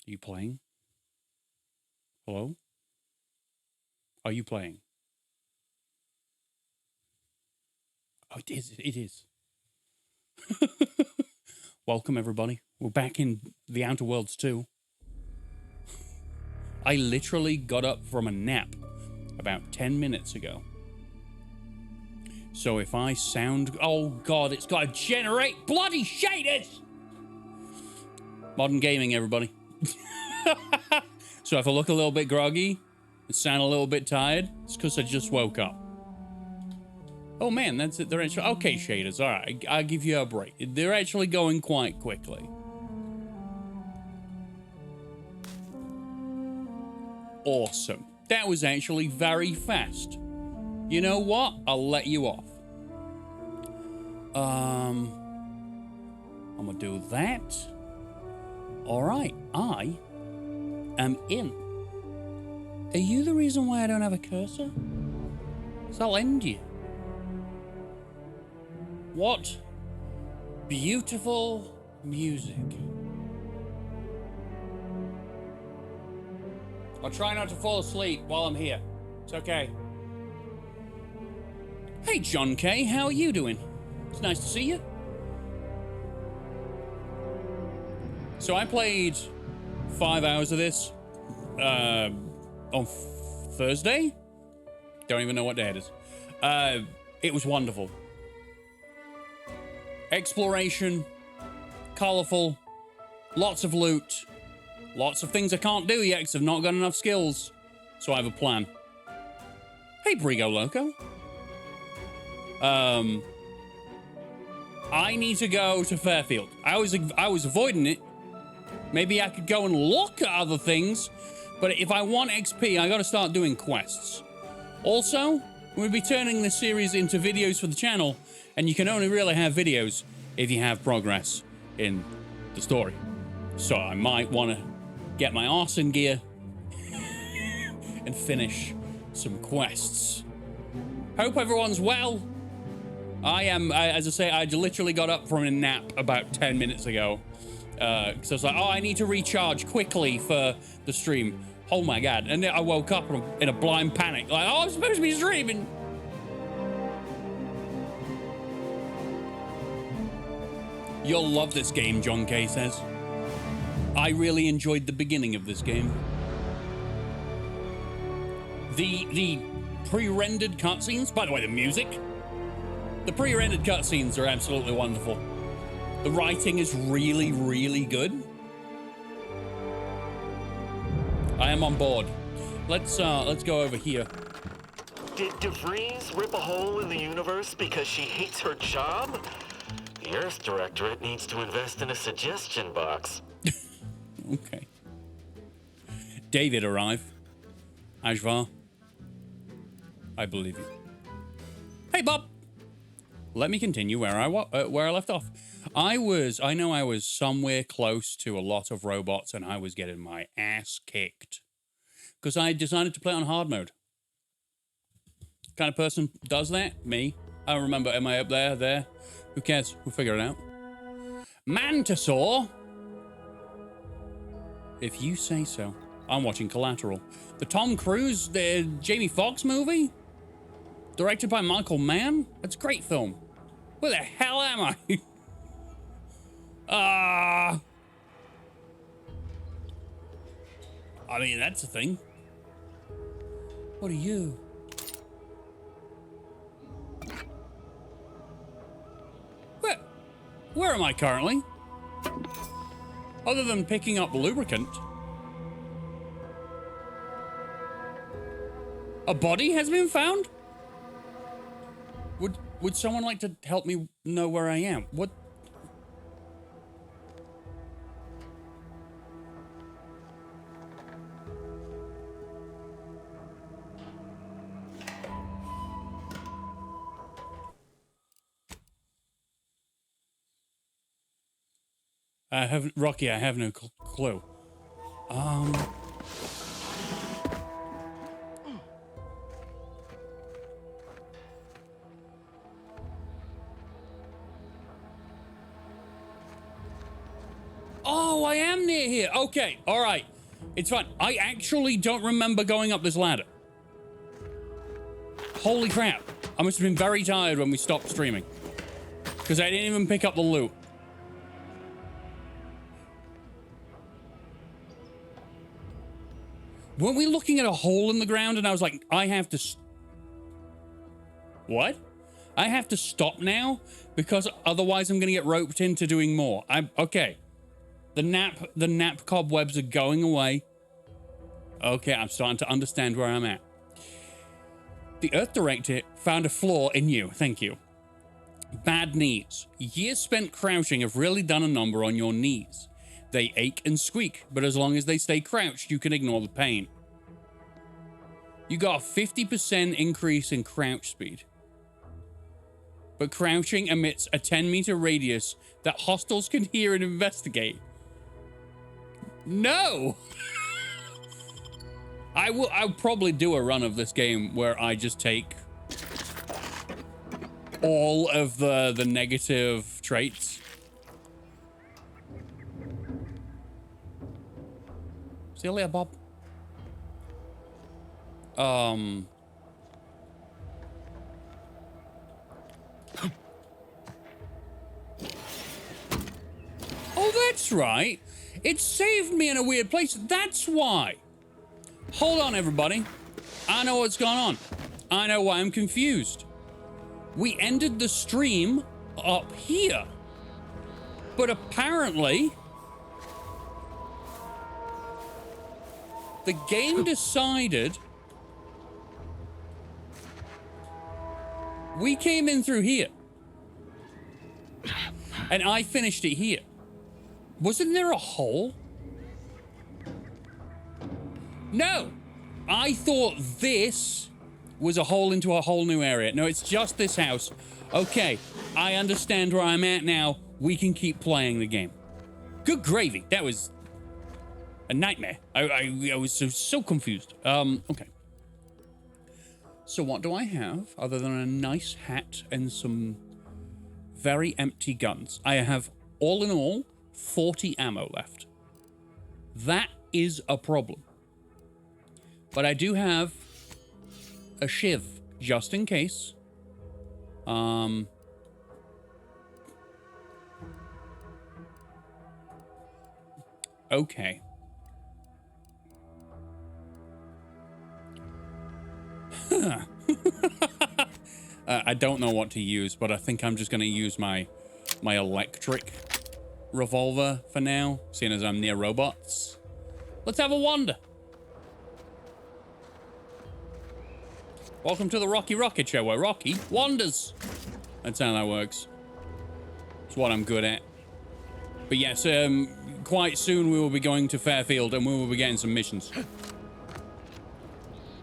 Are you playing? Hello? Are you playing? Oh, it is. It is. Welcome, everybody. We're back in the Outer Worlds 2. I literally got up from a nap about 10 minutes ago. So if I sound... Oh, God, it's got to generate bloody shaders! Modern gaming, everybody. So if I look a little bit groggy and sound a little bit tired, it's because I just woke up. Oh, man, that's it. They're actually... Okay, shaders, all right. I'll give you a break. They're actually going quite quickly. Awesome. That was actually very fast. You know what? I'll let you off. I'm gonna do that. All right, I am in. Are you the reason why I don't have a cursor? 'Cause I'll end you. What beautiful music. I'll try not to fall asleep while I'm here. It's okay. Hey, John K., how are you doing? It's nice to see you. So I played 5 hours of this on Thursday. Don't even know what day it is. It was wonderful. Exploration, colorful, lots of loot, lots of things I can't do yet because I've not got enough skills. So I have a plan. Hey, Brigo Loco. I need to go to Fairfield. I was avoiding it. Maybe I could go and look at other things, but if I want XP, I got to start doing quests. Also, we'll be turning this series into videos for the channel, and you can only really have videos if you have progress in the story. So I might want to get my arse in gear and finish some quests. Hope everyone's well. I am, as I say, I literally got up from a nap about 10 minutes ago. Because I was like, oh, I need to recharge quickly for the stream. Oh my God. And then I woke up in a blind panic. Like, oh, I'm supposed to be streaming. You'll love this game, John K. says. I really enjoyed the beginning of this game. The pre-rendered cutscenes, by the way, the music. The pre-rendered cutscenes are absolutely wonderful. The writing is really, really good. I am on board. Let's go over here. Did DeVries rip a hole in the universe because she hates her job? The Earth Directorate needs to invest in a suggestion box. Okay. David arrive. Ajvar. I believe you. Hey, Bob. Let me continue where I left off. I know I was somewhere close to a lot of robots and I was getting my ass kicked. Because I decided to play on hard mode. Kind of person does that? Me. I don't remember. Am I up there? There? Who cares? We'll figure it out. Mantisaur? If you say so. I'm watching Collateral. The Tom Cruise, the Jamie Foxx movie? Directed by Michael Mann? That's a great film. Where the hell am I? I mean, that's a thing. What are you? Where am I currently? Other than picking up lubricant. A body has been found? Would someone like to help me know where I am? What? Rocky, I have no clue. Oh, I am near here. Okay, all right. It's fine. I actually don't remember going up this ladder. Holy crap. I must have been very tired when we stopped streaming. Because I didn't even pick up the loot. Weren't we looking at a hole in the ground and I was like, I have to... What? I have to stop now because otherwise I'm going to get roped into doing more. Okay. The nap cobwebs are going away. Okay, I'm starting to understand where I'm at. The Earth Director found a flaw in you. Thank you. Bad knees. Years spent crouching have really done a number on your knees. They ache and squeak, but as long as they stay crouched, you can ignore the pain. You got a 50% increase in crouch speed. But crouching emits a 10-meter radius that hostiles can hear and investigate. No! I'll probably do a run of this game where I just take all of the negative traits. See you later, Bob. Oh, that's right. It saved me in a weird place. That's why. Hold on, everybody. I know what's going on. I know why I'm confused. We ended the stream up here. But apparently, the game decided we came in through here. And I finished it here. Wasn't there a hole? No! I thought this was a hole into a whole new area. No, it's just this house. Okay, I understand where I'm at now. We can keep playing the game. Good gravy. That was a nightmare. I was so confused. Okay. So what do I have other than a nice hat and some very empty guns? I have, all in all, 40 ammo left. That is a problem. But I do have a shiv, just in case. Okay. I don't know what to use, but I think I'm just going to use my electric revolver for now, seeing as I'm near robots. Let's have a wander. Welcome to the Rocky Rocket Show, where Rocky wanders. That's how that works. It's what I'm good at. But yes, quite soon we will be going to Fairfield and we will be getting some missions.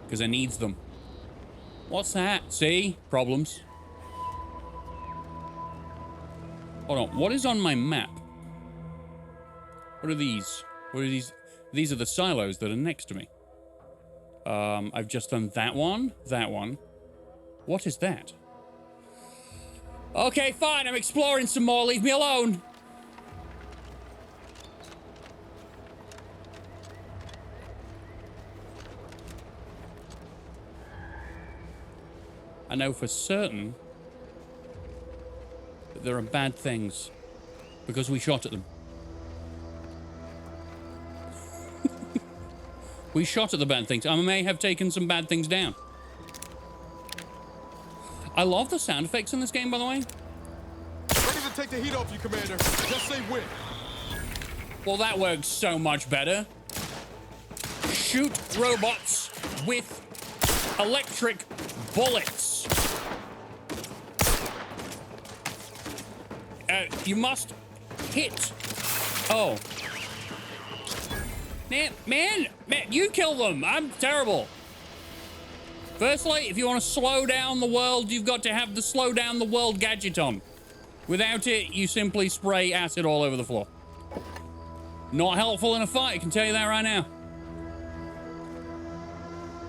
Because I needs them. What's that? See? Problems. Hold on. What is on my map? What are these? What are these? These are the silos that are next to me. I've just done that one. That one. What is that? Okay, fine. I'm exploring some more. Leave me alone. I know for certain that there are bad things because we shot at them. We shot at the bad things. I may have taken some bad things down. I love the sound effects in this game, by the way. Ready to take the heat off you, Commander. Just say when. Well, that works so much better. Shoot robots with electric bullets. You must hit. Oh. Man, you kill them. I'm terrible. Firstly, if you want to slow down the world, you've got to have the slow down the world gadget on. Without it, you simply spray acid all over the floor. Not helpful in a fight, I can tell you that right now.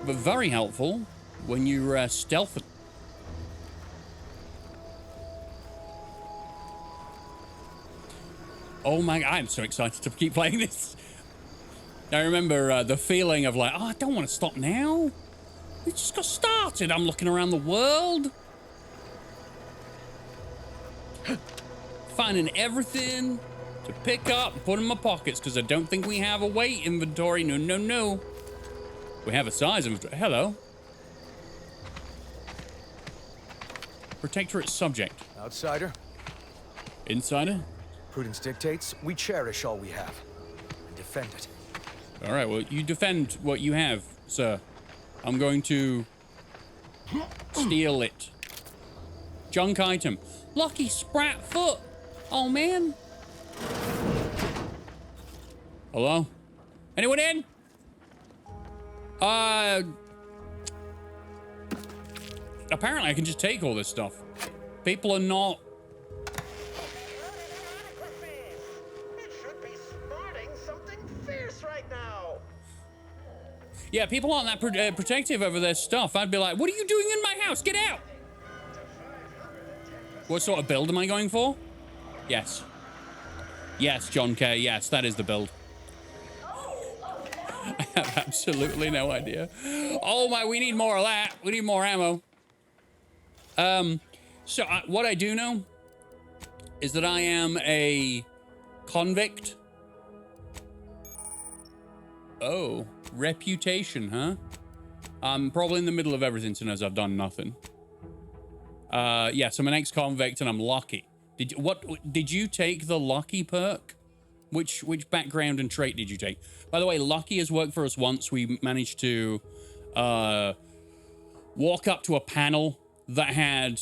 But very helpful when you're stealthing. Oh my, I'm so excited to keep playing this. I remember the feeling of like, oh, I don't want to stop now. We just got started. I'm looking around the world. Finding everything to pick up and put in my pockets because I don't think we have a weight inventory. No, no, no. We have a size inventory. Hello. Protectorate subject. Outsider. Insider. Prudence dictates we cherish all we have and defend it. All right, well, you defend what you have, sir. I'm going to steal it. Junk item. Lucky sprat foot. Oh, man. Hello? Anyone in? Apparently I can just take all this stuff. People are not... It should be sporting something fierce right now. Yeah, people aren't that protective over their stuff. I'd be like, what are you doing in my house? Get out! What sort of build am I going for? Yes. Yes, John K. Yes, that is the build. I have absolutely no idea. Oh my, we need more of that. We need more ammo. So what I do know is that I am a convict. Oh, reputation, huh? I'm probably in the middle of everything since I've done nothing. Yes, I'm an ex-convict and I'm lucky. Did you take the lucky perk? Which background and trait did you take? By the way, lucky has worked for us once. We managed to walk up to a panel that had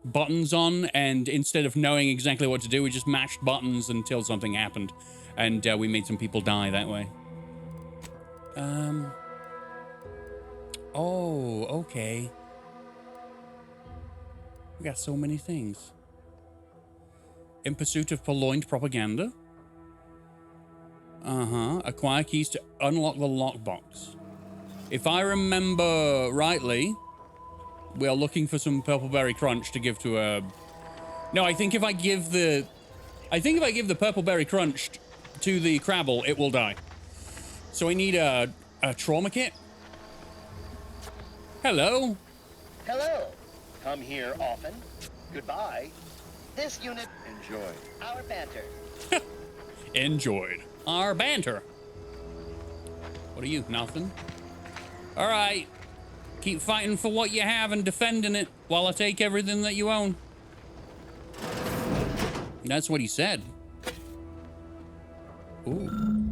buttons on, and instead of knowing exactly what to do, we just mashed buttons until something happened, and we made some people die that way. Oh, okay. We got so many things. In pursuit of purloined propaganda. Acquire keys to unlock the lockbox. If I remember rightly, we are looking for some Purpleberry Crunch to give to a... No, I think if I give the Purpleberry Crunch to the Crabble, it will die. So I need a trauma kit. Hello. Hello. Come here often. Goodbye. This unit enjoyed our banter. Enjoyed our banter. What are you? Nothing? All right. Keep fighting for what you have and defending it while I take everything that you own. That's what he said. Ooh.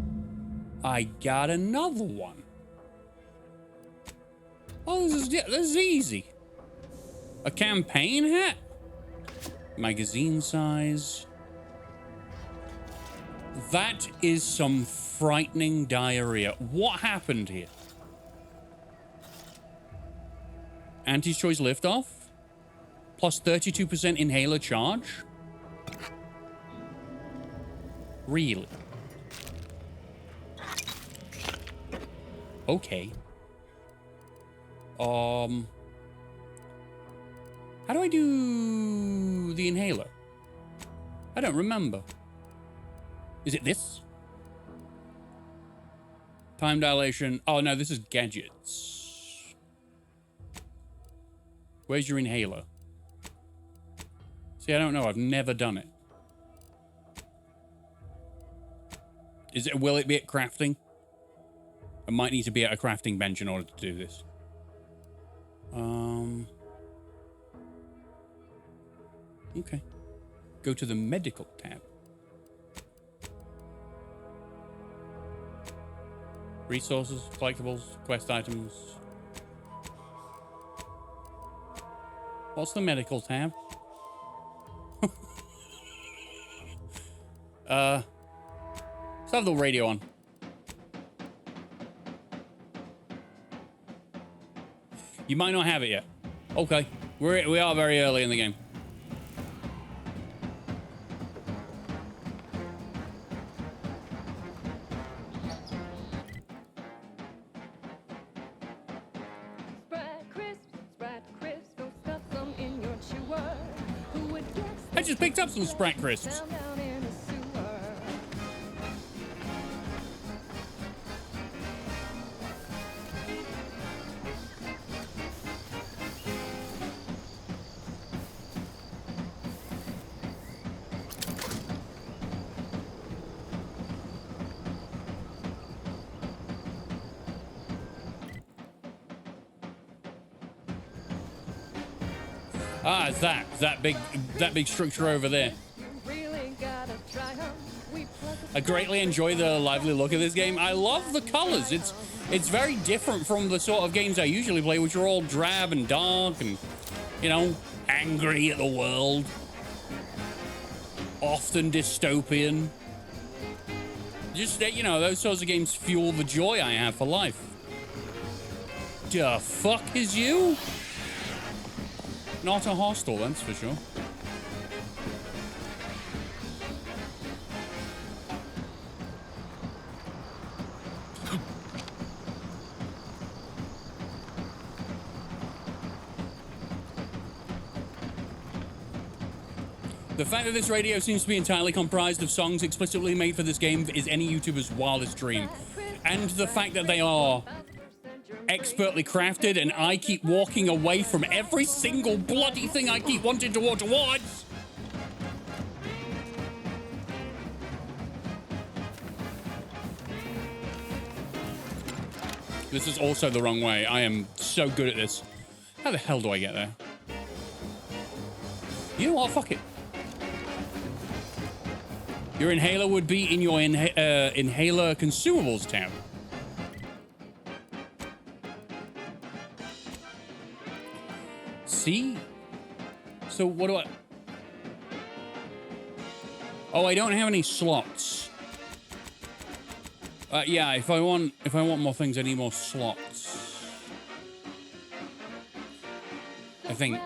I got another one. Oh, this is easy. A campaign hat? Magazine size. That is some frightening diarrhea. What happened here? Anti-choice liftoff? Plus 32% inhaler charge? Really? Okay. How do I do the inhaler? I don't remember. Is it this? Time dilation. Oh, no, this is gadgets. Where's your inhaler? See, I don't know. I've never done it. Will it be at crafting? I might need to be at a crafting bench in order to do this. Okay. Go to the medical tab. Resources, collectibles, quest items. What's the medical tab? Let's have the radio on. You might not have it yet. Okay. We are very early in the game. I just picked up some Sprat Crisps. Ah, it's that big structure over there. I greatly enjoy the lively look of this game. I love the colors. It's very different from the sort of games I usually play, which are all drab and dark and, you know, angry at the world. Often dystopian. Just, you know, those sorts of games fuel the joy I have for life. The fuck is you? Not a hostile, that's for sure. The fact that this radio seems to be entirely comprised of songs explicitly made for this game is any YouTuber's wildest dream. And the fact that they are expertly crafted and I keep walking away from every single bloody thing I keep wanting to walk towards. This is also the wrong way. I am so good at this. How the hell do I get there? You know what? Fuck it. Your inhaler would be in your inhaler consumables tab. See? So what do I... Oh, I don't have any slots. Yeah, if I want more things, I need more slots. I think.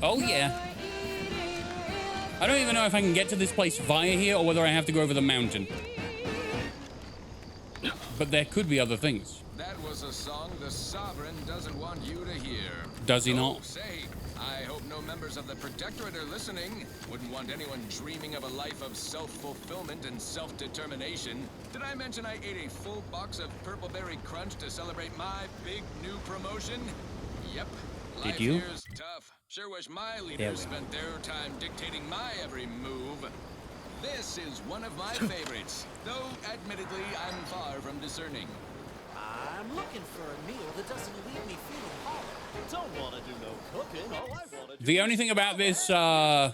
Oh, yeah. I don't even know if I can get to this place via here or whether I have to go over the mountain. But there could be other things. That was a song the Sovereign doesn't want you to hear. Does he not? Oh, say, I hope no members of the Protectorate are listening. Wouldn't want anyone dreaming of a life of self-fulfillment and self-determination. Did I mention I ate a full box of Purple Berry Crunch to celebrate my big new promotion? Yep. Did you? Life here's tough. Sure wish my leaders spent their time dictating my every move. This is one of my favorites, though admittedly I'm far from discerning. I'm looking for a meal that doesn't leave me feeling hollow. Don't want to do no cooking. All I want to do The only thing about this, wow,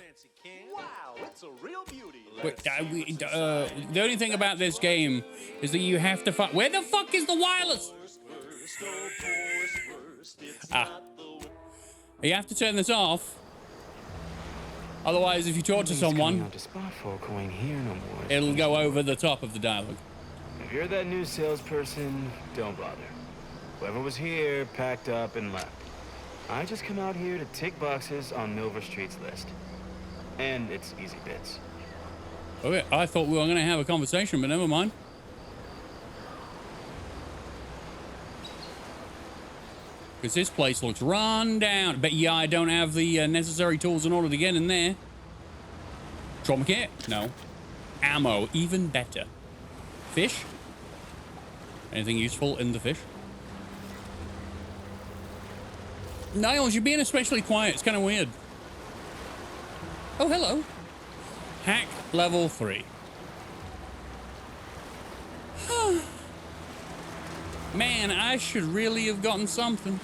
it's a real beauty. the only thing about this game is that you have to find. Where the fuck is the wireless? Ah. You have to turn this off. Otherwise, if you talk to someone, it'll go over the top of the dialogue. If you're that new salesperson, don't bother. Whoever was here packed up and left. I just come out here to tick boxes on Milver Street's list. And it's easy bits. Okay, I thought we were going to have a conversation, but never mind. Because this place looks run down. But yeah, I don't have the necessary tools in order to get in there. Trauma kit? No. Ammo, even better. Fish? Anything useful in the fish? Niles, you're being especially quiet. It's kind of weird. Oh, hello. Hack level 3. Man, I should really have gotten something.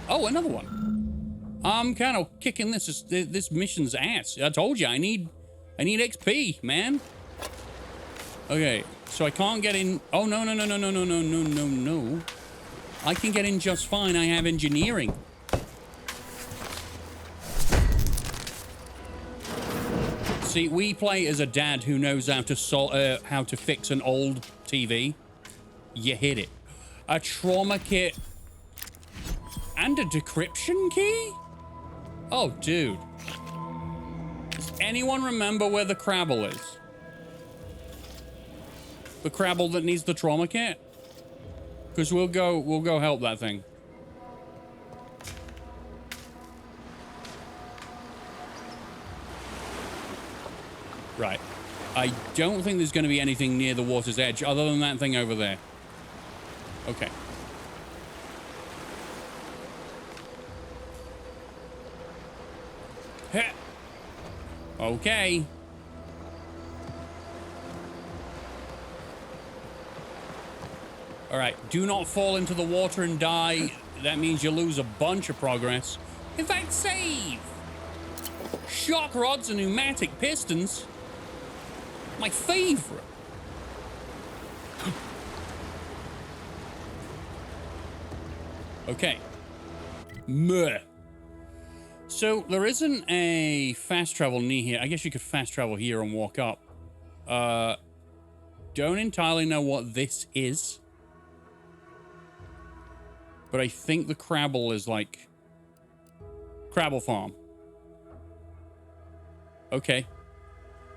Oh, another one. I'm kind of kicking this mission's ass. I told you, I need XP, man. Okay, so I can't get in. Oh, no. I can get in just fine. I have engineering. See, we play as a dad who knows how to fix an old TV. You hit it. A trauma kit and a decryption key? Oh, dude. Does anyone remember where the Crabble is? The Crabble that needs the trauma kit? Because we'll go help that thing. Right. I don't think there's going to be anything near the water's edge other than that thing over there. Okay. Okay. All right, do not fall into the water and die. That means you lose a bunch of progress. In fact, save. Shock rods and pneumatic pistons. My favorite. Okay. Meh. So there isn't a fast travel near here. I guess you could fast travel here and walk up. Don't entirely know what this is. But I think the Crabble is like... Crabble Farm. Okay.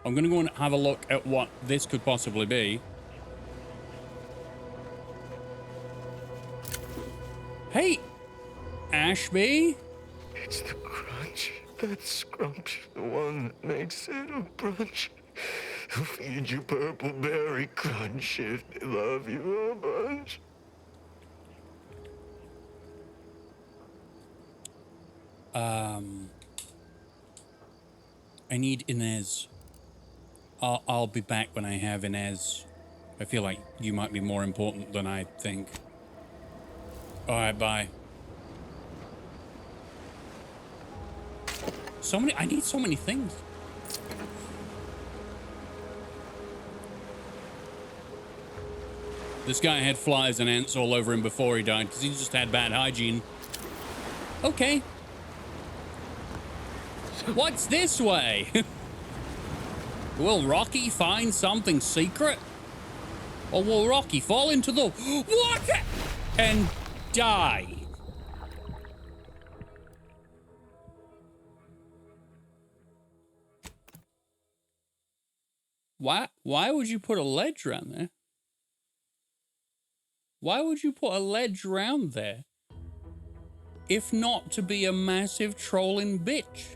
I'm gonna go and have a look at what this could possibly be. Hey! Ashby? It's the crunch. That scrumps, the one that makes it a brunch. Who feed you purple berry crunch if they love you a bunch? I need Inez. I'll be back when I have Inez. I feel like you might be more important than I think. Alright, bye. I need so many things. This guy had flies and ants all over him before he died because he just had bad hygiene. Okay. What's this way? Will Rocky find something secret? Or will Rocky fall into the water and die? Why would you put a ledge around there? Why would you put a ledge around there? If not to be a massive trolling bitch.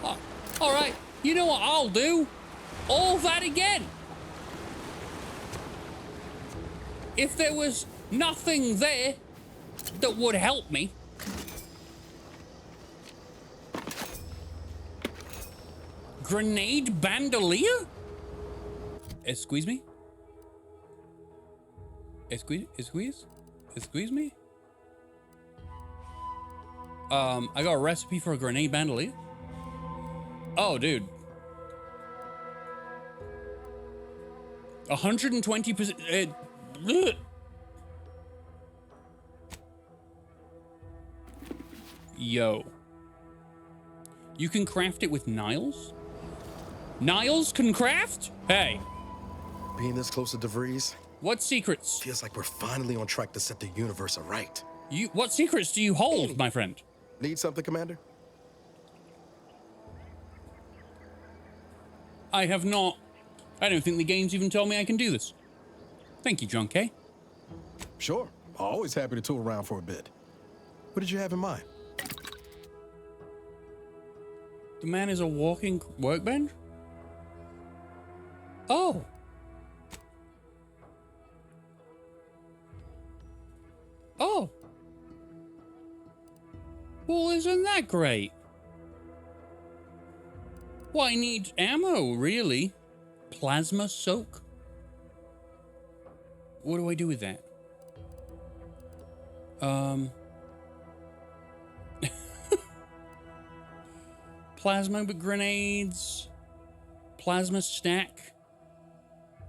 Oh, all right, you know what I'll do? All that again. If there was nothing there that would help me. Grenade bandolier? Excuse me? Excuse me? I got a recipe for a grenade bandolier? Oh, dude. 120%. Yo. You can craft it with Niles? Niles can craft? Hey. Being this close to DeVries, What secrets? feels like we're finally on track to set the universe aright. What secrets do you hold, my friend? Need something, Commander? I have not. I don't think the game's even told me I can do this. Thank you, John K. Sure. Always happy to tool around for a bit. What did you have in mind? The man is a walking workbench? Oh. Oh. Well, isn't that great? Well, I need ammo, really. Plasma soak? What do I do with that? Plasma grenades. Plasma stack.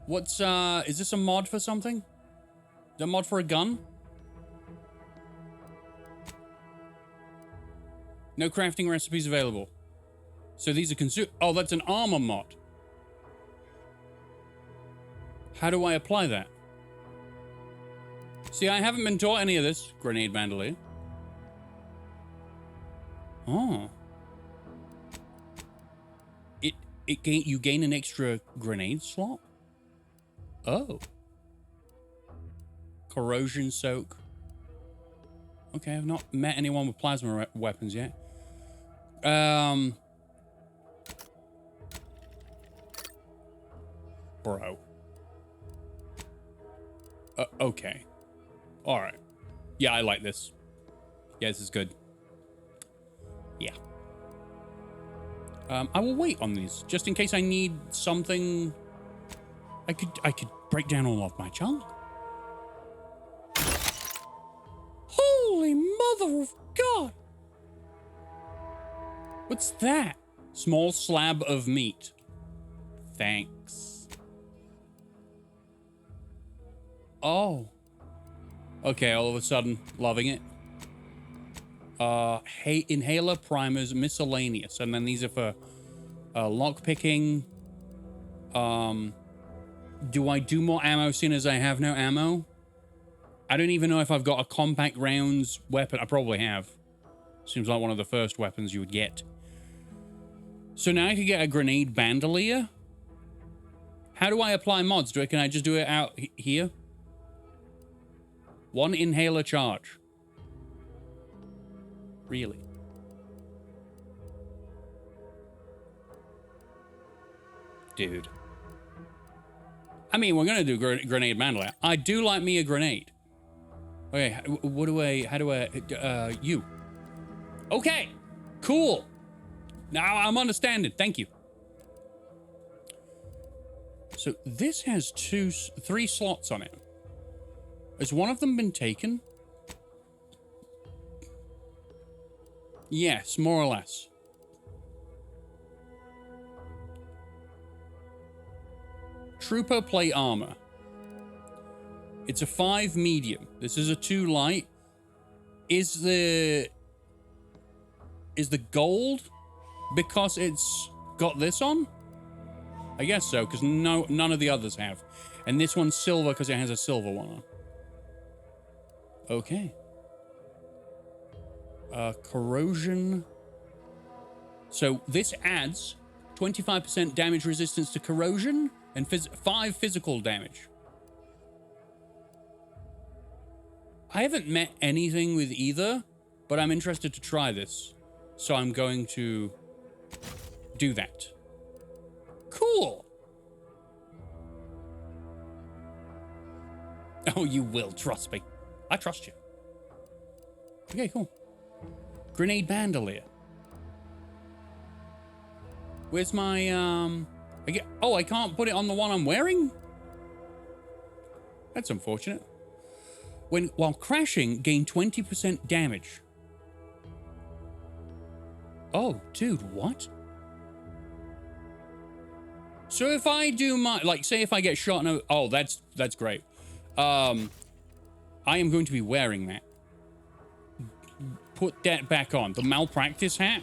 What's, is this a mod for something? Is that a mod for a gun? No crafting recipes available. So these are oh, that's an armor mod. How do I apply that? See, I haven't been taught any of this. Grenade bandolier. Oh. You gain an extra grenade slot? Oh. Corrosion soak. Okay, I've not met anyone with plasma weapons yet. Bro. Okay. All right. Yeah, I like this. Yeah, this is good. Yeah. I will wait on these, just in case I need something I could break down all of my junk. Holy mother of God! What's that? Small slab of meat. Thanks. Oh. Okay, all of a sudden, loving it. Inhaler, primers, miscellaneous. And then these are for lock picking. Do I do more ammo seeing as I have no ammo? I don't even know if I've got a compact rounds weapon. I probably have. Seems like one of the first weapons you would get. So now I could get a grenade bandolier. How do I apply mods? Can I just do it out here? One inhaler charge. Really? Dude. I mean, we're gonna do grenade bandolier. I do like me a grenade. Okay, how do I, you. Okay, cool. Now I'm understanding, thank you. So this has 3 slots on it. Has one of them been taken? Yes, more or less. Trooper plate armor. It's a 5 medium. This is a 2 light. Is the gold because it's got this on? I guess so, because none of the others have. And this one's silver because it has a silver one on. Okay. Corrosion. So this adds 25% damage resistance to corrosion and 5 physical damage. I haven't met anything with either, but I'm interested to try this. So I'm going to do that. Cool. Oh, you will trust me. I trust you. Okay, cool. Grenade bandolier. Where's my, I can't put it on the one I'm wearing? That's unfortunate. While crashing, gain 20% damage. Oh, dude, what? So if I do my, like, say if I get shot, oh, that's great. I am going to be wearing that. Put that back on. The malpractice hat.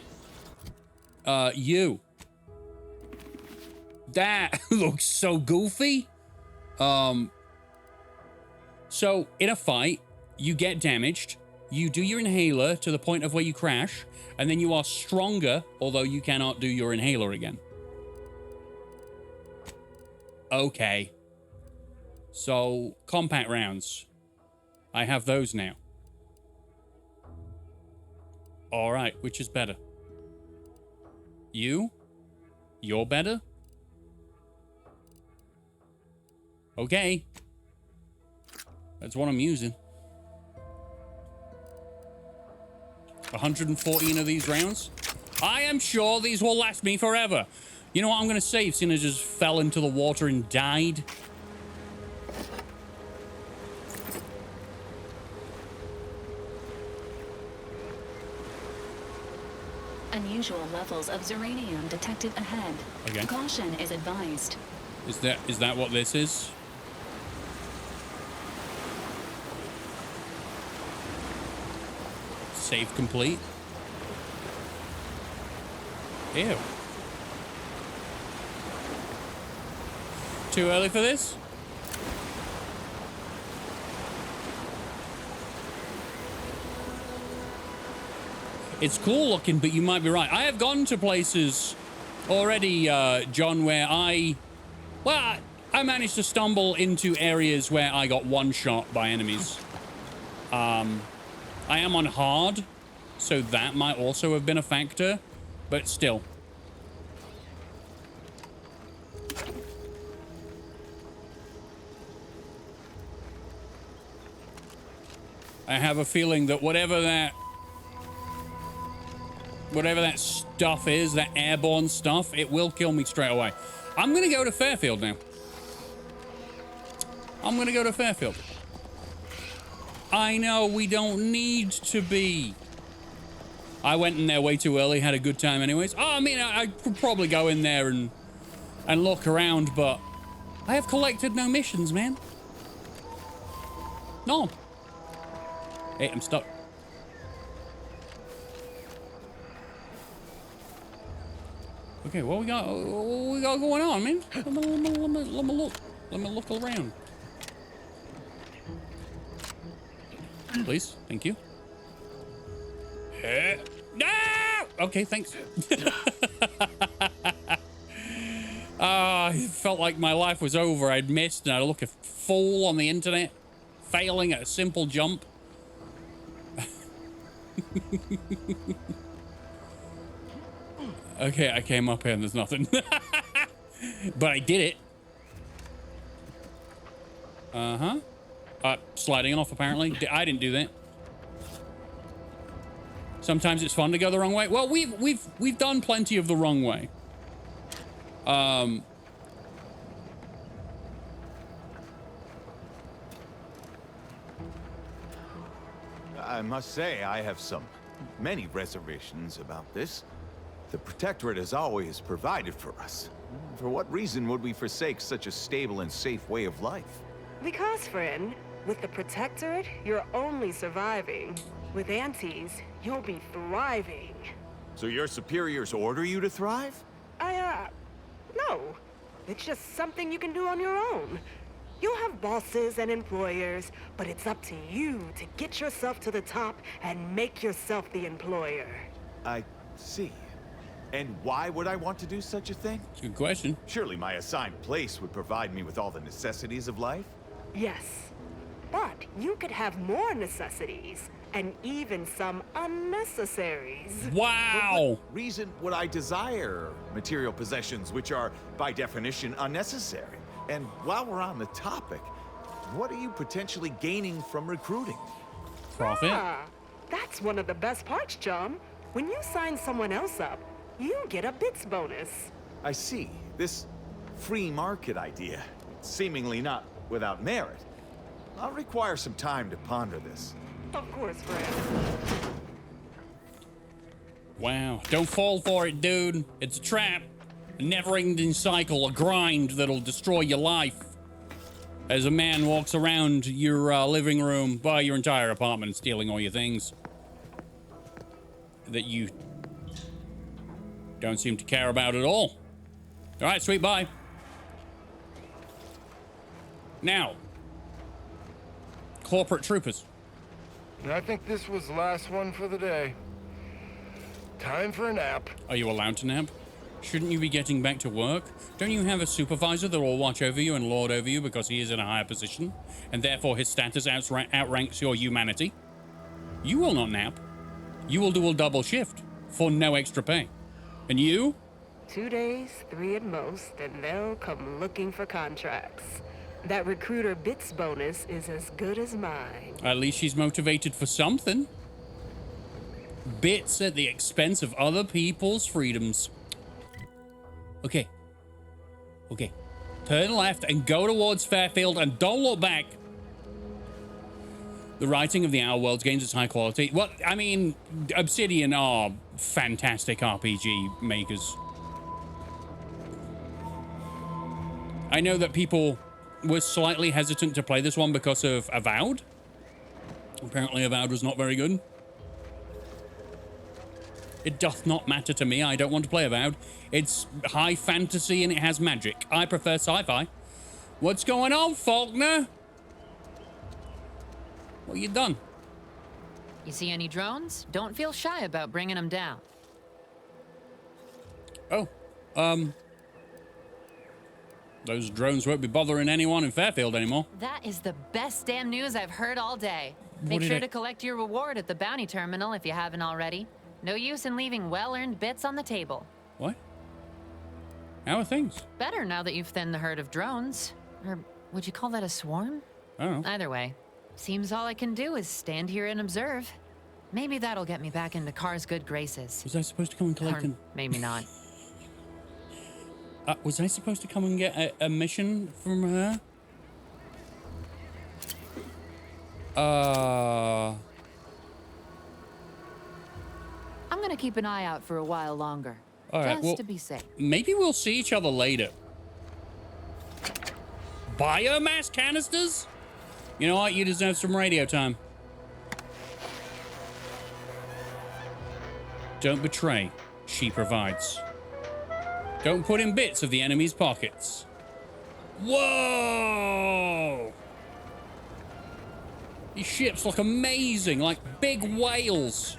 That looks so goofy. So in a fight, you get damaged. You do your inhaler to the point of where you crash, and then you are stronger, although you cannot do your inhaler again. Okay. So, compact rounds. I have those now. All right, which is better? You? You're better? Okay. That's what I'm using. 114 of these rounds. I am sure these will last me forever. You know what I'm going to save, seeing as I just fell into the water and died? Unusual levels of ziranium detected ahead. Okay. Caution is advised. Is that what this is? Save complete. Ew. Too early for this? It's cool looking, but you might be right. I have gone to places already, John, where I managed to stumble into areas where I got one shot by enemies. I am on hard, so that might also have been a factor, but still. I have a feeling that whatever that stuff is, that airborne stuff, it will kill me straight away. I'm going to go to Fairfield now. I'm gonna go to Fairfield. I know we don't need to be. I went in there way too early, had a good time anyways. Oh, I mean, I could probably go in there and look around, but I have collected no missions, man. No. Hey, I'm stuck. Okay, what we got going on, man? Let me look around. Please, thank you. No! Okay, thanks. It felt like my life was over. I'd missed and I look a fool on the internet, failing at a simple jump. Okay, I came up here and there's nothing. But I did it. Sliding off, apparently. I didn't do that. Sometimes it's fun to go the wrong way. Well, we've done plenty of the wrong way. I must say, I have many reservations about this. The Protectorate has always provided for us. For what reason would we forsake such a stable and safe way of life? Because, friend, with the Protectorate, you're only surviving. With Antes, you'll be thriving. So your superiors order you to thrive? No. It's just something you can do on your own. You'll have bosses and employers, but it's up to you to get yourself to the top and make yourself the employer. I see. And why would I want to do such a thing? It's a good question. Surely my assigned place would provide me with all the necessities of life? Yes. But you could have more necessities, and even some unnecessaries. Wow! For what reason would I desire material possessions which are, by definition, unnecessary? And while we're on the topic, what are you potentially gaining from recruiting? Profit? That's one of the best parts, chum. When you sign someone else up, you get a bits bonus. I see. This free market idea, seemingly not without merit. I'll require some time to ponder this. Of course, friend. Wow. Don't fall for it, dude. It's a trap. A never-ending cycle, a grind that'll destroy your life. As a man walks around your living room, by your entire apartment, stealing all your things that you don't seem to care about at all. All right, sweet, bye. Now, corporate troopers. I think this was the last one for the day. Time for a nap. Are you allowed to nap? Shouldn't you be getting back to work? Don't you have a supervisor that will watch over you and lord over you because he is in a higher position, and therefore his status outranks your humanity? You will not nap. You will do a double shift for no extra pay. And you? 2 days, 3 at most, and they'll come looking for contracts. That recruiter bits bonus is as good as mine. At least she's motivated for something. Bits at the expense of other people's freedoms. Okay. Okay. Turn left and go towards Fairfield and don't look back. The writing of the Outer Worlds games is high quality. Well, I mean, Obsidian are fantastic RPG makers. I know that people were slightly hesitant to play this one because of Avowed. Apparently Avowed was not very good. It doth not matter to me. I don't want to play Avowed. It's high fantasy and it has magic. I prefer sci-fi. What's going on, Faulkner? What you done? You see any drones? Don't feel shy about bringing them down. Oh, those drones won't be bothering anyone in Fairfield anymore. That is the best damn news I've heard all day. Make sure to collect your reward at the bounty terminal if you haven't already. No use in leaving well-earned bits on the table. What? How are things? Better now that you've thinned the herd of drones. Or would you call that a swarm? I don't know. Either way, seems all I can do is stand here and observe. Maybe that'll get me back into Car's good graces. Was I supposed to come and collect him? Maybe not. Was I supposed to come and get a mission from her? I'm gonna keep an eye out for a while longer. All right, just well, to be safe. Maybe we'll see each other later. Biomass canisters? You know what? You deserve some radio time. Don't betray. She provides. Don't put in bits of the enemy's pockets. Whoa! These ships look amazing, like big whales.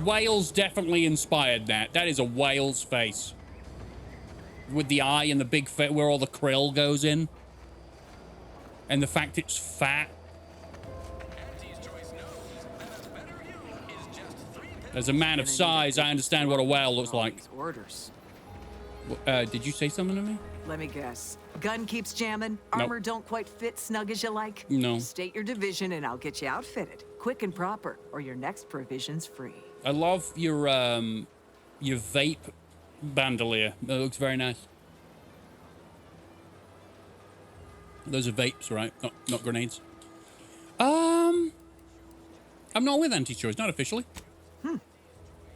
Whales definitely inspired that. That is a whale's face. With the eye and the big face where all the krill goes in. And the fact it's fat. As a man of size, I understand what a whale looks like. Orders. Did you say something to me? Let me guess. Gun keeps jamming. Nope. Armor don't quite fit snug as you like. No. State your division and I'll get you outfitted, quick and proper, or your next provision's free. I love your vape bandolier. That looks very nice. Those are vapes, right? Not grenades. I'm not with Anti-Choice, not officially.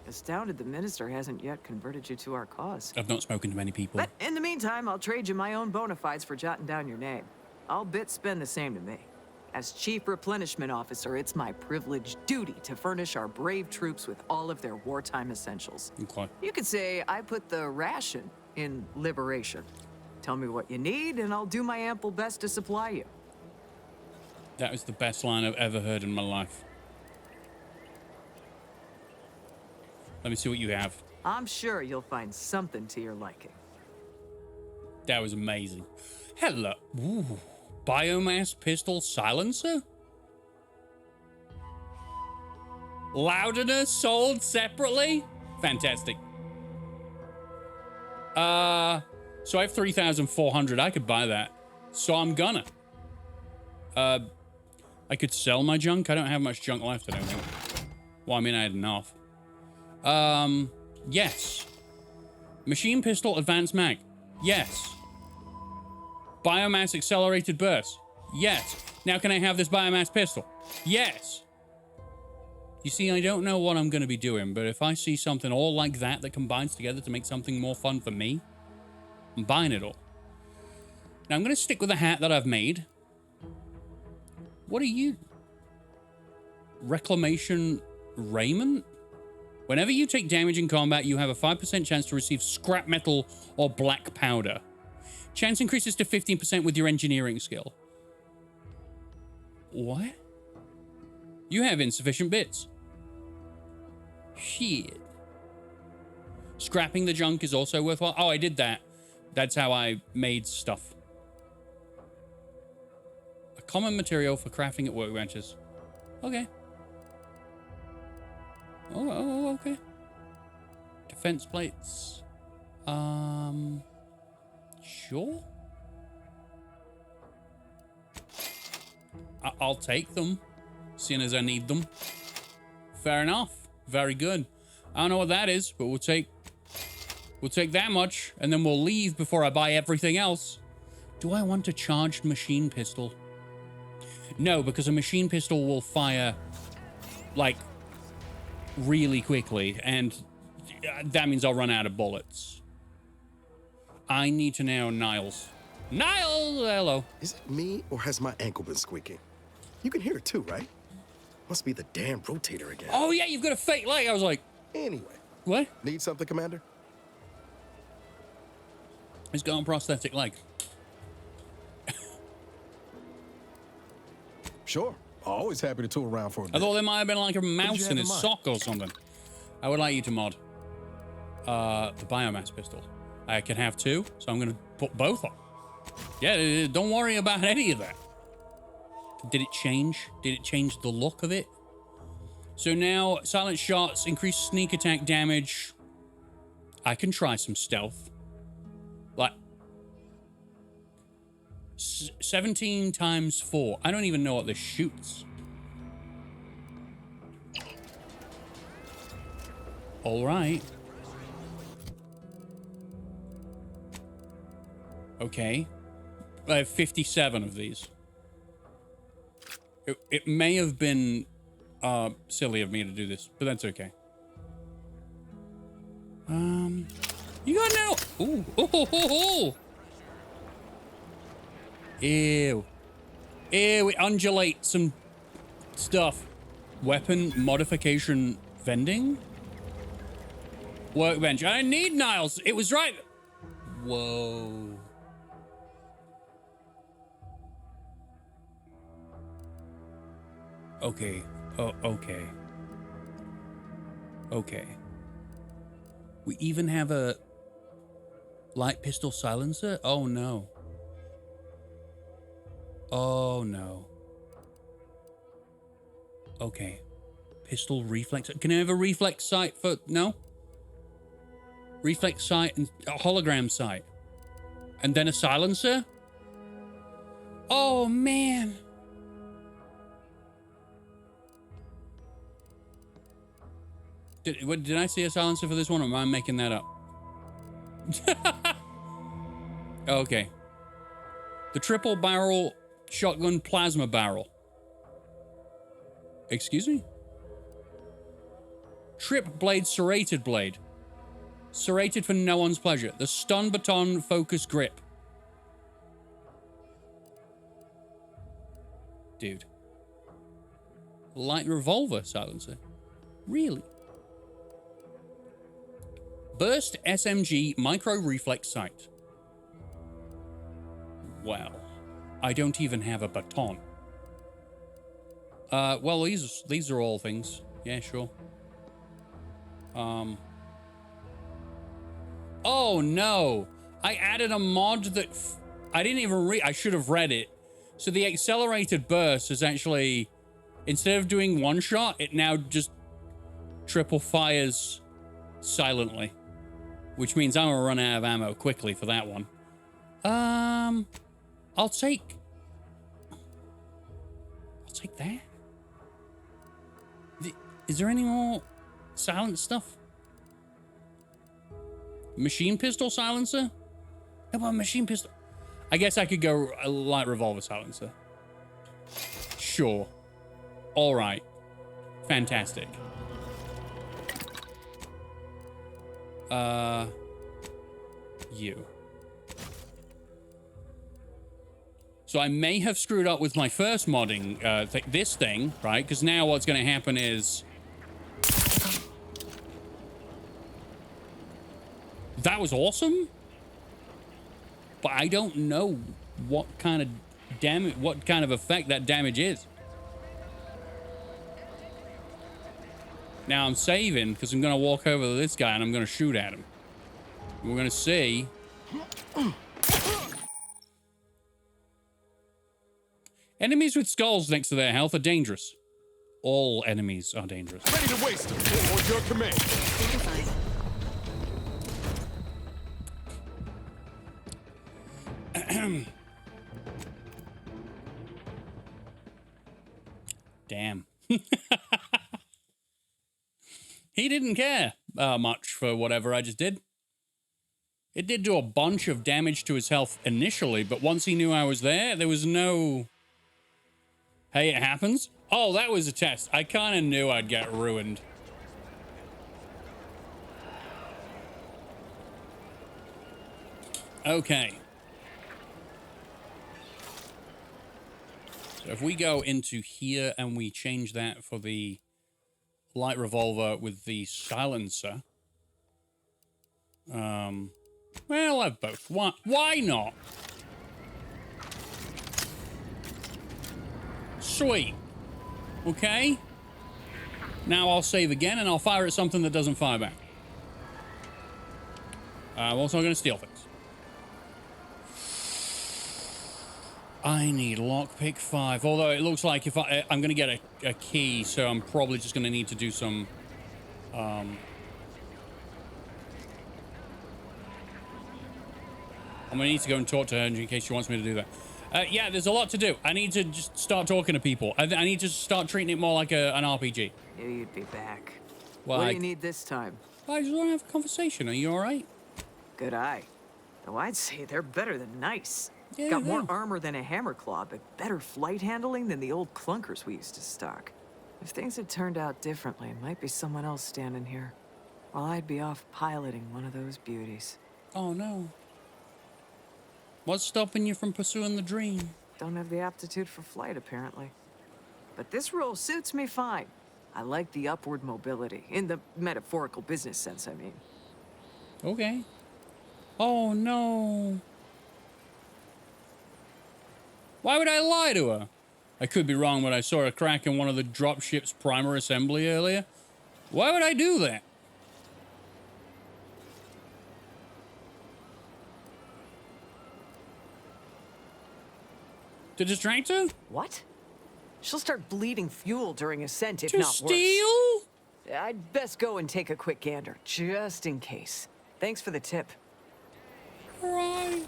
Astounded the minister hasn't yet converted you to our cause. I've not spoken to many people. But in the meantime, I'll trade you my own bona fides for jotting down your name. All bits spend the same to me. As Chief Replenishment Officer, it's my privileged duty to furnish our brave troops with all of their wartime essentials. Okay. You could say I put the ration in liberation. Tell me what you need, and I'll do my ample best to supply you. That was the best line I've ever heard in my life. Let me see what you have. I'm sure you'll find something to your liking. That was amazing. Hello. Ooh. Biomass pistol silencer? Loudener sold separately? Fantastic. So I have 3,400. I could buy that. So I'm gonna. I could sell my junk. I don't have much junk left, I don't think. Well, I mean, I had enough. Yes. Machine pistol advanced mag. Yes. Biomass accelerated burst. Yes. Now can I have this biomass pistol? Yes. You see, I don't know what I'm going to be doing, but if I see something all like that that combines together to make something more fun for me, I'm buying it all. Now I'm going to stick with the hat that I've made. What are you? Reclamation raiment? Whenever you take damage in combat, you have a 5% chance to receive scrap metal or black powder. Chance increases to 15% with your engineering skill. What? You have insufficient bits. Shit. Scrapping the junk is also worthwhile. Oh, I did that. That's how I made stuff. A common material for crafting at workbenches. Okay. Oh, okay. Defense plates. Sure. I'll take them, seeing as I need them. Fair enough. Very good. I don't know what that is, but we'll take that much, and then we'll leave before I buy everything else. Do I want a charged machine pistol? No, because a machine pistol will fire, like, really quickly, and that means I'll run out of bullets. I need to know Niles. Niles, hello. Is it me, or has my ankle been squeaking? You can hear it too, right? Must be the damn rotator again. Oh yeah, you've got a fake leg. I was like, anyway. What? Need something, Commander? He's got a prosthetic leg. Sure. Always happy to tool around for a bit. I thought there might have been like a mouse have in in his mind? sock or something. I would like you to mod the biomass pistol. I can have two, so I'm gonna put both on. Yeah, don't worry about any of that. Did it change? Did it change the look of it? So now, silent shots, increase sneak attack damage. I can try some stealth. Like, 17 times 4. I don't even know what this shoots. All right. Okay. I have 57 of these. It may have been silly of me to do this, but that's okay. You got no. Ooh. Ew. Ew, it undulates some stuff. Weapon modification vending? Workbench. I need Niles. It was right. Whoa. Okay. Oh, okay. Okay. We even have a light pistol silencer? Oh, no. Oh, no. Okay. Pistol reflex. Can I have a reflex sight for... No? Reflex sight and a hologram sight. And then a silencer? Oh, man. Did I see a silencer for this one, or am I making that up? Okay. The triple barrel shotgun plasma barrel. Excuse me? Trip blade, serrated blade. Serrated for no one's pleasure. The stun baton focus grip. Dude. Light revolver silencer. Really? Burst SMG micro reflex sight. Well, I don't even have a baton. Well, these are all things. Yeah, sure. Oh no! I added a mod that I didn't even read. I should have read it. So the accelerated burst is actually, instead of doing one shot, it now just triple fires silently, which means I'm gonna run out of ammo quickly for that one. I'll take that. Is there any more silent stuff? Machine pistol silencer? How about machine pistol? I guess I could go a light revolver silencer. Sure. All right. Fantastic. You. So I may have screwed up with my first modding, this thing, right? Because now what's going to happen is... That was awesome, but I don't know what kind of damage, what kind of effect that damage is. Now I'm saving because I'm going to walk over to this guy and I'm going to shoot at him. We're going to see. Enemies with skulls next to their health are dangerous. All enemies are dangerous. Ready to waste them. On your command. Damn. He didn't care much for whatever I just did. It did do a bunch of damage to his health initially, but once he knew I was there, there was no... Hey, it happens. Oh, that was a test. I kind of knew I'd get ruined. Okay. So if we go into here and we change that for the light revolver with the silencer. Well, I'll have both. Why not? Sweet. Okay. Now I'll save again and I'll fire at something that doesn't fire back. I'm also going to steal things. I need lockpick 5, although it looks like if I'm going to get a key, so I'm probably just going to need to do some... I'm going to need to go and talk to her in case she wants me to do that. Yeah, there's a lot to do. I need to just start talking to people. I need to start treating it more like an RPG. Knew you'd be back. Well, What do you need this time? I just want to have a conversation. Are you all right? Good eye. Though I'd say they're better than nice. Yeah, Got more armor than a hammer claw, but better flight handling than the old clunkers we used to stock. If things had turned out differently, it might be someone else standing here, while I'd be off piloting one of those beauties. Oh no. What's stopping you from pursuing the dream? Don't have the aptitude for flight, apparently. But this role suits me fine. I like the upward mobility, in the metaphorical business sense, I mean. Okay. Oh no. Why would I lie to her? I could be wrong, but I saw a crack in one of the dropship's primer assembly earlier. Why would I do that? To distract her? What? She'll start bleeding fuel during ascent, if To not steal? worse. I'd best go and take a quick gander, just in case. Thanks for the tip. Right.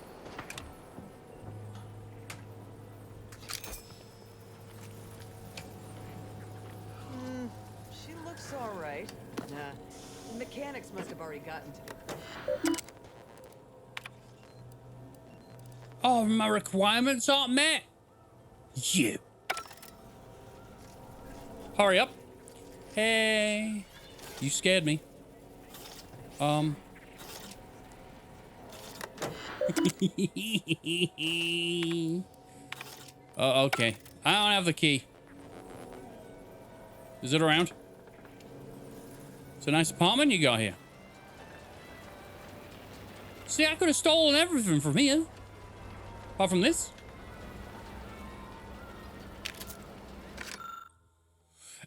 She looks all right. Nah, the mechanics must have already gotten to her. Oh, my requirements aren't met. You. Hurry up. Hey. You scared me. Okay. I don't have the key. Is it around? It's a nice apartment you got here. See, I could have stolen everything from here. Apart from this.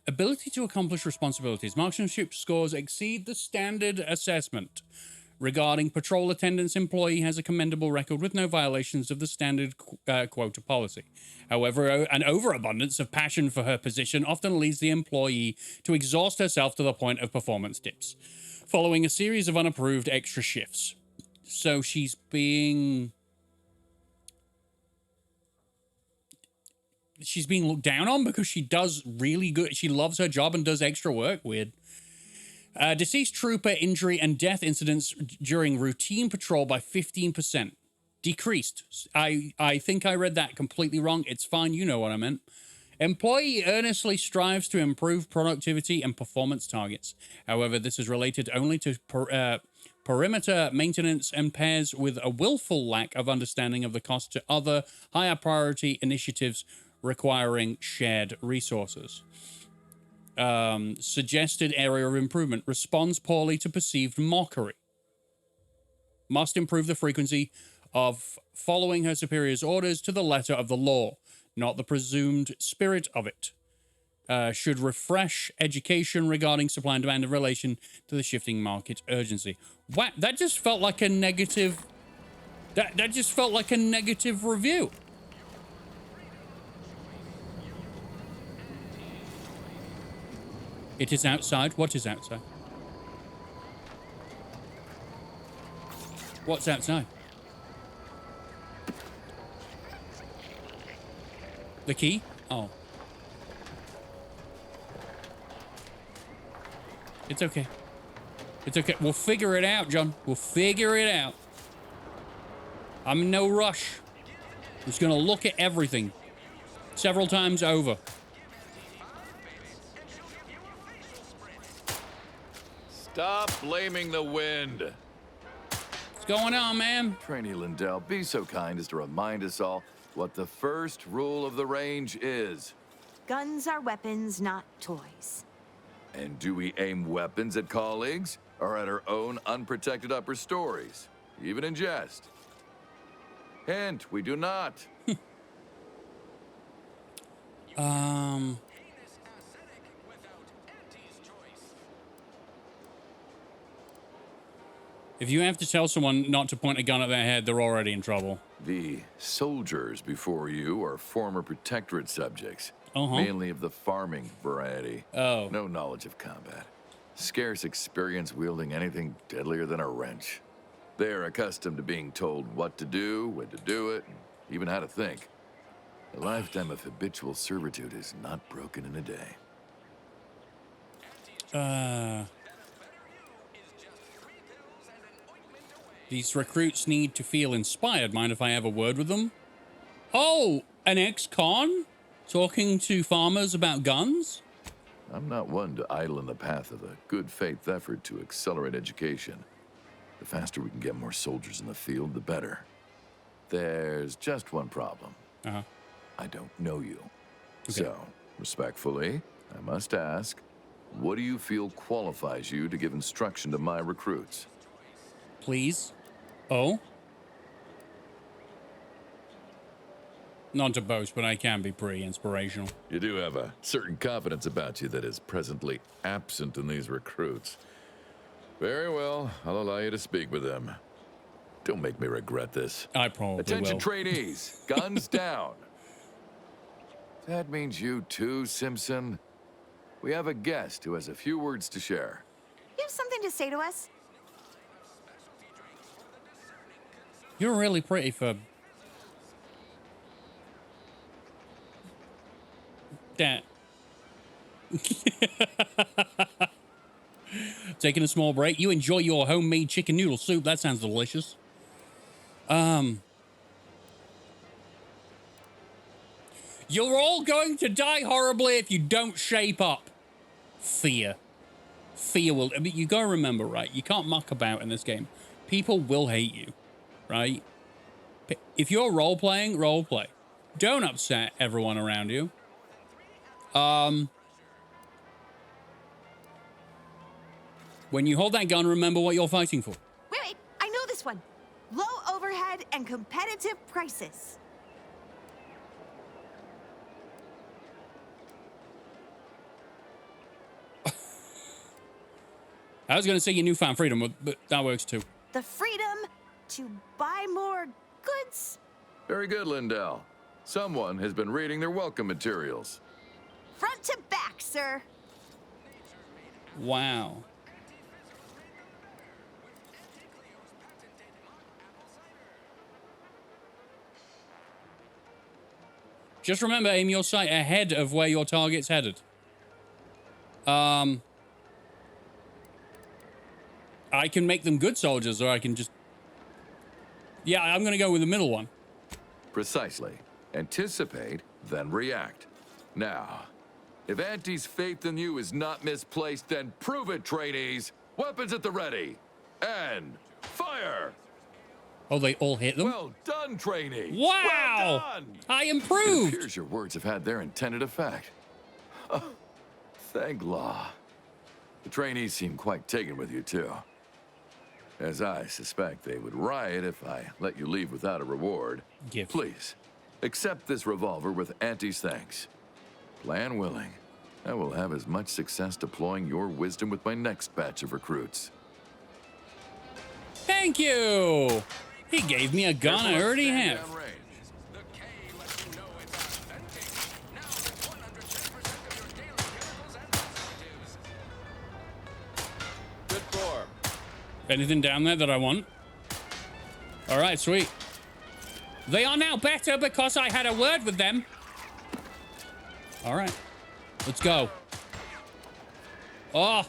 Ability to accomplish responsibilities. Marksmanship scores exceed the standard assessment. Regarding patrol attendance, employee has a commendable record with no violations of the standard quota policy. However, an overabundance of passion for her position often leads the employee to exhaust herself to the point of performance dips, following a series of unapproved extra shifts. So she's being looked down on because she does really good. She loves her job and does extra work. Weird. Deceased trooper injury and death incidents during routine patrol by 15%. Decreased. I think I read that completely wrong. It's fine. You know what I meant. Employee earnestly strives to improve productivity and performance targets. However, this is related only to perimeter maintenance and pairs with a willful lack of understanding of the cost to other higher priority initiatives requiring shared resources. Suggested area of improvement. Responds poorly to perceived mockery. Must improve the frequency of following her superior's orders to the letter of the law, not the presumed spirit of it. Should refresh education regarding supply and demand in relation to the shifting market urgency. Wow, that just felt like a negative... That just felt like a negative review. It is outside. What is outside? What's outside? The key? Oh. It's okay. It's okay. We'll figure it out, John. We'll figure it out. I'm in no rush. I'm just gonna look at everything several times over. Stop blaming the wind. What's going on, man? Trainee Lindell, be so kind as to remind us all what the first rule of the range is. Guns are weapons, not toys. And do we aim weapons at colleagues or at our own unprotected upper stories, even in jest? Hint, we do not. If you have to tell someone not to point a gun at their head, they're already in trouble. The soldiers before you are former protectorate subjects, mainly of the farming variety. Oh. No knowledge of combat. Scarce experience wielding anything deadlier than a wrench. They're accustomed to being told what to do, when to do it, and even how to think. A lifetime of habitual servitude is not broken in a day. These recruits need to feel inspired. Mind if I have a word with them? Oh, an ex-con talking to farmers about guns? I'm not one to idle in the path of a good faith effort to accelerate education. The faster we can get more soldiers in the field, the better. There's just one problem. Uh-huh. I don't know you. Okay. So, respectfully, I must ask, what do you feel qualifies you to give instruction to my recruits? Please? Oh? Not to boast, but I can be pretty inspirational. You do have a certain confidence about you that is presently absent in these recruits. Very well, I'll allow you to speak with them. Don't make me regret this. I probably Attention will. trainees, guns down. That means you too, Simpson. We have a guest who has a few words to share. You have something to say to us? You're really pretty for... that. Taking a small break. You enjoy your homemade chicken noodle soup. That sounds delicious. You're all going to die horribly if you don't shape up. Fear. Fear will... I mean, you gotta remember, right? You can't muck about in this game. People will hate you, right? If you're role-playing, role-play. Don't upset everyone around you. When you hold that gun, remember what you're fighting for. Wait, I know this one. Low overhead and competitive prices. I was going to say your newfound freedom, but that works too. The freedom to buy more goods. Very good, Lindell. Someone has been reading their welcome materials. Front to back, sir. Wow. Just remember, aim your sight ahead of where your target's headed. I can make them good soldiers, or I can just... Yeah, I'm going to go with the middle one. Precisely. Anticipate, then react. Now, if Auntie's faith in you is not misplaced, then prove it, trainees. Weapons at the ready. And fire! Oh, they all hit them? Well done, trainees. Wow! Well done! I improved! It appears your words have had their intended effect. Oh, thank law. The trainees seem quite taken with you, too. As I suspect they would riot if I let you leave without a reward. Please, accept this revolver with Auntie's thanks. Plan willing, I will have as much success deploying your wisdom with my next batch of recruits. Thank you! He gave me a gun I already have. Good form. Anything down there that I want? All right, sweet. They are now better because I had a word with them. All right, let's go. Oh,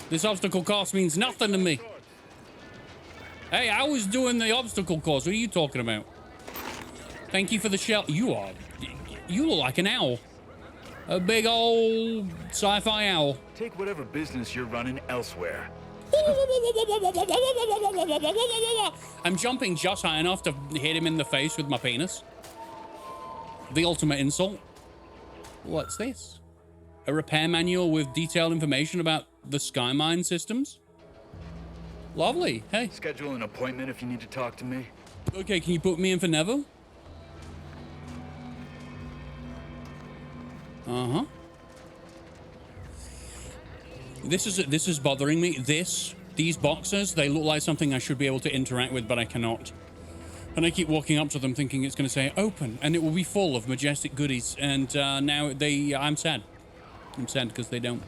this obstacle course means nothing to me. Hey, I was doing the obstacle course. What are you talking about? Thank you for the shell. You look like an owl. A big old sci-fi owl. Take whatever business you're running elsewhere. I'm jumping just high enough to hit him in the face with my penis. The ultimate insult. What's this? A repair manual with detailed information about the Skymine systems? Lovely. Hey. Schedule an appointment if you need to talk to me. Okay, can you put me in for Neville? Uh-huh. This is bothering me. These boxes, they look like something I should be able to interact with, but I cannot. And I keep walking up to them thinking it's going to say open, and it will be full of majestic goodies. And now I'm sad. I'm sad because they don't.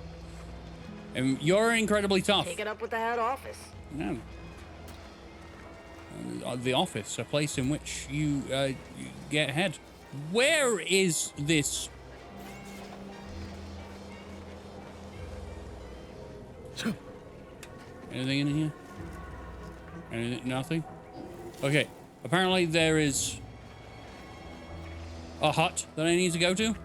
And you're incredibly tough. Take it up with the head office. No. The office, a place in which you get ahead. Where is this? Anything in here? Anything? Nothing? Okay. Apparently there is a hut that I need to go to.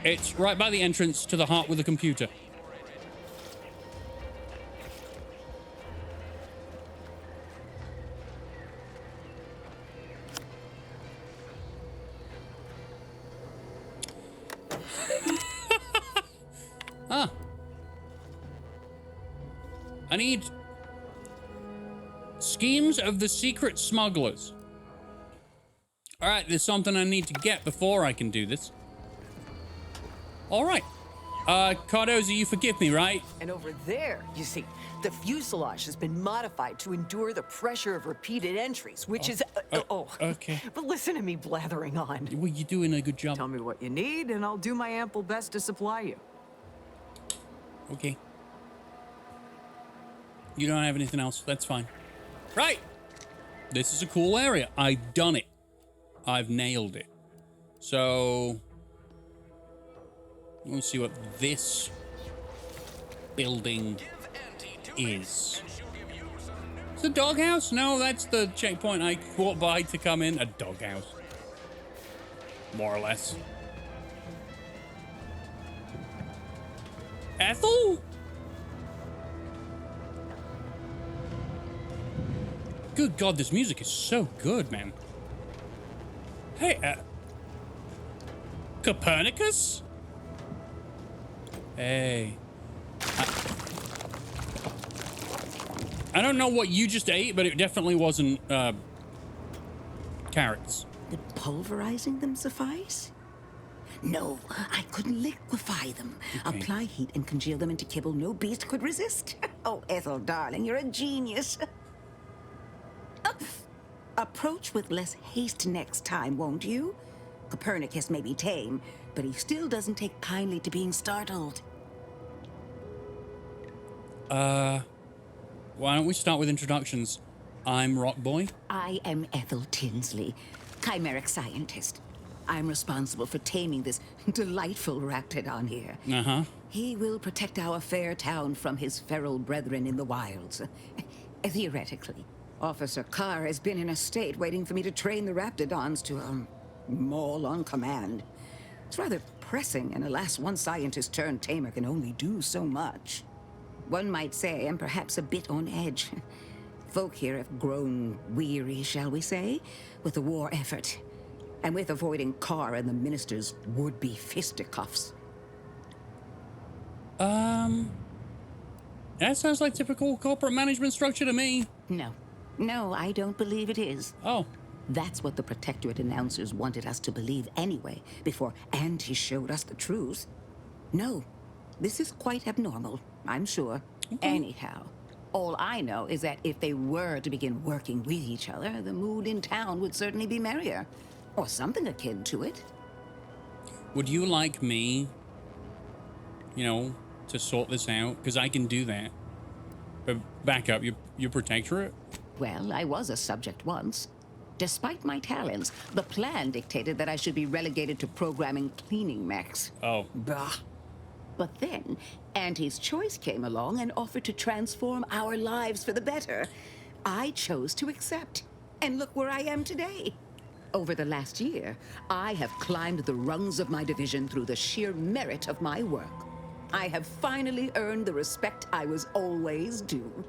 It's right by the entrance to the hut with a computer. Ah. I need schemes of the secret smugglers. All right, there's something I need to get before I can do this. All right. Cardoza, you forgive me, right? And over there, you see, the fuselage has been modified to endure the pressure of repeated entries, which is... Okay. But listen to me blathering on. Well, you're doing a good job. Tell me what you need, and I'll do my ample best to supply you. Okay. You don't have anything else. That's fine. Right. This is a cool area. I've done it. I've nailed it. So... let's see what this building is. It's a doghouse? No, that's the checkpoint I walked by to come in. A doghouse. More or less. Ethel? Good God, this music is so good, man. Hey, Copernicus? Hey. I don't know what you just ate, but it definitely wasn't, carrots. Would pulverizing them suffice? No, I couldn't liquefy them. Okay. Apply heat and congeal them into kibble no beast could resist. Oh, Ethel, darling, you're a genius. Approach with less haste next time, won't you? Copernicus may be tame, but he still doesn't take kindly to being startled. Why don't we start with introductions? I'm Rockboy. I am Ethel Tinsley, chimeric scientist. I'm responsible for taming this delightful raptidon here. Uh-huh. He will protect our fair town from his feral brethren in the wilds. Theoretically. Officer Carr has been in a state waiting for me to train the raptidons to, maul on command. It's rather pressing, and alas, one scientist turned tamer can only do so much. One might say I'm perhaps a bit on edge. Folk here have grown weary, shall we say, with the war effort, and with avoiding Carr and the minister's would-be fisticuffs. That sounds like typical corporate management structure to me. No, I don't believe it is. Oh. That's what the Protectorate announcers wanted us to believe anyway, before Auntie showed us the truth. No, this is quite abnormal, I'm sure. Okay. Anyhow, all I know is that if they were to begin working with each other, the mood in town would certainly be merrier. Or something akin to it. Would you like me, to sort this out? Because I can do that. But back up, your Protectorate? Well, I was a subject once. Despite my talents, the plan dictated that I should be relegated to programming cleaning mechs. Oh. Bah. But then, Auntie's Choice came along and offered to transform our lives for the better. I chose to accept. And look where I am today. Over the last year, I have climbed the rungs of my division through the sheer merit of my work. I have finally earned the respect I was always due.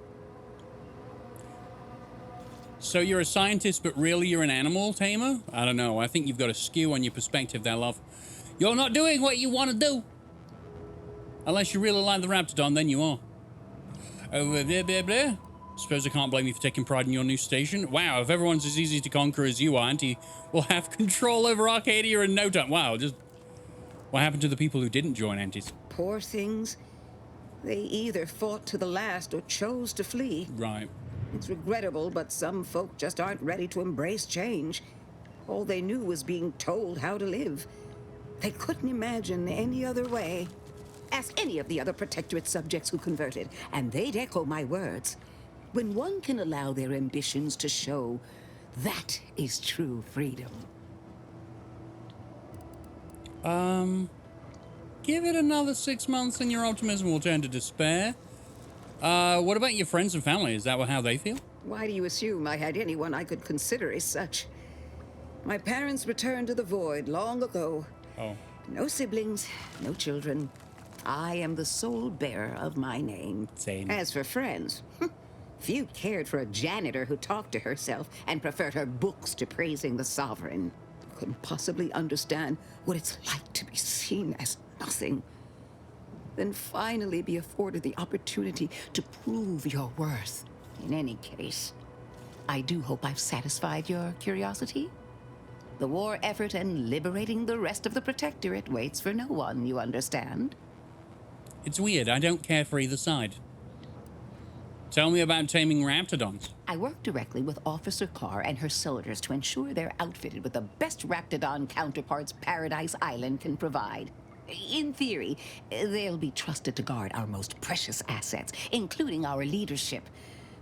So you're a scientist, but really you're an animal tamer? I don't know. I think you've got a skew on your perspective there, love. You're not doing what you want to do. Unless you really like the Raptidon, then you are. Blah, blah, blah. Suppose I can't blame you for taking pride in your new station. Wow, if everyone's as easy to conquer as you are, Auntie will have control over Arcadia in no time. Wow, just... what happened to the people who didn't join Aunties? Poor things. They either fought to the last or chose to flee. Right. It's regrettable, but some folk just aren't ready to embrace change. All they knew was being told how to live. They couldn't imagine any other way. Ask any of the other Protectorate subjects who converted, and they'd echo my words. When one can allow their ambitions to show, that is true freedom. Give it another 6 months and your optimism will turn to despair. What about your friends and family? Is that how they feel? Why do you assume I had anyone I could consider as such? My parents returned to the void long ago. Oh. No siblings, no children. I am the sole bearer of my name. Same. As for friends, few cared for a janitor who talked to herself and preferred her books to praising the sovereign. Couldn't possibly understand what it's like to be seen as nothing. Then finally be afforded the opportunity to prove your worth. In any case, I do hope I've satisfied your curiosity. The war effort and liberating the rest of the Protectorate waits for no one, you understand? It's weird. I don't care for either side. Tell me about taming raptidons. I work directly with Officer Carr and her soldiers to ensure they're outfitted with the best raptidon counterparts Paradise Island can provide. In theory, they'll be trusted to guard our most precious assets, including our leadership.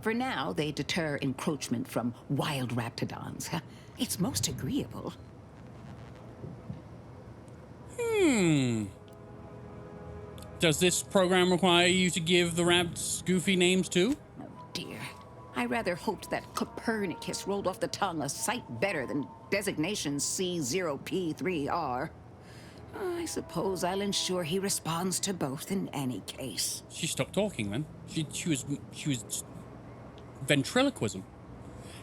For now, they deter encroachment from wild raptidons. It's most agreeable. Does this program require you to give the raps goofy names too? Oh dear. I rather hoped that Copernicus rolled off the tongue a sight better than designation C0P3R. I suppose I'll ensure he responds to both in any case. She stopped talking then. She was ventriloquism.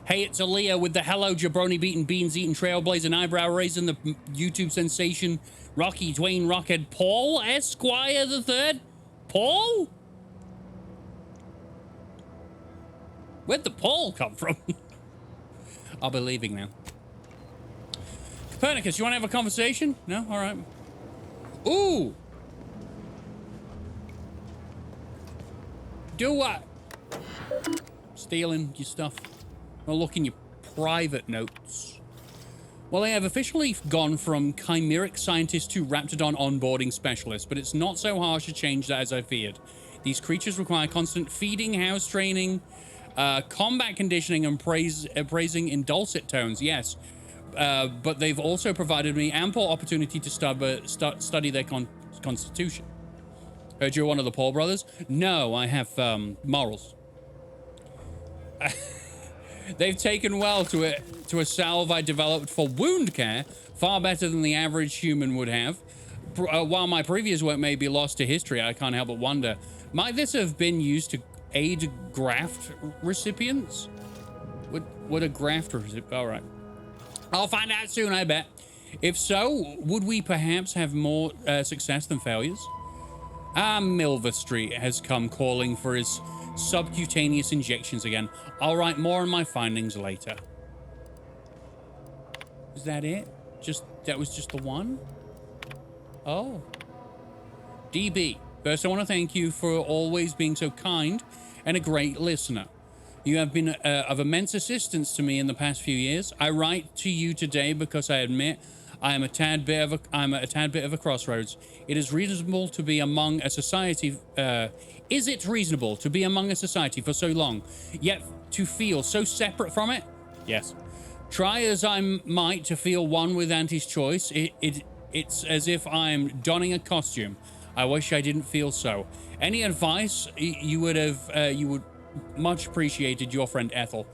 Hey, it's Aaliyah with the hello jabroni beating beans eating trailblazing eyebrow raising the YouTube sensation Rocky Dwayne Rockhead Paul Esquire the Third. Paul? Where'd the Paul come from? I'll be leaving now. Copernicus, you want to have a conversation? No? All right. Ooh! Do what? Stealing your stuff. I'll look in your private notes. Well, I have officially gone from chimeric scientist to raptidon onboarding specialist, but it's not so harsh a change as I feared. These creatures require constant feeding, house training, combat conditioning, and praising in dulcet tones, yes. But they've also provided me ample opportunity to study their constitution. Heard you're one of the Paul brothers? No, I have morals. They've taken well to a salve I developed for wound care, far better than the average human would have. While my previous work may be lost to history, I can't help but wonder, might this have been used to aid graft recipients? What a graft recipient? All right. I'll find out soon, I bet. If so, would we perhaps have more success than failures? Milver Street has come calling for his subcutaneous injections again. I'll write more on my findings later. Is that it? That was just the one? Oh. DB, first I want to thank you for always being so kind and a great listener. You have been of immense assistance to me in the past few years. I write to you today because I admit I'm at a tad bit of a crossroads. It is reasonable to be among a society. Is it reasonable to be among a society for so long, yet to feel so separate from it? Yes. Try as I might to feel one with Auntie's choice, it's as if I'm donning a costume. I wish I didn't feel so. Any advice you would much appreciated, your friend Ethel.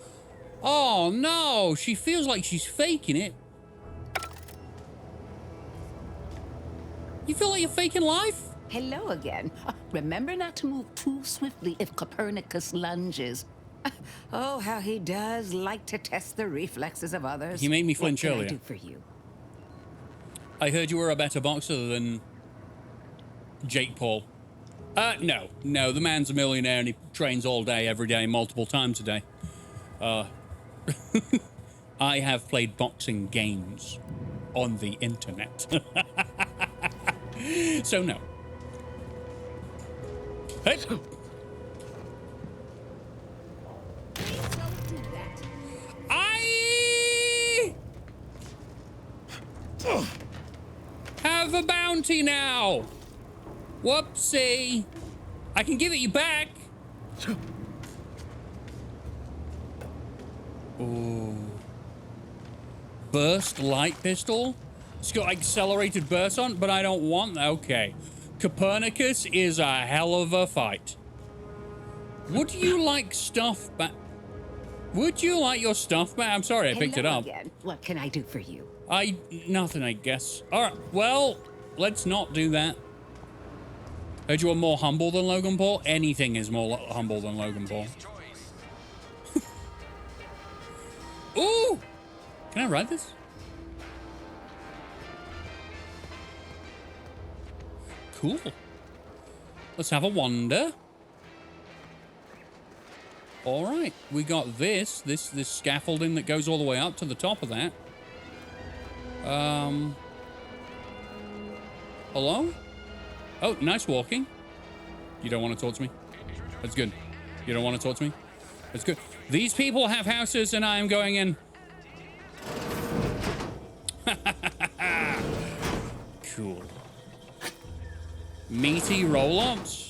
Oh no, she feels like she's faking it. You feel like you're faking life? Hello again. Remember not to move too swiftly if Copernicus lunges. Oh, how he does like to test the reflexes of others. He made me flinch What earlier. can I do for you? I heard you were a better boxer than Jake Paul. No, the man's a millionaire and he trains all day, every day, multiple times a day. I have played boxing games on the internet. So no. Hey. I have a bounty now. Whoopsie. I can give it you back. Ooh. Burst light pistol? It's got accelerated burst on, but I don't want that. Okay. Copernicus is a hell of a fight. Would you like stuff back? Would you like your stuff back? I'm sorry I picked it Hello up. again. What can I do for you? Nothing, I guess. All right, well, let's not do that. Heard you are more humble than Logan Paul? Anything is more humble than Logan Paul. Ooh! Can I ride this? Cool. Let's have a wander. All right, we got this scaffolding that goes all the way up to the top of that. Hello? Oh, nice walking. You don't want to talk to me? That's good. You don't want to talk to me? That's good. These people have houses and I am going in. Cool. Meaty roll-ups.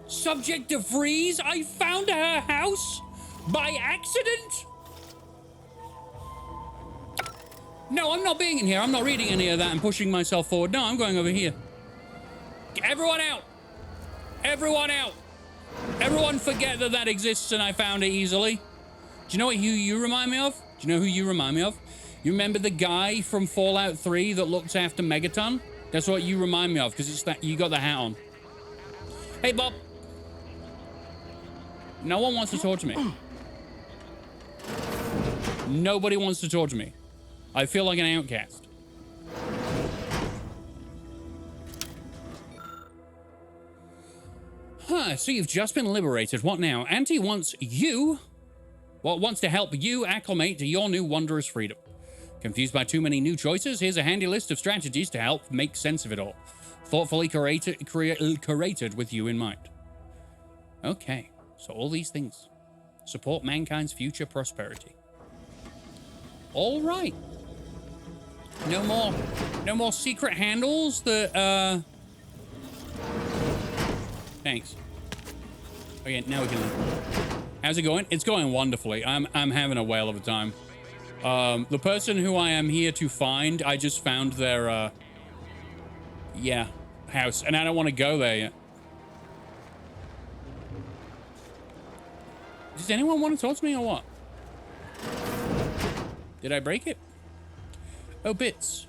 Subject to freeze? I found her house by accident? No, I'm not being in here. I'm not reading any of that and pushing myself forward. No, I'm going over here. Everyone out. Everyone out. Everyone forget that that exists and I found it easily. Do you know what you remind me of? Do you know who you remind me of? You remember the guy from Fallout 3 that looks after Megaton? That's what you remind me of because it's that you got the hat on. Hey, Bob. No one wants to talk to me. Nobody wants to talk to me. I feel like an outcast. Huh, so you've just been liberated. What now? Auntie wants to help you acclimate to your new wondrous freedom. Confused by too many new choices? Here's a handy list of strategies to help make sense of it all. Thoughtfully curated with you in mind. Okay. So all these things support mankind's future prosperity. All right. No more secret handles that, Thanks. Okay, now we can leave. How's it going? It's going wonderfully. I'm having a whale of a time. The person who I am here to find, I just found their, house, and I don't want to go there yet. Does anyone want to talk to me or what? Did I break it? Oh, bits.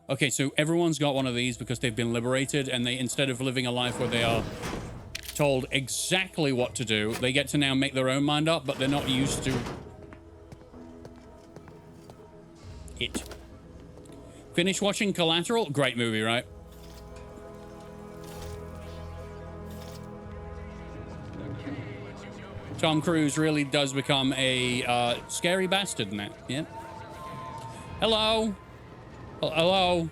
Okay, so everyone's got one of these because they've been liberated and they, instead of living a life where they are told exactly what to do, they get to now make their own mind up, but they're not used to it. Finish watching Collateral? Great movie, right? Tom Cruise really does become a scary bastard in that. Yep. Hello? Hello?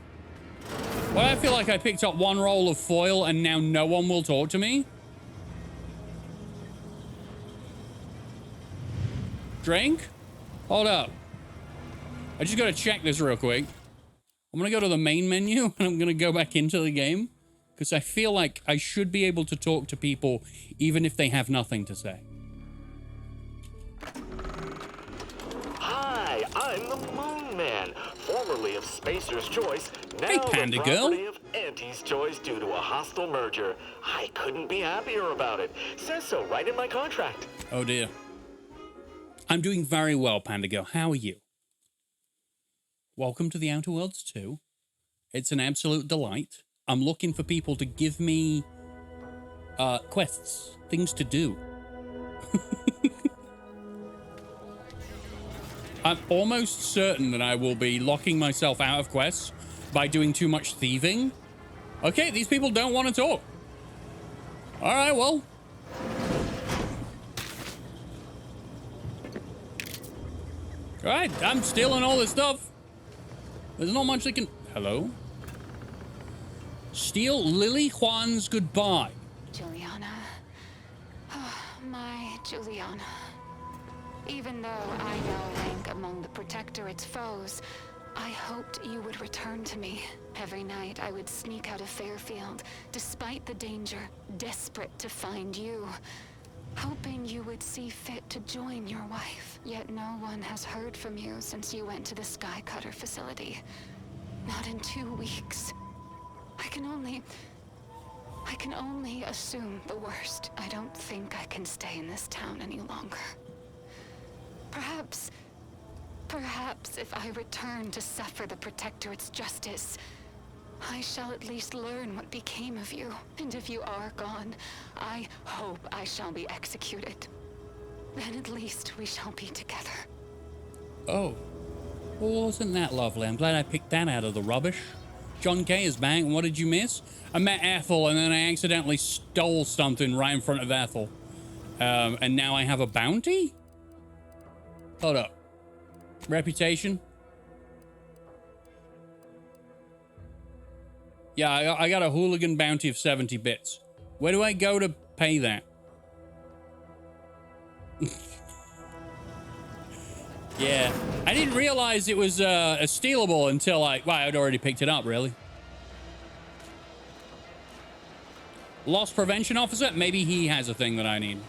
Well, I feel like I picked up one roll of foil and now no one will talk to me. Drink? Hold up. I just gotta check this real quick. I'm gonna go to the main menu and I'm gonna go back into the game because I feel like I should be able to talk to people even if they have nothing to say. Hi, I'm the Moon Man, formerly of Spacer's Choice, now hey, Panda the Girl. property of Auntie's Choice due to a hostile merger. I couldn't be happier about it. Says so right in my contract. Oh dear. I'm doing very well, Panda Girl. How are you? Welcome to the Outer Worlds 2. It's an absolute delight. I'm looking for people to give me quests, things to do. I'm almost certain that I will be locking myself out of quests by doing too much thieving. Okay, these people don't want to talk. All right, well. All right, I'm stealing all this stuff. There's not much they can... Hello? Steal Lily Juan's goodbye. Juliana. Oh, my Juliana. Even though I now rank among the Protectorate's foes, I hoped you would return to me. Every night I would sneak out of Fairfield, despite the danger, desperate to find you. Hoping you would see fit to join your wife. Yet no one has heard from you since you went to the Skycutter facility. Not in 2 weeks. I can only assume the worst. I don't think I can stay in this town any longer. Perhaps if I return to suffer the Protectorate's justice, I shall at least learn what became of you. And if you are gone, I hope I shall be executed. Then at least we shall be together. Oh. Well, wasn't that lovely? I'm glad I picked that out of the rubbish. John K is back. What did you miss? I met Ethel, and then I accidentally stole something right in front of Ethel. And now I have a bounty? Hold up. Reputation? Yeah, I got a hooligan bounty of 70 bits. Where do I go to pay that? Yeah, I didn't realize it was a stealable until I'd already picked it up, really. Loss prevention officer? Maybe he has a thing that I need.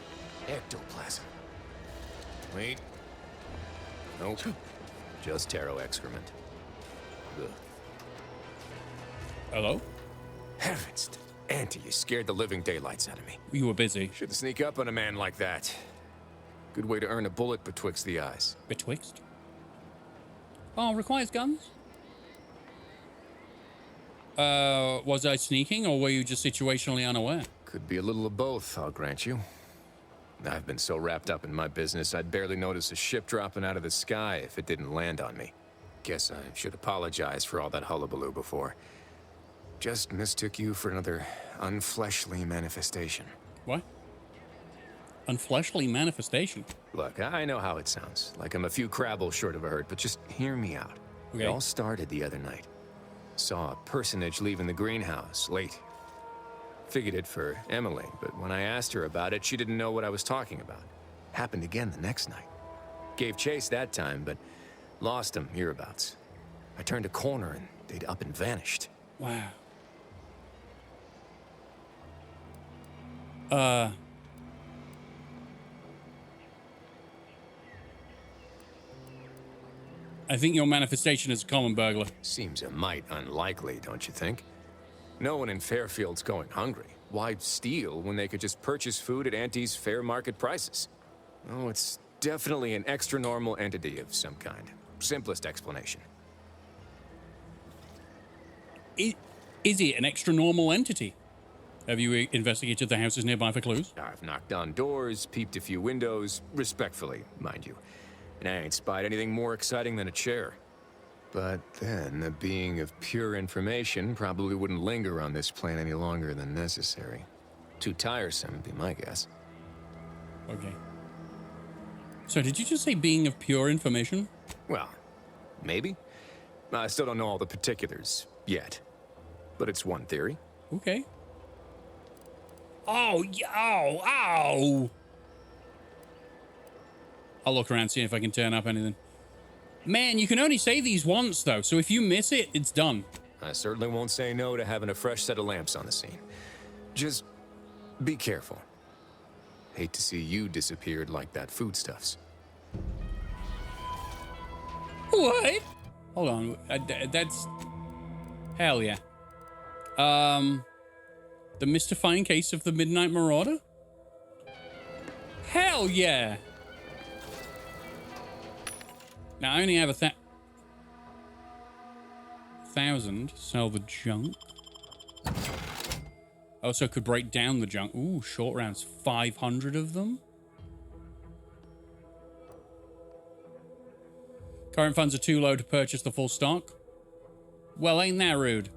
Ectoplasm. Wait. Nope. Just taro excrement. Ugh. Hello? Heavens, Auntie, you scared the living daylights out of me. You were busy. Shouldn't sneak up on a man like that. Good way to earn a bullet betwixt the eyes. Betwixt? Oh, requires guns? Was I sneaking, or were you just situationally unaware? Could be a little of both, I'll grant you. I've been so wrapped up in my business, I'd barely notice a ship dropping out of the sky if it didn't land on me. Guess I should apologize for all that hullabaloo before. Just mistook you for another unfleshly manifestation. What? Unfleshly manifestation? Look, I know how it sounds. Like I'm a few crabbles short of a hurt, but just hear me out. Okay. It all started the other night. Saw a personage leaving the greenhouse, late. Figured it for Emily, but when I asked her about it, she didn't know what I was talking about. Happened again the next night. Gave chase that time, but lost him hereabouts. I turned a corner and they'd up and vanished. Wow. I think your manifestation is a common burglar. Seems a mite unlikely, don't you think? No one in Fairfield's going hungry. Why steal when they could just purchase food at Auntie's fair market prices? Oh, it's definitely an extra-normal entity of some kind. Simplest explanation. Is it an extra-normal entity? Have you investigated the houses nearby for clues? I've knocked on doors, peeped a few windows, respectfully, mind you. And I ain't spied anything more exciting than a chair. But then, a being of pure information probably wouldn't linger on this plane any longer than necessary. Too tiresome, would be my guess. Okay. So did you just say being of pure information? Well, maybe. I still don't know all the particulars, yet. But it's one theory. Okay. Oh, ow, ow! I'll look around, see if I can turn up anything. Man, you can only say these once, though, so if you miss it, it's done. I certainly won't say no to having a fresh set of lamps on the scene. Just be careful. Hate to see you disappeared like that foodstuffs. What? Hold on, that's... Hell yeah. The mystifying case of the Midnight Marauder? Hell yeah! Now, I only have 1,000. Sell the junk. Also could break down the junk. Ooh, short rounds. 500 of them. Current funds are too low to purchase the full stock. Well, ain't that rude?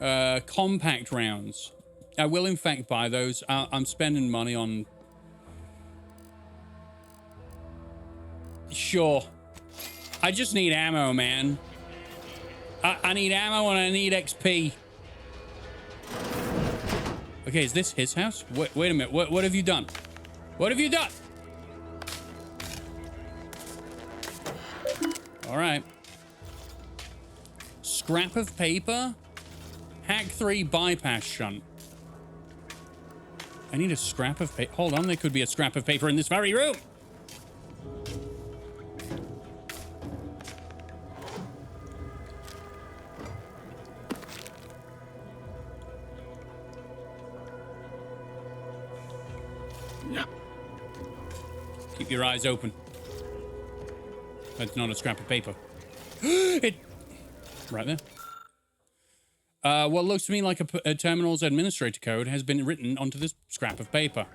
Compact rounds. I will, in fact, buy those. I'm spending money on... Sure. I just need ammo, man. I need ammo and I need XP. Okay, is this his house? Wait a minute. What have you done? What have you done? All right. Scrap of paper. Hack 3 bypass shunt. I need a scrap of paper. Hold on, there could be a scrap of paper in this very room. Keep your eyes open. That's not a scrap of paper. It right there. What looks to me like a terminal's administrator code has been written onto this scrap of paper.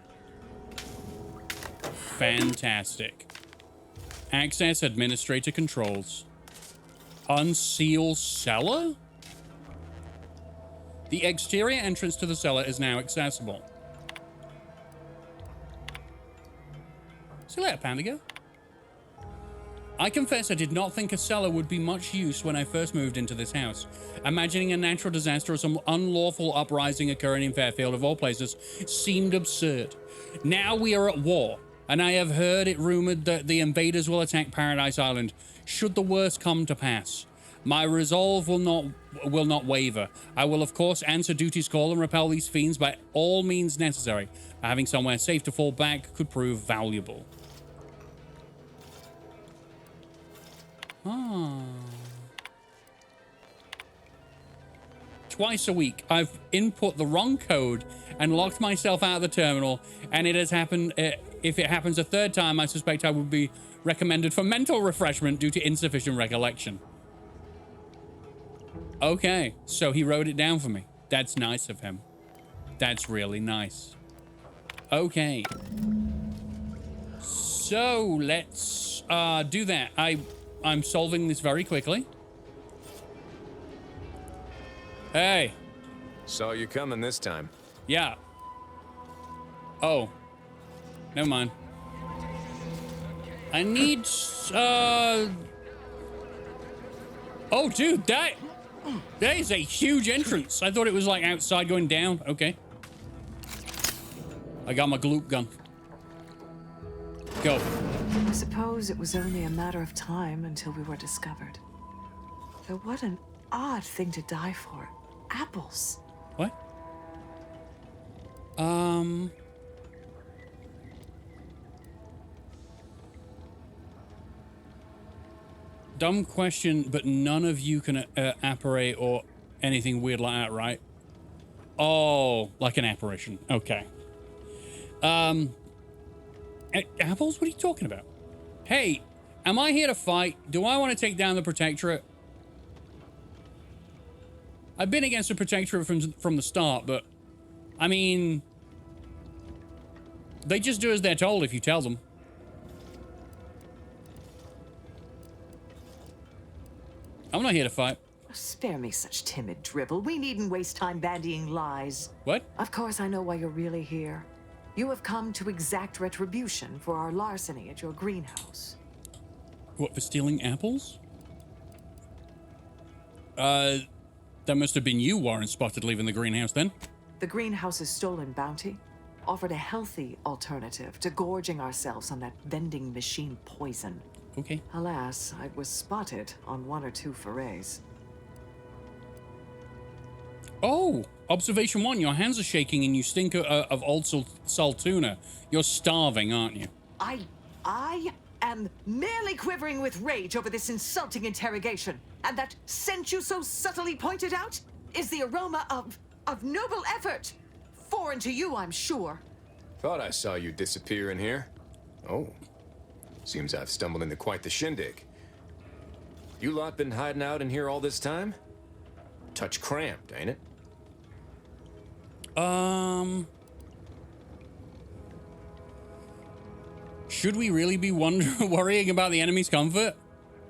Fantastic. Access administrator controls. Unseal cellar? The exterior entrance to the cellar is now accessible. See you later, Pandigo. I confess I did not think a cellar would be much use when I first moved into this house. Imagining a natural disaster or some unlawful uprising occurring in Fairfield, of all places, seemed absurd. Now we are at war, and I have heard it rumored that the invaders will attack Paradise Island, should the worst come to pass. My resolve will not waver. I will, of course, answer duty's call and repel these fiends by all means necessary. Having somewhere safe to fall back could prove valuable. Ah. Twice a week, I've input the wrong code and locked myself out of the terminal, and it has happened. If it happens a third time, I suspect I would be recommended for mental refreshment due to insufficient recollection. Okay, so he wrote it down for me. That's nice of him. That's really nice. Okay. So let's do that. I'm solving this very quickly. Hey. Saw you coming this time. Yeah. Oh. Never mind. I need, Oh, dude, that is a huge entrance. I thought it was like outside going down. Okay. I got my gloop gun. Go. I suppose it was only a matter of time until we were discovered. Though what an odd thing to die for. Apples. What? Dumb question, but none of you can apparate or anything weird like that, right? Oh, like an apparition. Okay. Apples? What are you talking about? Hey, am I here to fight? Do I want to take down the Protectorate? I've been against the Protectorate from the start, but I mean, they just do as they're told if you tell them. I'm not here to fight. Spare me such timid drivel. We needn't waste time bandying lies. What? Of course, I know why you're really here. You have come to exact retribution for our larceny at your greenhouse. What, for stealing apples? That must have been you, Warren, spotted leaving the greenhouse then. The greenhouse's stolen bounty offered a healthy alternative to gorging ourselves on that vending machine poison. Okay. Alas, I was spotted on 1 or 2 forays. Oh, observation 1, your hands are shaking and you stink of old saltuna. You're starving, aren't you? I am merely quivering with rage over this insulting interrogation. And that scent you so subtly pointed out is the aroma of noble effort. Foreign to you, I'm sure. Thought I saw you disappear in here. Oh. Seems I've stumbled into quite the shindig. You lot been hiding out in here all this time? Touch cramped, ain't it? Should we really be worrying about the enemy's comfort?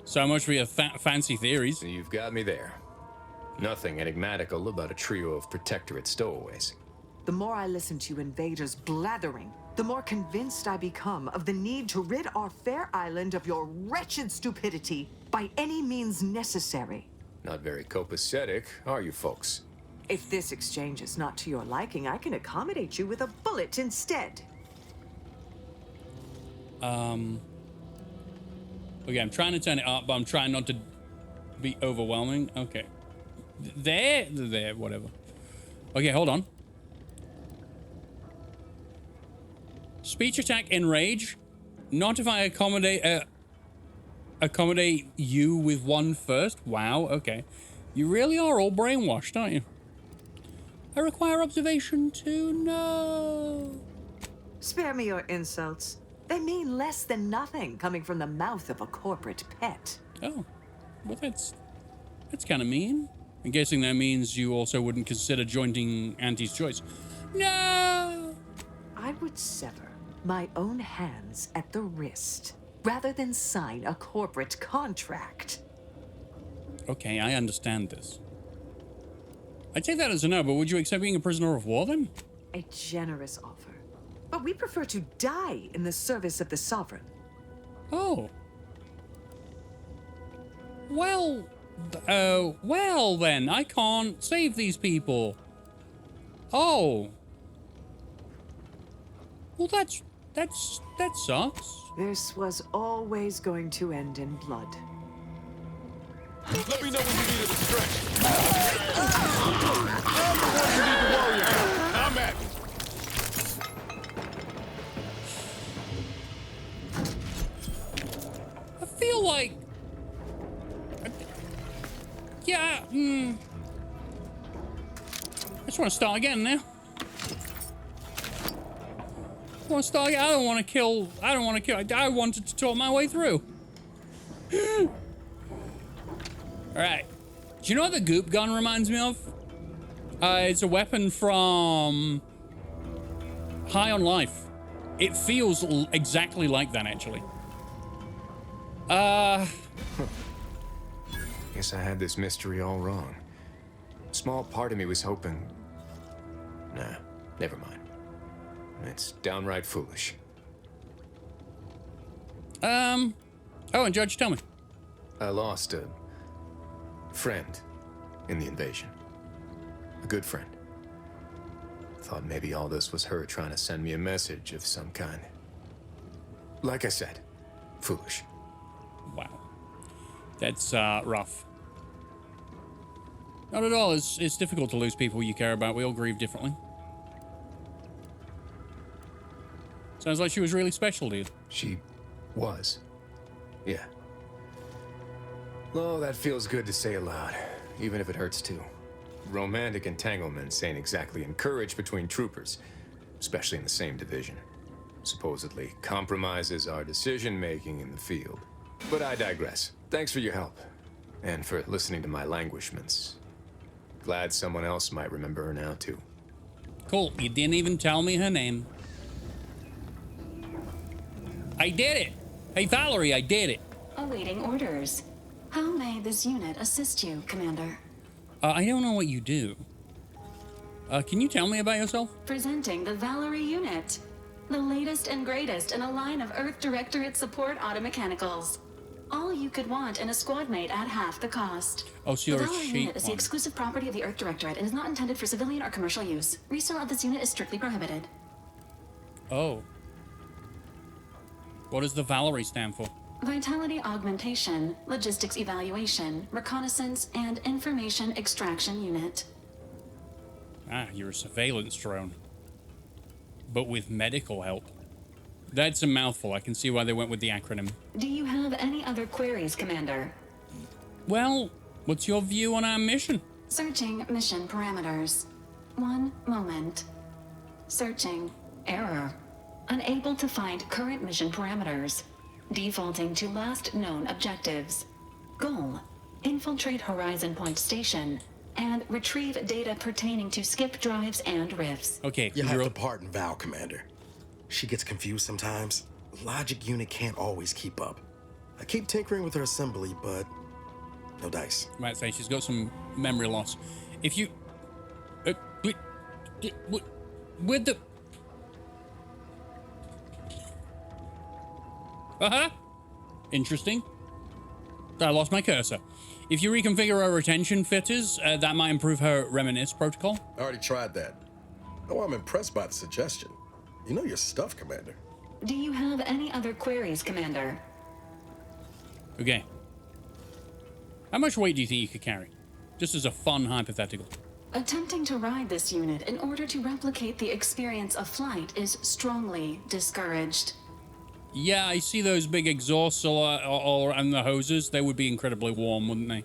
So much for your fancy theories. You've got me there. Nothing enigmatical about a trio of Protectorate stowaways. The more I listen to you invaders blathering, the more convinced I become of the need to rid our fair island of your wretched stupidity by any means necessary. Not very copacetic, are you folks? If this exchange is not to your liking, I can accommodate you with a bullet instead. Okay, I'm trying to turn it up, but I'm trying not to be overwhelming. Okay. There, whatever. Okay, hold on. Speech attack enrage. Not if I accommodate you with one first. Wow, okay. You really are all brainwashed, aren't you? I require observation too. No. Spare me your insults. They mean less than nothing coming from the mouth of a corporate pet. Oh, well, that's kind of mean. I'm guessing that means you also wouldn't consider joining Auntie's choice. No! I would sever my own hands at the wrist rather than sign a corporate contract. Okay, I understand this. I take that as a no, but would you accept being a prisoner of war then? A generous offer. But we prefer to die in the service of the sovereign. Oh. Well, well then, I can't save these people. Oh. Well, that sucks. This was always going to end in blood. Let me know when you need a stretch. Everyone you need to worry about. I'm at it. I feel like... Yeah, I just want to start again now. I want to start again. I don't want to kill. I wanted to talk my way through. Alright. Do you know what the goop gun reminds me of? It's a weapon from High on Life. It feels exactly like that, actually. Guess I had this mystery all wrong. A small part of me was hoping... Nah, never mind. It's downright foolish. Oh, and Judge, tell me. I lost a friend in the invasion. A good friend. Thought maybe all this was her trying to send me a message of some kind. Like I said, foolish. Wow. That's rough. Not at all. It's difficult to lose people you care about. We all grieve differently. Sounds like she was really special to you. She was. Yeah. Oh, that feels good to say aloud, even if it hurts too. Romantic entanglements ain't exactly encouraged between troopers, especially in the same division. Supposedly compromises our decision-making in the field. But I digress. Thanks for your help, and for listening to my languishments. Glad someone else might remember her now, too. Cool. You didn't even tell me her name. I did it! Hey, Valerie, I did it! Awaiting orders. How may this unit assist you, Commander? I don't know what you do. Can you tell me about yourself? Presenting the Valerie unit. The latest and greatest in a line of Earth Directorate support automechanicals. All you could want in a squad mate at half the cost. Oh, so the you're a Valerie cheap unit is the one. exclusive property of the Earth Directorate and is not intended for civilian or commercial use. Resale of this unit is strictly prohibited. Oh. What does the Valerie stand for? Vitality augmentation, logistics evaluation, reconnaissance, and information extraction unit. Ah, you're a surveillance drone. But with medical help. That's a mouthful. I can see why they went with the acronym. Do you have any other queries, Commander? Well, what's your view on our mission? Searching mission parameters. One moment. Searching. Error. Unable to find current mission parameters. Defaulting to last known objectives. Goal. Infiltrate Horizon Point Station and retrieve data pertaining to skip drives and rifts. Okay, you have to pardon Val, Commander. She gets confused sometimes. Logic unit can't always keep up. I keep tinkering with her assembly, but no dice. Might say she's got some memory loss. If you... with the... Uh-huh. Interesting. I lost my cursor. If you reconfigure her retention filters, that might improve her reminisce protocol. I already tried that. Oh, I'm impressed by the suggestion. You know your stuff, Commander. Do you have any other queries, Commander? Okay. How much weight do you think you could carry? Just as a fun hypothetical. Attempting to ride this unit in order to replicate the experience of flight is strongly discouraged. Yeah, I see those big exhausts all around the hoses. They would be incredibly warm, wouldn't they?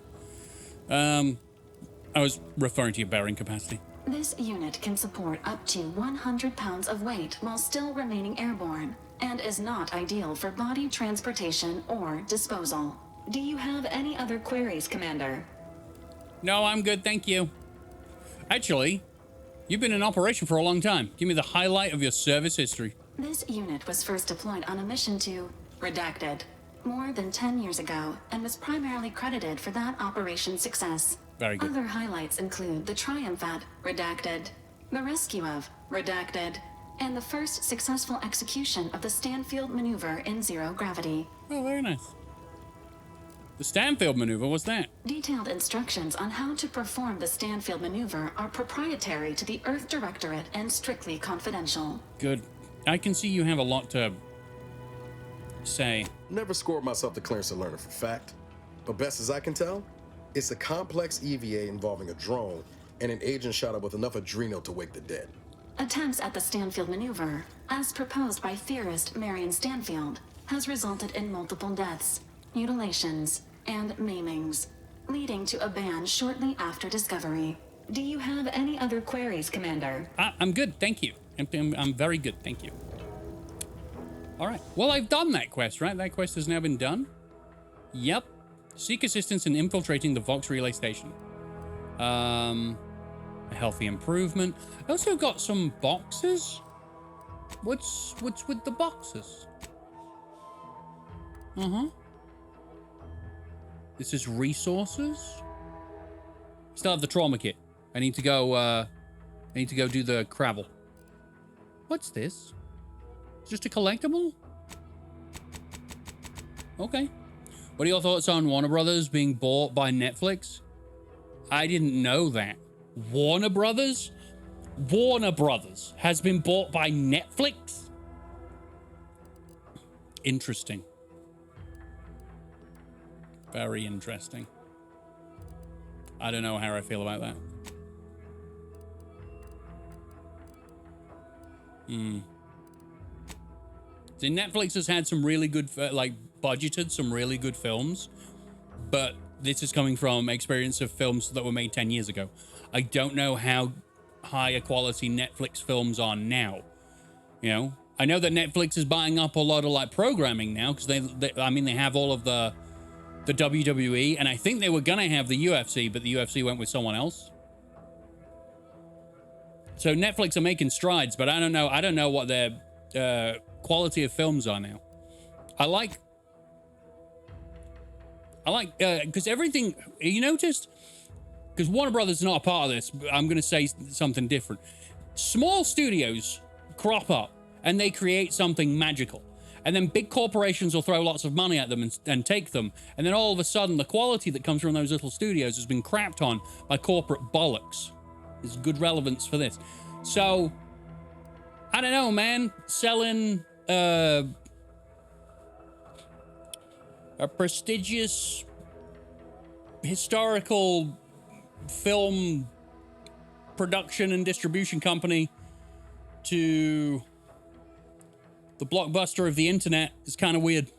I was referring to your bearing capacity. This unit can support up to 100 pounds of weight while still remaining airborne, and is not ideal for body transportation or disposal. Do you have any other queries, Commander? No, I'm good, thank you. Actually, you've been in operation for a long time. Give me the highlight of your service history. This unit was first deployed on a mission to Redacted more than 10 years ago, and was primarily credited for that operation's success. Very good. Other highlights include the triumph at Redacted, the rescue of Redacted, and the first successful execution of the Stanfield maneuver in zero gravity. Oh, very nice. The Stanfield maneuver, what's that? Detailed instructions on how to perform the Stanfield maneuver are proprietary to the Earth Directorate and strictly confidential. Good. I can see you have a lot to say. Never scored myself the clearance to learner for fact, but best as I can tell, it's a complex EVA involving a drone and an agent shot up with enough adrenal to wake the dead. Attempts at the Stanfield maneuver, as proposed by theorist Marion Stanfield, has resulted in multiple deaths, mutilations, and maimings, leading to a ban shortly after discovery. Do you have any other queries, Commander? I'm good, thank you. I'm very good, thank you. All right. Well, I've done that quest, right? That quest has now been done. Yep. Seek assistance in infiltrating the Vox relay station. A healthy improvement. I also got some boxes. What's with the boxes? This is resources. Still have the trauma kit. I need to go do the Crabble. What's this? Just a collectible? Okay. What are your thoughts on Warner Brothers being bought by Netflix? I didn't know that. Warner Brothers? Warner Brothers has been bought by Netflix? Interesting. Very interesting. I don't know how I feel about that. See, Netflix has had some really good, budgeted some really good films, but this is coming from experience of films that were made 10 years ago. I don't know how high a quality Netflix films are now. You know, I know that Netflix is buying up a lot of programming now because they have all of the WWE, and I think they were gonna have the UFC, but the UFC went with someone else. So Netflix are making strides, but I don't know what their quality of films are now. I like because everything, you noticed, because Warner Brothers is not a part of this, but I'm going to say something different. Small studios crop up and they create something magical, and then big corporations will throw lots of money at them and take them, and then all of a sudden the quality that comes from those little studios has been crapped on by corporate bollocks. There's good relevance for this. So I don't know, man. Selling a prestigious historical film production and distribution company to the blockbuster of the internet is kind of weird.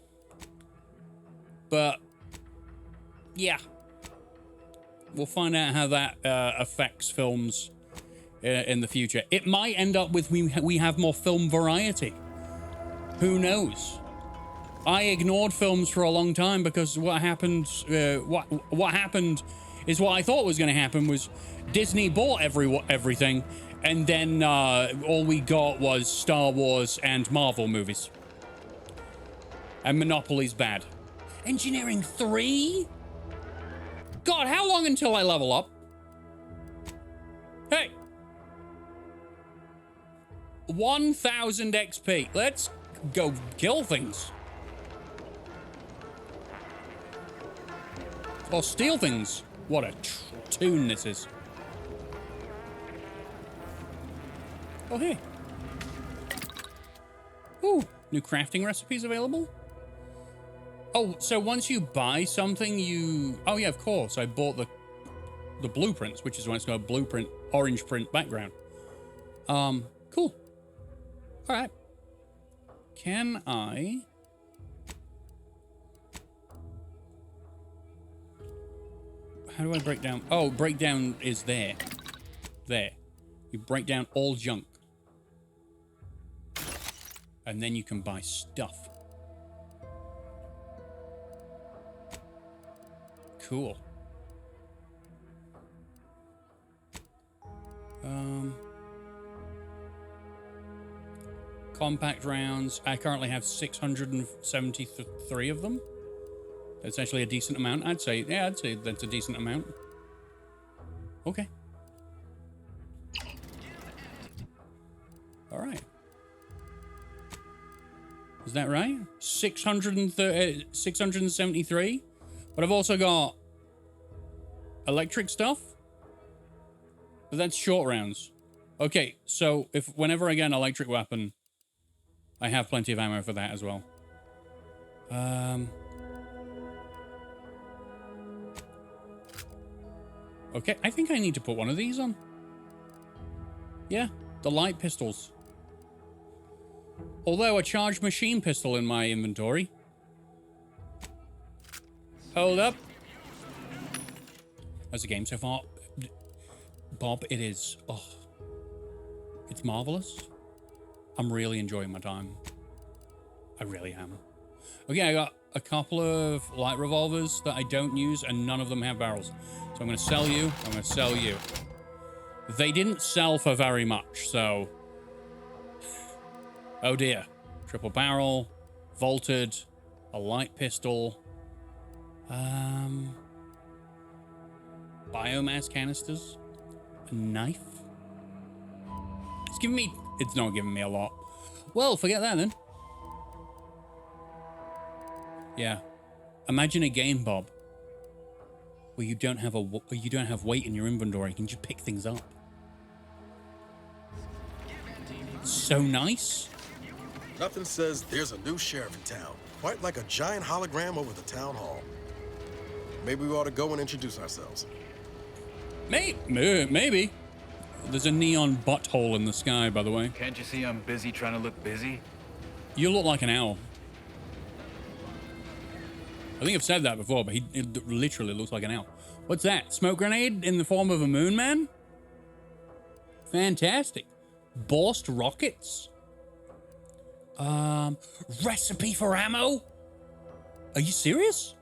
But yeah, we'll find out how that affects films in the future. It might end up with we have more film variety. Who knows? I ignored films for a long time because what happened is what I thought was going to happen was Disney bought everything, and then all we got was Star Wars and Marvel movies. And Monopoly's bad. Engineering 3? God, how long until I level up? Hey! 1000 XP. Let's go kill things. Or steal things. What a tune this is. Oh, hey. Ooh, New crafting recipes available? Oh, so once you buy something, you... Oh, yeah, of course. I bought the blueprints, which is why it's got a blueprint, orange print background. Cool. All right. Can I... How do I break down? Oh, breakdown is there. There. You break down all junk. And then you can buy stuff. Cool. Compact rounds. I currently have 673 of them. That's actually a decent amount. I'd say that's a decent amount. Okay. All right. Is that right? 673. But I've also got electric stuff. But that's short rounds. Okay, so whenever I get an electric weapon, I have plenty of ammo for that as well. Okay, I think I need to put one of these on. Yeah, the light pistols. Although a charged machine pistol in my inventory. Hold up. How's the game so far? Bob, it is. Oh, it's marvelous. I'm really enjoying my time. I really am. Okay, I got a couple of light revolvers that I don't use, and none of them have barrels. So I'm going to sell you. I'm going to sell you. They didn't sell for very much, so... Oh dear. Triple barrel, vaulted, a light pistol, biomass canisters, a knife. It's giving me... It's not giving me a lot. Well, forget that then. Yeah. Imagine a game, Bob, where you don't have weight in your inventory. You can just pick things up. So nice. Nothing says there's a new sheriff in town. Quite like a giant hologram over the town hall. Maybe we ought to go and introduce ourselves. Maybe. There's a neon butthole in the sky, by the way. Can't you see I'm busy trying to look busy? You look like an owl. I think I've said that before, but it literally looks like an owl. What's that? Smoke grenade in the form of a moon man? Fantastic. Burst rockets. Recipe for ammo? Are you serious?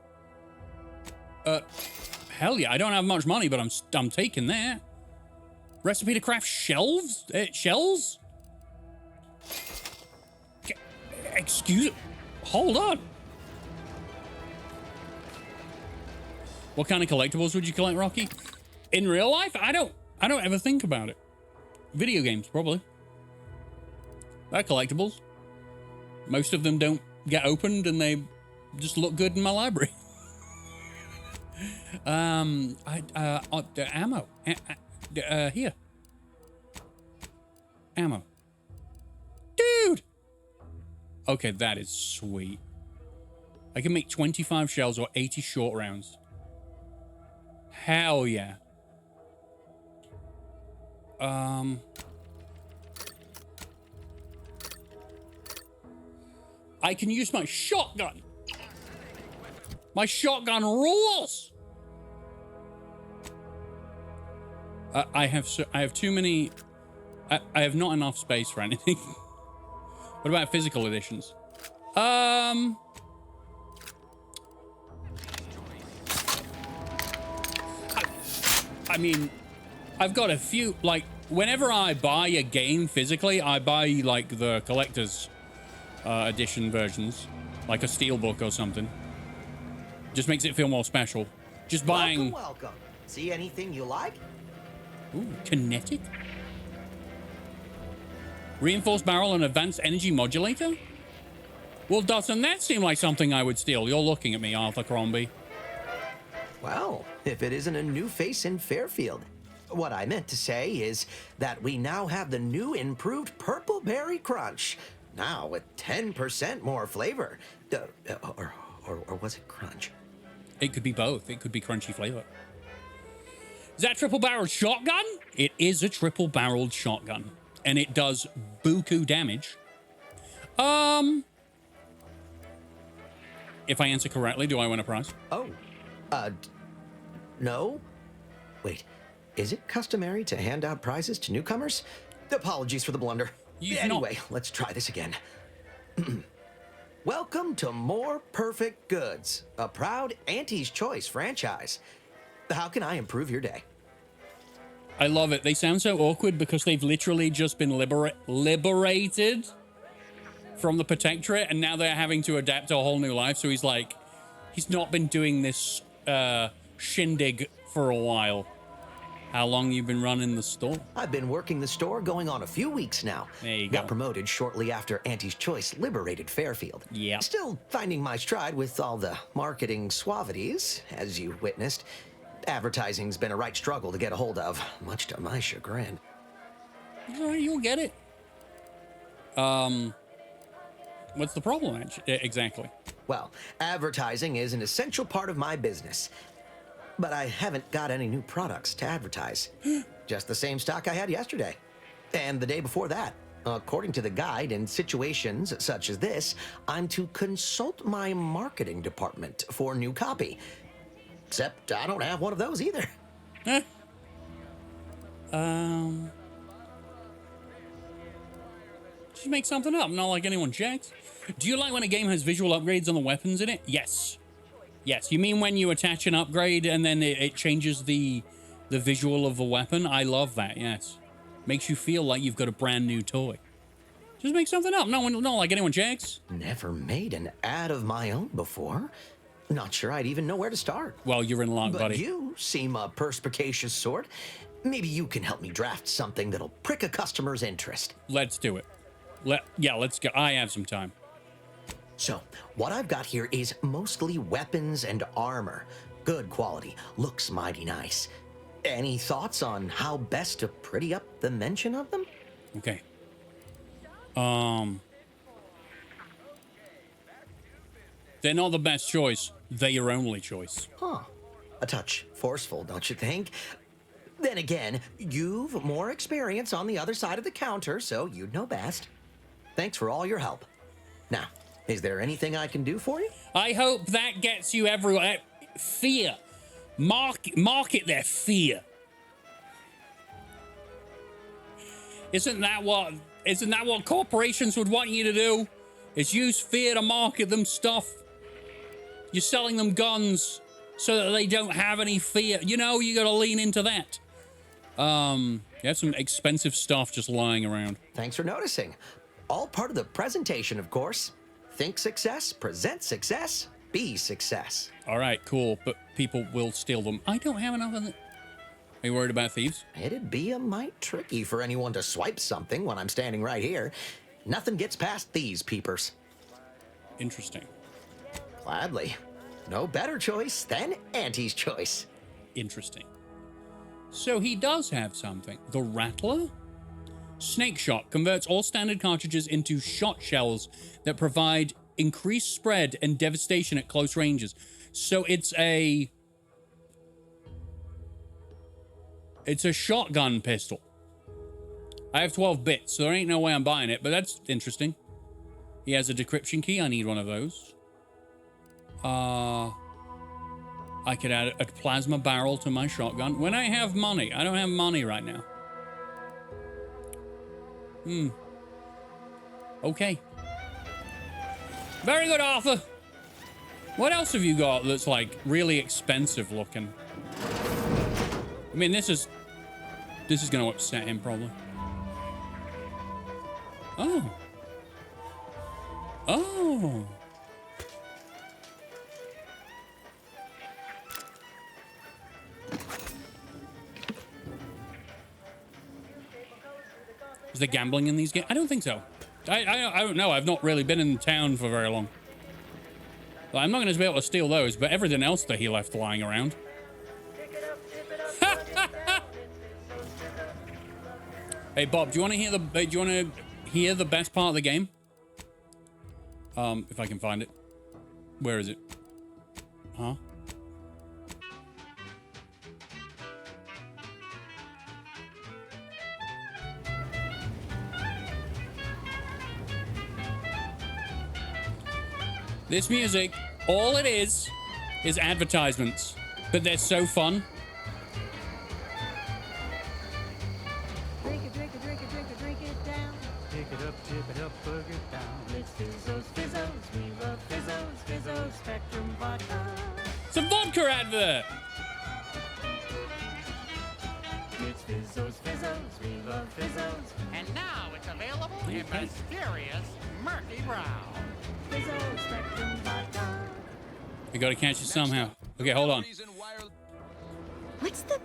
Hell yeah, I don't have much money, but I'm taking that. Recipe to craft shells? Excuse... Hold on. What kind of collectibles would you collect, Rocky? In real life, I don't ever think about it. Video games, probably. They're collectibles. Most of them don't get opened and they just look good in my library. Ammo. Here. Ammo. Dude! Okay, that is sweet. I can make 25 shells or 80 short rounds. Hell yeah. I can use my shotgun. My shotgun rules. I have too many. I have not enough space for anything. What about physical editions? I mean, I've got a few, like, whenever I buy a game physically, I buy, like, the collector's edition versions, like a steelbook or something. Just makes it feel more special. Just buying... Welcome. See anything you like? Ooh, kinetic? Reinforced barrel and advanced energy modulator? Well, doesn't that seem like something I would steal? You're looking at me, Arthur Crombie. Well, if it isn't a new face in Fairfield. What I meant to say is that we now have the new improved Purple Berry Crunch. now with 10% more flavor. Or was it crunch? It could be both. It could be crunchy flavor. Is that triple-barreled shotgun? It is a triple-barreled shotgun, and it does buku damage. If I answer correctly, do I win a prize? Oh, no. Wait, is it customary to hand out prizes to newcomers? Apologies for the blunder. Anyway, let's try this again. Welcome to More Perfect Goods, a proud Auntie's Choice franchise. How can I improve your day? I love it. They sound so awkward because they've literally just been liberated from the Protectorate, and now they're having to adapt to a whole new life. So he's like, he's not been doing this shindig for a while. How long you been running the store? I've been working the store going on a few weeks now. There you Got go. promoted shortly after Auntie's Choice liberated Fairfield. Yeah. Still finding my stride with all the marketing suavities, as you witnessed. Advertising's been a right struggle to get a hold of, much to my chagrin. All right, you'll get it. What's the problem exactly? Well, advertising is an essential part of my business. But I haven't got any new products to advertise. Just the same stock I had yesterday. And the day before that. According to the guide, in situations such as this, I'm to consult my marketing department for new copy. Except I don't have one of those either. Just make something up, not like anyone checks. Do you like when a game has visual upgrades on the weapons in it? Yes. Yes, you mean when you attach an upgrade and then it changes the visual of the weapon? I love that, yes. Makes you feel like you've got a brand new toy. Just make something up. No one, not like anyone checks. Never made an ad of my own before. Not sure I'd even know where to start. Well, you're in luck, but buddy. You seem a perspicacious sort. Maybe you can help me draft something that'll prick a customer's interest. Let's do it. Let's go. I have some time. So, what I've got here is mostly weapons and armor. Good quality, looks mighty nice. Any thoughts on how best to pretty up the mention of them? Okay. They're not the best choice. They're your only choice. Huh. A touch forceful, don't you think? Then again, you've more experience on the other side of the counter, so you'd know best. Thanks for all your help. Now, is there anything I can do for you? I hope that gets you everywhere. Fear. Market their fear. Isn't that what corporations would want you to do? Is use fear to market them stuff. You're selling them guns so that they don't have any fear. You know, you gotta lean into that. You have some expensive stuff just lying around. Thanks for noticing. All part of the presentation, of course. Think success, present success, be success. All right, cool, but people will steal them. I don't have enough of it. Are you worried about thieves? It'd be a mite tricky for anyone to swipe something when I'm standing right here. Nothing gets past these peepers. Interesting. Gladly. No better choice than Auntie's Choice. Interesting. So he does have something. The Rattler? Snake Shot converts all standard cartridges into shot shells that provide increased spread and devastation at close ranges. So it's a shotgun pistol. I have 12 bits, so there ain't no way I'm buying it, but that's interesting. He has a decryption key. I need one of those. I could add a plasma barrel to my shotgun when I have money. I don't have money right now. Okay. Very good, Arthur. What else have you got that's like really expensive looking? I mean, this is gonna upset him probably. Oh. Oh. Is there gambling in these games? I don't think so. I don't know. I've not really been in town for very long. Well, I'm not going to be able to steal those, but everything else that he left lying around. Hey Bob, do you want to hear the best part of the game? If I can find it. Where is it? Huh? This music, all it is advertisements, but they're so fun. Drink it, drink it, drink it, drink it, drink it down. Pick it up, tip it up, bug it down. It's Fizzos, Fizzos, we love Fizzos, Fizzos, Spectrum Vodka. It's a vodka advert! It's Fizzos, Fizzos, we love Fizzos. And now it's available in mysterious murky brown. Fizzos, Spectrum Vodka. We gotta catch it somehow. Okay, hold on. What's the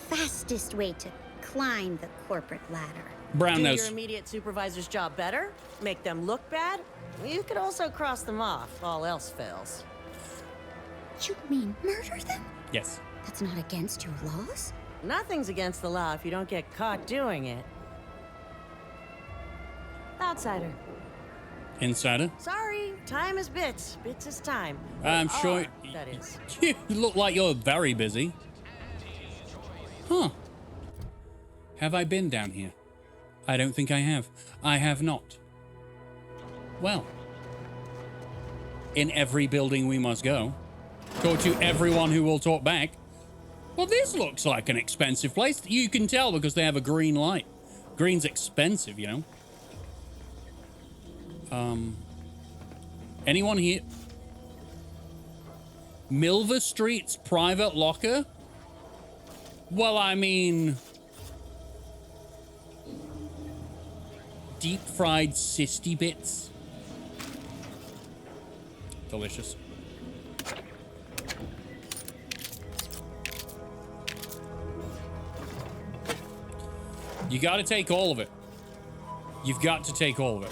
fastest way to climb the corporate ladder? Brown Do nose. your immediate supervisor's job better? Make them look bad? You could also cross them off, all else fails. You mean murder them? Yes. That's not against your laws? Nothing's against the law if you don't get caught doing it. Outsider. Insider. Sorry, time is bits. Bits is time. I'm sure. That is. You look like you're very busy. Huh. Have I been down here? I don't think I have. I have not. Well. In every building we must go. Talk to everyone who will talk back. Well, this looks like an expensive place. You can tell because they have a green light. Green's expensive, you know. Anyone here? Milver Street's private locker? Well, I mean... Deep fried sisty bits. Delicious. You gotta take all of it. You've got to take all of it.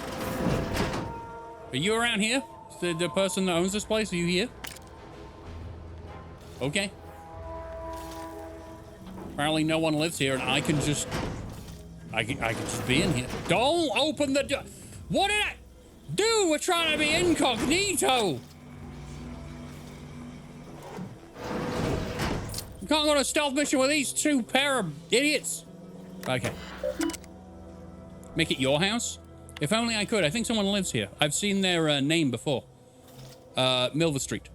Are you around here? The person that owns this place, are you here? Okay. Apparently no one lives here and I can just... I can just be in here. Don't open the door. What did I... Dude, we're trying to be incognito. You can't go on a stealth mission with these two pair of idiots. Okay. Make it your house? If only I could. I think someone lives here. I've seen their name before. Milver Street.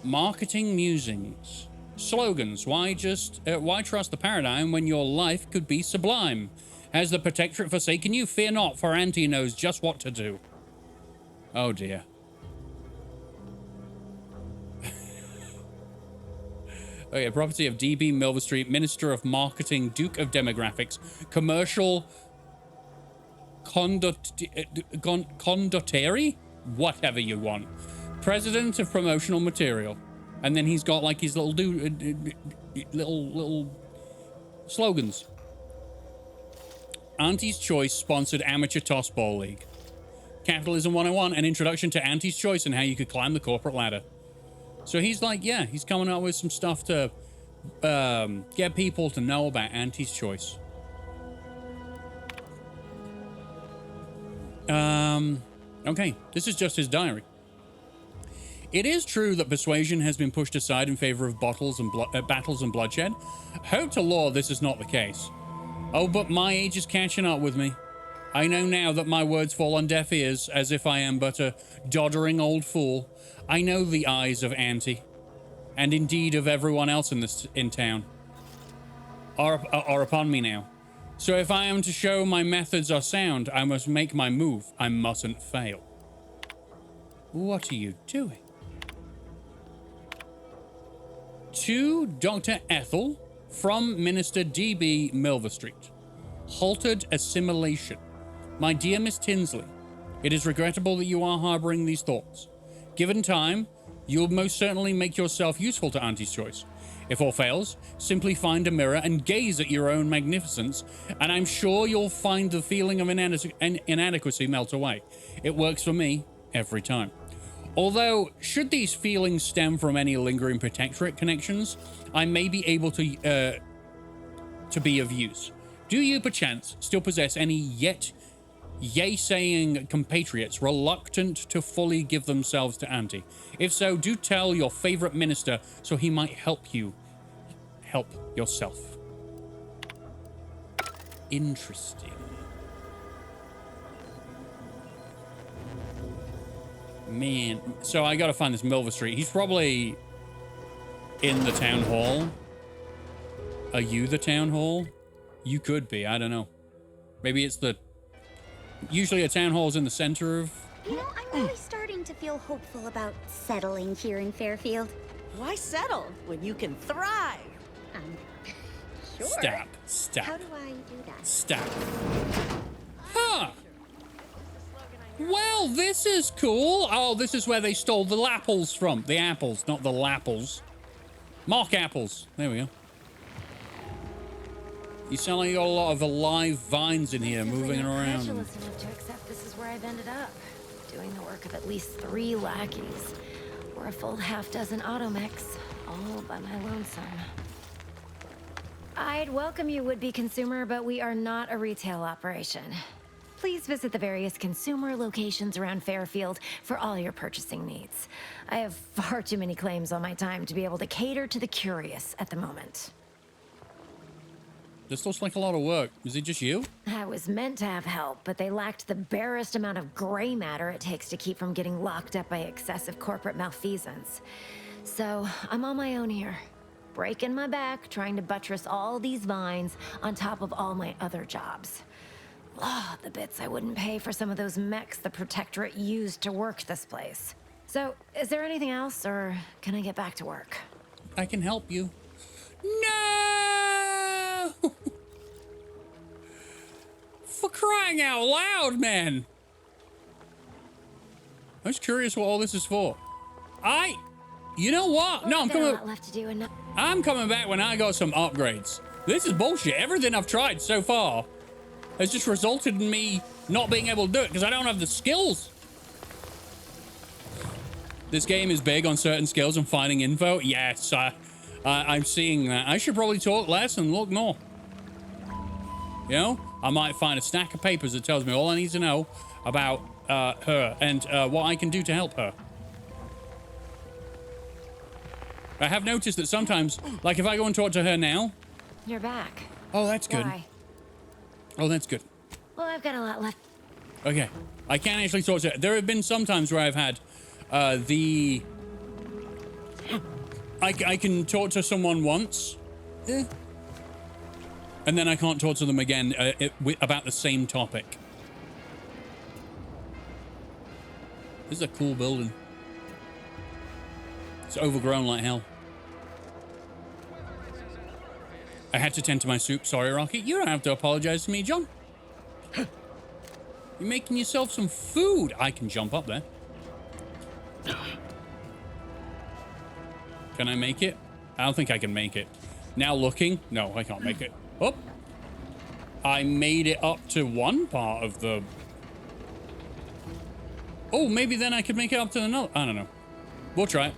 Marketing musings. Slogans. Why trust the paradigm when your life could be sublime? Has the Protectorate forsaken you? Fear not, for Auntie knows just what to do. Oh dear. Okay, property of DB Milver Street, Minister of Marketing, Duke of Demographics, Commercial Condottieri? Whatever you want. President of Promotional Material. And then he's got like his little little slogans. Auntie's Choice sponsored Amateur Tossball League. Capitalism 101, an introduction to Auntie's Choice and how you could climb the corporate ladder. So he's like, yeah, he's coming up with some stuff to get people to know about Auntie's Choice. Okay, this is just his diary. It is true that persuasion has been pushed aside in favor of battles and bloodshed. Hope to Lord this is not the case. Oh, but my age is catching up with me. I know now that my words fall on deaf ears, as if I am but a doddering old fool. I know the eyes of Auntie, and indeed of everyone else in town, are upon me now. So if I am to show my methods are sound, I must make my move. I mustn't fail. What are you doing? To Dr. Ethel from Minister D.B. Milver Street. Halted assimilation. My dear Miss Tinsley, it is regrettable that you are harboring these thoughts. Given time, you'll most certainly make yourself useful to Auntie's Choice. If all fails, simply find a mirror and gaze at your own magnificence, and I'm sure you'll find the feeling of inadequacy melt away. It works for me every time. Although, should these feelings stem from any lingering Protectorate connections, I may be able to be of use. Do you, perchance, still possess any yet yay-saying compatriots reluctant to fully give themselves to Auntie? If so, do tell your favorite minister so he might help you help yourself. Interesting. Man, so I gotta find this Milver Street. He's probably in the town hall. Are you the town hall? You could be, I don't know. Maybe it's the... Usually a town hall is in the center of... You know, I'm really starting to feel hopeful about settling here in Fairfield. Why settle when you can thrive? Sure. Stop. How do I do that? Stop. Huh. Well, this is cool. Oh, this is where they stole the apples from. The apples, not the lapples. Mock apples. There we go. You sound like you got a lot of alive vines in here moving around. Credulous enough to accept this is where I've ended up, doing the work of at least 3 lackeys, or a full half-dozen automechs, all by my lonesome. I'd welcome you, would-be consumer, but we are not a retail operation. Please visit the various consumer locations around Fairfield for all your purchasing needs. I have far too many claims on my time to be able to cater to the curious at the moment. This looks like a lot of work. Is it just you? I was meant to have help, but they lacked the barest amount of gray matter it takes to keep from getting locked up by excessive corporate malfeasance. So I'm on my own here, breaking my back, trying to buttress all these vines on top of all my other jobs. Ah, the bits I wouldn't pay for some of those mechs the Protectorate used to work this place. So, is there anything else, or can I get back to work? I can help you. No! For crying out loud, man! I was curious what all this is for. You know what? No, I'm coming. A lot left to do and I'm coming back when I got some upgrades. This is bullshit. Everything I've tried so far has just resulted in me not being able to do it because I don't have the skills. This game is big on certain skills and finding info. Yes, I'm seeing that. I should probably talk less and look more. You know, I might find a stack of papers that tells me all I need to know about her and what I can do to help her. I have noticed that sometimes, like if I go and talk to her now. You're back. Oh, that's good. Why? Oh, that's good. Well, I've got a lot left. Okay. I can't actually talk to her. There have been some times where I've had I can talk to someone once. And then I can't talk to them again about the same topic. This is a cool building. It's overgrown like hell. I had to tend to my soup. Sorry, Rocky. You don't have to apologize to me, John. You're making yourself some food. I can jump up there. Can I make it? I don't think I can make it. Now looking. No, I can't make it. Oh. I made it up to one part of the... Oh, maybe then I could make it up to another. I don't know. We'll try it.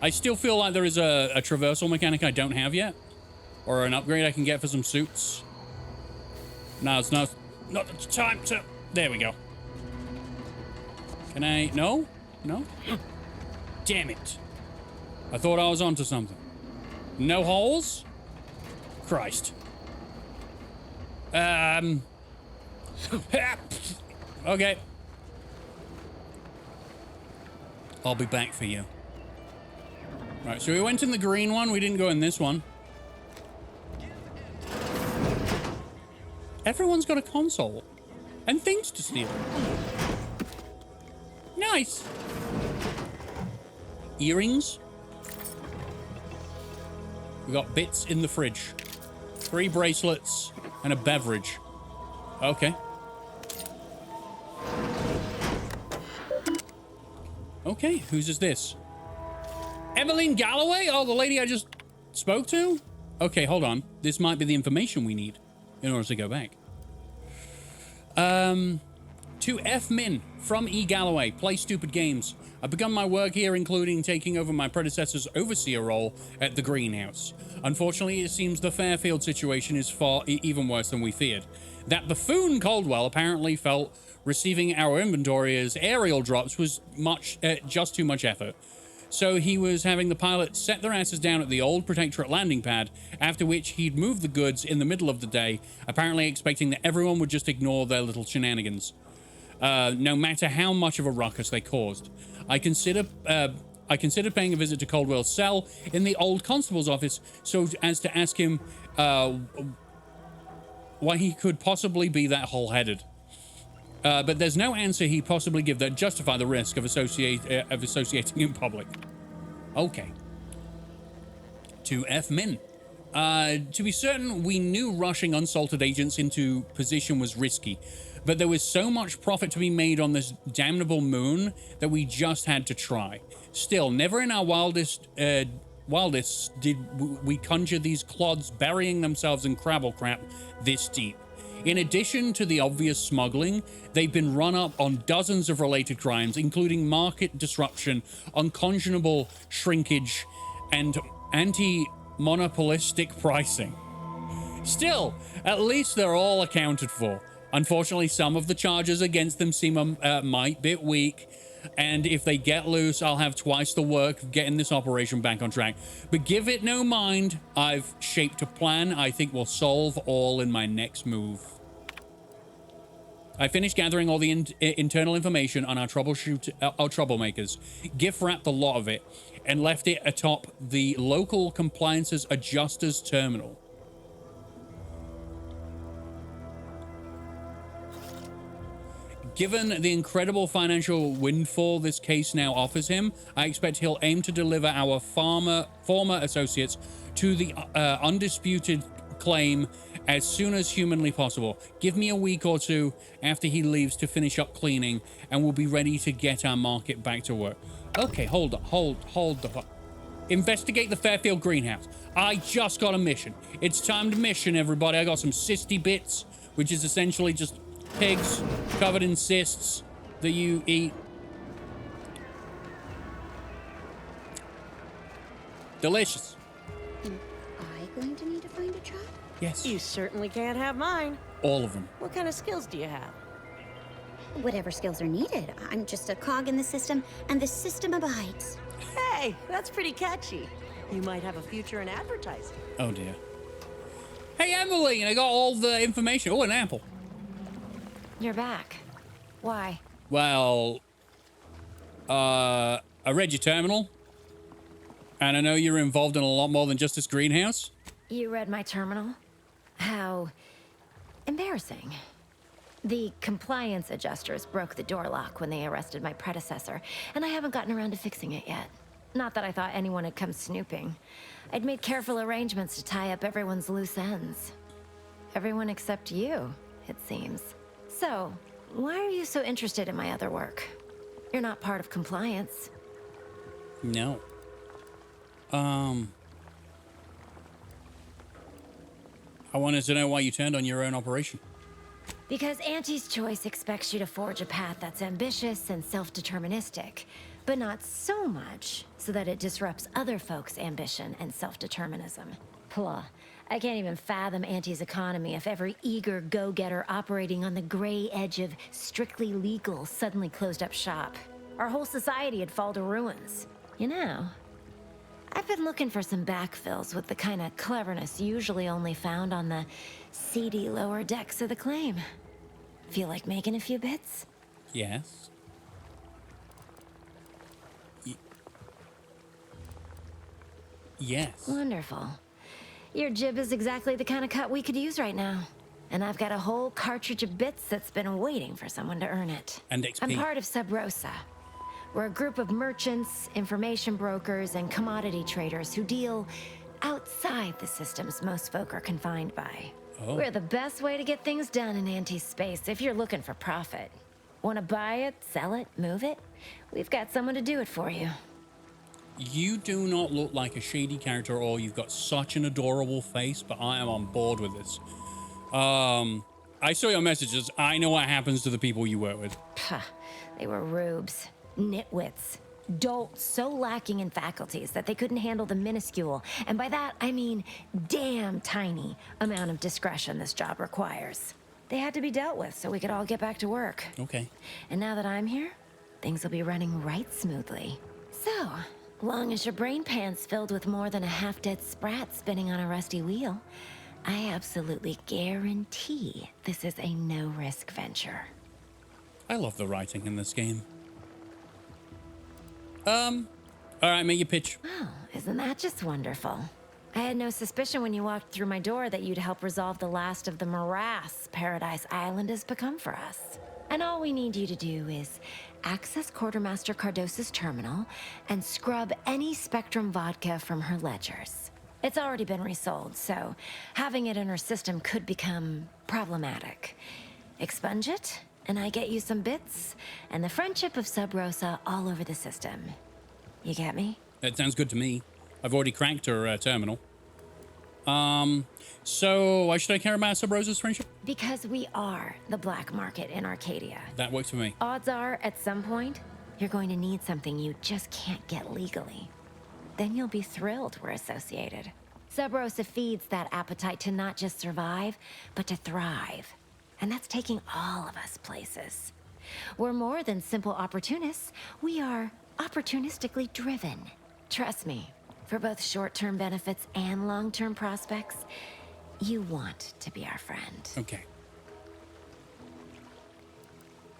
I still feel like there is a traversal mechanic I don't have yet. Or an upgrade I can get for some suits. No, it's not the time to... There we go. Can I... No? No? Damn it. I thought I was onto something. No holes? Christ. Okay. I'll be back for you. Right, so we went in the green one. We didn't go in this one. Everyone's got a console. And things to steal. Nice. Earrings. We got bits in the fridge. 3 bracelets and a beverage. Okay. Okay, whose is this? Emmeline Galloway? Oh, the lady I just spoke to? Okay, hold on. This might be the information we need in order to go back. To F. Min from E. Galloway. Play stupid games. I've begun my work here, including taking over my predecessor's overseer role at the greenhouse. Unfortunately, it seems the Fairfield situation is even worse than we feared. That buffoon Caldwell apparently felt receiving our inventory as aerial drops was just too much effort. So he was having the pilots set their asses down at the old Protectorate landing pad, after which he'd move the goods in the middle of the day, apparently expecting that everyone would just ignore their little shenanigans, no matter how much of a ruckus they caused. I considered paying a visit to Caldwell's cell in the old constable's office so as to ask him why he could possibly be that whole-headed. But there's no answer he'd possibly give that justify the risk of associating in public. Okay. To F Min. To be certain, we knew rushing unsalted agents into position was risky, but there was so much profit to be made on this damnable moon that we just had to try. Still, never in our wildest did we conjure these clods burying themselves in crabble crap this deep. In addition to the obvious smuggling, they've been run up on dozens of related crimes, including market disruption, unconscionable shrinkage, and anti-monopolistic pricing. Still, at least they're all accounted for. Unfortunately, some of the charges against them seem a mite bit weak, and if they get loose, I'll have twice the work of getting this operation back on track. But give it no mind, I've shaped a plan I think will solve all in my next move. I finished gathering all the internal information on our troublemakers, gift-wrapped the lot of it, and left it atop the local compliances adjuster's terminal. Given the incredible financial windfall this case now offers him, I expect he'll aim to deliver our former associates to the undisputed claim as soon as humanly possible. Give me a week or two after he leaves to finish up cleaning, and we'll be ready to get our market back to work. Okay, hold up. Investigate the Fairfield greenhouse. I just got a mission. It's time to mission, everybody. I got some cysty bits, which is essentially just pigs covered in cysts that you eat. Delicious. Am I going to need to find a job? Yes. You certainly can't have mine. All of them. What kind of skills do you have? Whatever skills are needed. I'm just a cog in the system, and the system abides. Hey, that's pretty catchy. You might have a future in advertising. Oh dear. Hey, Emily, I got all the information. Oh, an apple. You're back. Why? Well, I read your terminal, and I know you're involved in a lot more than just this greenhouse. You read my terminal? How embarrassing. The compliance adjusters broke the door lock when they arrested my predecessor, and I haven't gotten around to fixing it yet. Not that I thought anyone had come snooping. I'd made careful arrangements to tie up everyone's loose ends. Everyone except you, it seems. So, why are you so interested in my other work? You're not part of compliance. No. I wanted to know why you turned on your own operation. Because Auntie's Choice expects you to forge a path that's ambitious and self-deterministic, but not so much so that it disrupts other folks' ambition and self-determinism. Plah. I can't even fathom Auntie's economy if every eager go-getter operating on the gray edge of strictly legal suddenly closed up shop. Our whole society would fall to ruins. You know, I've been looking for some backfills with the kind of cleverness usually only found on the seedy lower decks of the claim. Feel like making a few bits? Yes. Yes. Wonderful. Your jib is exactly the kind of cut we could use right now. And I've got a whole cartridge of bits that's been waiting for someone to earn it. And XP. I'm part of Sub Rosa. We're a group of merchants, information brokers, and commodity traders who deal outside the systems most folk are confined by. Oh. We're the best way to get things done in anti-space if you're looking for profit. Want to buy it, sell it, move it? We've got someone to do it for you. You do not look like a shady character, or you've got such an adorable face, but I am on board with this. I saw your messages. I know what happens to the people you work with. Pah, they were rubes, nitwits, dolts so lacking in faculties that they couldn't handle the minuscule, and by that I mean damn tiny, amount of discretion this job requires. They had to be dealt with so we could all get back to work. Okay. And now that I'm here, things will be running right smoothly. So, long as your brain pan's filled with more than a half-dead sprat spinning on a rusty wheel, I absolutely guarantee this is a no-risk venture. I love the writing in this game. All right, make your pitch. Oh, isn't that just wonderful? I had no suspicion when you walked through my door that you'd help resolve the last of the morass Paradise Island has become for us. And all we need you to do is access Quartermaster Cardos's terminal and scrub any Spectrum vodka from her ledgers. It's already been resold, so having it in her system could become problematic. Expunge it, and I get you some bits, and the friendship of Sub Rosa all over the system. You get me? That sounds good to me. I've already cracked her terminal. So why should I care about Sub Rosa's friendship? Because we are the black market in Arcadia. That works for me. Odds are, at some point, you're going to need something you just can't get legally. Then you'll be thrilled we're associated. Sub Rosa feeds that appetite to not just survive, but to thrive. And that's taking all of us places. We're more than simple opportunists. We are opportunistically driven. Trust me, for both short-term benefits and long-term prospects, you want to be our friend. Okay.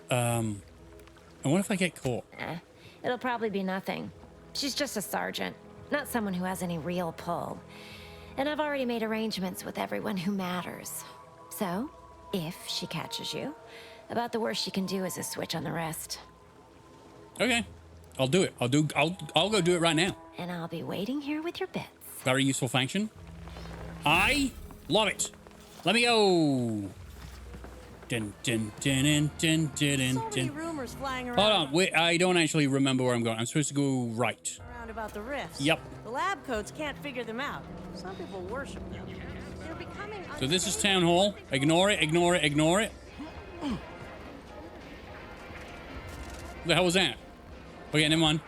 And what if I get caught? It'll probably be nothing. She's just a sergeant, not someone who has any real pull. And I've already made arrangements with everyone who matters. So, if she catches you, about the worst she can do is a switch on the rest. Okay. I'll do it. I'll go do it right now. And I'll be waiting here with your bits. Very useful function. I love it. Let me go. Dun, dun, dun, dun, dun, dun, So many dun. rumors flying around. Hold on. Wait, I don't actually remember where I'm going. I'm supposed to go right. Around about the rifts. Yep. The lab coats can't figure them out. Some people worship them. They're becoming So this is Town Hall. Ignore it, ignore it, ignore it. What the hell was that? Okay, never mind.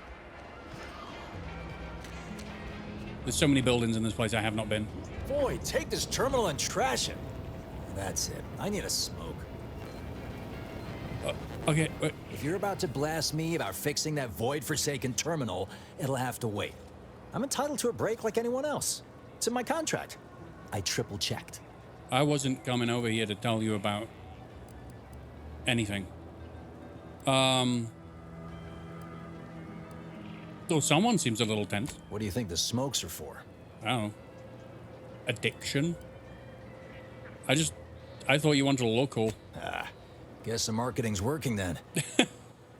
There's so many buildings in this place I have not been. Boy, take this terminal and trash it. That's it. I need a smoke. Okay, wait. If you're about to blast me about fixing that void-forsaken terminal, it'll have to wait. I'm entitled to a break like anyone else. It's in my contract. I triple-checked. I wasn't coming over here to tell you about anything. Though someone seems a little tense. What do you think the smokes are for? I don't know. Addiction? I thought you wanted to look cool. Guess the marketing's working then.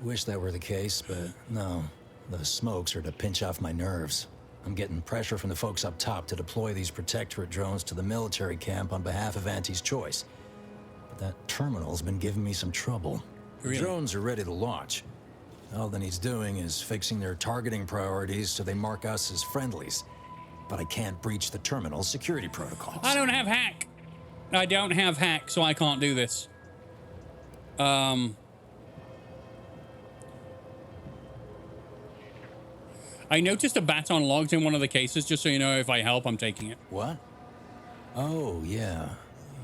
Wish that were the case, but no. The smokes are to pinch off my nerves. I'm getting pressure from the folks up top to deploy these Protectorate drones to the military camp on behalf of Auntie's Choice. But that terminal's been giving me some trouble. Really? The drones are ready to launch. All that he's doing is fixing their targeting priorities so they mark us as friendlies. But I can't breach the terminal's security protocols. I don't have hack. I don't have hack, so I can't do this. I noticed a baton logged in one of the cases, just so you know, if I help, I'm taking it. What? Oh, yeah.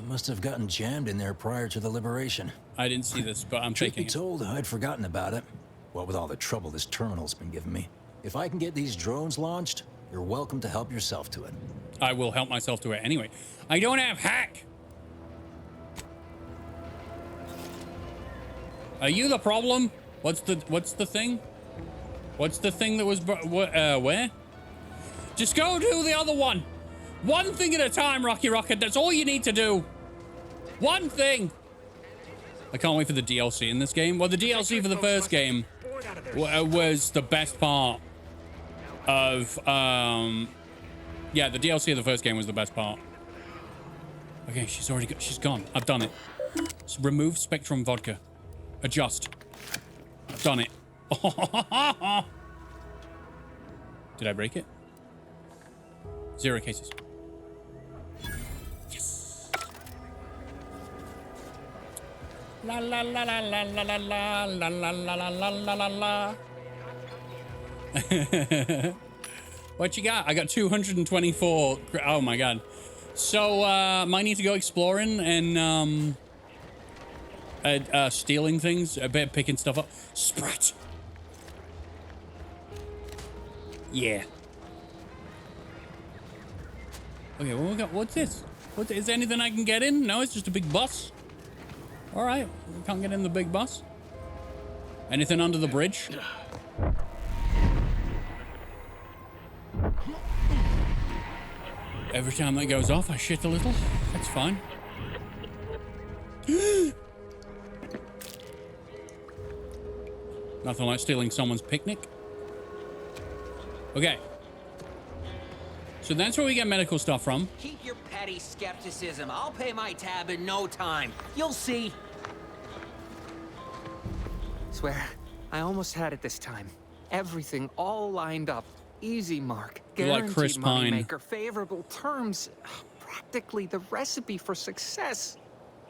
Must have gotten jammed in there prior to the liberation. I didn't see this, but I'm Truth taking be it. told, I'd forgotten about it. What with all the trouble this terminal's been giving me. If I can get these drones launched, you're welcome to help yourself to it. I will help myself to it anyway. I don't have hack. Are you the problem? What's the thing? What's the thing that was where? Just go do the other one. One thing at a time, Rockhead. That's all you need to do. One thing. I can't wait for the DLC in this game. Well, the DLC for the first game was the best part of yeah, the DLC of the first game was the best part. Okay, she's gone. I've done it. So remove Spectrum vodka. Adjust. I've done it. Did I break it? 0 cases. Yes. La la la la la la la la la la la la la la la. What you got? I got 224. Oh my god. So might need to go exploring and stealing things, picking stuff up. Sprat. Yeah. Okay, well, we got. What's this? Is there anything I can get in? No, it's just a big bus. All right, we can't get in the big bus. Anything under the bridge? Every time that goes off, I shit a little. That's fine. Nothing like stealing someone's picnic. Okay. So that's where we get medical stuff from. Keep your petty skepticism. I'll pay my tab in no time. You'll see. Swear, I almost had it this time. Everything all lined up. Easy mark. You're like Chris Guaranteed Pine. moneymaker, favorable terms. Practically the recipe for success.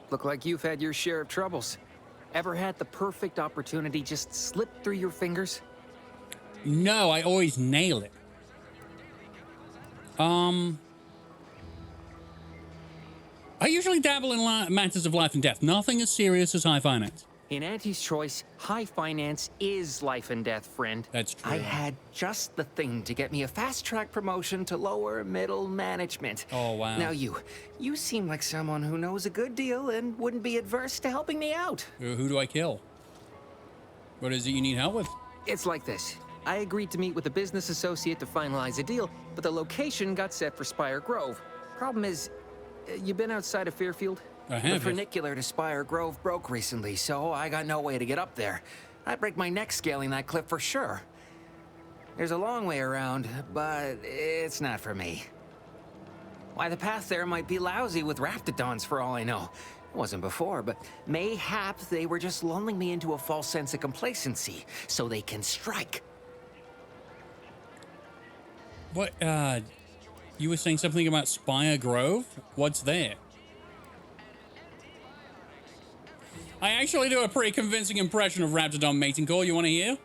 Look like you've had your share of troubles. Ever had the perfect opportunity just slip through your fingers? No, I always nail it. I usually dabble in matters of life and death. Nothing as serious as high finance. In Auntie's choice, high finance is life and death, friend. That's true. I had just the thing to get me a fast-track promotion to lower middle management. Oh, wow. Now you seem like someone who knows a good deal and wouldn't be adverse to helping me out. Who do I kill? What is it you need help with? It's like this. I agreed to meet with a business associate to finalize a deal, but the location got set for Spire Grove. Problem is, you been outside of Fairfield? I have. The funicular to Spire Grove broke recently, so I got no way to get up there. I'd break my neck scaling that cliff for sure. There's a long way around, but it's not for me. Why, the path there might be lousy with raptidons for all I know. It wasn't before, but mayhap they were just lulling me into a false sense of complacency so they can strike. What, you were saying something about Spire Grove? What's there? I actually do a pretty convincing impression of Raptidon mating call. You want to hear?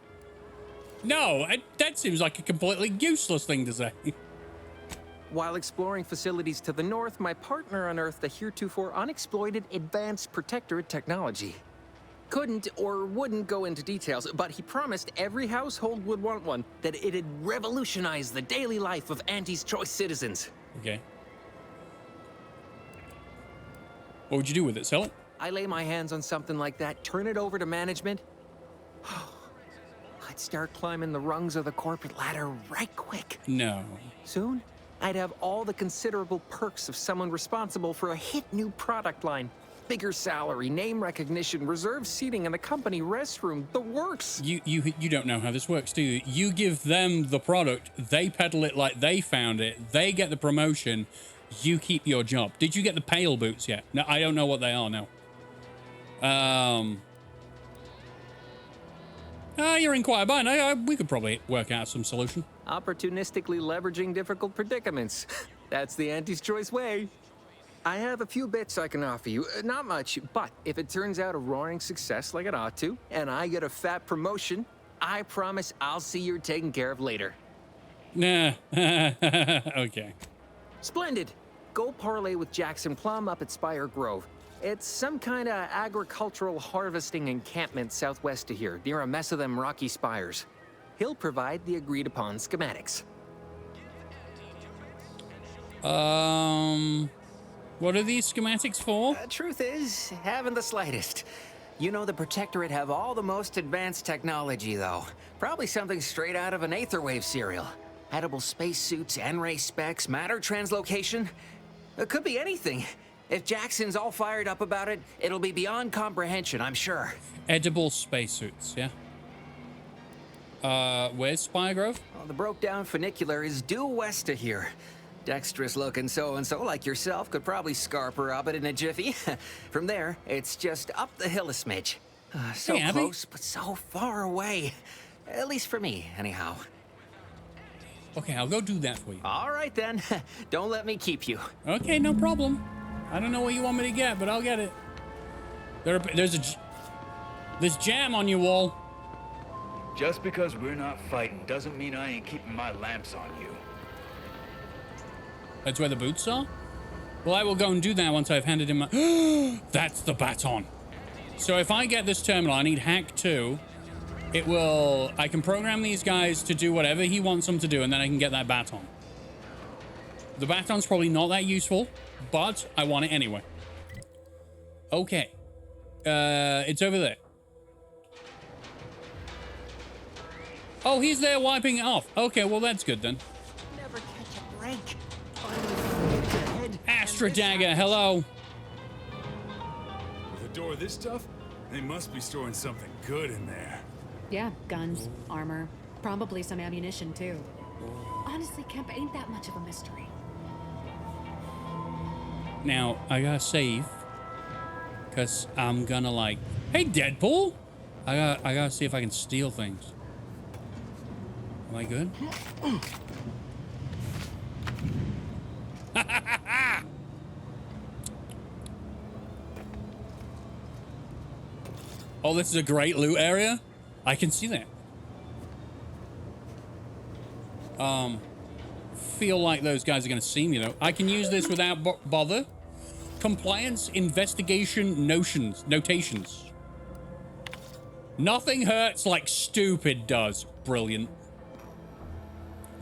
No, that seems like a completely useless thing to say. While exploring facilities to the north, my partner unearthed a heretofore unexploited advanced protectorate technology. Couldn't or wouldn't go into details, but he promised every household would want one, that it'd revolutionize the daily life of Auntie's Choice citizens. Okay. What would you do with it? Sell it? I lay my hands on something like that, turn it over to management. I'd start climbing the rungs of the corporate ladder right quick. No. Soon, I'd have all the considerable perks of someone responsible for a hit new product line. Bigger salary, name recognition, reserved seating in the company restroom, the works. You don't know how this works, do you? You give them the product, they peddle it like they found it, they get the promotion, you keep your job. Did you get the pale boots yet? No, I don't know what they are now. You're in quite a bind. We could probably work out some solution. Opportunistically leveraging difficult predicaments. That's the Auntie's Choice way. I have a few bits I can offer you. Not much, but if it turns out a roaring success like it ought to, and I get a fat promotion, I promise I'll see you're taken care of later. Nah. Okay. Splendid. Go parlay with Jackson Plum up at Spire Grove. It's some kind of agricultural harvesting encampment southwest of here, near a mess of them rocky spires. He'll provide the agreed-upon schematics. What are these schematics for? Truth is, haven't the slightest. You know the Protectorate have all the most advanced technology, though. Probably something straight out of an Aetherwave serial. Edible spacesuits, N-ray specs, matter translocation. It could be anything. If Jackson's all fired up about it, it'll be beyond comprehension, I'm sure. Edible spacesuits, yeah? Where's Spire Grove? Well, the broke-down funicular is due west of here. Dexterous-looking so-and-so like yourself could probably scarp her up it in a jiffy. From there, it's just up the hill a smidge. So Hey, Abby. close, but so far away. At least for me, anyhow. Okay, I'll go do that for you. All right, then. Don't let me keep you. Okay, no problem. I don't know what you want me to get, but I'll get it. There's jam on your wall. Just because we're not fighting doesn't mean I ain't keeping my lamps on you. That's where the boots are? Well, I will go and do that once I've handed him my... That's the baton. So if I get this terminal, I need hack 2. It will... I can program these guys to do whatever he wants them to do, and then I can get that baton. The baton's probably not that useful, but I want it anyway. Okay. It's over there. Oh, he's there wiping it off. Okay, well, that's good then. Never catch a break. Astra Dagger, hello. With a door this tough, they must be storing something good in there. Yeah, guns, armor, probably some ammunition too. Honestly, Kemp ain't that much of a mystery. Now, I gotta save. Because I'm gonna like... Hey, Deadpool! I gotta see if I can steal things. Am I good? Oh, this is a great loot area. I can see that. Feel like those guys are gonna see me though. I can use this without bother. Compliance investigation notations. Nothing hurts like stupid does. Brilliant.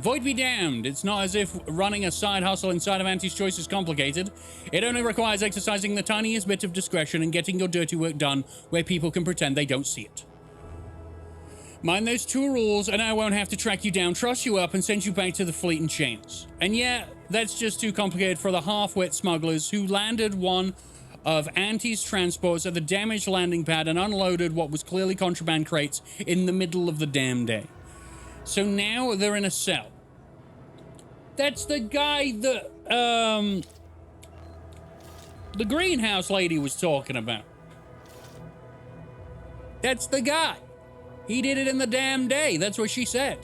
Void be damned. It's not as if running a side hustle inside of Auntie's Choice is complicated. It only requires exercising the tiniest bit of discretion and getting your dirty work done where people can pretend they don't see it. Mind those 2 rules and I won't have to track you down, truss you up, and send you back to the fleet in chains. And yeah, that's just too complicated for the half-wit smugglers who landed one of Auntie's transports at the damaged landing pad and unloaded what was clearly contraband crates in the middle of the damn day. So now they're in a cell. That's the guy that, the greenhouse lady was talking about. That's the guy. He did it in the damn day. That's what she said.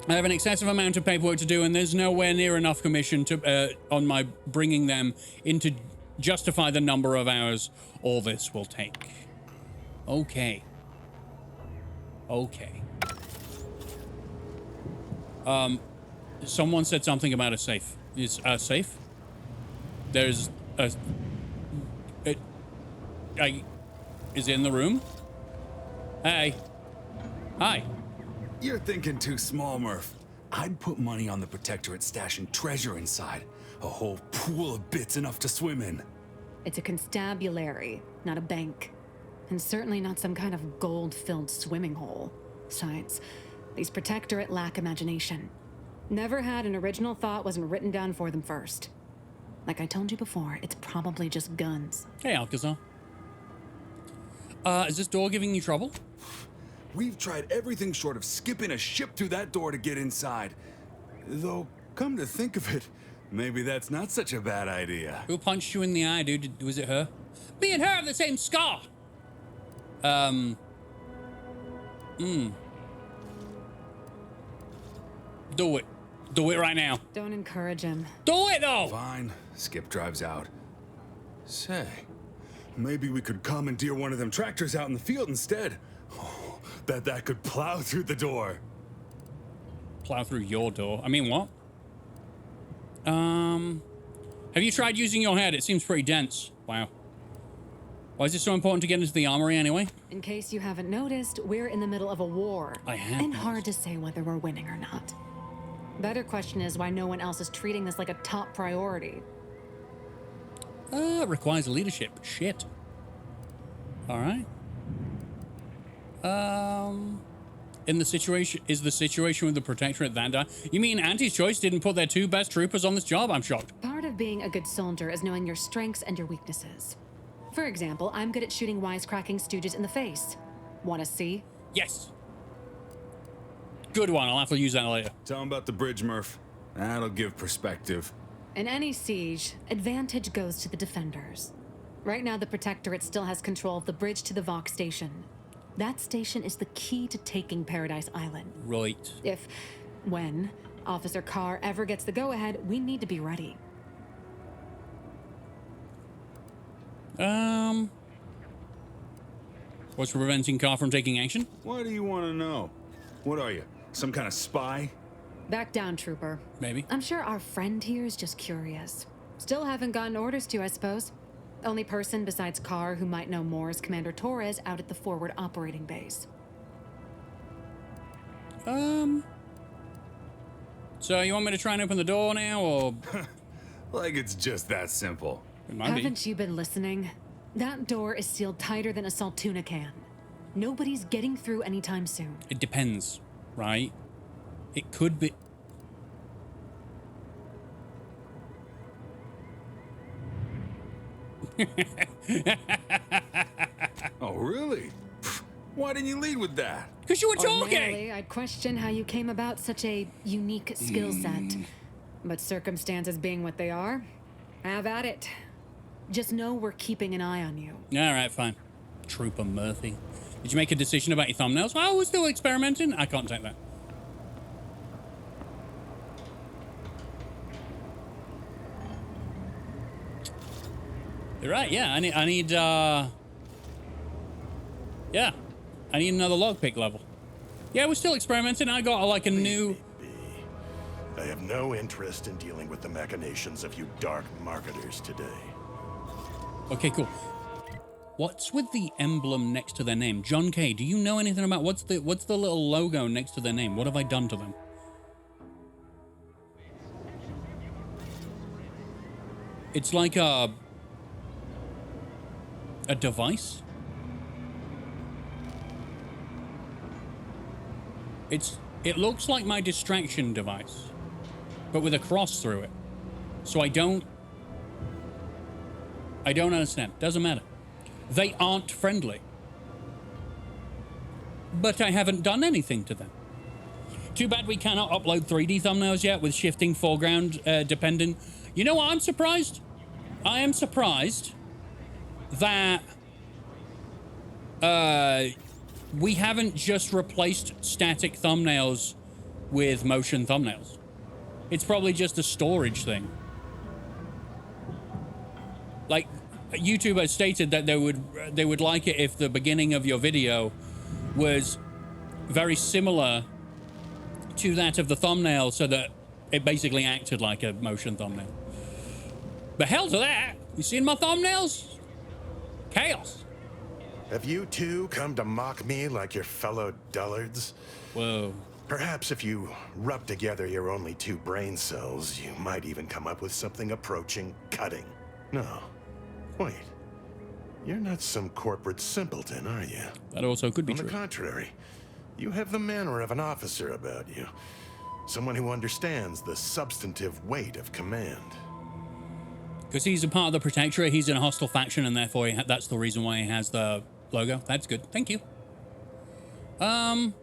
I have an excessive amount of paperwork to do, and there's nowhere near enough commission to on my bringing them in to justify the number of hours all this will take. Okay. Okay. Someone said something about a safe. Is a safe? There's a... Is it in the room? Hey. Hi. You're thinking too small, Murph. I'd put money on the Protectorate stashing treasure inside. A whole pool of bits enough to swim in. It's a constabulary, not a bank. And certainly not some kind of gold-filled swimming hole. Besides, these Protectorate lack imagination. Never had an original thought wasn't written down for them first. Like I told you before, it's probably just guns. Hey, Alcazar. Is this door giving you trouble? We've tried everything short of skipping a ship through that door to get inside. Though, come to think of it, maybe that's not such a bad idea. Who punched you in the eye, dude? Was it her? Me and her have the same scar! Do it. Do it right now. Don't encourage him. Do it, though! Fine. Skip drives out. Say, maybe we could commandeer one of them tractors out in the field instead. Oh, that could plow through the door. Plow through your door? I mean, what? Have you tried using your head? It seems pretty dense. Wow. Why is it so important to get into the armory anyway? In case you haven't noticed, we're in the middle of a war. I have. And hard to say whether we're winning or not. Better question is why no one else is treating this like a top priority. Requires leadership. Shit. Alright. In the situation, is the situation with the Protectorate that dire? You mean Auntie's Choice didn't put their 2 best troopers on this job? I'm shocked. Part of being a good soldier is knowing your strengths and your weaknesses. For example, I'm good at shooting wisecracking stooges in the face. Want to see? Yes. Good one. I'll have to use that later. Tell him about the bridge, Murph. That'll give perspective. In any siege, advantage goes to the defenders. Right now, the Protectorate still has control of the bridge to the Vox station. That station is the key to taking Paradise Island. Right. When Officer Carr ever gets the go-ahead, we need to be ready. What's preventing Carr from taking action? What do you want to know? What are you, some kind of spy? Back down, Trooper. Maybe. I'm sure our friend here is just curious. Still haven't gotten orders to, I suppose. Only person besides Carr who might know more is Commander Torres out at the forward operating base. So you want me to try and open the door now, or? Like it's just that simple. It might be. Haven't you been listening? That door is sealed tighter than a salt tuna can. Nobody's getting through anytime soon. It depends, right? It could be. Oh, really? Why didn't you lead with that? Because you were talking! Ordinarily, I'd question how you came about such a unique skill set. But circumstances being what they are, have at it. Just know we're keeping an eye on you. All right, fine. Trooper Murphy. Did you make a decision about your thumbnails? Oh, we're still experimenting. I can't take that. You're right, yeah. I need yeah. I need another lockpick level. Yeah, we're still experimenting. I got like a new... I have no interest in dealing with the machinations of you dark marketers today. Okay, cool. What's with the emblem next to their name? John K., do you know anything about what's the little logo next to their name? What have I done to them? It's like a device? It looks like my distraction device, but with a cross through it. So I don't understand. Doesn't matter. They aren't friendly. But I haven't done anything to them. Too bad we cannot upload 3D thumbnails yet with shifting foreground dependent. You know what? I'm surprised. I am surprised that we haven't just replaced static thumbnails with motion thumbnails. It's probably just a storage thing. Like, YouTube has stated that they would like it if the beginning of your video was very similar to that of the thumbnail, so that it basically acted like a motion thumbnail. But hell to that! You seen my thumbnails? Chaos. Have you two come to mock me like your fellow dullards? Whoa. Perhaps if you rub together your only 2 brain cells, you might even come up with something approaching cutting. No. Wait. You're not some corporate simpleton, are you? That also could be true. On the contrary, you have the manner of an officer about you. Someone who understands the substantive weight of command. Because he's a part of the Protectorate, he's in a hostile faction, and therefore that's the reason why he has the logo. That's good. Thank you. Well,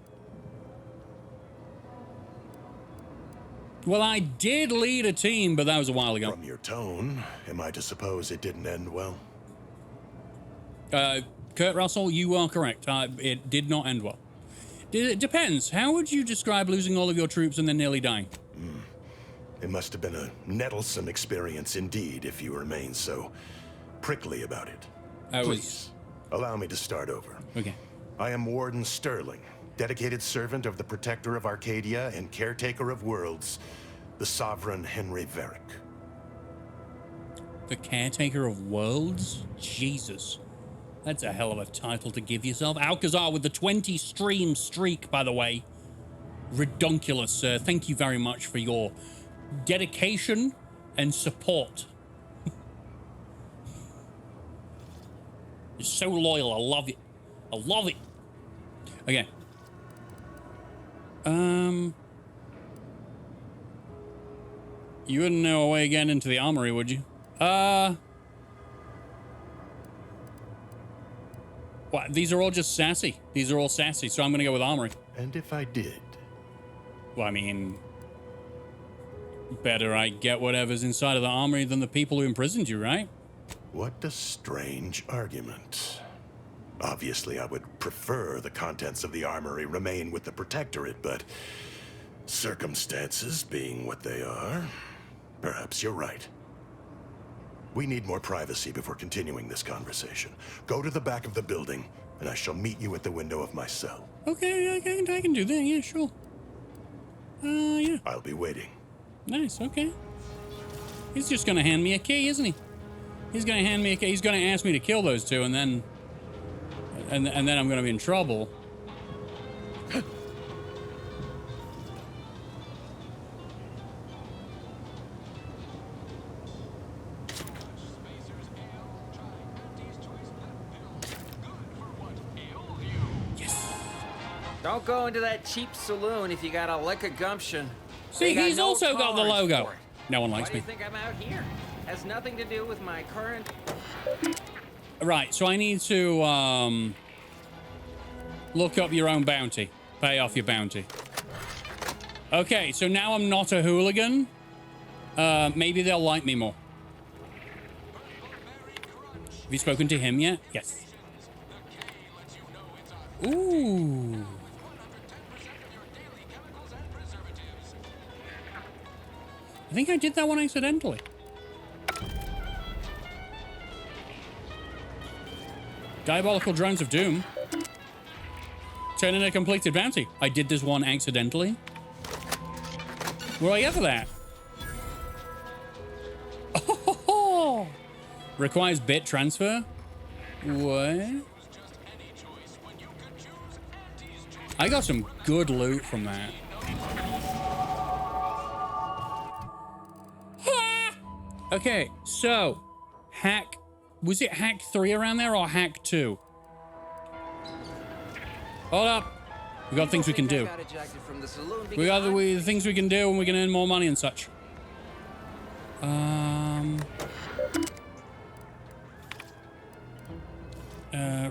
I did lead a team, but that was a while ago. From your tone, am I to suppose it didn't end well? Kurt Russell, you are correct. It did not end well. It depends. How would you describe losing all of your troops and then nearly dying? It must have been a nettlesome experience indeed if you remain so prickly about it. Please, allow me to start over. Okay. I am Warden Sterling, dedicated servant of the Protector of Arcadia and caretaker of worlds, the Sovereign Henry Varick. The caretaker of worlds? Jesus. That's a hell of a title to give yourself. Alcazar with the 20 stream streak, by the way. Redunculous, sir. Thank you very much for your dedication and support. You're so loyal. I love it. I love it. Okay. You wouldn't know a way again into the armory, would you? What? These are all just sassy. These are all sassy, so I'm gonna go with armory. And if I did? Well, I mean, better I get whatever's inside of the armory than the people who imprisoned you, right? What a strange argument. Obviously, I would prefer the contents of the armory remain with the Protectorate, but circumstances being what they are, perhaps you're right. We need more privacy before continuing this conversation. Go to the back of the building, and I shall meet you at the window of my cell. Okay, I can do that. Yeah, sure. Yeah. I'll be waiting. Nice, okay. He's just gonna hand me a key, isn't he? He's gonna hand me. He's gonna ask me to kill those two, and then I'm gonna be in trouble. Don't go into that cheap saloon if you got a lick of gumption. See, he's also got the logo. No one likes Why do me. you think I'm out here? Has nothing to do with my current... Right, so I need to look up your own bounty. Pay off your bounty. Okay, so now I'm not a hooligan. Maybe they'll like me more. Have you spoken to him yet? Yes. Ooh. I think I did that one accidentally. Diabolical Drones of Doom. Turn in a completed bounty. I did this one accidentally. What do I get for that? Oh, requires bit transfer. What? I got some good loot from that. Okay, so hack. Was it hack 3 around there or hack 2? Hold up. We got things we can do. We got the things we can do, and we can earn more money and such.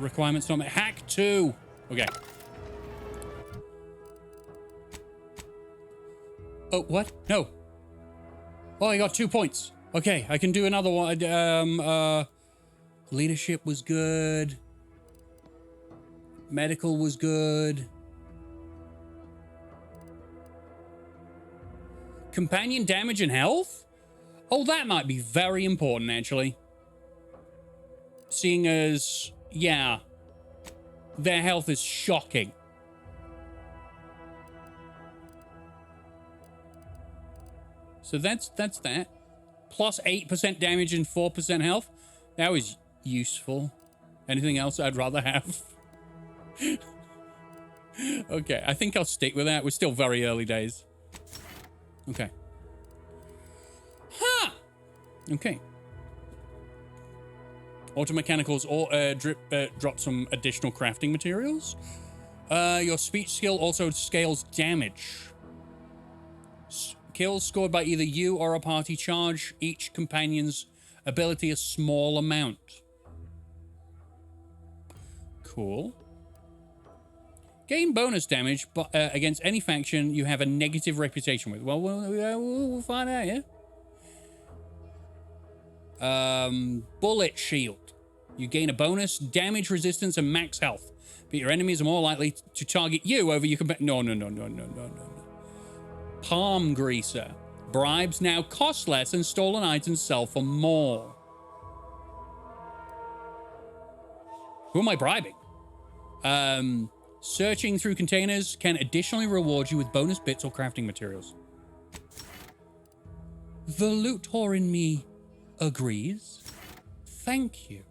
Requirements not met. Hack 2. Okay. Oh, what? No. Oh, I got 2 points. Okay, I can do another one. Leadership was good. Medical was good. Companion damage and health? Oh, that might be very important, actually. Seeing as, yeah, their health is shocking. So that's that. Plus 8% damage and 4% health. That was useful. Anything else I'd rather have? Okay, I think I'll stick with that. We're still very early days. Okay. Ha! Okay. Auto mechanicals or drop some additional crafting materials. Your speech skill also scales damage. Kills scored by either you or a party charge each companion's ability a small amount. Cool. Gain bonus damage but, against any faction you have a negative reputation with. Well, we'll find out, yeah? Bullet shield. You gain a bonus, damage resistance, and max health. But your enemies are more likely to target you over your companion. No. Palm greaser. Bribes now cost less and stolen items sell for more. Who am I bribing? Searching through containers can additionally reward you with bonus bits or crafting materials. The loot whore in me agrees. Thank you.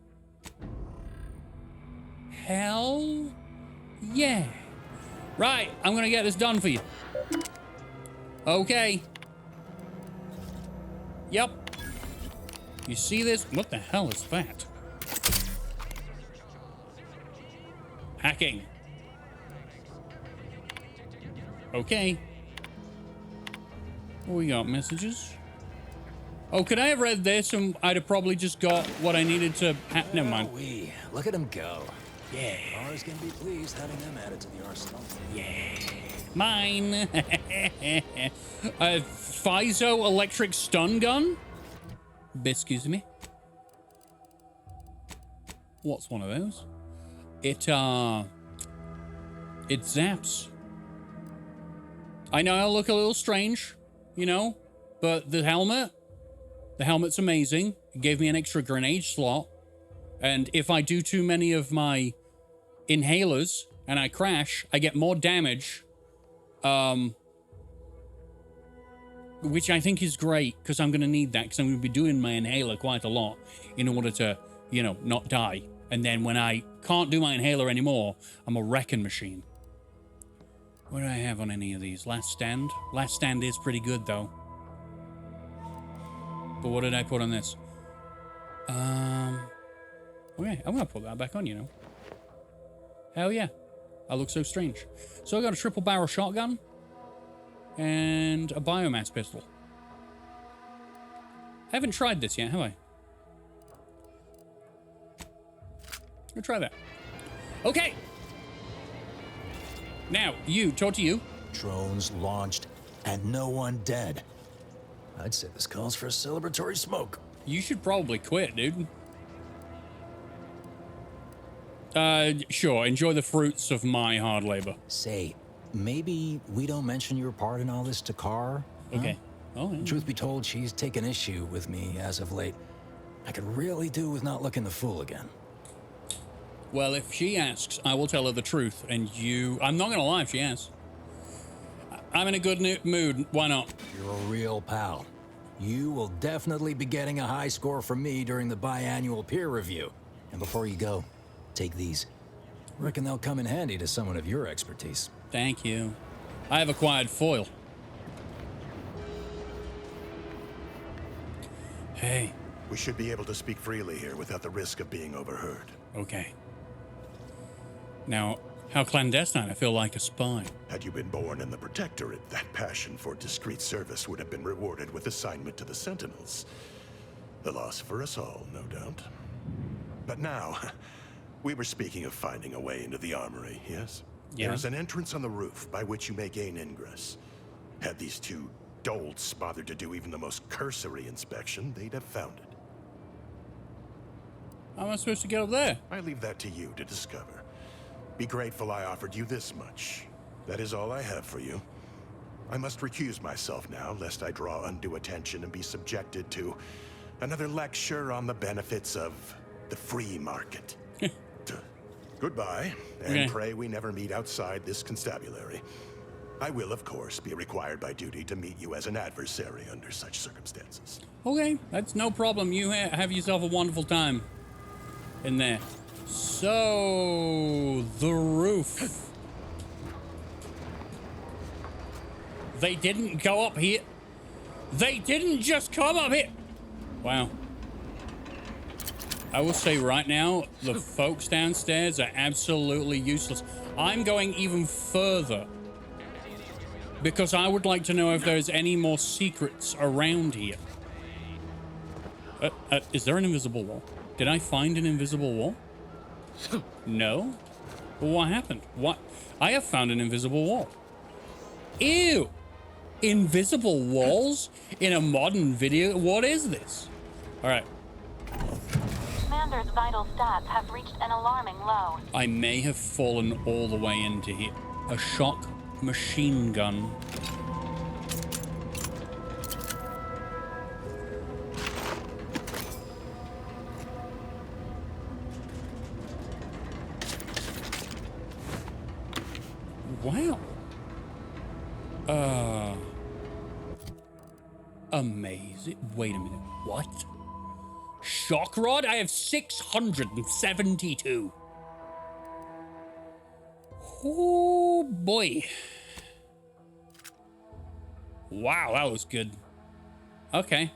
Hell yeah. Right, I'm gonna get this done for you. Okay. Yep. You see this? What the hell is that? Hacking. Okay. We got messages. Oh, could I have read this and I'd have probably just got what I needed to... Never mind. Look at them go. Yeah. Ours can be pleased having them added to the arsenal. Yeah. Mine. A Physo electric stun gun? Excuse me. What's one of those? It zaps. I know I look a little strange, you know, but the helmet's amazing. It gave me an extra grenade slot. And if I do too many of my inhalers and I crash, I get more damage. which I think is great because I'm going to need that because I'm going to be doing my inhaler quite a lot in order to, you know, not die. And then when I can't do my inhaler anymore, I'm a wrecking machine. What do I have on any of these? Last Stand? Last Stand is pretty good, though. But what did I put on this? Okay, I'm going to put that back on, you know. Hell yeah. I look so strange. So I got a triple barrel shotgun and a biomass pistol. I haven't tried this yet, have I? We'll try that. Okay. Now, talk to you. Drones launched and no one dead. I'd say this calls for a celebratory smoke. You should probably quit, dude. Sure. Enjoy the fruits of my hard labor. Say, maybe we don't mention your part in all this to Carr? Okay. Huh? Oh, yeah. Truth be told, she's taken issue with me as of late. I could really do with not looking the fool again. Well, if she asks, I will tell her the truth. And I'm not going to lie if she asks. I'm in a good mood. Why not? You're a real pal. You will definitely be getting a high score from me during the biannual peer review. And before you go, take these. Reckon they'll come in handy to someone of your expertise. Thank you. I have acquired foil. Hey. We should be able to speak freely here without the risk of being overheard. Okay. Now, how clandestine. I feel like a spy. Had you been born in the Protectorate, that passion for discreet service would have been rewarded with assignment to the Sentinels. The loss for us all, no doubt. But now, we were speaking of finding a way into the armory, yes? Yeah. There's an entrance on the roof by which you may gain ingress. Had these two dolts bothered to do even the most cursory inspection, they'd have found it. How am I supposed to get up there? I leave that to you to discover. Be grateful I offered you this much. That is all I have for you. I must recuse myself now, lest I draw undue attention and be subjected to another lecture on the benefits of the free market. Goodbye, and pray we never meet outside this constabulary. I will, of course, be required by duty to meet you as an adversary under such circumstances. Okay, that's no problem. You have yourself a wonderful time in there. So, the roof. They didn't go up here. They didn't just come up here. Wow. I will say right now, the folks downstairs are absolutely useless. I'm going even further because I would like to know if there's any more secrets around here. Is there an invisible wall? Did I find an invisible wall? No? Well, what happened? What? I have found an invisible wall. Ew! Invisible walls in a modern video? What is this? Alright. Commander's vital stats have reached an alarming low. I may have fallen all the way into here. A shock machine gun. Wow. Amazing. Wait a minute. What? Shock rod? I have 672. Oh boy. Wow, that was good. Okay.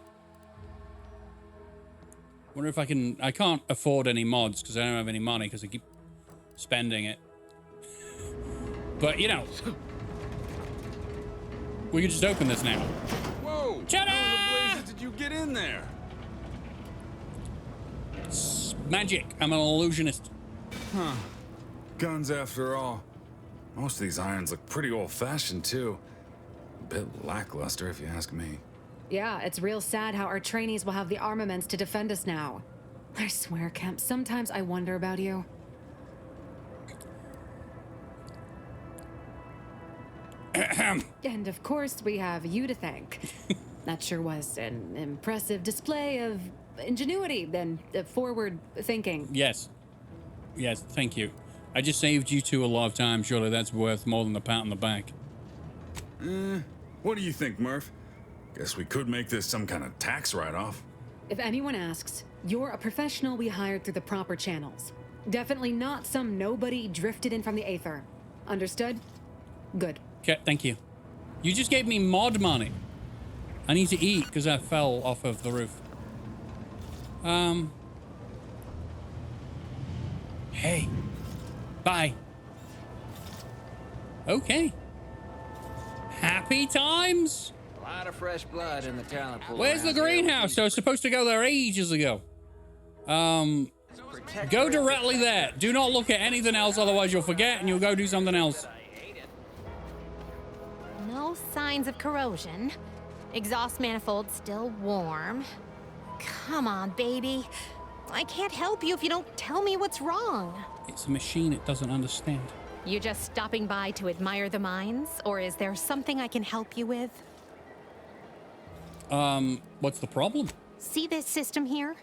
Wonder if I can't afford any mods because I don't have any money because I keep spending it. But, you know, we could just open this now. Whoa! Ta-da! How the blazes did you get in there? It's magic. I'm an illusionist. Huh. Guns after all. Most of these irons look pretty old-fashioned, too. A bit lackluster, if you ask me. Yeah, it's real sad how our trainees will have the armaments to defend us now. I swear, Kemp, sometimes I wonder about you. And of course, we have you to thank. That sure was an impressive display of ingenuity and forward thinking. Yes. Yes, thank you. I just saved you two a lot of time. Surely that's worth more than a pat on the back. What do you think, Murph? Guess we could make this some kind of tax write-off. If anyone asks, you're a professional we hired through the proper channels. Definitely not some nobody drifted in from the Aether. Understood? Good. Okay, thank you. You just gave me mod money. I need to eat because I fell off of the roof. Hey. Bye. Okay. Happy times. A lot of fresh blood in the talent pool. Where's the greenhouse? I was supposed to go there ages ago. Go directly there. Do not look at anything else, otherwise you'll forget and you'll go do something else. No signs of corrosion. Exhaust manifold still warm. Come on, baby. I can't help you if you don't tell me what's wrong. It's a machine it doesn't understand. You just stopping by to admire the mines, or is there something I can help you with? What's the problem? See this system here?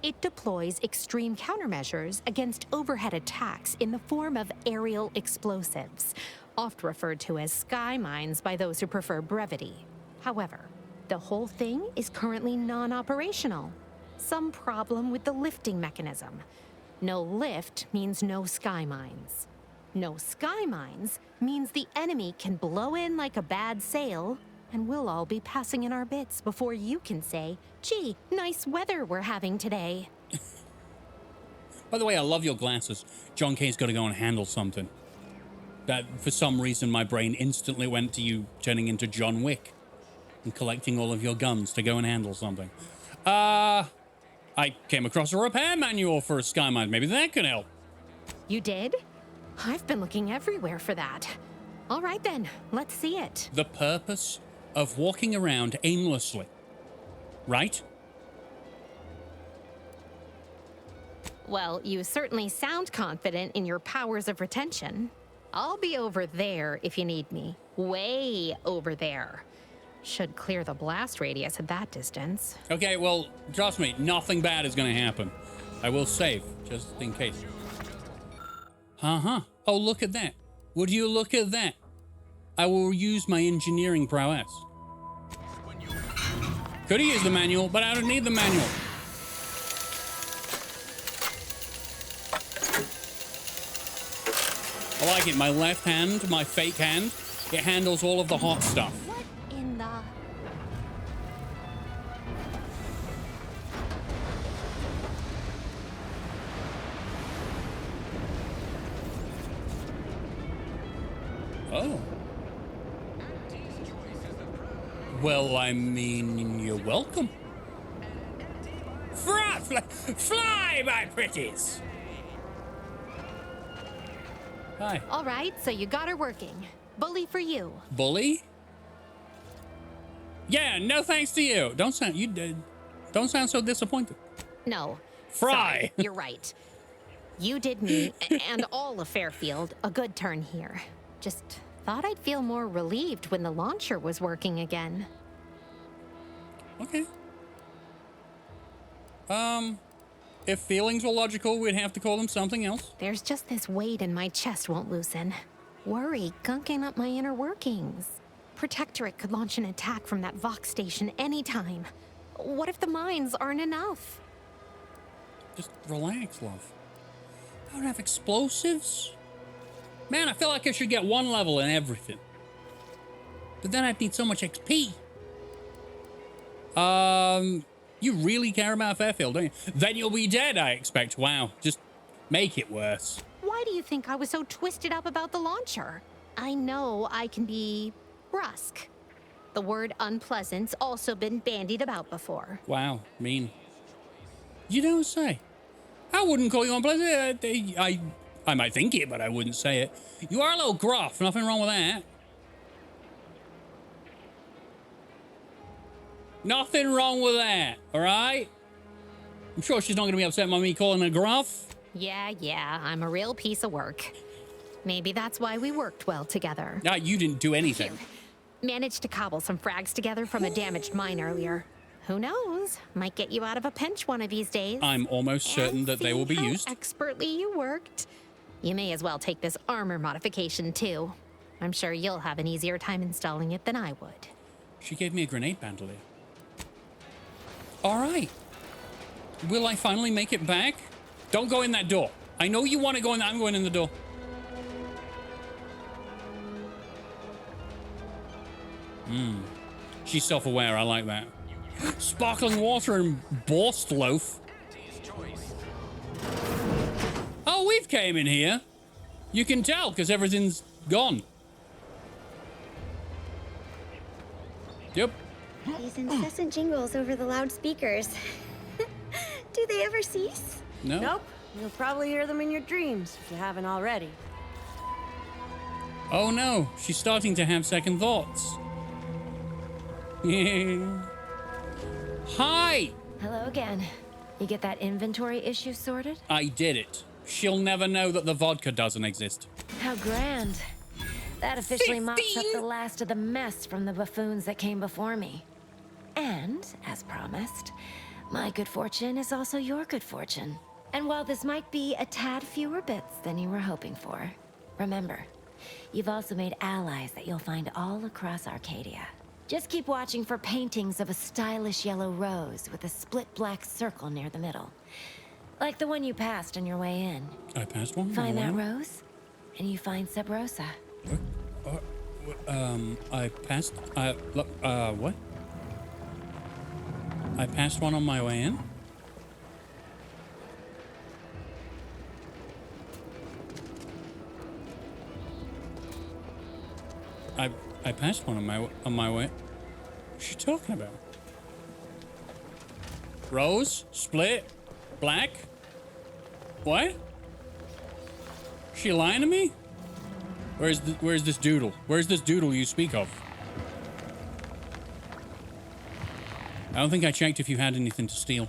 It deploys extreme countermeasures against overhead attacks in the form of aerial explosives, oft referred to as sky mines by those who prefer brevity. However, the whole thing is currently non-operational. Some problem with the lifting mechanism. No lift means no sky mines. No sky mines means the enemy can blow in like a bad sail, and we'll all be passing in our bits before you can say, gee, nice weather we're having today. By the way, I love your glasses. John K's got to go and handle something. That, for some reason, my brain instantly went to you turning into John Wick and collecting all of your guns to go and handle something. I came across a repair manual for a sky mine. Maybe that could help. You did? I've been looking everywhere for that. All right then, let's see it. The purpose of walking around aimlessly, right? Well, you certainly sound confident in your powers of retention. I'll be over there if you need me. Way over there. Should clear the blast radius at that distance. Okay, well, trust me, nothing bad is going to happen. I will save, just in case. Uh-huh. Oh, look at that. Would you look at that? I will use my engineering prowess. Could have used the manual, but I don't need the manual. I like it. My left hand, my fake hand, it handles all of the hot stuff. What in the... Oh. Well, I mean, you're welcome. Fly, my pretties! Hi. All right, so you got her working. Bully for you. Bully? Yeah, no thanks to you. Don't sound so disappointed. No. Fry. Sorry, you're right. You did me, and all of Fairfield, a good turn here. Just thought I'd feel more relieved when the launcher was working again. Okay. If feelings were logical, we'd have to call them something else. There's just this weight in my chest won't loosen. Worry gunking up my inner workings. Protectorate could launch an attack from that Vox station anytime. What if the mines aren't enough? Just relax, love. I don't have explosives. Man, I feel like I should get one level in everything. But then I'd need so much XP. You really care about Fairfield, don't you? Then you'll be dead, I expect. Wow, just make it worse. Why do you think I was so twisted up about the launcher? I know I can be brusque. The word unpleasant's also been bandied about before. Wow, mean. You don't say. I wouldn't call you unpleasant. I might think it, but I wouldn't say it. You are a little gruff. Nothing wrong with that. Nothing wrong with that, all right? I'm sure she's not going to be upset by me calling her gruff. Yeah, I'm a real piece of work. Maybe that's why we worked well together. No, you didn't do anything. Managed to cobble some frags together from a damaged mine earlier. Who knows? Might get you out of a pinch one of these days. I'm almost certain that they will be used. Expertly you worked. You may as well take this armor modification too. I'm sure you'll have an easier time installing it than I would. She gave me a grenade bandolier. All right. Will I finally make it back? Don't go in that door. I know you want to go in. I'm going in the door. She's self-aware. I like that. Sparkling water and Borst loaf. Oh, we've came in here. You can tell because everything's gone. Yep. These incessant jingles over the loudspeakers. Do they ever cease? No. Nope. You'll probably hear them in your dreams if you haven't already. Oh no, she's starting to have second thoughts. Hi! Hello again. You get that inventory issue sorted? I did it. She'll never know that the vodka doesn't exist. How grand. That officially mops up the last of the mess from the buffoons that came before me. And, as promised, my good fortune is also your good fortune. And while this might be a tad fewer bits than you were hoping for, remember, you've also made allies that you'll find all across Arcadia. Just keep watching for paintings of a stylish yellow rose with a split black circle near the middle. Like the one you passed on your way in. I passed one? Find that rose, and you find Sub Rosa. I passed, what? I passed one on my way in? I passed one on my way. What's she talking about? Rose? Split? Black? What? She lying to me? Where's this doodle? Where's this doodle you speak of? I don't think I checked if you had anything to steal.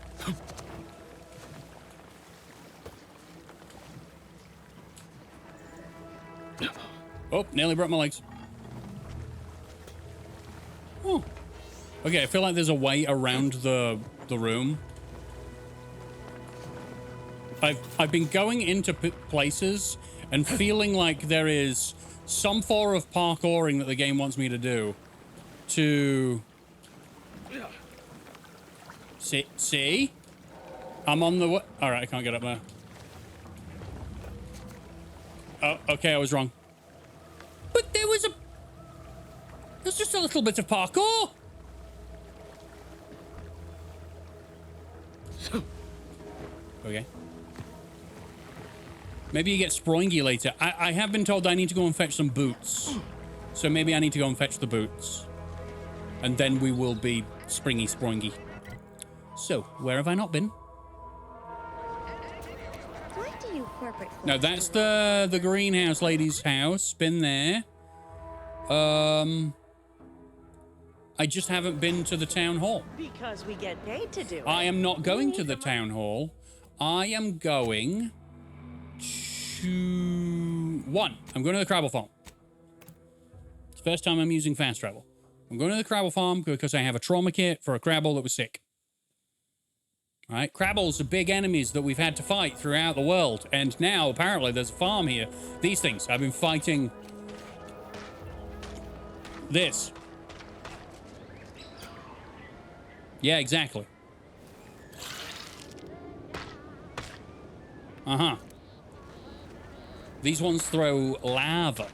Oh, nearly broke my legs. Oh. Okay, I feel like there's a way around the room. I've been going into places and feeling like there is some form of parkouring that the game wants me to do. See? I'm on the way. All right, I can't get up there. Oh, okay, I was wrong. But there's just a little bit of parkour. Okay. Maybe you get Sproingy later. I have been told I need to go and fetch some boots. So maybe I need to go and fetch the boots. And then we will be springy Sproingy. So, where have I not been? What do you corporate folks No, that's the greenhouse lady's house. Been there. I just haven't been to the town hall. Because we get paid to do it. I am not going to the town hall. I am going to... I'm going to the Crabble Farm. It's the first time I'm using fast travel. I'm going to the Crabble Farm because I have a trauma kit for a Crabble that was sick. All right, Crabbles are big enemies that we've had to fight throughout the world. And now, apparently, there's a farm here. These things. I've been fighting... this. Yeah, exactly. Uh-huh. These ones throw lava.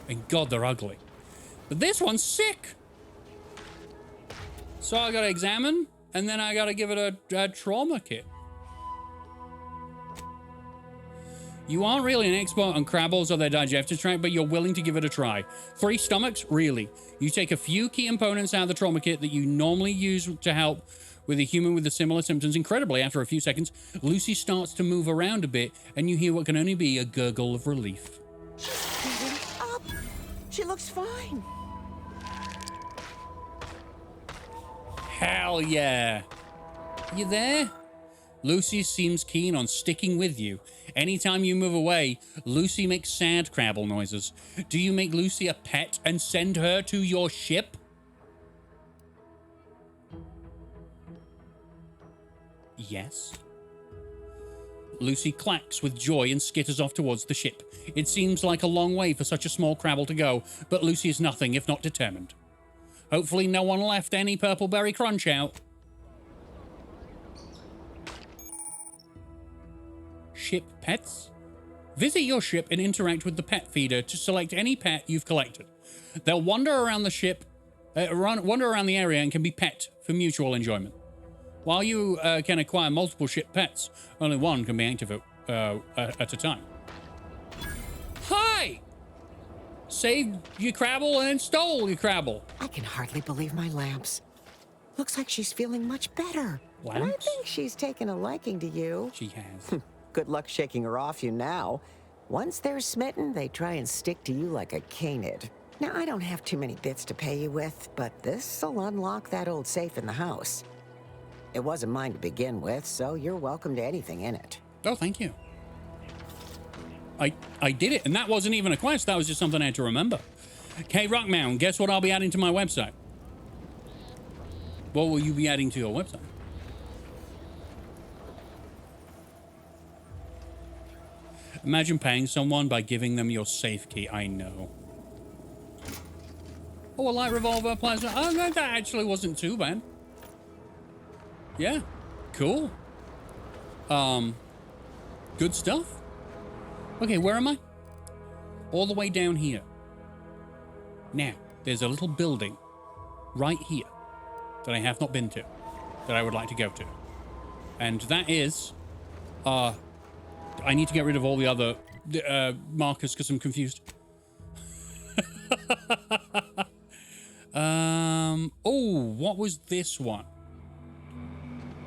And God, they're ugly. But this one's sick. So I gotta examine, and then I gotta give it a trauma kit. You aren't really an expert on Crabbles or their digestive tract, but you're willing to give it a try. 3 stomachs? Really? You take a few key components out of the trauma kit that you normally use to help with a human with the similar symptoms. Incredibly, after a few seconds, Lucy starts to move around a bit, and you hear what can only be a gurgle of relief. She's up. She looks fine. Hell yeah. You there? Lucy seems keen on sticking with you. Anytime you move away, Lucy makes sad Crabble noises. Do you make Lucy a pet and send her to your ship? Yes. Lucy clacks with joy and skitters off towards the ship. It seems like a long way for such a small crabble to go, but Lucy is nothing if not determined. Hopefully no one left any Purpleberry Crunch out. Ship pets? Visit your ship and interact with the pet feeder to select any pet you've collected. They'll wander around the ship, wander around the area and can be pet for mutual enjoyment. While you can acquire multiple ship pets, only one can be active at a time. Hi! Saved your Crabble and then stole your Crabble. I can hardly believe my lamps. Looks like she's feeling much better. And I Lamps? think she's taken a liking to you. She has. Good luck shaking her off you now. Once they're smitten, they try and stick to you like a canid. Now, I don't have too many bits to pay you with, but this'll unlock that old safe in the house. It wasn't mine to begin with, so you're welcome to anything in it. Oh, thank you. I did it, and that wasn't even a quest. That was just something I had to remember. Okay, Rockmound, guess what I'll be adding to my website? What will you be adding to your website? Imagine paying someone by giving them your safe key. I know. Oh, a light revolver, plasma. Oh, that actually wasn't too bad. Yeah, cool. Good stuff. Okay, where am I? All the way down here. Now, there's a little building right here that I have not been to, that I would like to go to. And that is, I need to get rid of all the other markers because I'm confused. Oh, what was this one?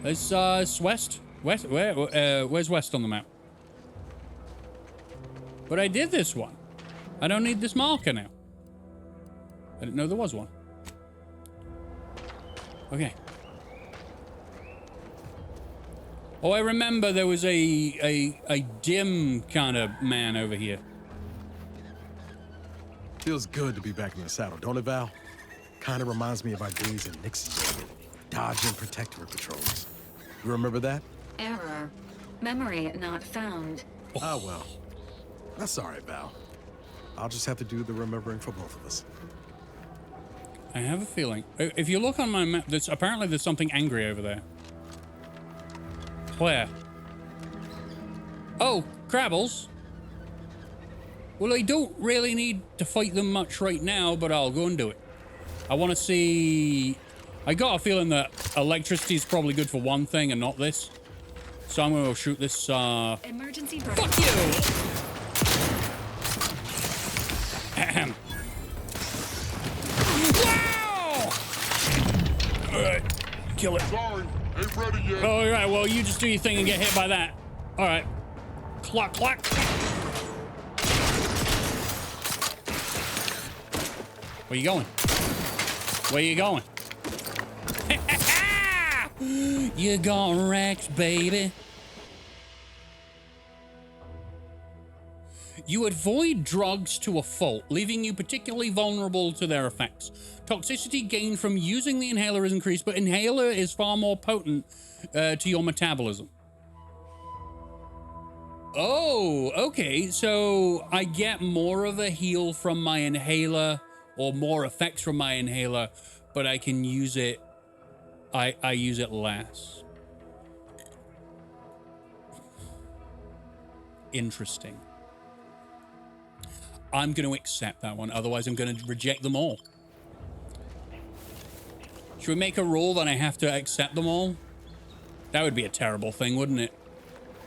It's west. West. Where's west on the map? But I did this one. I don't need this marker now. I didn't know there was one. Okay. Oh, I remember there was a dim kind of man over here. Feels good to be back in the saddle, don't it, Val? Kind of reminds me of our days in Nixon, dodging protectorate patrols. You remember that? Error. Memory not found. Oh, well. That's all right, Val. I'll just have to do the remembering for both of us. I have a feeling. If you look on my map, apparently there's something angry over there. Where? Oh, Crabbles. Well, I don't really need to fight them much right now, but I'll go and do it. I want to see... I got a feeling that electricity is probably good for one thing and not this. So I'm going to shoot this, Emergency Fuck you! Ahem. Wow! Alright. Kill it. Sorry, ain't ready yet. Oh, all right. Well, you just do your thing and get hit by that. All right. Cluck, cluck. Where you going? Where you going? You got wrecked, baby. You avoid drugs to a fault, leaving you particularly vulnerable to their effects. Toxicity gained from using the inhaler is increased, but inhaler is far more potent to your metabolism. Oh, okay. So I get more of a heal from my inhaler, or more effects from my inhaler, but I can use it. I use it less. Interesting. I'm going to accept that one. Otherwise, I'm going to reject them all. Should we make a rule that I have to accept them all? That would be a terrible thing, wouldn't it?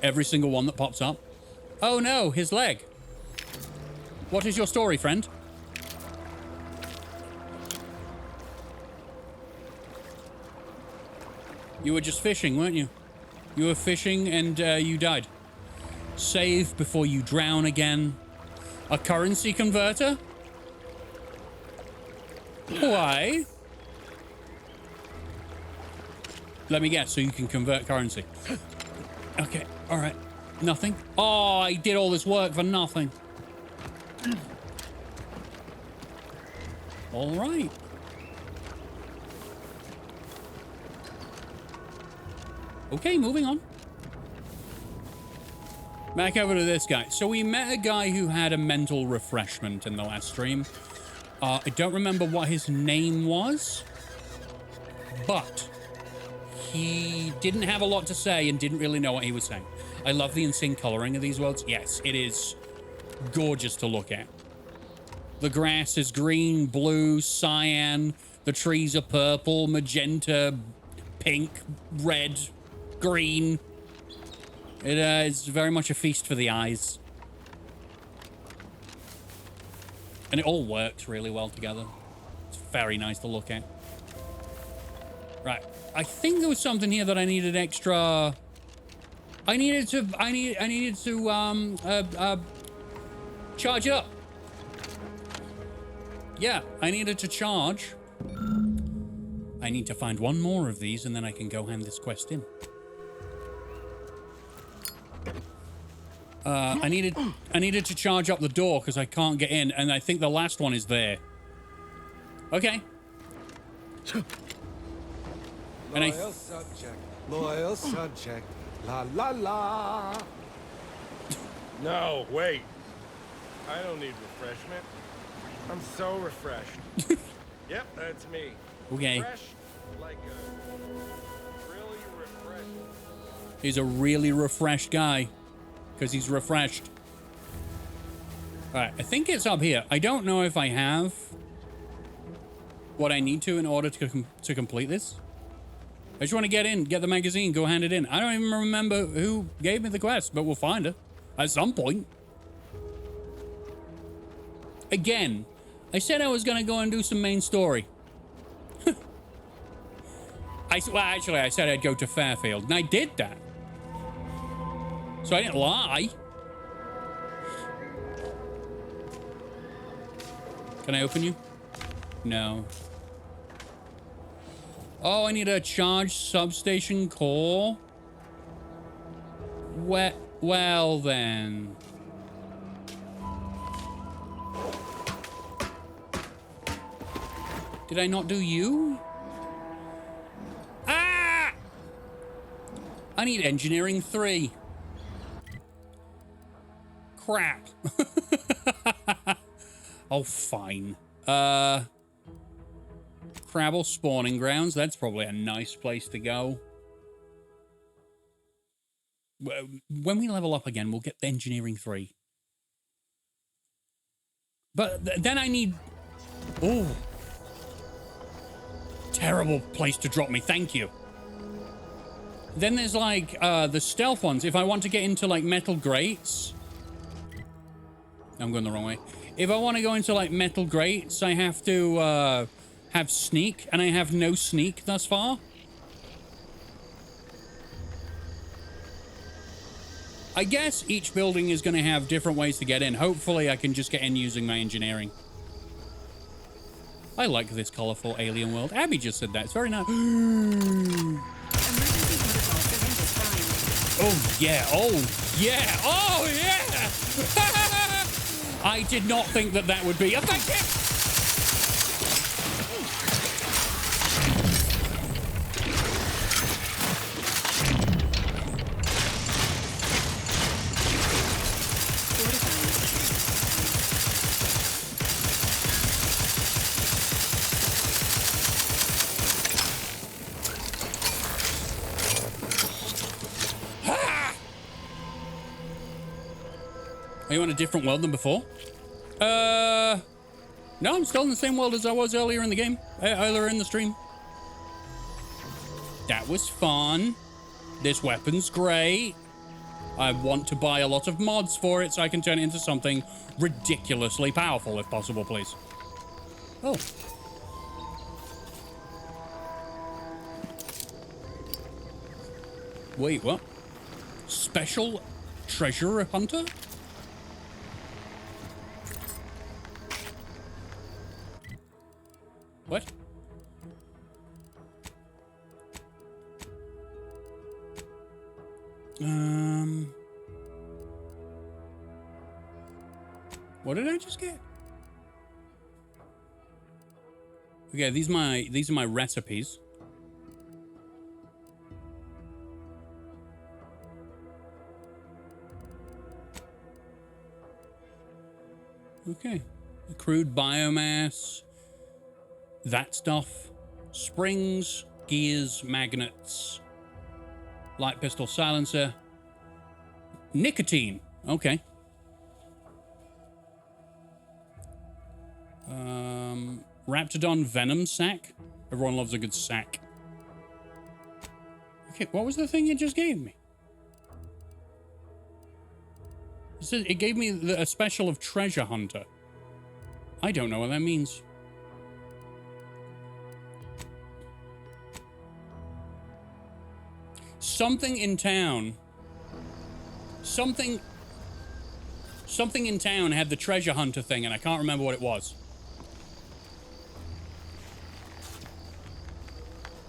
Every single one that pops up. Oh no, his leg. What is your story, friend? You were just fishing, weren't you? You were fishing and you died. Save before you drown again. A currency converter? Why? Let me guess, so you can convert currency. Okay, all right. Nothing? Oh, I did all this work for nothing. All right. Okay, moving on. Back over to this guy. So we met a guy who had a mental refreshment in the last stream. I don't remember what his name was, but he didn't have a lot to say and didn't really know what he was saying. I love the insane coloring of these worlds. Yes, it is gorgeous to look at. The grass is green, blue, cyan. The trees are purple, magenta, pink, red, green. It is very much a feast for the eyes. And it all works really well together. It's very nice to look at. Right. I think there was something here that I needed extra... I needed to charge up. Yeah, I needed to charge. I need to find one more of these and then I can go hand this quest in. I needed to charge up the door because I can't get in, and I think the last one is there. Okay. And Loyal subject, loyal subject, la la la. No, wait. I don't need refreshment. I'm so refreshed. Yep, that's me. Okay. Fresh like a really refreshed. He's a really refreshed guy. Because he's refreshed. Alright, I think it's up here. I don't know if I have what I need to in order to complete this. I just want to get in, get the magazine, go hand it in. I don't even remember who gave me the quest, but we'll find her at some point. Again, I said I was going to go and do some main story. Well, actually, I said I'd go to Fairfield, and I did that. So I didn't lie. Can I open you? No. Oh, I need a charge substation core. Well then. Did I not do you? Ah! I need engineering 3. Crap. Oh, fine. Crabble spawning grounds. That's probably a nice place to go. When we level up again, we'll get the engineering 3. But then I need... Oh. Terrible place to drop me. Thank you. Then there's like the stealth ones. If I want to get into like metal grates... I'm going the wrong way. If I want to go into like metal grates, I have to have sneak, and I have no sneak thus far. I guess each building is going to have different ways to get in. Hopefully I can just get in using my engineering. I like this colorful alien world. Abby just said that. It's very nice. Oh yeah, oh yeah, oh yeah! I did not think that that would be effective. Are you on a different world than before? No, I'm still in the same world as I was earlier in the game. Earlier in the stream. That was fun. This weapon's great. I want to buy a lot of mods for it so I can turn it into something ridiculously powerful, if possible, please. Oh. Wait, what? Special treasure hunter? What? What did I just get? Okay, these are my recipes. Okay. Crude biomass. That stuff. Springs, gears, magnets. Light pistol silencer. Nicotine. Okay. Raptidon venom sac. Everyone loves a good sack. Okay, what was the thing it just gave me? It gave me a special of treasure hunter. I don't know what that means. Something in town. Something in town had the treasure hunter thing, and I can't remember what it was.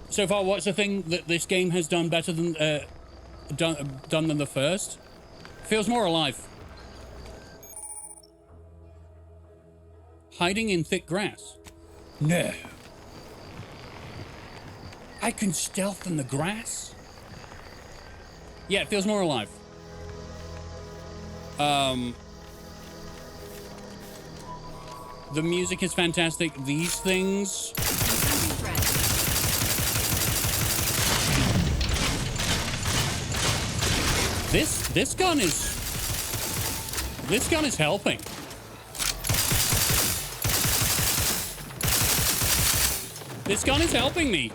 So far, what's the thing that this game has done better than done than the first? Feels more alive. Hiding in thick grass. No. I can stealth in the grass? Yeah, it feels more alive. The music is fantastic. These things... This gun is helping. This gun is helping me.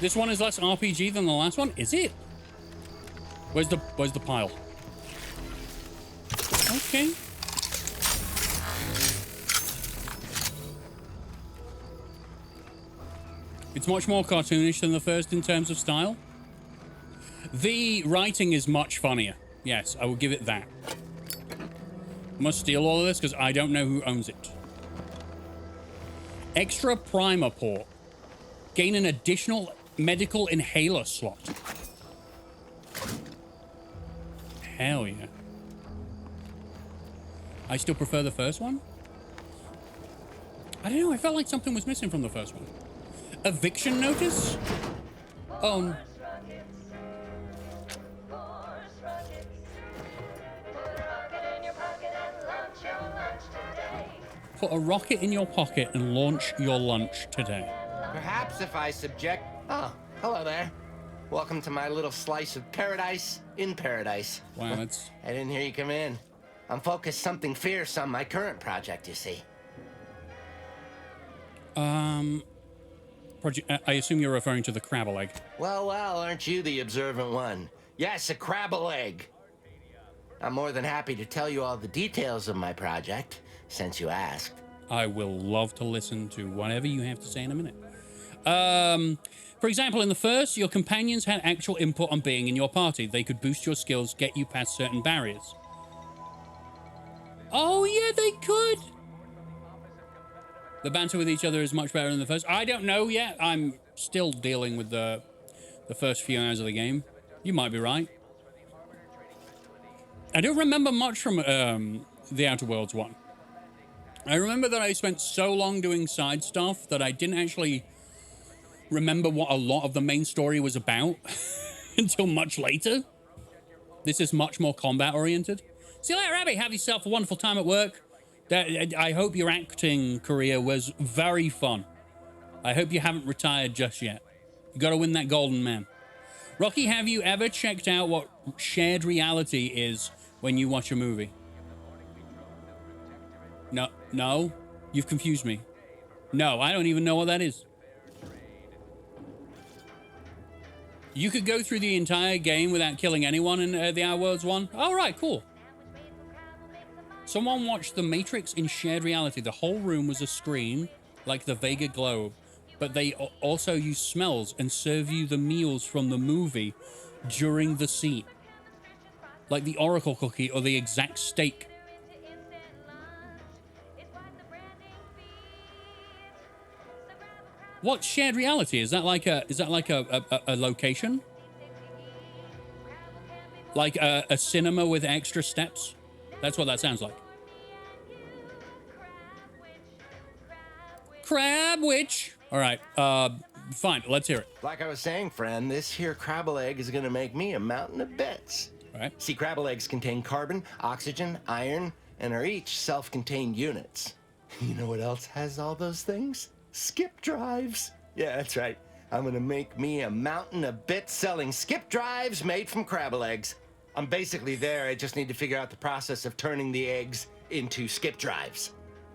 This one is less RPG than the last one, is it? Where's the pile? Okay. It's much more cartoonish than the first in terms of style. The writing is much funnier. Yes, I will give it that. Must steal all of this because I don't know who owns it. Extra primer port. Gain an additional medical inhaler slot. Hell yeah. I still prefer the first one. I don't know, I felt like something was missing from the first one. Eviction notice? Oh. Put a rocket in your pocket and launch your lunch today. Perhaps if I subject... Oh, hello there. Welcome to my little slice of paradise in paradise. Wow, that's... I didn't hear you come in. I'm focused something fierce on my current project, you see. I assume you're referring to the crab leg. Well, aren't you the observant one? Yes, a crab leg. I'm more than happy to tell you all the details of my project, since you asked. I will love to listen to whatever you have to say in a minute. For example, in the first, your companions had actual input on being in your party. They could boost your skills, get you past certain barriers. Oh, yeah, they could. The banter with each other is much better than the first. I don't know yet. I'm still dealing with the first few hours of the game. You might be right. I don't remember much from the Outer Worlds one. I remember that I spent so long doing side stuff that I didn't actually remember what a lot of the main story was about until much later. This is much more combat oriented. See you later, Abby. Have yourself a wonderful time at work. I hope your acting career was very fun. I hope you haven't retired just yet. You got to win that golden man. Rocky, have you ever checked out what shared reality is when you watch a movie? No? You've confused me. No, I don't even know what that is. You could go through the entire game without killing anyone in the Outer Worlds one? All right, cool. Someone watched The Matrix in shared reality. The whole room was a screen, like the Vega Globe, but they also use smells and serve you the meals from the movie during the scene. Like the Oracle cookie or the exact steak. What shared reality? Is that like a location? Like a cinema with extra steps? That's what that sounds like. Crab witch. All right. Fine. Let's hear it. Like I was saying, friend, this here crab leg is gonna make me a mountain of bets. Right. See, crabble eggs contain carbon, oxygen, iron, and are each self-contained units. You know what else has all those things? Skip drives. Yeah, that's right. I'm gonna make me a mountain of bits selling skip drives made from crabble eggs. I'm basically there. I just need to figure out the process of turning the eggs into skip drives.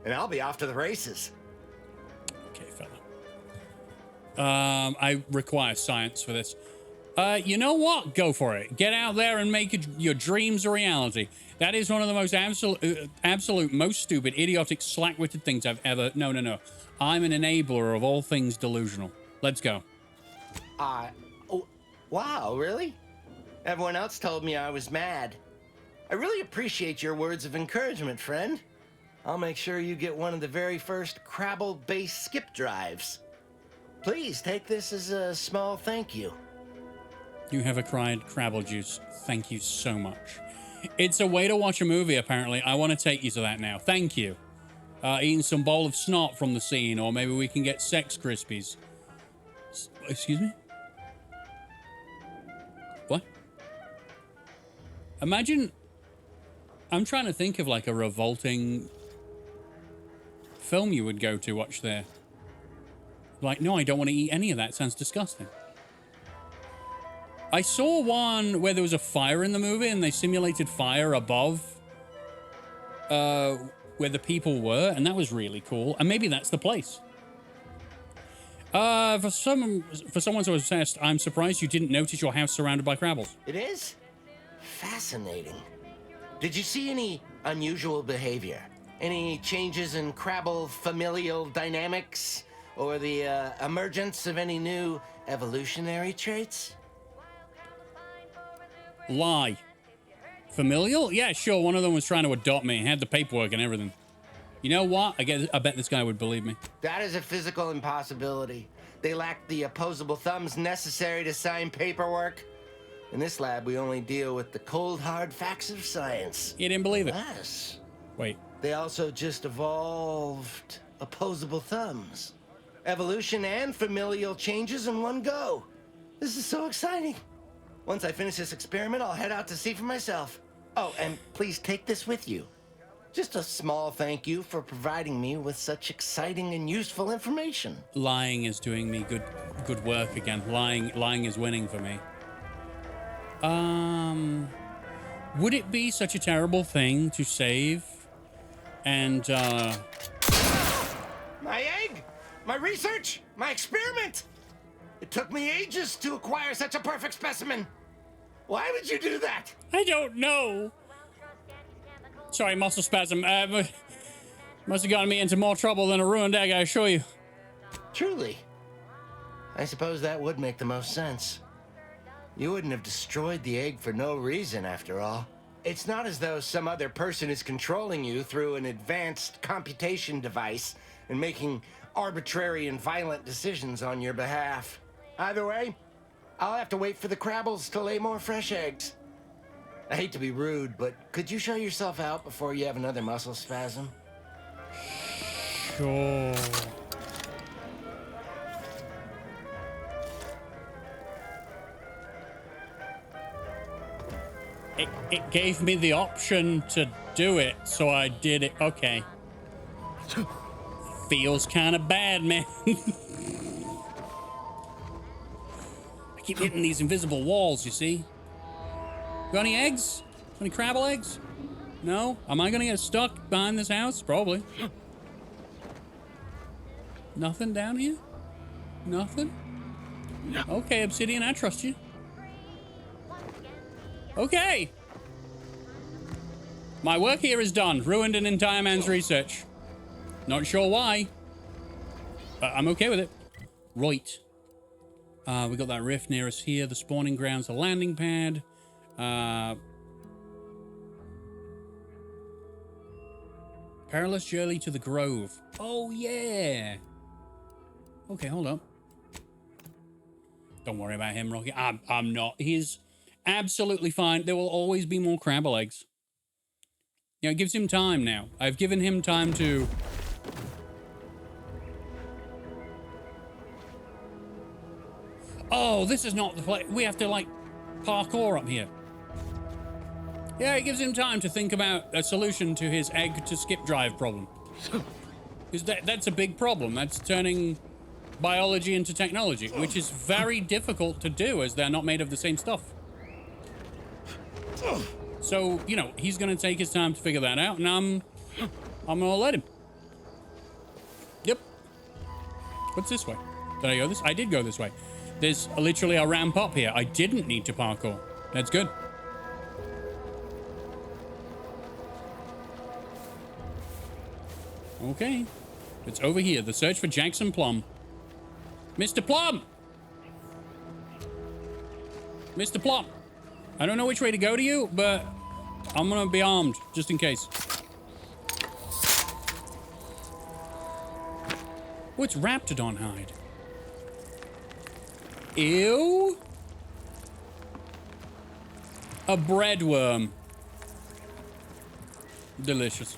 And I'll be off to the races. Okay, fella. I require science for this. You know what? Go for it. Get out there and make your dreams a reality. That is one of the most absolute, most stupid, idiotic, slack-witted things I've ever... No. I'm an enabler of all things delusional. Let's go. Oh, wow, really? Everyone else told me I was mad. I really appreciate your words of encouragement, friend. I'll make sure you get one of the very first crabble-based skip drives. Please take this as a small thank you. You have acquired crabble juice. Thank you so much. It's a way to watch a movie, apparently. I want to take you to that now. Thank you. Eating some bowl of snot from the scene, or maybe we can get Sex Krispies. Excuse me? What? Imagine... I'm trying to think of like a revolting film you would go to watch there. Like, no, I don't want to eat any of that. It sounds disgusting. I saw one where there was a fire in the movie and they simulated fire above where the people were, and that was really cool. And maybe that's the place. For someone so obsessed, I'm surprised you didn't notice your house surrounded by crabbles. It is? Fascinating. Did you see any unusual behavior? Any changes in crabble familial dynamics? Or the emergence of any new evolutionary traits? Lie. Familial? Yeah, sure. One of them was trying to adopt me. Had the paperwork and everything. You know what? I bet this guy would believe me. That is a physical impossibility. They lack the opposable thumbs necessary to sign paperwork. In this lab, we only deal with the cold, hard facts of science. You didn't believe it? Yes. Wait. They also just evolved opposable thumbs. Evolution and familial changes in one go. This is so exciting. Once I finish this experiment, I'll head out to see for myself. Oh, and please take this with you. Just a small thank you for providing me with such exciting and useful information. Lying is doing me good work again. Lying is winning for me. Would it be such a terrible thing to save and My egg! My research! My experiment! It took me ages to acquire such a perfect specimen. Why would you do that? I don't know. Sorry, muscle spasm. Must have gotten me into more trouble than a ruined egg, I assure you. Truly. I suppose that would make the most sense. You wouldn't have destroyed the egg for no reason, after all. It's not as though some other person is controlling you through an advanced computation device and making arbitrary and violent decisions on your behalf. Either way, I'll have to wait for the crabbles to lay more fresh eggs. I hate to be rude, but could you show yourself out before you have another muscle spasm? Sure. It gave me the option to do it, so I did it. Okay. Feels kind of bad, man. I keep hitting these invisible walls, you see? Got any eggs? Any crabble eggs? No? Am I gonna get stuck behind this house? Probably. Nothing down here? Nothing? Okay, Obsidian, I trust you. Okay. My work here is done. Ruined an entire man's research. Not sure why. But I'm okay with it. Right. We got that rift near us here. The spawning grounds, the landing pad. Perilous journey to the Grove. Oh, yeah. Okay, hold up. Don't worry about him, Rocky. I'm not. He's absolutely fine. There will always be more crabble eggs. You know, it gives him time now. I've given him time to... Oh, this is not the place. We have to, like, parkour up here. Yeah, it gives him time to think about a solution to his egg to skip drive problem. Because that's a big problem. That's turning biology into technology, which is very difficult to do as they're not made of the same stuff. So, you know, he's going to take his time to figure that out, and I'm going to let him. Yep. What's this way? Did I go this? I did go this way. There's literally a ramp up here. I didn't need to parkour. That's good. Okay. It's over here. The search for Jackson Plum. Mr. Plum! Mr. Plum! I don't know which way to go to you, but I'm gonna be armed, just in case. Oh, it's Raptidon hide. Ew! A breadworm. Delicious.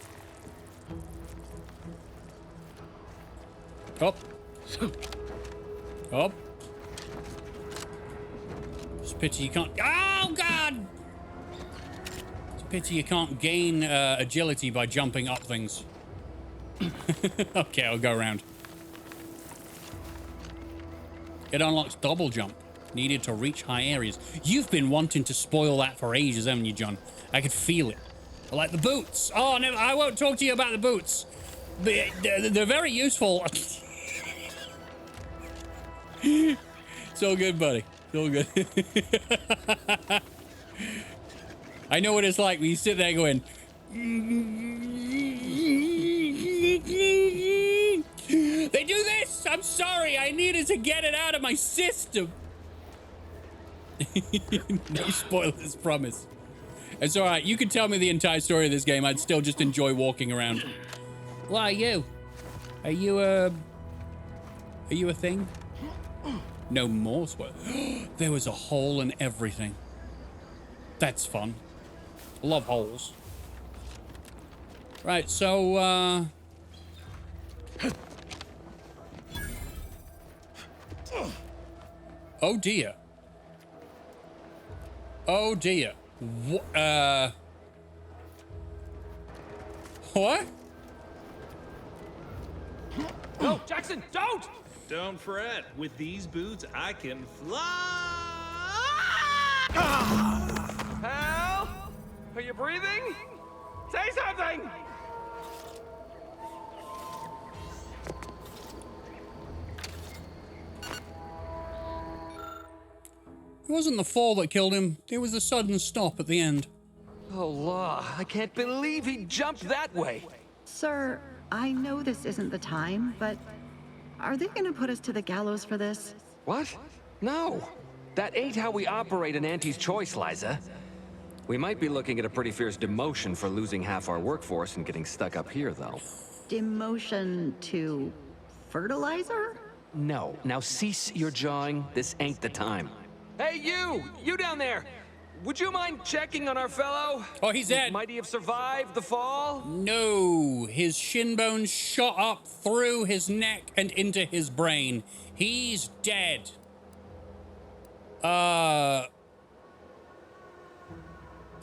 Up. Up. It's a pity you can't... Oh, God! It's a pity you can't gain agility by jumping up things. Okay, I'll go around. It unlocks double jump. Needed to reach high areas. You've been wanting to spoil that for ages, haven't you, John? I could feel it. Like the boots. Oh, no, I won't talk to you about the boots. They're very useful. It's all good, buddy. It's all good. I know what it's like when you sit there going... They do this! I'm sorry, I needed to get it out of my system. No spoilers, promise. It's alright, you could tell me the entire story of this game, I'd still just enjoy walking around. Why are you? Are you a thing? No more spoilers. There was a hole in everything. That's fun. I love holes. Right, so, oh dear. Oh dear. What? No, Jackson, don't! Don't fret. With these boots, I can fly! Help! Are you breathing? Say something! It wasn't the fall that killed him. It was the sudden stop at the end. Oh, law. I can't believe he jumped that way. Sir, I know this isn't the time, but are they gonna put us to the gallows for this? What? No. That ain't how we operate in Auntie's Choice, Liza. We might be looking at a pretty fierce demotion for losing half our workforce and getting stuck up here, though. Demotion to fertilizer? No. Now cease your jawing. This ain't the time. Hey, you! You down there! Would you mind checking on our fellow? Oh, he's dead. Might he have survived the fall? No. His shin bones shot up through his neck and into his brain. He's dead. Oh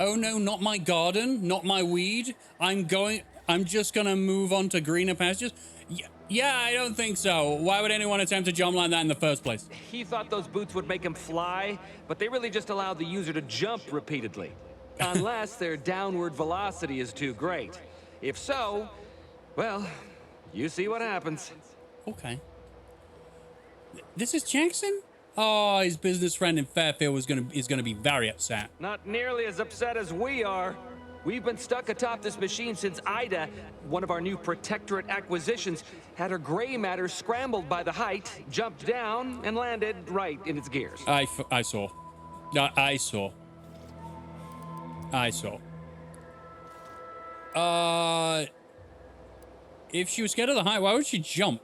no, not my garden, not my weed. I'm just gonna move on to greener pastures. Yeah, I don't think so. Why would anyone attempt to jump like that in the first place? He thought those boots would make him fly, but they really just allow the user to jump repeatedly. Unless their downward velocity is too great. If so, well, you see what happens. Okay. This is Jackson? Oh, his business friend in Fairfield is gonna be very upset. Not nearly as upset as we are. We've been stuck atop this machine since Ida, one of our new Protectorate acquisitions, had her gray matter scrambled by the height, jumped down, and landed right in its gears. I saw. I saw. If she was scared of the height, why would she jump?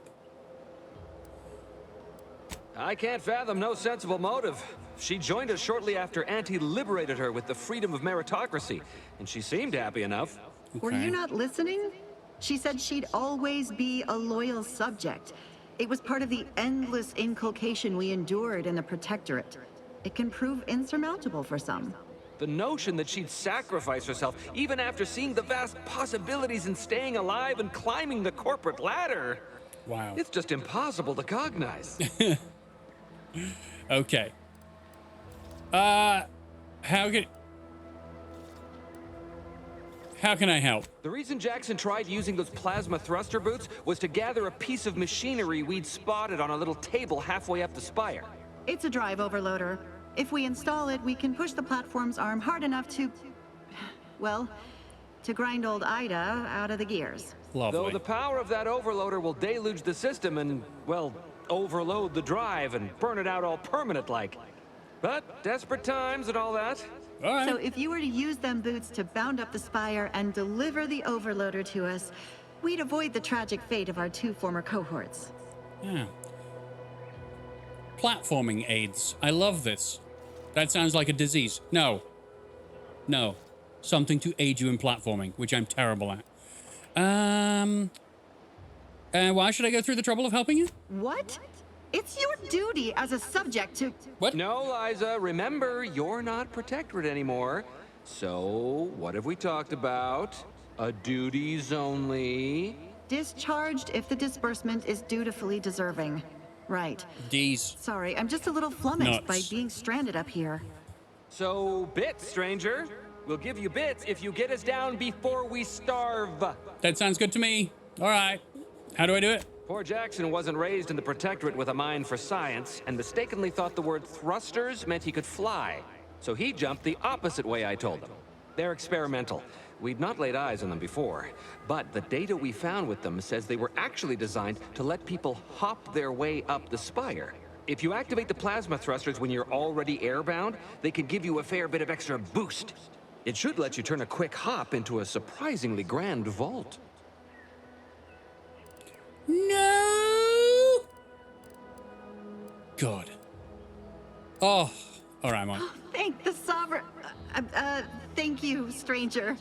I can't fathom no sensible motive. She joined us shortly after Auntie liberated her with the freedom of meritocracy, and she seemed happy enough. Were you not listening? She said she'd always be a loyal subject. It was part of the endless inculcation we endured in the Protectorate. It can prove insurmountable for some. The notion that she'd sacrifice herself, even after seeing the vast possibilities in staying alive and climbing the corporate ladder. Wow. It's just impossible to cognize. Okay. How can I help? The reason Jackson tried using those plasma thruster boots was to gather a piece of machinery we'd spotted on a little table halfway up the spire. It's a drive overloader. If we install it, we can push the platform's arm hard enough to, well, to grind old Ida out of the gears. Lovely. Though the power of that overloader will deluge the system and, well, overload the drive and burn it out all permanent-like. But desperate times and all that. All right. So if you were to use them boots to bound up the spire and deliver the overloader to us, we'd avoid the tragic fate of our 2 former cohorts. Yeah. Platforming aids. I love this. That sounds like a disease. No. No. Something to aid you in platforming, which I'm terrible at. Why should I go through the trouble of helping you? What? It's your duty as a subject to... What? No, Liza, remember, you're not Protectorate anymore. So, what have we talked about? A duties only. Discharged if the disbursement is dutifully deserving. Right. D's. Sorry, I'm just a little flummoxed by Nuts. being stranded up here. So, bits, stranger. We'll give you bits if you get us down before we starve. That sounds good to me. All right. How do I do it? Poor Jackson wasn't raised in the Protectorate with a mind for science and mistakenly thought the word thrusters meant he could fly. So he jumped the opposite way I told him. They're experimental. We'd not laid eyes on them before, but the data we found with them says they were actually designed to let people hop their way up the spire. If you activate the plasma thrusters when you're already airbound, they can give you a fair bit of extra boost. It should let you turn a quick hop into a surprisingly grand vault. No! God. Oh. All right, Mike. Thank the sovereign... thank you, stranger.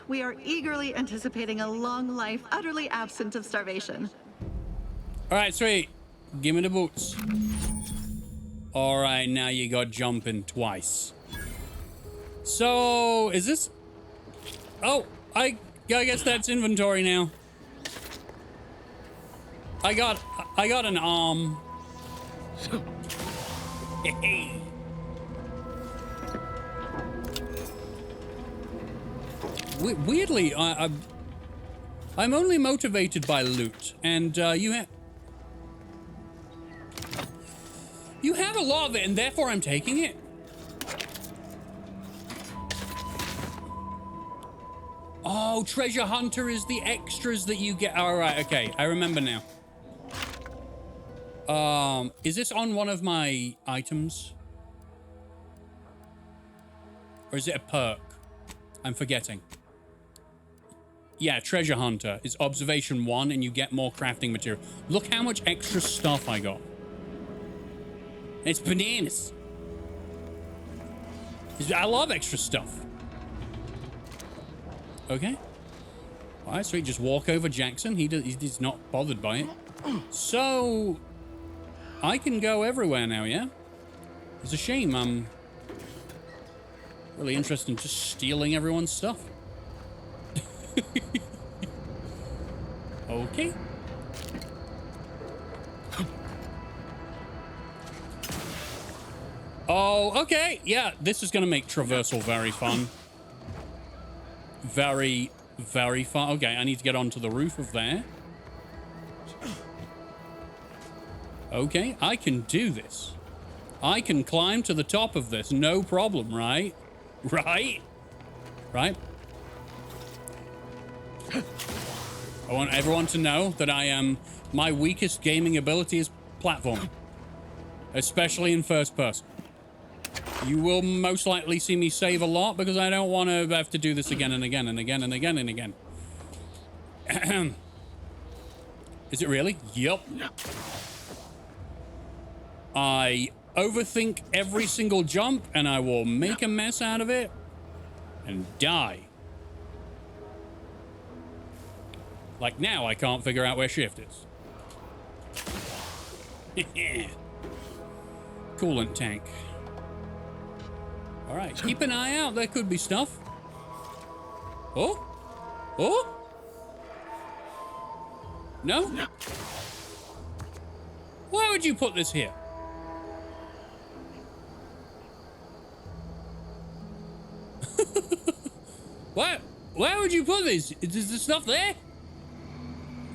We are eagerly anticipating a long life utterly absent of starvation. All right, sweet. Give me the boots. All right, now you got jumping twice. So, is this... Oh, I guess that's inventory now. I got an arm. Weirdly, I'm only motivated by loot, and you have a lot of it, and therefore I'm taking it. Oh, treasure hunter is the extras that you get. All right, okay, I remember now. Is this on one of my items? Or is it a perk? I'm forgetting. Yeah, treasure hunter is observation 1 and you get more crafting material. Look how much extra stuff I got. It's bananas. I love extra stuff. Okay. All right, so we just walk over Jackson. He's not bothered by it. So, I can go everywhere now, yeah? It's a shame I'm really interested in just stealing everyone's stuff. Okay. Oh, okay. Yeah, this is going to make traversal very fun. Very, very fun. Okay, I need to get onto the roof of there. Okay, I can do this. I can climb to the top of this, no problem, right? Right? Right? I want everyone to know that my weakest gaming ability is platforming. Especially in first person. You will most likely see me save a lot because I don't want to have to do this again and again and again and again and again. Is it really? Yup. I overthink every single jump and I will make a mess out of it and die. Like now, I can't figure out where shift is. Coolant tank. All right, keep an eye out. There could be stuff. Oh? Oh? No? Why would you put this here? Why would you put this? Is there stuff there?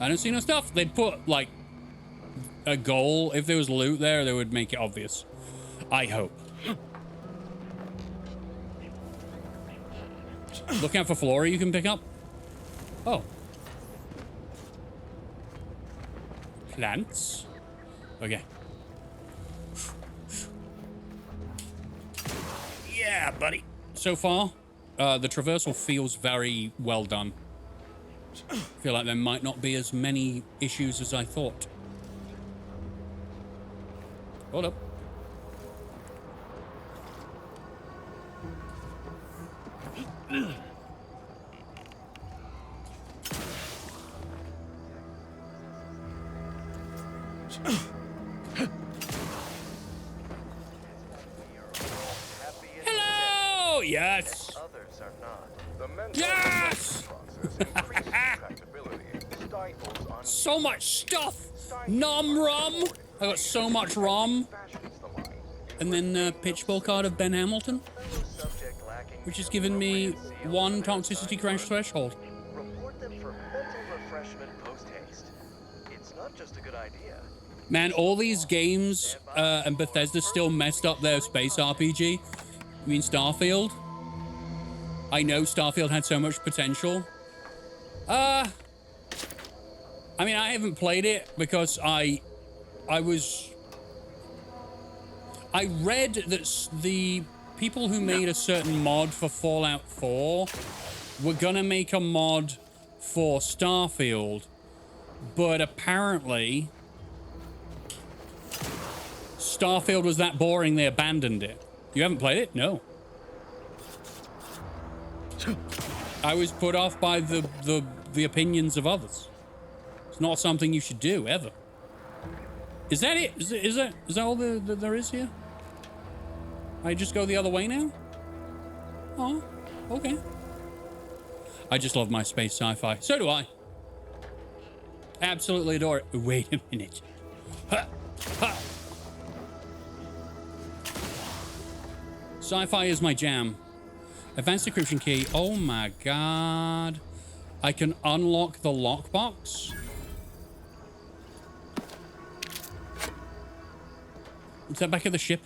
I don't see no stuff. They'd put, like, a goal. If there was loot there, they would make it obvious. I hope. Look out for flora you can pick up. Oh. Plants. Okay. Yeah, buddy. So far, the traversal feels very well done. I feel like there might not be as many issues as I thought. Hold up. Hello! Yes! Yes! So much stuff! Nom rum! I got so much rum. And then pitchball card of Ben Hamilton, which has given me 1 toxicity crash threshold. Report them for mental refreshment post-haste. It's not just a good idea. Man, all these games, and Bethesda still messed up their space RPG. You mean Starfield? I know Starfield had so much potential. I mean, I haven't played it because I read that the people who made a certain mod for Fallout 4 were gonna make a mod for Starfield, but apparently Starfield was that boring they abandoned it. You haven't played it? No. I was put off by the opinions of others. It's not something you should do ever. Is that it? Is that all there is here? I just go the other way now? Oh, okay. I just love my space sci-fi. So do I. Absolutely adore it. Wait a minute. Ha! Ha! Sci-fi is my jam. Advanced decryption key. Oh my god. I can unlock the lockbox. Is that back of the ship?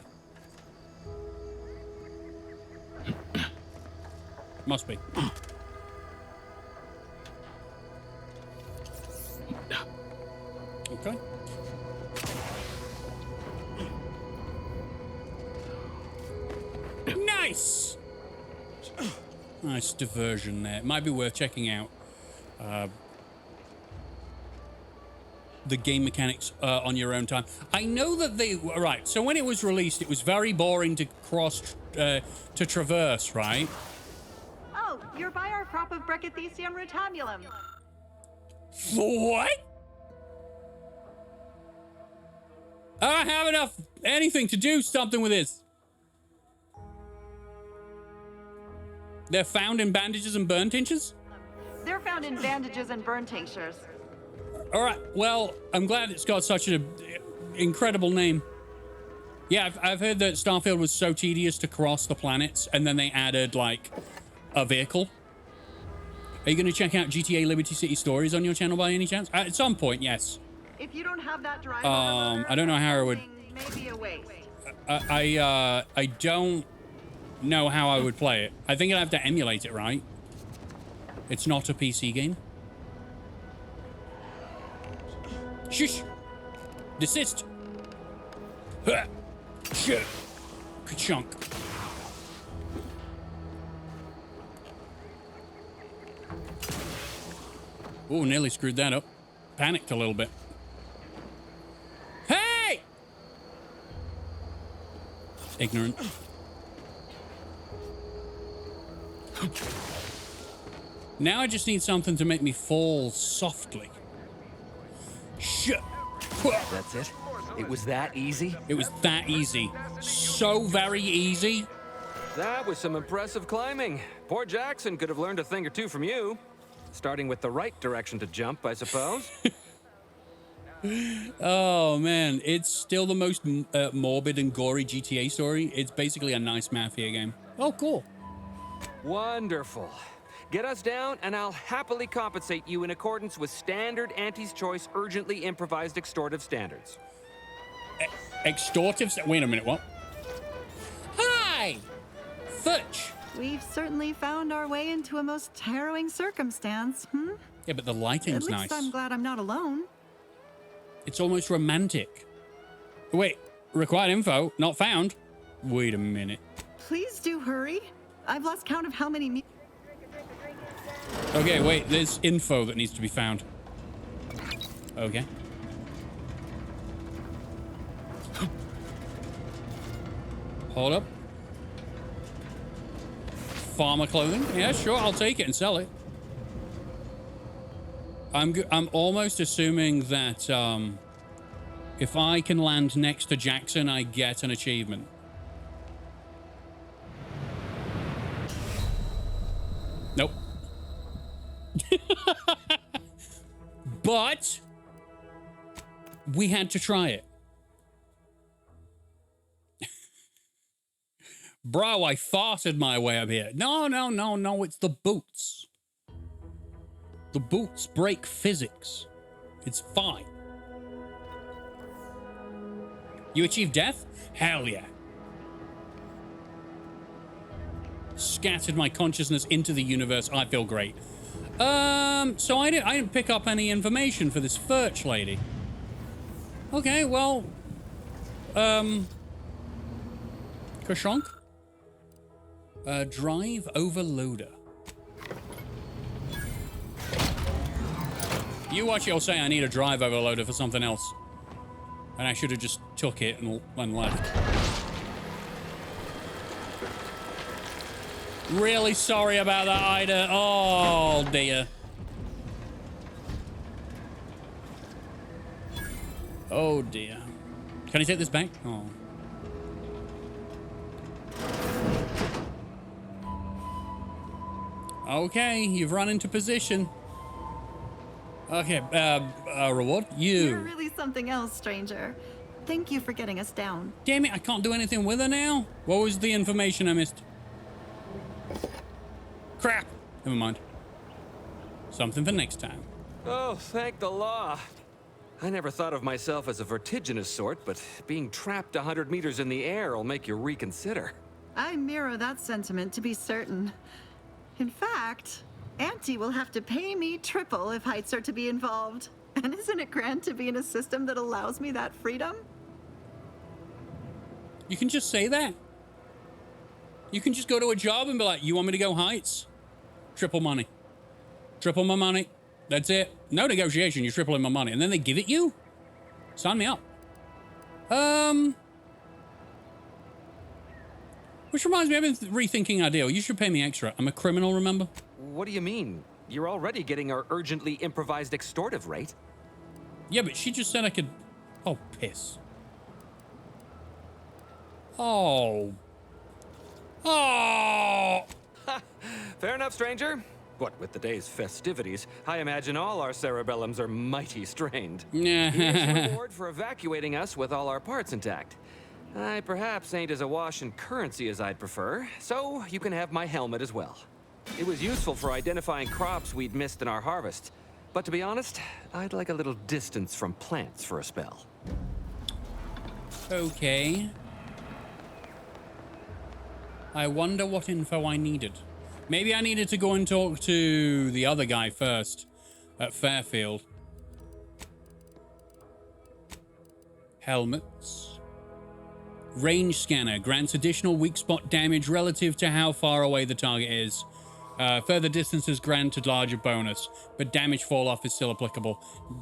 Must be. Okay. Nice! Nice diversion there. It might be worth checking out the game mechanics on your own time. I know that they... Right, so when it was released, it was very boring to to traverse, right? Oh, you're by our crop of Brachythecium rotabulum. What? I don't have enough anything to do something with this. They're found in bandages and burn tinctures? They're found in bandages and burn tinctures. All right. Well, I'm glad it's got such an incredible name. Yeah, I've heard that Starfield was so tedious to cross the planets, and then they added, like, a vehicle. Are you going to check out GTA Liberty City Stories on your channel by any chance? At some point, yes. If you don't have that drive, I don't know how I would... Maybe a waste. I don't know how I would play it. I think I'd have to emulate it, right? It's not a PC game. Shush! Desist! Huh. Shit! Ka-chunk. Oh, nearly screwed that up. Panicked a little bit. Hey! Ignorant. Now I just need something to make me fall softly. Shit. That's it? It was that easy? It was that easy. So very easy. That was some impressive climbing. Poor Jackson could have learned a thing or two from you. Starting with the right direction to jump, I suppose. Oh, man. It's still the most morbid and gory GTA story. It's basically a nice Mafia game. Oh, cool. Wonderful. Get us down, and I'll happily compensate you in accordance with standard Auntie's Choice urgently improvised extortive standards. Extortive? Wait a minute, what? Hi! Futch! We've certainly found our way into a most harrowing circumstance, hmm? Yeah, but the lighting's At least nice. I'm glad I'm not alone. It's almost romantic. Wait, required info, not found. Wait a minute. Please do hurry. I've lost count of how many Okay, wait, there's info that needs to be found. Okay. Hold up. Farmer clothing? Yeah, sure, I'll take it and sell it. I'm almost assuming that if I can land next to Jackson, I get an achievement. Nope. But we had to try it. Bro, I farted my way up here. No, it's the boots. The boots break physics. It's fine. You achieved death? Hell yeah. Scattered my consciousness into the universe. I feel great. So I didn't pick up any information for this Furch lady. Okay, well, Kashonk? Drive overloader. You watch it, I'll say I need a drive overloader for something else. And I should have just took it and left. Really sorry about that, Ida. Oh, dear. Oh, dear. Can I take this back? Oh. Okay, you've run into position. Okay, reward? You're really something else, stranger. Thank you for getting us down. Damn it, I can't do anything with her now. What was the information I missed? Crap. Never mind. Something for next time. Oh, thank the law. I never thought of myself as a vertiginous sort, but being trapped 100 meters in the air will make you reconsider. I mirror that sentiment, to be certain. In fact, Auntie will have to pay me triple if heights are to be involved. And isn't it grand to be in a system that allows me that freedom? You can just say that. You can just go to a job and be like, you want me to go heights? Triple money. Triple my money. That's it. No negotiation. You're tripling my money. And then they give it you? Sign me up. Which reminds me, I've been rethinking our deal. You should pay me extra. I'm a criminal, remember? What do you mean? You're already getting our urgently improvised extortive rate. Yeah, but she just said I could... Oh, piss. Oh. Oh! Fair enough, stranger. What with the day's festivities, I imagine all our cerebellums are mighty strained. Here's your reward for evacuating us with all our parts intact. I perhaps ain't as awash in currency as I'd prefer, so you can have my helmet as well. It was useful for identifying crops we'd missed in our harvest, but to be honest, I'd like a little distance from plants for a spell. Okay. I wonder what info I needed. Maybe I needed to go and talk to the other guy first at Fairfield. Helmets. Range scanner grants additional weak spot damage relative to how far away the target is. Further distances granted larger bonus, but damage fall off is still applicable.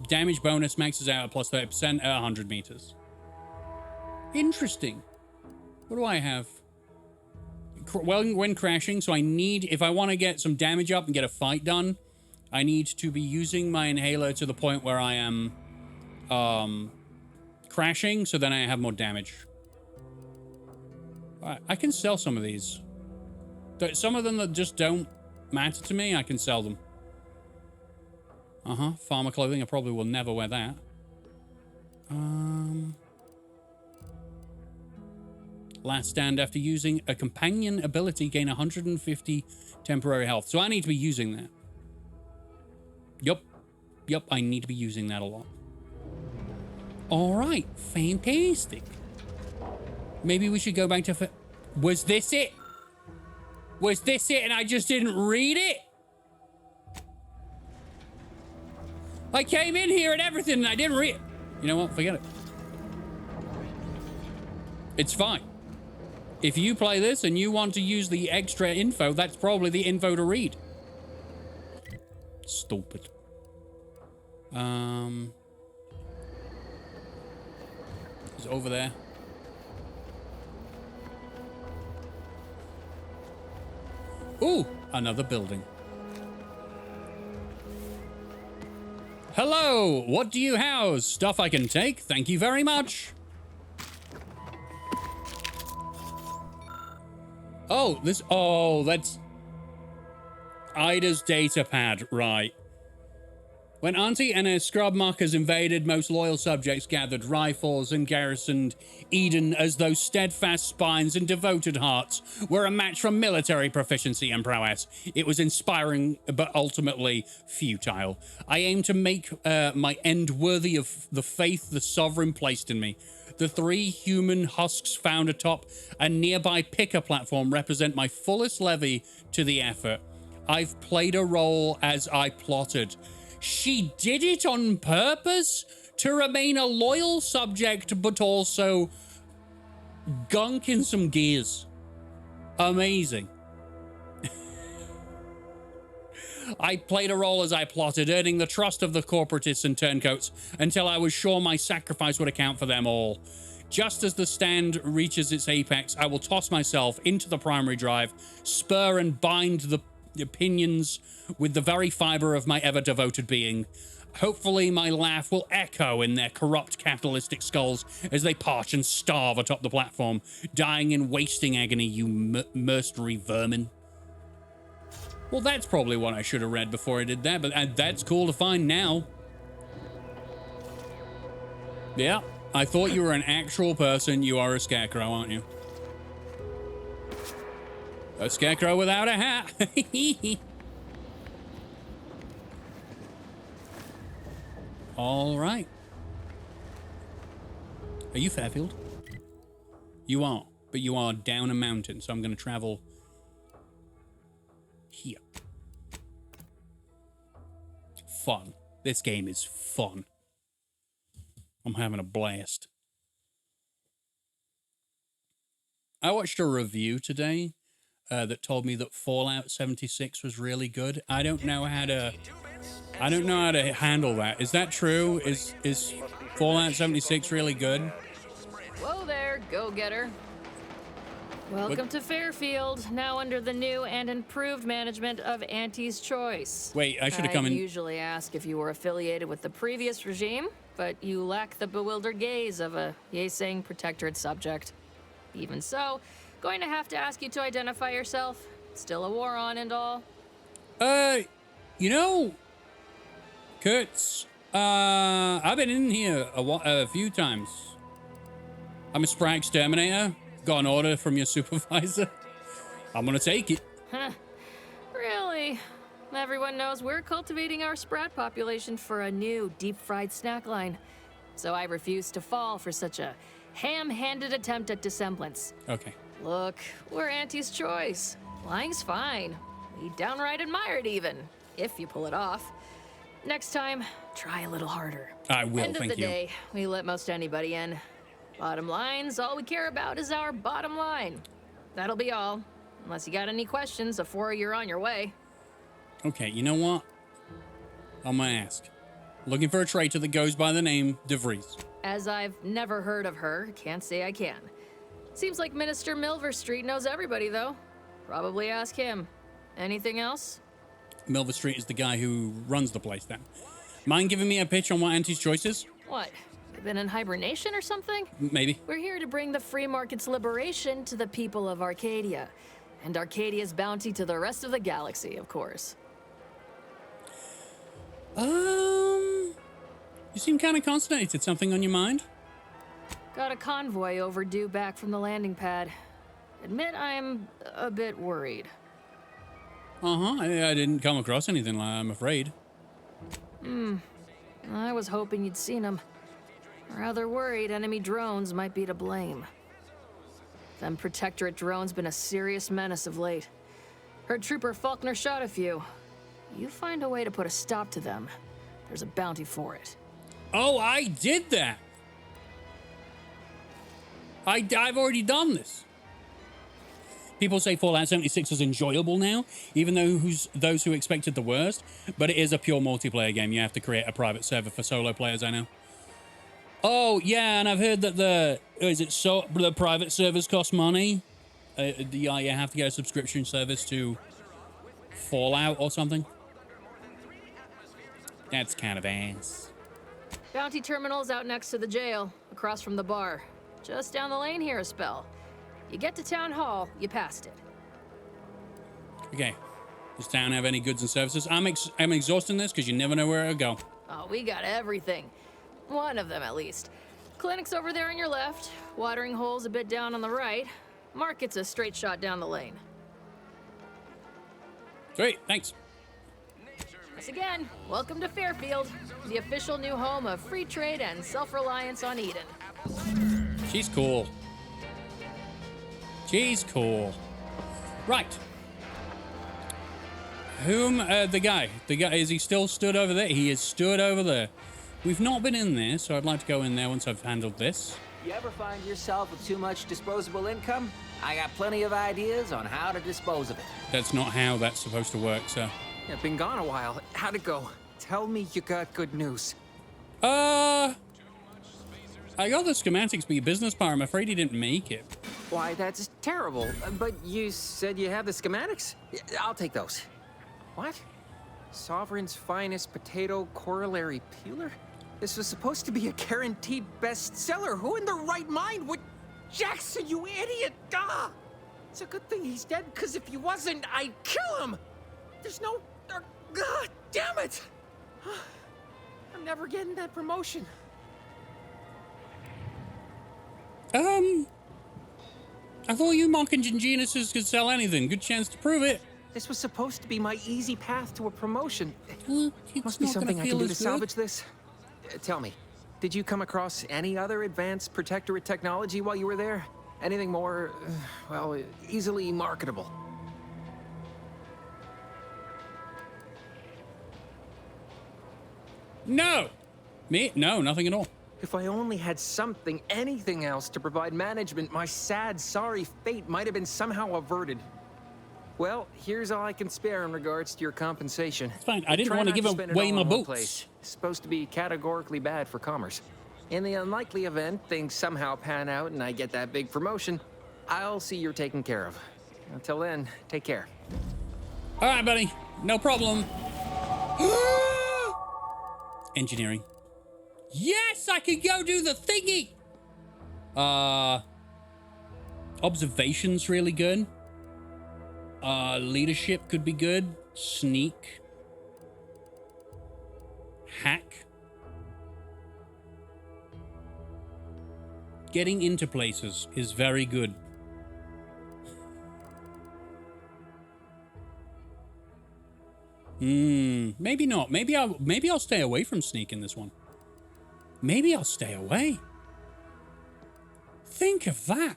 Damage bonus maxes out at plus 30% at 100 meters. Interesting. What do I have? Well, when crashing, so I need, if I want to get some damage up and get a fight done, I need to be using my inhaler to the point where I am crashing, so then I have more damage. All right, I can sell some of these. Some of them that just don't matter to me, I can sell them. Farmer clothing. I probably will never wear that. Last stand after using a companion ability, gain 150 temporary health. So I need to be using that. Yup, I need to be using that a lot. All right, fantastic. Maybe we should go back to... Was this it? Was this it and I just didn't read it? I came in here and everything and I didn't read it. You know what? Forget it. It's fine. If you play this and you want to use the extra info, that's probably the info to read. Stupid. It's over there. Ooh, another building. Hello, what do you house? Stuff I can take, thank you very much. Oh, that's Ida's data pad, right. When Auntie and her scrub muckers invaded, most loyal subjects gathered rifles and garrisoned Eden as those steadfast spines and devoted hearts were a match for military proficiency and prowess. It was inspiring, but ultimately futile. I aim to make my end worthy of the faith the Sovereign placed in me. The 3 human husks found atop a nearby picker platform represent my fullest levy to the effort. I've played a role as I plotted. She did it on purpose to remain a loyal subject, but also gunk in some gears. Amazing. I played a role as I plotted, earning the trust of the corporatists and turncoats until I was sure my sacrifice would account for them all. Just as the stand reaches its apex, I will toss myself into the primary drive, spur and bind the opinions with the very fiber of my ever-devoted being. Hopefully my laugh will echo in their corrupt capitalistic skulls as they parch and starve atop the platform, dying in wasting agony, you mercenary vermin. Well, that's probably what I should have read before I did that, but that's cool to find now. Yeah, I thought you were an actual person. You are a scarecrow, aren't you? A scarecrow without a hat. All right. Are you Fairfield? You are, but you are down a mountain, so I'm going to travel here. Fun. This game is fun. I'm having a blast. I watched a review today that told me that Fallout 76 was really good. I don't know how to handle that. Is that true? Is Fallout 76 really good? Whoa there, go-getter. Welcome to Fairfield, now under the new and improved management of Auntie's Choice. Wait, I should have come in. I usually ask if you were affiliated with the previous regime, but you lack the bewildered gaze of a yay-saying protectorate subject. Even so, going to have to ask you to identify yourself. Still a war on and all. You know, Kurtz, I've been in here a few times. I'm a spry exterminator. Got an order from your supervisor. I'm gonna take it. Huh. Really? Everyone knows we're cultivating our sprat population for a new deep-fried snack line. So I refuse to fall for such a ham-handed attempt at dissemblance. Okay. Look, we're Auntie's Choice. Lying's fine. We downright admire it even, if you pull it off. Next time, try a little harder. I will, thank you. End of the day, we let most anybody in. Bottom line's all we care about is our bottom line. That'll be all. Unless you got any questions before you're on your way. Okay, you know what? I'm gonna ask. Looking for a traitor that goes by the name DeVries. As I've never heard of her, can't say I can. Seems like Minister Milver Street knows everybody, though. Probably ask him. Anything else? Milver Street is the guy who runs the place then. Mind giving me a pitch on what Auntie's Choice is? What? Been in hibernation or something? Maybe. We're here to bring the free market's liberation to the people of Arcadia. And Arcadia's bounty to the rest of the galaxy, of course. You seem kind of consternated. Something on your mind? Got a convoy overdue back from the landing pad. Admit I'm a bit worried. I didn't come across anything like that, I'm afraid. I was hoping you'd seen them. Rather worried enemy drones might be to blame. Them Protectorate drones been a serious menace of late. Heard Trooper Faulkner shot a few. You find a way to put a stop to them, there's a bounty for it. Oh, I did that. I've already done this. People say Fallout 76 is enjoyable now, even though those who expected the worst. But it is a pure multiplayer game. You have to create a private server for solo players, I know. Oh, yeah, and I've heard that the private servers cost money. You have to get a subscription service to Fallout or something. That's kind of ass. Bounty terminal's out next to the jail, across from the bar. Just down the lane here a spell. You get to Town Hall, you passed it. Okay. Does town have any goods and services? I'm exhausting this because you never know where it'll go. Oh, we got everything. One of them, at least. Clinic's over there on your left. Watering hole's a bit down on the right. Market's a straight shot down the lane. Great, thanks. Once again, welcome to Fairfield, the official new home of free trade and self-reliance on Eden. She's cool. She's cool. Right. The guy, is he still stood over there? He is stood over there. We've not been in there, so I'd like to go in there once I've handled this. You ever find yourself with too much disposable income? I got plenty of ideas on how to dispose of it. That's not how that's supposed to work, sir. I've been gone a while. How'd it go? Tell me you got good news. I got the schematics for your business part. I'm afraid he didn't make it. Why, that's terrible. But you said you have the schematics? I'll take those. What? Sovereign's finest potato corollary peeler? This was supposed to be a guaranteed bestseller. Who in their right mind would... Jackson, you idiot! Ah! It's a good thing he's dead, because if he wasn't, I'd kill him! There's no... God damn it! I'm never getting that promotion. I thought you mocking geniuses could sell anything. Good chance to prove it. This was supposed to be my easy path to a promotion. Must be not something gonna I can feel do as to good. salvage this. Tell me, did you come across any other advanced protectorate technology while you were there? Anything more, well, easily marketable? No. Me? No, nothing at all. If I only had something, anything else to provide management, my sad, sorry fate might have been somehow averted. Well, here's all I can spare in regards to your compensation. It's fine. I didn't Try want to not give spend it away all my in one boots. place. It's supposed to be categorically bad for commerce. In the unlikely event things somehow pan out and I get that big promotion, I'll see you're taken care of. Until then, take care. All right, buddy. No problem. Engineering. Yes, I could go do the thingy. Observation's really good. Leadership could be good. Sneak. Hack. Getting into places is very good. Maybe not. Maybe I'll stay away from sneak in this one. Maybe I'll stay away. Think of that.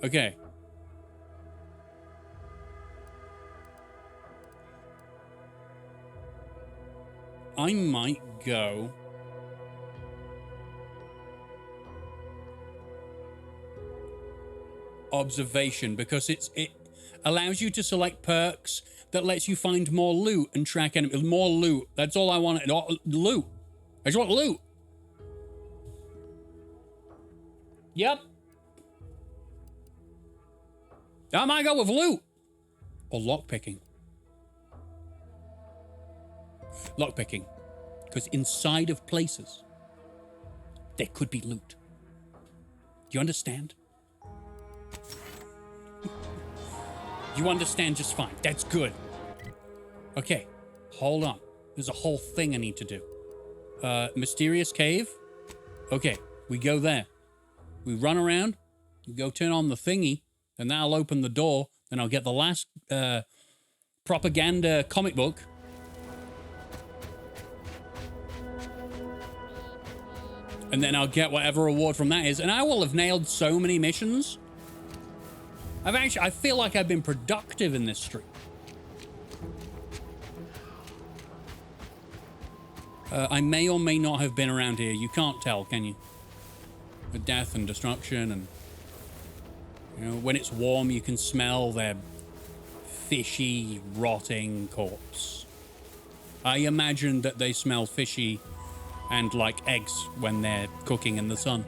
Okay. I might go observation because it allows you to select perks that lets you find more loot and track enemies. More loot. That's all I want. Loot. I just want loot. Yep. I might go with loot. Or lockpicking. Lockpicking. Because inside of places, there could be loot. Do you understand? You understand just fine. That's good. Okay, hold on. There's a whole thing I need to do. Mysterious cave. Okay, we go there. We run around. We go turn on the thingy, and that'll open the door. Then I'll get the last propaganda comic book. And then I'll get whatever reward from that is. And I will have nailed so many missions. I feel like I've been productive in this stream. I may or may not have been around here. You can't tell, can you? With death and destruction and... You know, when it's warm, you can smell their fishy, rotting corpse. I imagine that they smell fishy and like eggs when they're cooking in the sun.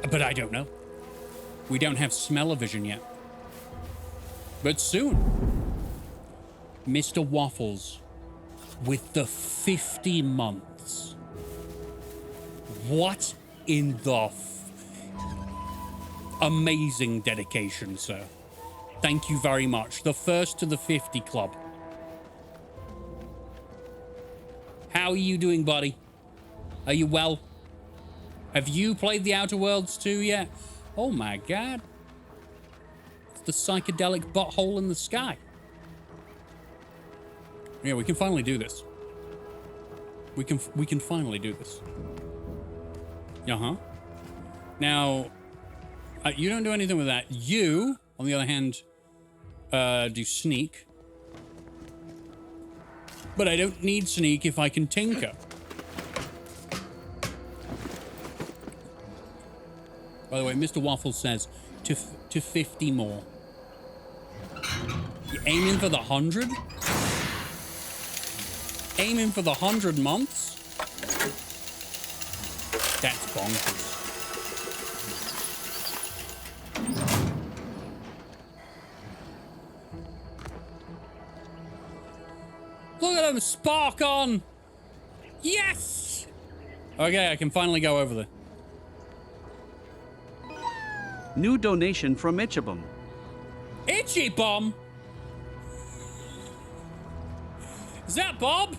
But I don't know. We don't have smell-o-vision yet. But soon. Mr. Waffles with the 50 months. What in the amazing dedication, sir. Thank you very much. The first to the 50 club. How are you doing, buddy? Are you well? Have you played the Outer Worlds 2 yet? Oh my god. It's the psychedelic butthole in the sky. Yeah, we can finally do this. We can finally do this. Uh-huh. Now, you don't do anything with that. You, on the other hand, do sneak. But I don't need sneak if I can tinker. By the way, Mr. Waffles says to 50 more. You aiming for the 100? Aiming for the 100 months? That's bonkers. Look at them spark on! Yes! Okay, I can finally go over there. New donation from Itchabum. Itchy Bum? Is that Bob?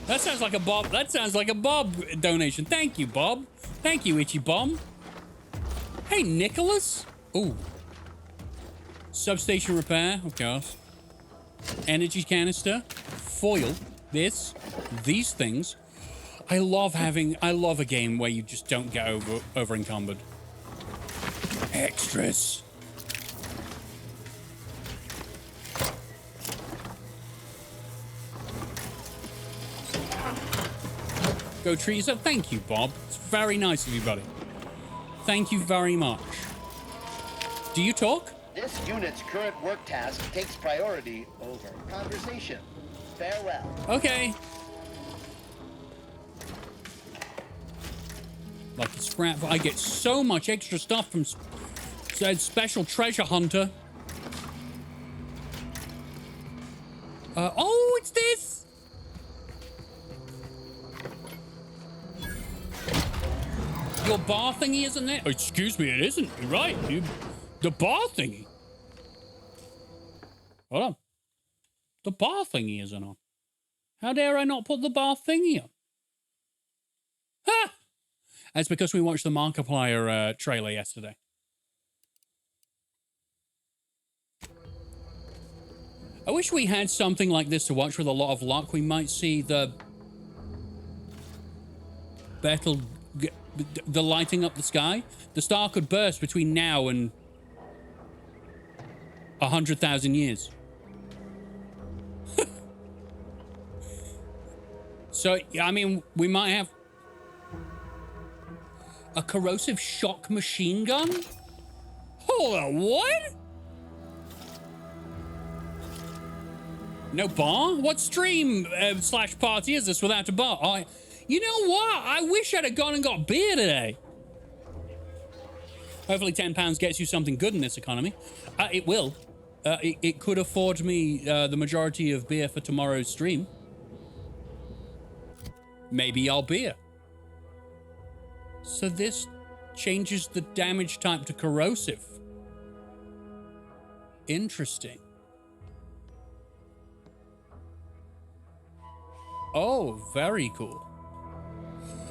That sounds like a Bob. That sounds like a Bob donation. Thank you, Bob. Thank you, Itchy Bum. Hey, Nicholas. Ooh. Substation repair, of course. Energy canister. Foil. This. These things. I love a game where you just don't get over encumbered. Extras. Go trees up. Thank you, Bob. It's very nice of you, buddy. Thank you very much. Do you talk? This unit's current work task takes priority over conversation. Farewell. Okay. Lucky scrap. I get so much extra stuff from said special treasure hunter. Oh, it's this. Your bar thingy isn't it? Oh, excuse me, it isn't. You're right. The bar thingy. Hold on. The bar thingy isn't on. How dare I not put the bar thingy on? Ha! That's because we watched the Markiplier trailer yesterday. I wish we had something like this to watch with a lot of luck. We might see the battle, the lighting up the sky. The star could burst between now and 100,000 years. So, I mean, we might have a corrosive shock machine gun? Hold on, what? No bar? What stream / party is this without a bar? You know what? I wish I'd have gone and got beer today. Hopefully £10 gets you something good in this economy. It will. It could afford me the majority of beer for tomorrow's stream. Maybe I'll beer. So this changes the damage type to corrosive. Interesting. Oh, very cool.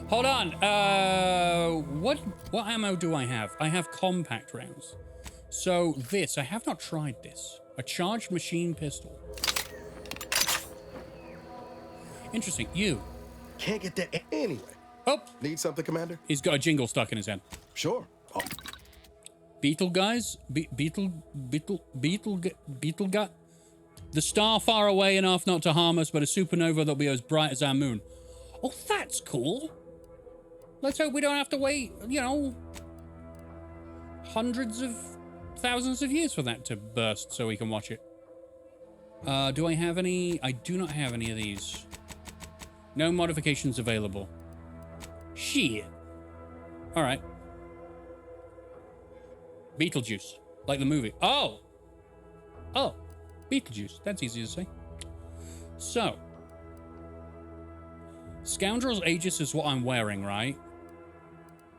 Hold on. What ammo do I have? I have compact rounds. So this, I have not tried this. A charged machine pistol. Interesting. You. Can't get that anyway. Oh. Need something, Commander? He's got a jingle stuck in his head. Sure. Oh. Beetle guys? Beetle gut? The star far away enough not to harm us, but a supernova that'll be as bright as our moon. Oh, that's cool. Let's hope we don't have to wait, you know, hundreds of thousands of years for that to burst so we can watch it. Do I have any? I do not have any of these. No modifications available. Shit. All right. Beetlejuice, like the movie. Oh. Oh. Beetlejuice. That's easy to say. So. Scoundrel's Aegis is what I'm wearing, right?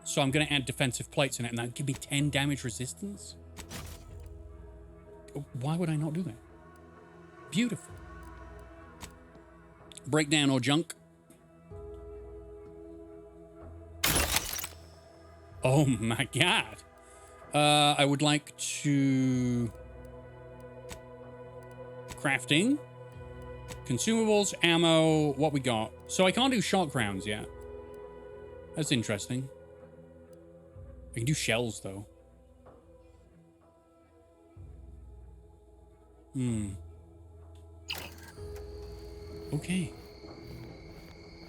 So I'm going to add defensive plates in it, and that'll give me 10 damage resistance. Why would I not do that? Beautiful. Breakdown or junk? Oh my god. I would like to... Crafting. Consumables, ammo, what we got. So I can't do shock rounds yet. That's interesting. I can do shells, though. Okay.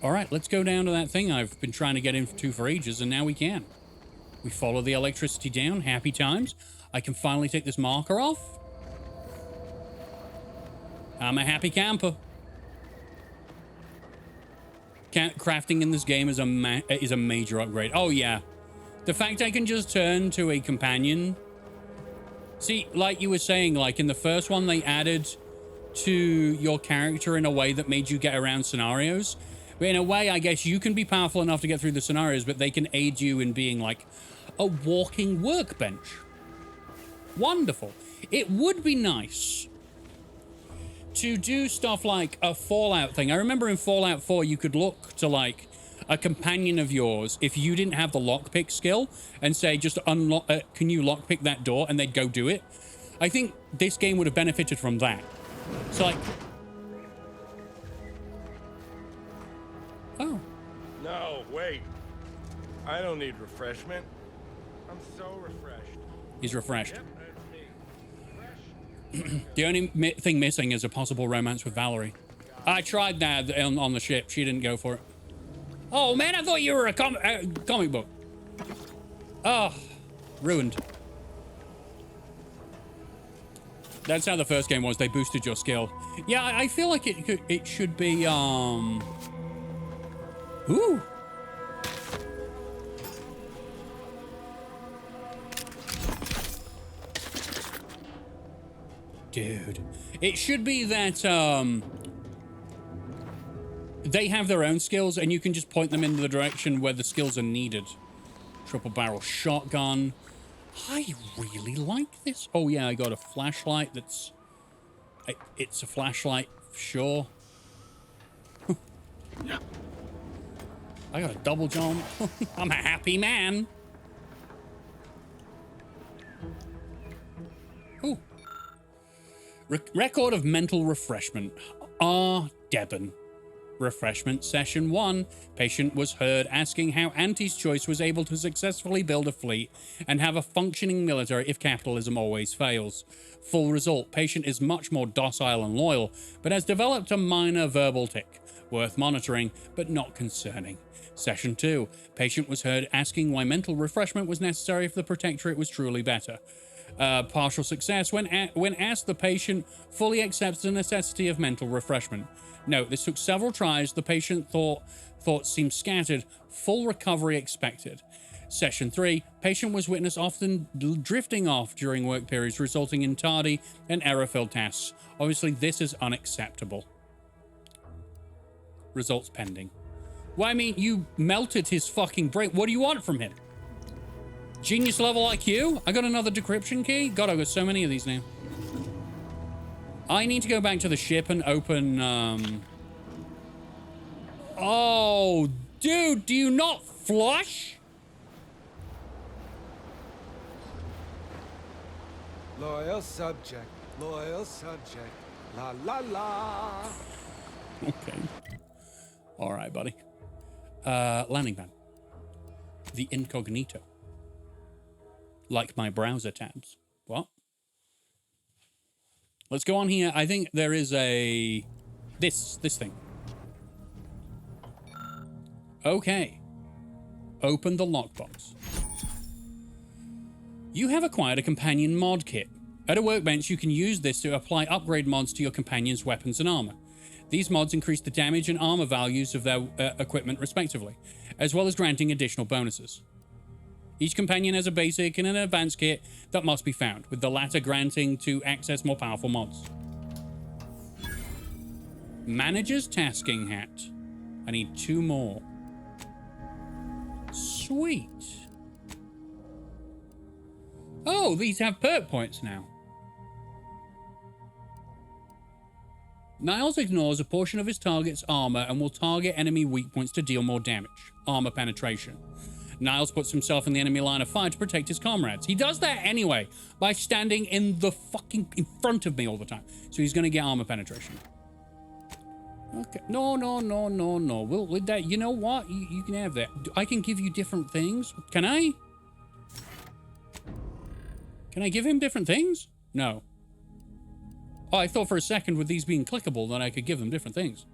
All right, let's go down to that thing I've been trying to get into for ages, and now we can. We follow the electricity down. Happy times. I can finally take this marker off. I'm a happy camper. Crafting in this game is a major upgrade. Oh, yeah. The fact I can just turn to a companion. See, like you were saying, like in the first one, they added to your character in a way that made you get around scenarios. But in a way, I guess you can be powerful enough to get through the scenarios, but they can aid you in being like a walking workbench. Wonderful. It would be nice to do stuff like a Fallout thing. I remember in Fallout 4, you could look to like a companion of yours if you didn't have the lockpick skill and say, just unlock, can you lockpick that door? And they'd go do it. I think this game would have benefited from that. So like... Oh. No, wait. I don't need refreshment. I'm so refreshed. He's refreshed. Yep, that's me. The only thing missing is a possible romance with Valerie. I tried that on the ship. She didn't go for it. Oh, man, I thought you were a comic book. Oh, ruined. That's how the first game was. They boosted your skill. Yeah, I feel like it should be, Ooh. Dude. It should be that, they have their own skills and you can just point them in the direction where the skills are needed. Triple barrel shotgun. I really like this. Oh yeah, I got a flashlight that's... It's a flashlight, sure. I got a double jump. I'm a happy man. Ooh. Record of mental refreshment. R. Devon. Refreshment session 1. Patient was heard asking how Auntie's Choice was able to successfully build a fleet and have a functioning military if capitalism always fails. Full result. Patient is much more docile and loyal, but has developed a minor verbal tic. Worth monitoring, but not concerning. Session 2. Patient was heard asking why mental refreshment was necessary if the Protectorate was truly better. Partial success. When asked, the patient fully accepts the necessity of mental refreshment. Note, this took several tries. The patient thoughts seemed scattered. Full recovery expected. Session 3. Patient was witnessed often drifting off during work periods, resulting in tardy and error-filled tasks. Obviously, this is unacceptable. Results pending. Well, I mean, you melted his fucking brain. What do you want from him? Genius level IQ. I got another decryption key. God, I've got so many of these now. I need to go back to the ship and open, Oh, dude, do you not flush? Loyal subject, la la la. Okay. All right, buddy. Landing pad. The incognito. Like my browser tabs. What? Let's go on here. I think there is a... This thing. Okay. Open the lockbox. You have acquired a companion mod kit. At a workbench, you can use this to apply upgrade mods to your companion's weapons and armor. These mods increase the damage and armor values of their equipment respectively, as well as granting additional bonuses. Each companion has a basic and an advanced kit that must be found, with the latter granting to access more powerful mods. Manager's tasking hat. I need 2 more. Sweet. Oh, these have perk points now. Niles ignores a portion of his target's armor and will target enemy weak points to deal more damage. Armor penetration. Niles puts himself in the enemy line of fire to protect his comrades. He does that anyway by standing in front of me all the time. So he's going to get armor penetration. Okay. No. Well, with that, you know what? You can have that. I can give you different things. Can I? Can I give him different things? No. Oh, I thought for a second with these being clickable that I could give them different things.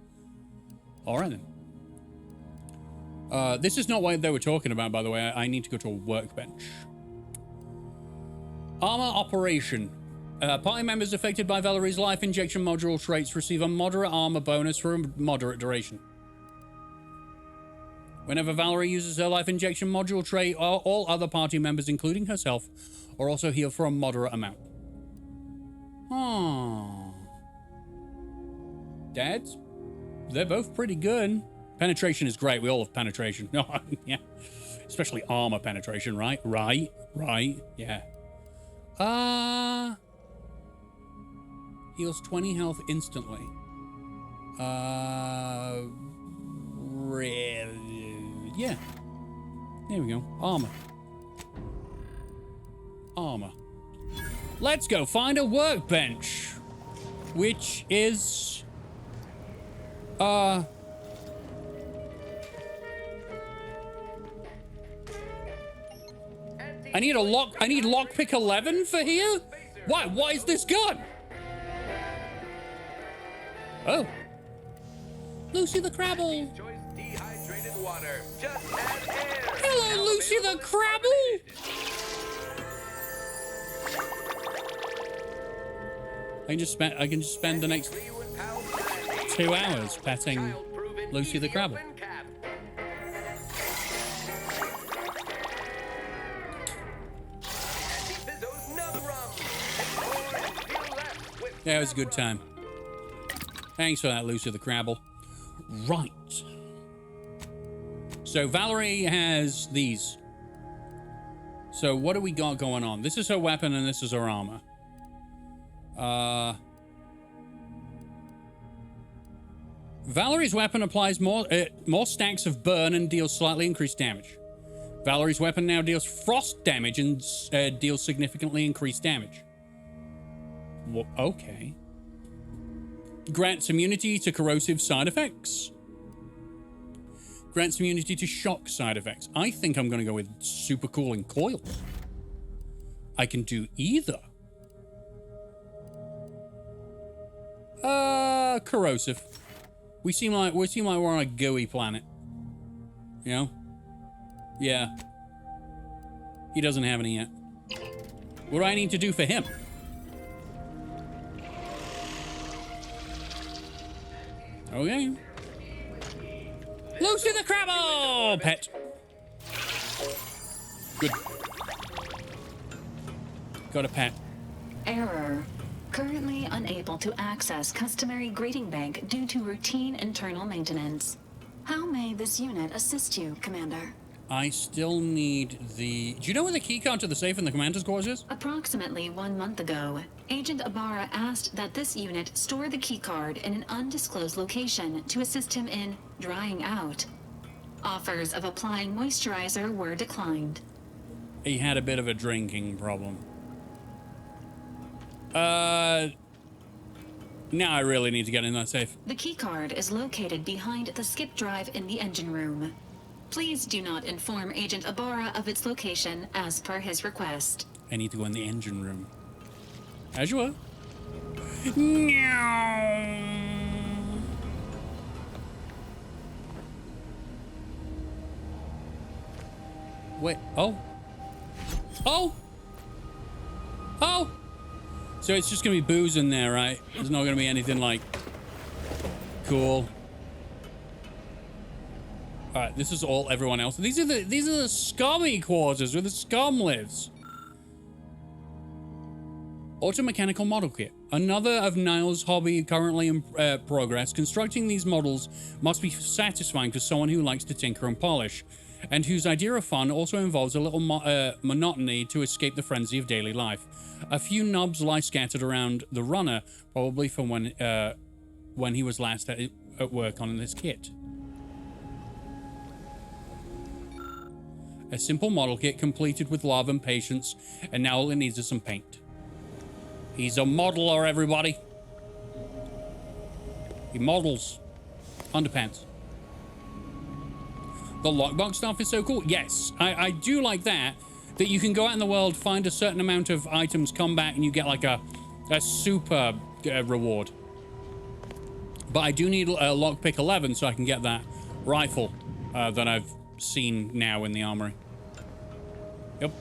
All right, then. This is not what they were talking about, by the way. I need to go to a workbench. Armor operation. Party members affected by Valerie's life injection module traits receive a moderate armor bonus for a moderate duration. Whenever Valerie uses her life injection module trait, all other party members, including herself, are also healed for a moderate amount. Oh. Dads? They're both pretty good. Penetration is great. We all have penetration. Yeah. Especially armor penetration, right? Right. Yeah. Heals 20 health instantly. Yeah. There we go. Armor. Let's go find a workbench. Which is... I need lockpick 11 for here? What is this gun? Oh. Lucy the Crabble. Hello, Lucy the Crabble. I can just spend the next 2 hours petting Lucy the Crabble. Yeah, it was a good time. Thanks for that, Lucy the Crabble. Right. So Valerie has these. So what do we got going on? This is her weapon and this is her armor. Valerie's weapon applies more stacks of burn and deals slightly increased damage. Valerie's weapon now deals frost damage and deals significantly increased damage. Well, okay. Grants immunity to corrosive side effects. Grants immunity to shock side effects. I think I'm going to go with super cooling coils. I can do either. Corrosive. We seem like we're on a gooey planet. You know? Yeah. He doesn't have any yet. What do I need to do for him? Okay. Lucy the Crabble! Pet. Good. Got a pet. Error. Currently unable to access customary greeting bank due to routine internal maintenance. How may this unit assist you, Commander? I still need the... Do you know where the keycard to the safe in the commander's quarters is? Approximately 1 month ago, Agent Ibarra asked that this unit store the keycard in an undisclosed location to assist him in drying out. Offers of applying moisturizer were declined. He had a bit of a drinking problem. Now I really need to get in that safe. The keycard is located behind the skip drive in the engine room. Please do not inform Agent Ibarra of its location as per his request. I need to go in the engine room. As you were. Wait. Oh. Oh. Oh. So it's just gonna be booze in there, right? There's not gonna be anything like cool. All right, this is all everyone else. These are the scummy quarters where the scum lives. Automechanical model kit. Another of Niall's hobby currently in progress. Constructing these models must be satisfying for someone who likes to tinker and polish, and whose idea of fun also involves a little monotony to escape the frenzy of daily life. A few nubs lie scattered around the runner, probably from when he was last at work on this kit. A simple model kit completed with love and patience, and now all it needs is some paint. He's a modeler, everybody. He models underpants. The lockbox stuff is so cool. Yes, I do like that you can go out in the world, find a certain amount of items, come back, and you get like a super reward. But I do need a lockpick 11 so I can get that rifle that I've seen now in the armory. Yep,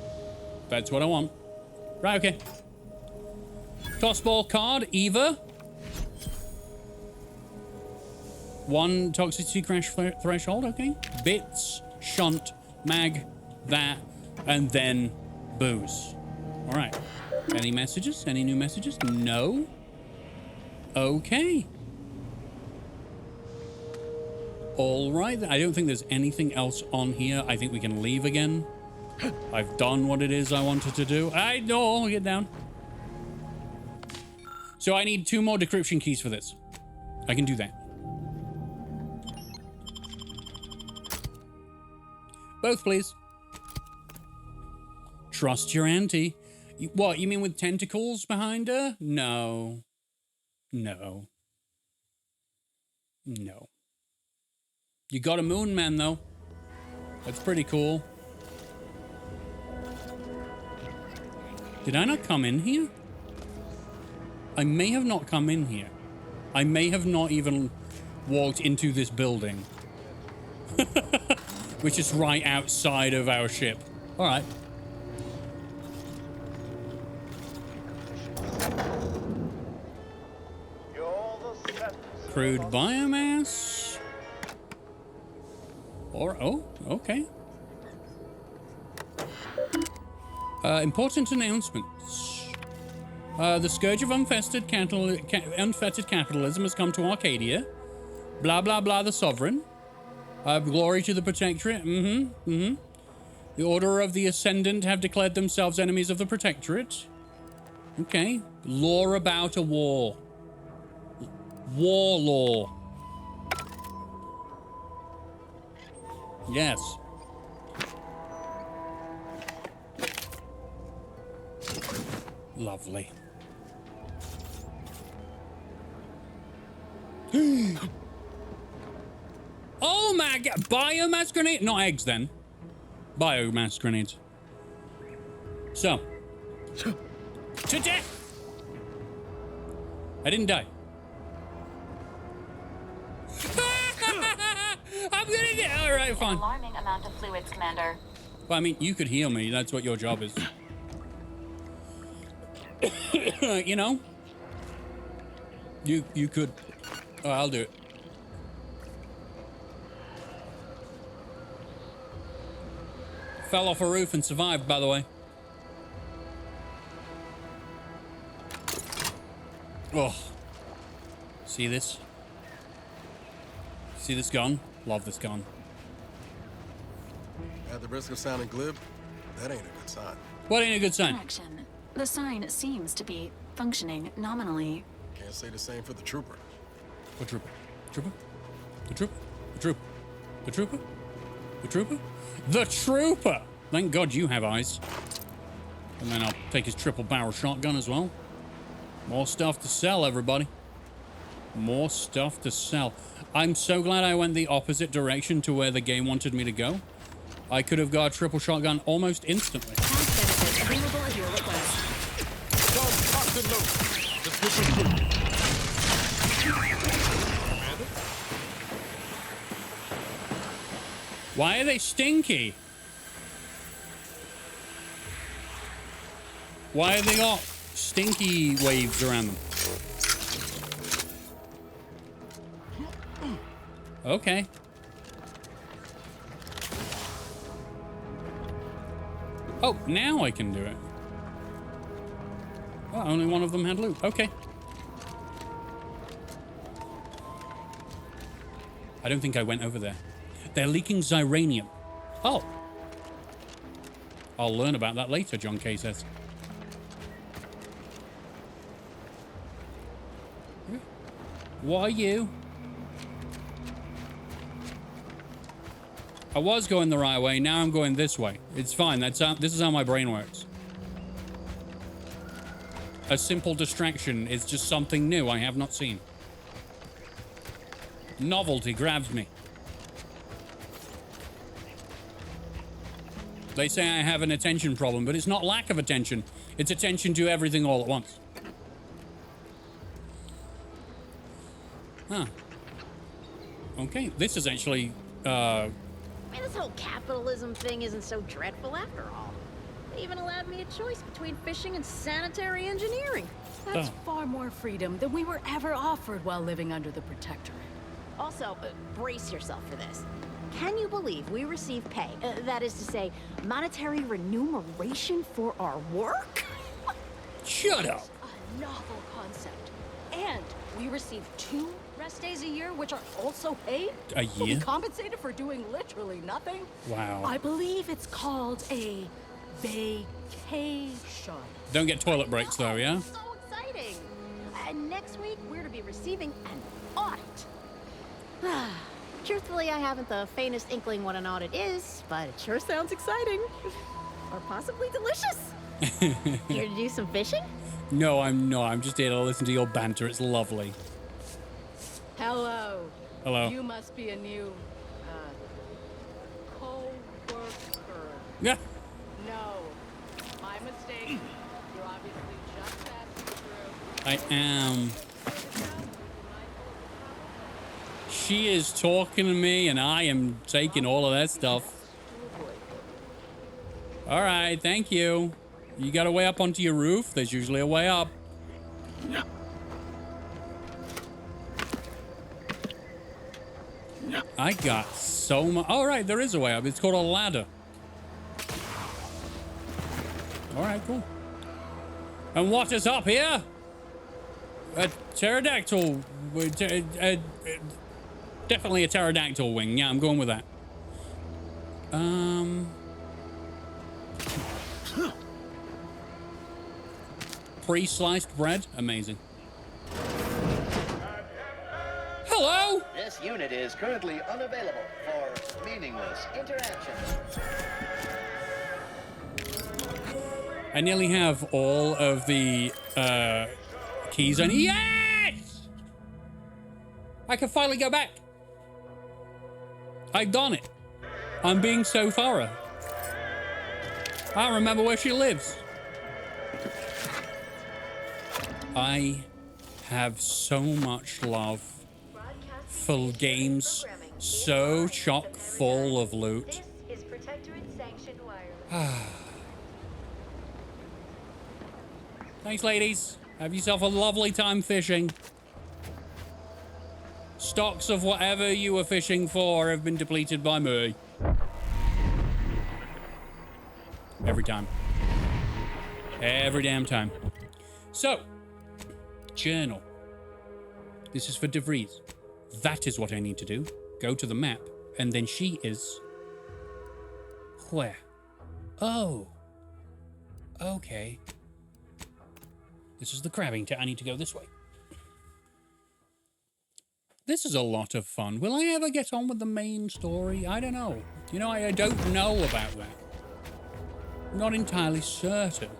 that's what I want. Right, okay. Tossball card, Eva. 1 toxicity crash threshold, okay. Bits, shunt, mag, that, and then booze. All right. Any messages? Any new messages? No. Okay. All right. I don't think there's anything else on here. I think we can leave again. I've done what it is I wanted to do. I know. I'll get down. So I need 2 more decryption keys for this. I can do that. Both, please. Trust your auntie. What, you mean with tentacles behind her? No. No. No. You got a moon man, though. That's pretty cool. Did I not come in here? I may have not come in here. I may have not even walked into this building. Which is right outside of our ship. All right. Crude biomass. Or, oh, okay. Important announcements. The scourge of unfettered capitalism has come to Arcadia. Blah, blah, blah, the sovereign. Glory to the Protectorate. The Order of the Ascendant have declared themselves enemies of the Protectorate. Okay. Law about a war. War law. Yes. Lovely. Oh my god! Biomass grenade? Not eggs then. Biomass grenades. So. To death! I didn't die. I'm gonna die. Alright, fine. Alarming amount of fluids, Commander. Well, I mean, you could heal me. That's what your job is. You know? You could. Oh, I'll do it. Fell off a roof and survived, by the way. Oh. See this? See this gun? Love this gun. At the risk of sounding glib, that ain't a good sign. What ain't a good sign? Correction. The sign seems to be functioning nominally. Can't say the same for the trooper. What trooper? Trooper? The trooper? The trooper? The trooper? The trooper? The trooper! Thank God you have eyes. And then I'll take his triple barrel shotgun as well. More stuff to sell, everybody. More stuff to sell. I'm so glad I went the opposite direction to where the game wanted me to go. I could have got a triple shotgun almost instantly. Available at your request. Why are they stinky? Why have they got stinky waves around them? Okay. Oh, now I can do it. Oh, only one of them had loot. Okay. I don't think I went over there. They're leaking Xyranium. Oh. I'll learn about that later, John K says. What are you? I was going the right way, now I'm going this way. It's fine, this is how my brain works. A simple distraction is just something new I have not seen. Novelty grabs me. They say I have an attention problem, but it's not lack of attention. It's attention to everything all at once. Huh. Okay, this is actually, I mean, this whole capitalism thing isn't so dreadful after all. They even allowed me a choice between fishing and sanitary engineering. That's far more freedom than we were ever offered while living under the Protectorate. Also, brace yourself for this. Can you believe we receive pay, that is to say, monetary remuneration for our work? Shut up. A novel concept. And we receive 2 rest days a year, which are also paid? A We'll be year? compensated for doing literally nothing? Wow. I believe it's called a vacation. Don't get toilet breaks though, yeah? So exciting. And next week, we're to be receiving an audit. Truthfully, I haven't the faintest inkling what an audit is, but it sure sounds exciting. Or possibly delicious. Here to do some fishing? No, I'm not. I'm just here to listen to your banter. It's lovely. Hello. Hello. You must be a new, co-worker. Yeah. No. My mistake. You're obviously just passing through. I am. She is talking to me, and I am taking all of that stuff. All right, thank you. You got a way up onto your roof? There's usually a way up. I got so much. All right, there is a way up. It's called a ladder. All right, cool. And what is up here? A pterodactyl. Definitely a pterodactyl wing. Yeah, I'm going with that. Pre-sliced bread. Amazing. Hello? This unit is currently unavailable for meaningless interaction. I nearly have all of the keys on. Yes! I can finally go back. I've done it. I'm being so thorough. I don't remember where she lives. I have so much love for games so chock full of loot. This is Protectorate sanctioned wireless. Thanks, ladies. Have yourself a lovely time fishing. Stocks of whatever you were fishing for have been depleted by me. Every time. Every damn time. So, journal. This is for DeVries. That is what I need to do. Go to the map, and then she is Where? Oh. Okay. This is the crabbing town. I need to go this way. This is a lot of fun. Will I ever get on with the main story? I don't know. You know, I don't know about that. I'm not entirely certain.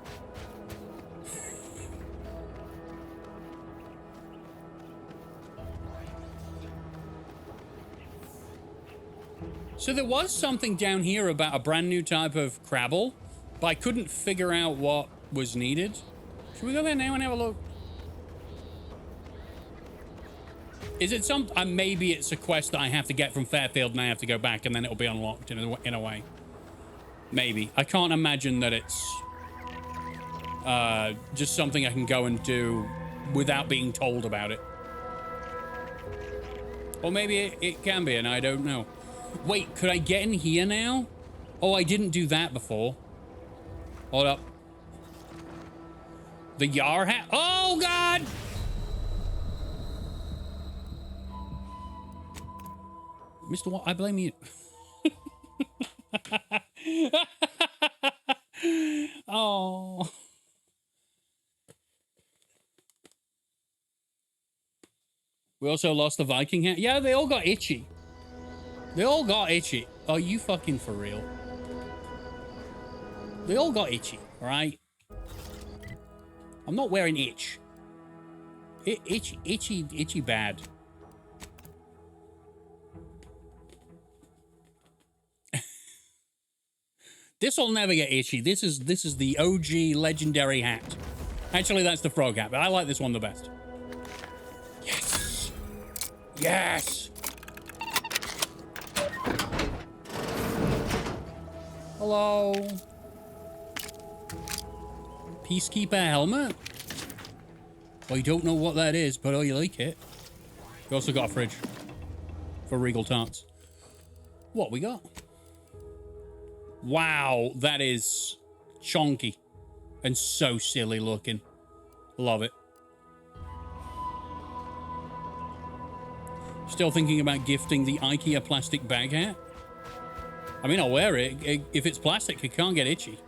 So there was something down here about a brand new type of crabble, but I couldn't figure out what was needed. Should we go there now and have a look? Is it some... maybe it's a quest that I have to get from Fairfield and I have to go back and then it'll be unlocked in a way. Maybe. I can't imagine that it's just something I can go and do without being told about it. Or maybe it can be and I don't know. Wait, could I get in here now? Oh, I didn't do that before. Hold up. The Yar hat. Oh, God! Mr. What? I blame you. Oh. We also lost the Viking hat. Yeah, they all got itchy. They all got itchy. Are you fucking for real? They all got itchy, all right? I'm not wearing itch. Itchy bad. This will never get itchy. This is the OG legendary hat. Actually, that's the frog hat, but I like this one the best. Yes. Yes. Hello. Peacekeeper helmet. Well, you don't know what that is, but oh, you like it. We also got a fridge for Regal Tarts. What we got? Wow, that is chonky and so silly looking. Love it. Still thinking about gifting the IKEA plastic bag hat. I mean, I'll wear it. If it's plastic, it can't get itchy.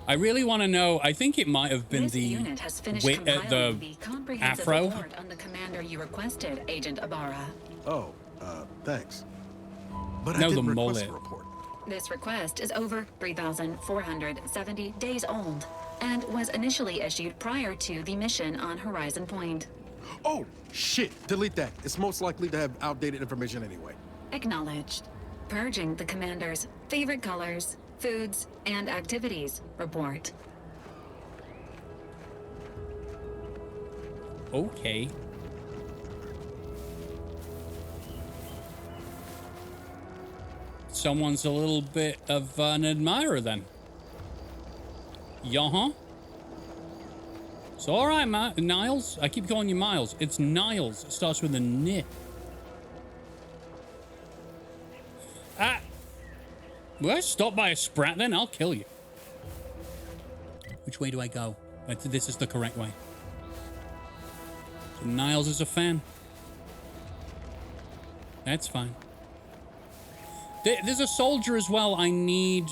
I really want to know. I think it might have been This unit has finished compiling the comprehensive afro. report on the commander you requested, Agent Ibarra. Oh, thanks. But No, I didn't the request mullet. a report. This request is over 3,470 days old and was initially issued prior to the mission on Horizon Point. Oh, shit. Delete that. It's most likely to have outdated information anyway. Acknowledged. Purging the commander's favorite colors, foods, and activities report. Okay. Someone's a little bit of an admirer then. Yeah-huh. It's all right, Niles. I keep calling you Miles. It's Niles. It starts with a N. Ah. Well, stop by a sprat then. I'll kill you. Which way do I go? This is the correct way. So Niles is a fan. That's fine. There's a soldier as well I need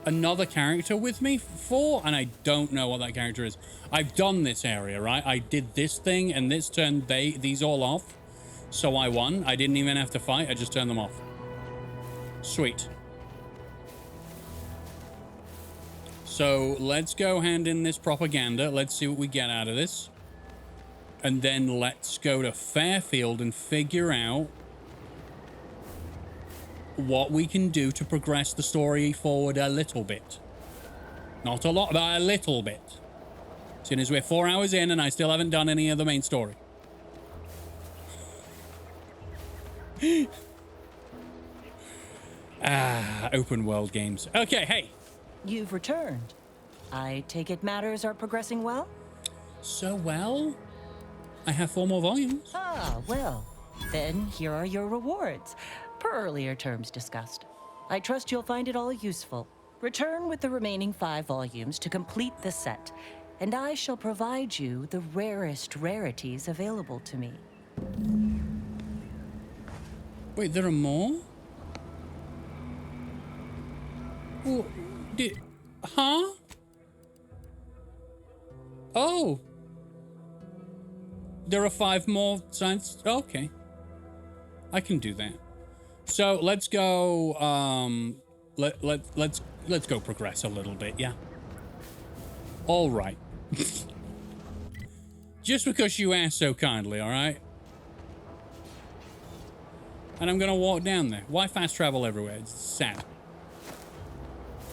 another character with me for, and I don't know what that character is. I've done this area, right? I did this thing, and this turned these all off. So I won. I didn't even have to fight. I just turned them off. Sweet. So let's go hand in this propaganda. Let's see what we get out of this. And then let's go to Fairfield and figure out what we can do to progress the story forward a little bit. Not a lot, but a little bit. Seeing as we're 4 hours in and I still haven't done any of the main story. Open world games. Okay, hey. You've returned. I take it matters are progressing well? So well? I have 4 more volumes. Ah, well. Then here are your rewards, per earlier terms discussed. I trust you'll find it all useful. Return with the remaining 5 volumes to complete the set, and I shall provide you the rarest rarities available to me. Wait, there are more? Oh, huh? Oh. There are 5 more signs. Okay. I can do that. So let's go, let's go progress a little bit, yeah? All right. Just because you asked so kindly, all right? And I'm gonna walk down there. Why fast travel everywhere? It's sad.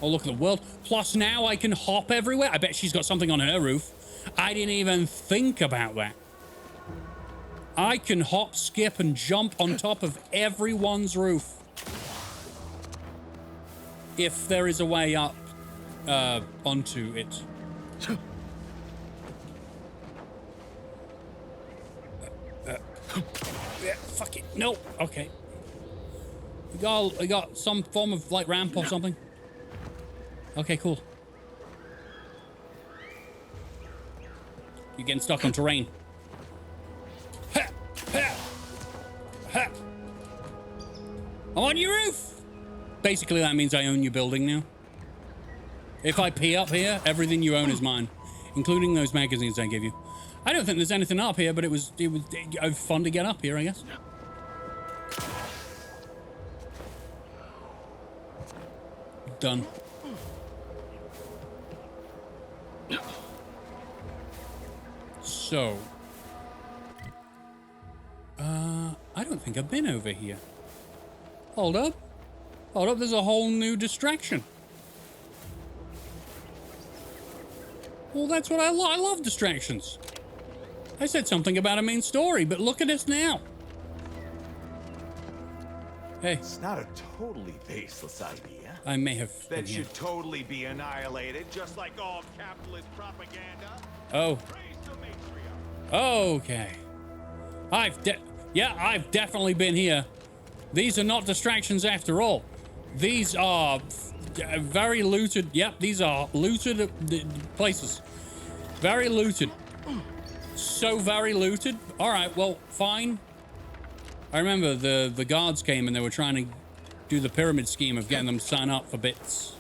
Oh, look at the world. Plus now I can hop everywhere. I bet she's got something on her roof. I didn't even think about that. I can hop, skip, and jump on top of everyone's roof. If there is a way up onto it. Yeah, fuck it. No. Okay. We got some form of like ramp or something. Okay, cool. You're getting stuck on terrain. Ha, ha, ha. I'm on your roof. Basically, that means I own your building now. If I pee up here, everything you own is mine, including those magazines I give you. I don't think there's anything up here, but it was fun to get up here, I guess. Done. So, I don't think I've been over here. Hold up. Hold up, there's a whole new distraction. Well, that's what I love distractions. I said something about a main story, but look at us now. Hey. It's not a totally baseless idea. I may have been That here. should totally be annihilated, just like all capitalist propaganda. Oh. Okay. I've definitely been here. These are not distractions after all. These are very looted. Yep, these are looted places. Very looted. So very looted. All right, well, fine. I remember the guards came and they were trying to do the pyramid scheme of getting them to sign up for bits.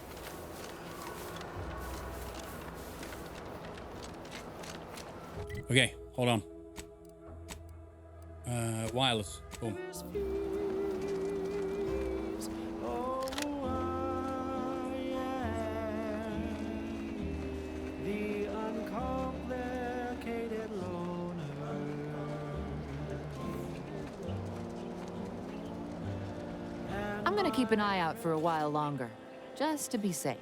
Okay, hold on. Wireless. Boom. I'm gonna keep an eye out for a while longer, just to be safe.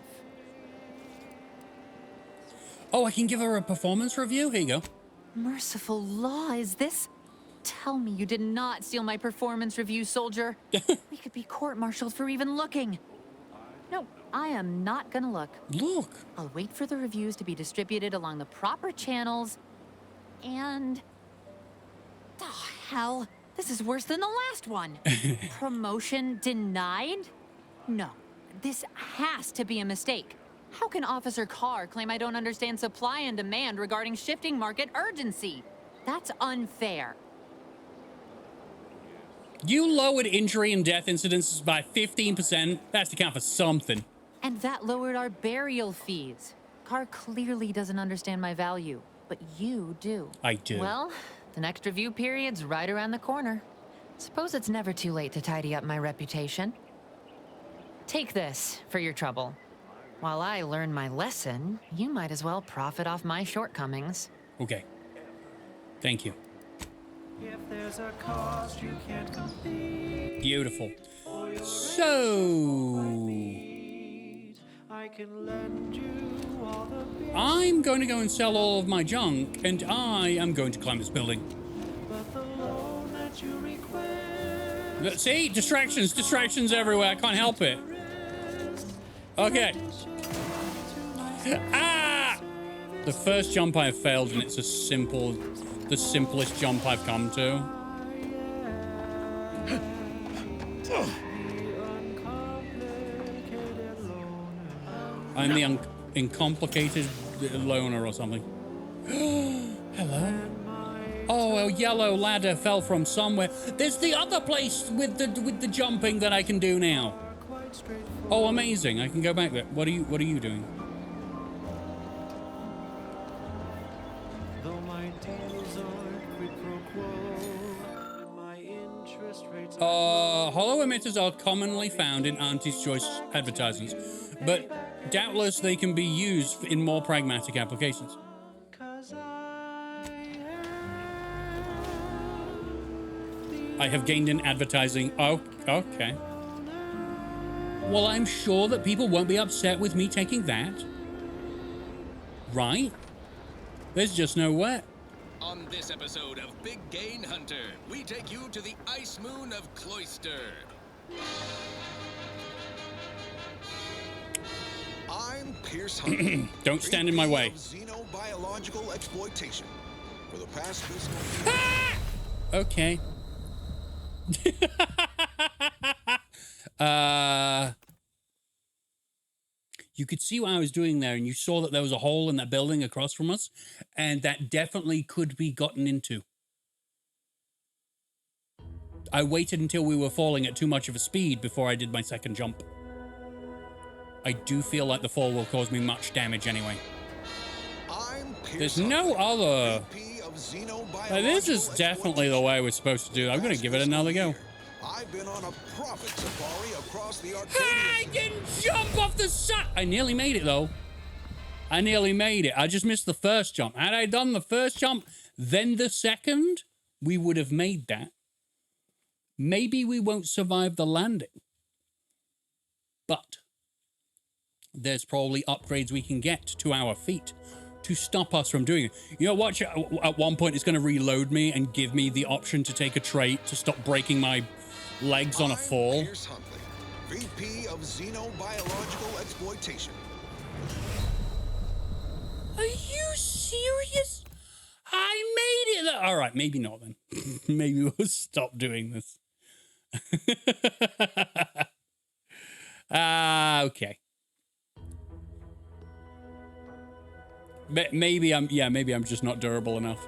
Oh, I can give her a performance review? Here you go. Merciful law, is this? Tell me you did not steal my performance review, soldier. We could be court-martialed for even looking. No, I am not gonna look. Look. I'll wait for the reviews to be distributed along the proper channels, and... Oh, hell. This is worse than the last one. Promotion denied? No, this has to be a mistake. How can Officer Carr claim I don't understand supply and demand regarding shifting market urgency? That's unfair. You lowered injury and death incidences by 15%. That's to count for something. And that lowered our burial fees. Carr clearly doesn't understand my value, but you do. I do. Well, the next review period's right around the corner. Suppose it's never too late to tidy up my reputation. Take this for your trouble. While I learn my lesson, you might as well profit off my shortcomings. Okay. Thank you. If there's a cost you can't complete. Beautiful. So... I can lend you all the bits, I'm going to go and sell all of my junk, and I am going to climb this building. but the loan that you request. See? Distractions everywhere. I can't help it. Okay. Ah! The first jump I've failed, and it's the simplest jump I've come to. I'm the uncomplicated loner or something. Hello. Oh, well, yellow ladder fell from somewhere. There's the other place with the jumping that I can do now. Oh, amazing! I can go back there. What are you doing? Though my deals are quid pro quo, my interest rates Hollow emitters are commonly found in Auntie's Choice advertisements, but doubtless they can be used in more pragmatic applications. I have gained in advertising. Oh, okay. Well, I'm sure that people won't be upset with me taking that. Right? There's just no way. On this episode of Big Gain Hunter, we take you to the ice moon of Cloister. I'm Pierce Hunter. Don't stand in my way. Xenobiological exploitation. For the past fiscal year. Okay. You could see what I was doing there, and you saw that there was a hole in that building across from us, and that definitely could be gotten into. I waited until we were falling at too much of a speed before I did my second jump. I do feel like the fall will cause me much damage anyway. There's no other... this is definitely the way we're supposed to do it. I'm going to give it another go. I've been on a profit safari across the I can jump off the side. I nearly made it, though. I nearly made it. I just missed the first jump. Had I done the first jump, then the second, we would have made that. Maybe we won't survive the landing. But there's probably upgrades we can get to our feet to stop us from doing it. You know, watch, at one point it's going to reload me and give me the option to take a trait to stop breaking my legs on a fall. Pierce Huntley, VP of Xenobiological Exploitation. Are you serious? I made it. All right, maybe not then. Maybe we'll stop doing this. Okay. Maybe I'm just not durable enough.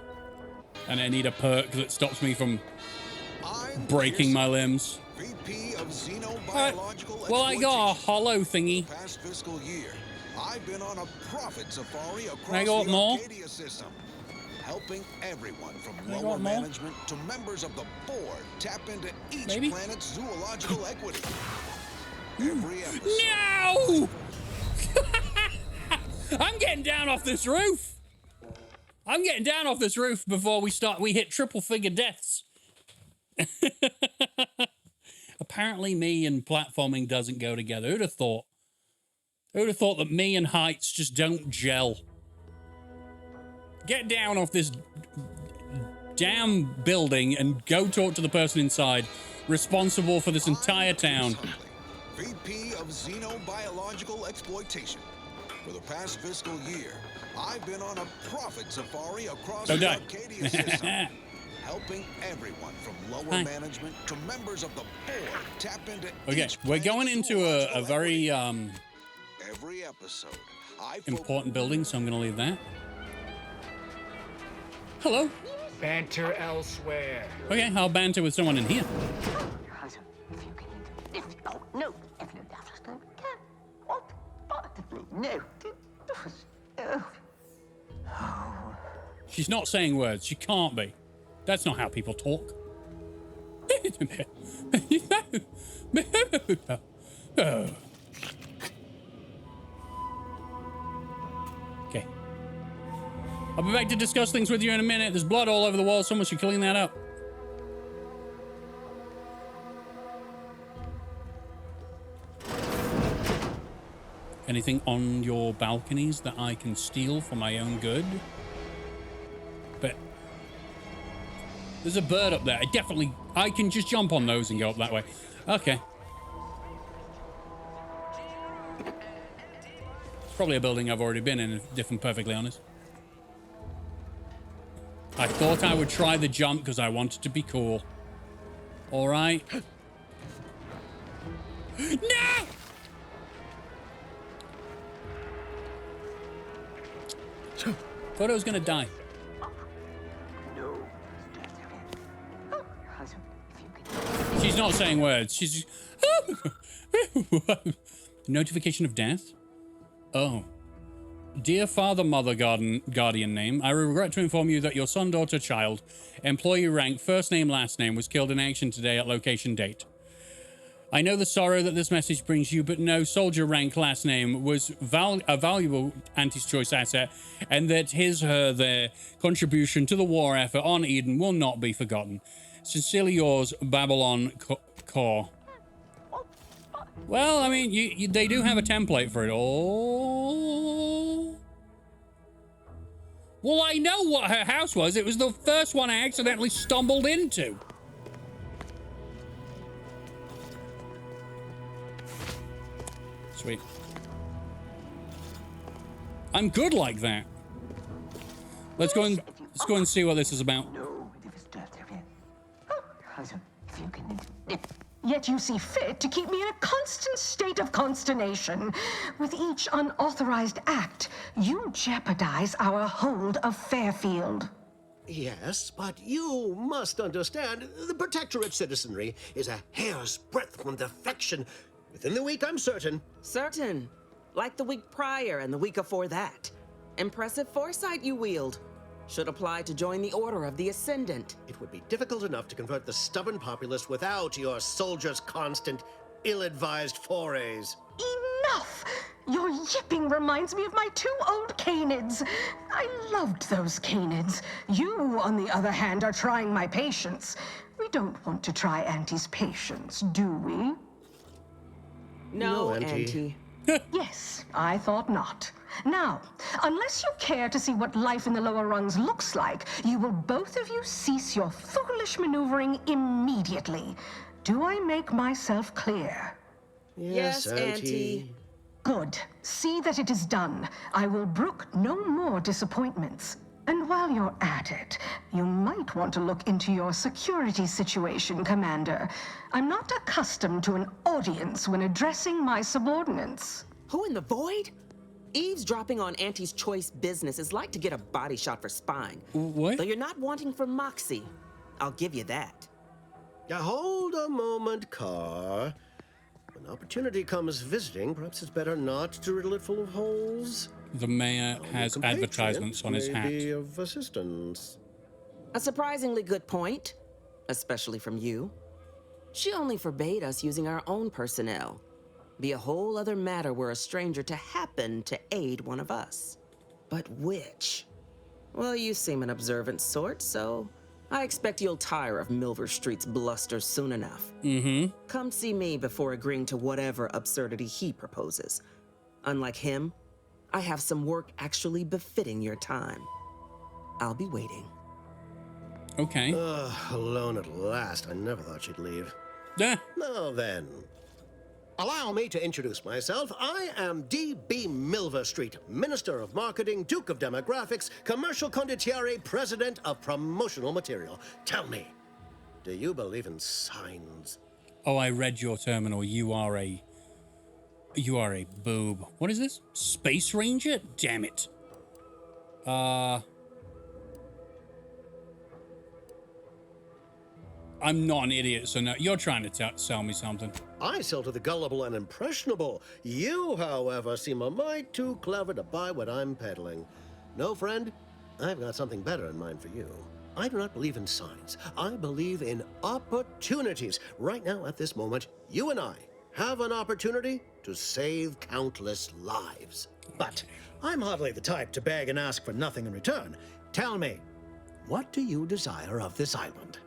And I need a perk that stops me from breaking my limbs. VP of Xenobiological Well, I got a hollow thingy. Past fiscal year, I've been on a profit safari across Can I go up more? Arcadia system, helping everyone from lower management to members of the board tap into each planet's zoological equity. Every episode. No! I'm getting down off this roof. I'm getting down off this roof before we hit triple figure deaths. Apparently me and platforming doesn't go together. Who'd have thought? Who'd have thought that me and heights just don't gel? Get down off this damn building and go talk to the person inside, responsible for this entire town. VP of Xenobiological Exploitation. For the past fiscal year, I've been on a profit safari across the Arcadia system, helping everyone from lower management to members of the board tap into each we're going into a very every episode. Important building, so I'm going to leave that. Hello. Banter elsewhere. Okay, I'll banter with someone in here. No. She's not saying words. She can't be. That's not how people talk. Okay. I'll be back to discuss things with you in a minute. There's blood all over the wall. Someone should clean that up. Anything on your balconies that I can steal for my own good? But there's a bird up there. I can just jump on those and go up that way. Okay. It's probably a building I've already been in, if I'm perfectly honest. I thought I would try the jump because I wanted to be cool. All right. No! Thought I was gonna die. not saying words. She's notification of death. Oh. Dear Father, Mother, Guardian name, I regret to inform you that your son, daughter, child, employee rank, first name, last name, was killed in action today at location date. I know the sorrow that this message brings you, but no, soldier rank, last name was a valuable anti-choice asset, and that their contribution to the war effort on Eden will not be forgotten. Sincerely yours, Babylon Core. Well, I mean, they do have a template for it all. Well, I know what her house was. It was the first one I accidentally stumbled into. Sweet. I'm good like that. Let's go and see what this is about. Yet you see fit to keep me in a constant state of consternation. With each unauthorized act, you jeopardize our hold of Fairfield. Yes, but you must understand, the Protectorate citizenry is a hair's breadth from defection. Within the week, I'm certain. Certain. Like the week prior and the week before that. Impressive foresight you wield. Should apply to join the Order of the Ascendant. It would be difficult enough to convert the stubborn populace without your soldiers' constant, ill-advised forays. Enough! Your yipping reminds me of my 2 old canids. I loved those canids. You, on the other hand, are trying my patience. We don't want to try Auntie's patience, do we? No, Auntie. Yes, I thought not. Now, unless you care to see what life in the lower rungs looks like, you will both of you cease your foolish maneuvering immediately. Do I make myself clear? Yes, Auntie. Good. See that it is done. I will brook no more disappointments. And while you're at it, you might want to look into your security situation, Commander. I'm not accustomed to an audience when addressing my subordinates. Who in the void? Eavesdropping on Auntie's choice business is like to get a body shot for spine. What? Though you're not wanting for moxie. I'll give you that. Now hold a moment, Carr. When opportunity comes visiting, perhaps it's better not to riddle it full of holes. The mayor has advertisements on his hat. Be of assistance. A surprisingly good point, especially from you. She only forbade us using our own personnel. Be a whole other matter were a stranger to happen to aid one of us. But which? Well, you seem an observant sort, so I expect you'll tire of Milver Street's bluster soon enough. Come see me before agreeing to whatever absurdity he proposes. Unlike him, I have some work actually befitting your time. I'll be waiting. Okay. Alone at last. I never thought she'd leave. Yeah. Now then. Allow me to introduce myself. I am D.B. Milver Street, Minister of Marketing, Duke of Demographics, Commercial Condottiere, President of Promotional Material. Tell me, do you believe in signs? Oh, I read your terminal. You are a boob. What is this? Space Ranger? Damn it. I'm not an idiot, so no, you're trying to sell me something. I sell to the gullible and impressionable. You, however, seem a mite too clever to buy what I'm peddling. No, friend, I've got something better in mind for you. I do not believe in signs. I believe in opportunities. Right now, at this moment, you and I have an opportunity to save countless lives. But I'm hardly the type to beg and ask for nothing in return. Tell me, what do you desire of this island?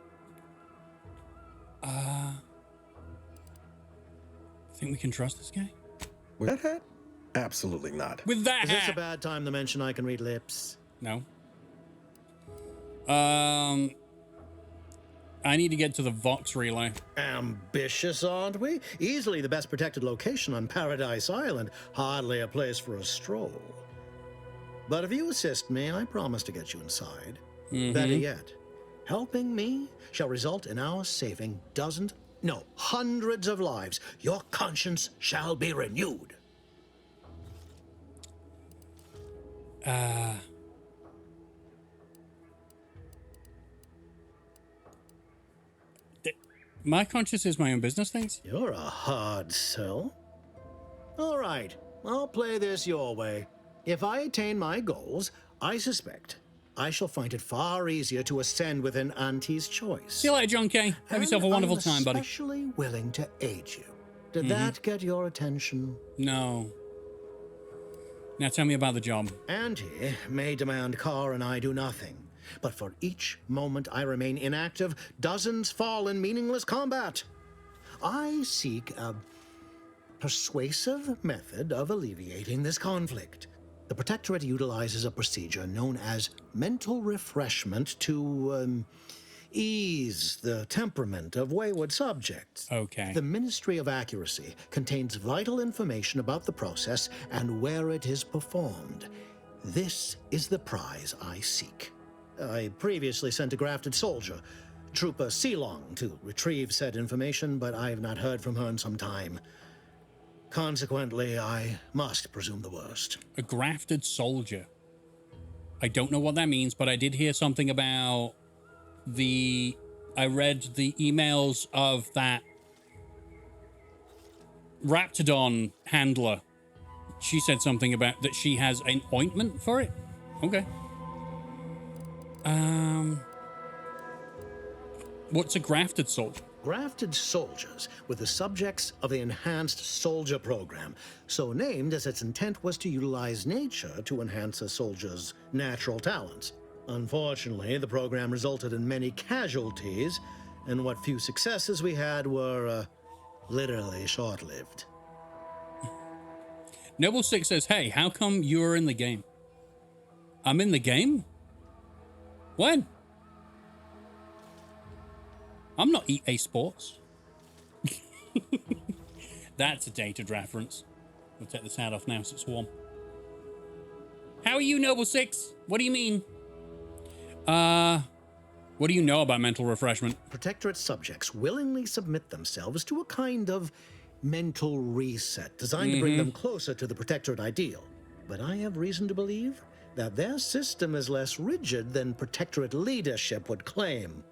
Think we can trust this guy? With that hat? Absolutely not. With that Is this a bad time to mention I can read lips? No. I need to get to the Vox relay. Ambitious, aren't we? Easily the best protected location on Paradise Island. Hardly a place for a stroll. But if you assist me, I promise to get you inside. Better yet, helping me shall result in our saving hundreds of lives. Your conscience shall be renewed. My conscience is my own business, things. You're a hard sell. All right, I'll play this your way. If I attain my goals, I suspect I shall find it far easier to ascend within Auntie's choice. See you later, John K. Have yourself a wonderful time, buddy. I'm especially willing to aid you. Did that get your attention? No. Now tell me about the job. Auntie may demand Carr and I do nothing, but for each moment I remain inactive, dozens fall in meaningless combat. I seek a persuasive method of alleviating this conflict. The Protectorate utilizes a procedure known as mental refreshment to ease the temperament of wayward subjects. Okay. The Ministry of Accuracy contains vital information about the process and where it is performed. This is the prize I seek. I previously sent a grafted soldier, Trooper Sealong, to retrieve said information, but I have not heard from her in some time. Consequently, I must presume the worst. A grafted soldier. I don't know what that means, but I did hear something about I read the emails of that Raptidon handler. She said something about that she has an ointment for it. Okay. What's a grafted soldier? Grafted soldiers were the subjects of the Enhanced Soldier Program, so named as its intent was to utilize nature to enhance a soldier's natural talents. Unfortunately, the program resulted in many casualties, and what few successes we had were literally short-lived. Noble Six says, hey, how come you're in the game? I'm in the game? When? I'm not EA Sports. That's a dated reference. We'll take this hat off now so it's warm. How are you, Noble Six? What do you mean? What do you know about mental refreshment? Protectorate subjects willingly submit themselves to a kind of mental reset designed to bring them closer to the Protectorate ideal. But I have reason to believe that their system is less rigid than Protectorate leadership would claim.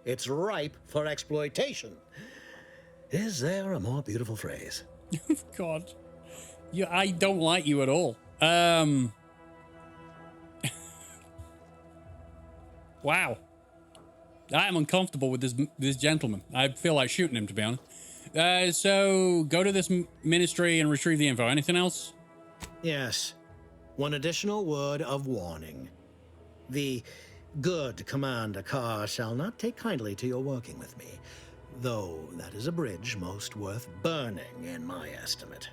It's ripe for exploitation. Is there a more beautiful phrase? God. Yeah, I don't like you at all. Wow. I am uncomfortable with this gentleman. I feel like shooting him, to be honest. So, go to this ministry and retrieve the info. Anything else? Yes. One additional word of warning. The good Commander Carr shall not take kindly to your working with me, though that is a bridge most worth burning, in my estimate.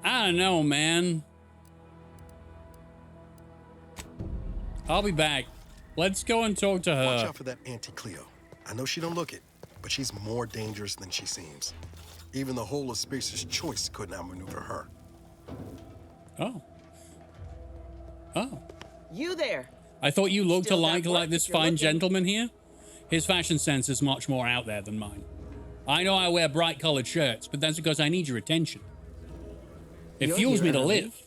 I don't know, man. I'll be back. Let's go and talk to her. Watch out for that Auntie Cleo. I know she don't look it, but she's more dangerous than she seems. Even the whole of Spacer's Choice couldn't outmaneuver her. Oh. Oh. You there. I thought you looked Still like got work this if you're fine looking. gentleman here. His fashion sense is much more out there than mine. I know I wear bright-colored shirts, but that's because I need your attention. It You're fuels me here to early. live.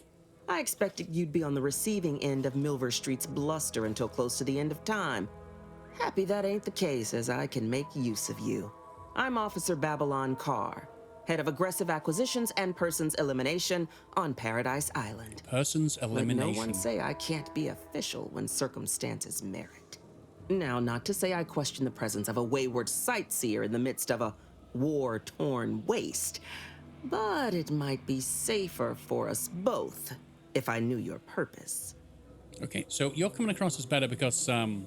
I expected you'd be on the receiving end of Milver Street's bluster until close to the end of time. Happy that ain't the case, as I can make use of you. I'm Officer Babylon Carr, head of aggressive acquisitions and persons elimination on Paradise Island. Persons elimination. Let no one say I can't be official when circumstances merit. Now, not to say I question the presence of a wayward sightseer in the midst of a war-torn waste, but it might be safer for us both if I knew your purpose. Okay, so you're coming across as better because, well,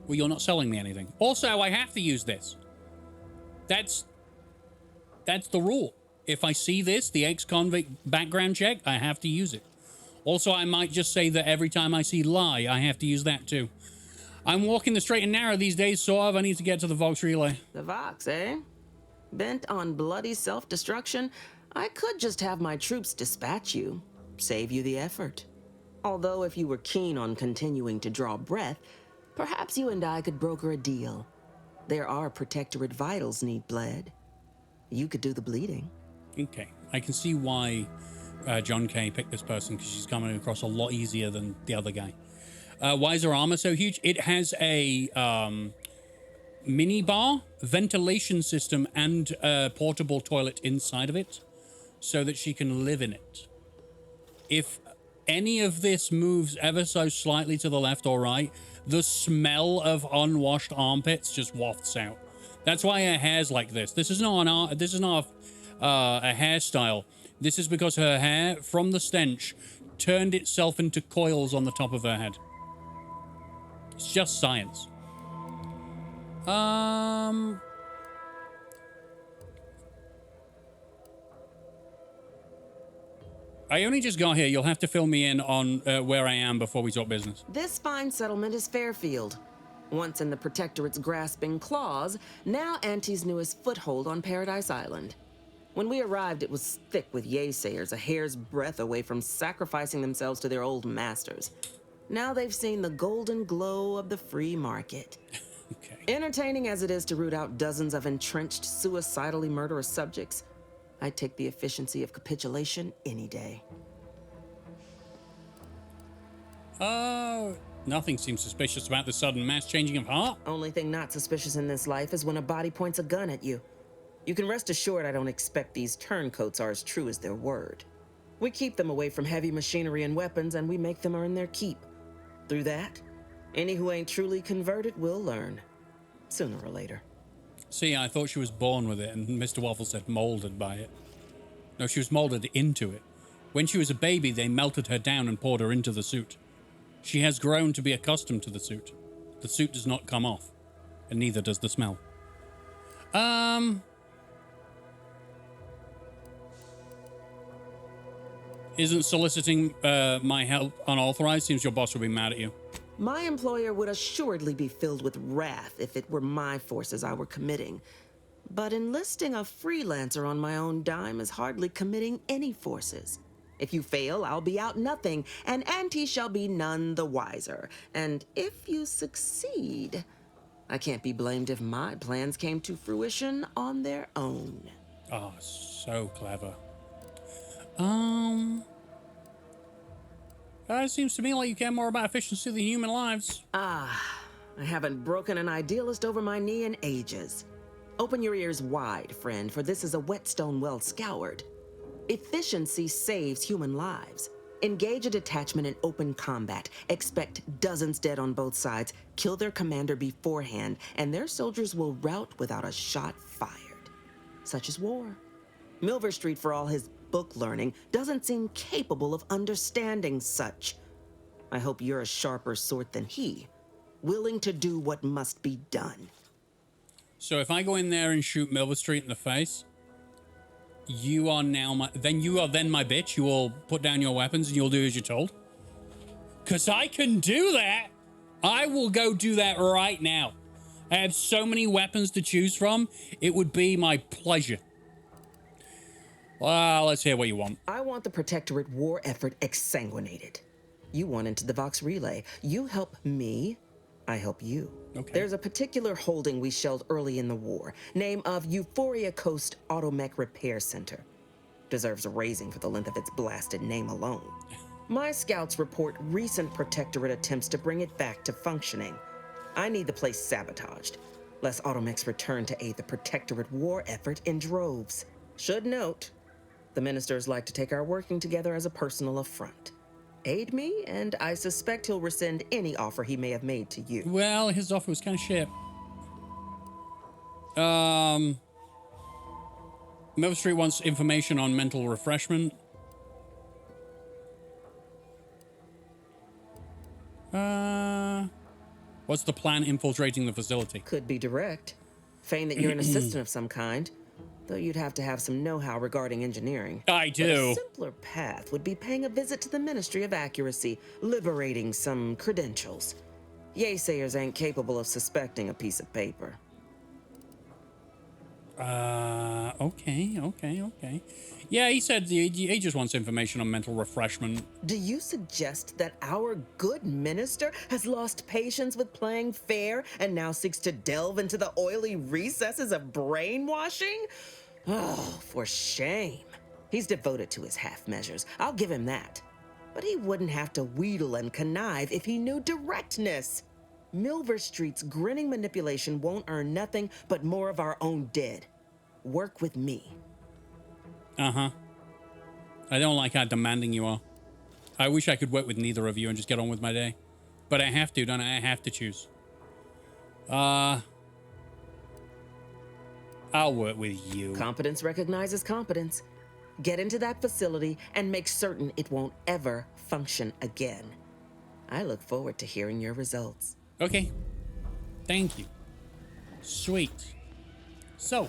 you're not selling me anything. Also, I have to use this. That's the rule. If I see this, the ex-convict background check, I have to use it. Also, I might just say that every time I see lie, I have to use that too. I'm walking the straight and narrow these days, so I need to get to the Vox relay. The Vox, eh? Bent on bloody self-destruction, I could just have my troops dispatch you, save you the effort. Although if you were keen on continuing to draw breath, perhaps you and I could broker a deal. There are Protectorate vitals need bled. You could do the bleeding. Okay, I can see why John K picked this person, because she's coming across a lot easier than the other guy. Why is her armor so huge? It has a mini bar, ventilation system, and a portable toilet inside of it so that she can live in it. If any of this moves ever so slightly to the left or right, the smell of unwashed armpits just wafts out. That's why her hair's like this. This is not a hairstyle. This is because her hair, from the stench, turned itself into coils on the top of her head. It's just science. I only just got here. You'll have to fill me in on where I am before we talk business. This fine settlement is Fairfield. Once in the Protectorate's grasping claws, now Auntie's newest foothold on Paradise Island. When we arrived, it was thick with yaysayers, a hair's breadth away from sacrificing themselves to their old masters. Now they've seen the golden glow of the free market. Okay. Entertaining as it is to root out dozens of entrenched, suicidally murderous subjects, I'd take the efficiency of capitulation any day. Oh, nothing seems suspicious about the sudden mass changing of heart. Only thing not suspicious in this life is when a body points a gun at you. You can rest assured I don't expect these turncoats are as true as their word. We keep them away from heavy machinery and weapons, and we make them earn their keep. Through that, any who ain't truly converted will learn, sooner or later. See, I thought she was born with it, and Mr. Waffle said molded by it. No, she was molded into it. When she was a baby, they melted her down and poured her into the suit. She has grown to be accustomed to the suit. The suit does not come off, and neither does the smell. Isn't soliciting my help unauthorized? Seems your boss would be mad at you. My employer would assuredly be filled with wrath if it were my forces I were committing. But enlisting a freelancer on my own dime is hardly committing any forces. If you fail, I'll be out nothing, and Auntie shall be none the wiser. And if you succeed, I can't be blamed if my plans came to fruition on their own. Oh, so clever. It seems to me like you care more about efficiency than human lives. I haven't broken an idealist over my knee in ages. Open your ears wide, friend, for this is a whetstone well scoured. Efficiency saves human lives. Engage a detachment in open combat. Expect dozens dead on both sides. Kill their commander beforehand, and their soldiers will rout without a shot fired. Such is war. Milver Street, for all his book learning, doesn't seem capable of understanding such. I hope you're a sharper sort than he, willing to do what must be done. So if I go in there and shoot Milver Street in the face, you are now my... Then you are then my bitch. You will put down your weapons and you'll do as you're told. Because I can do that. I will go do that right now. I have so many weapons to choose from. It would be my pleasure. Well, let's hear what you want. I want the Protectorate war effort exsanguinated. You want into the Vox Relay. You help me, I help you. Okay. There's a particular holding we shelled early in the war. Name of Euphoria Coast Automech Repair Center. Deserves a raising for the length of its blasted name alone. My scouts report recent Protectorate attempts to bring it back to functioning. I need the place sabotaged, lest Automechs return to aid the Protectorate war effort in droves. Should note, the ministers like to take our working together as a personal affront. Aid me, and I suspect he'll rescind any offer he may have made to you. Well, his offer was kind of shit. Milver Street wants information on mental refreshment. What's the plan infiltrating the facility? Could be direct. Feign that you're an assistant of some kind. Though you'd have to have some know-how regarding engineering. I do. But a simpler path would be paying a visit to the Ministry of Accuracy, liberating some credentials. Yaysayers ain't capable of suspecting a piece of paper. Okay. Yeah, he said he just wants information on mental refreshment. Do you suggest that our good minister has lost patience with playing fair and now seeks to delve into the oily recesses of brainwashing? Oh, for shame. He's devoted to his half measures. I'll give him that. But he wouldn't have to wheedle and connive if he knew directness. Milver Street's grinning manipulation won't earn nothing but more of our own dead. Work with me. Uh-huh. I don't like how demanding you are. I wish I could work with neither of you and just get on with my day. But I have to, don't I? I have to choose. I'll work with you. Competence recognizes competence. Get into that facility and make certain it won't ever function again. I look forward to hearing your results. Okay. Thank you. Sweet. So.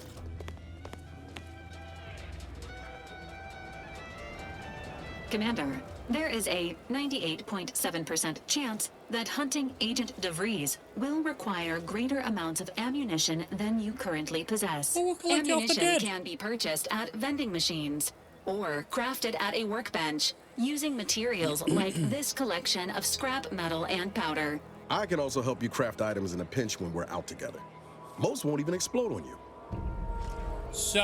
Commander, there is a 98.7% chance that hunting Agent DeVries will require greater amounts of ammunition than you currently possess. Ammunition can be purchased at vending machines or crafted at a workbench using materials like this collection of scrap metal and powder. I can also help you craft items in a pinch when we're out together. Most won't even explode on you. So...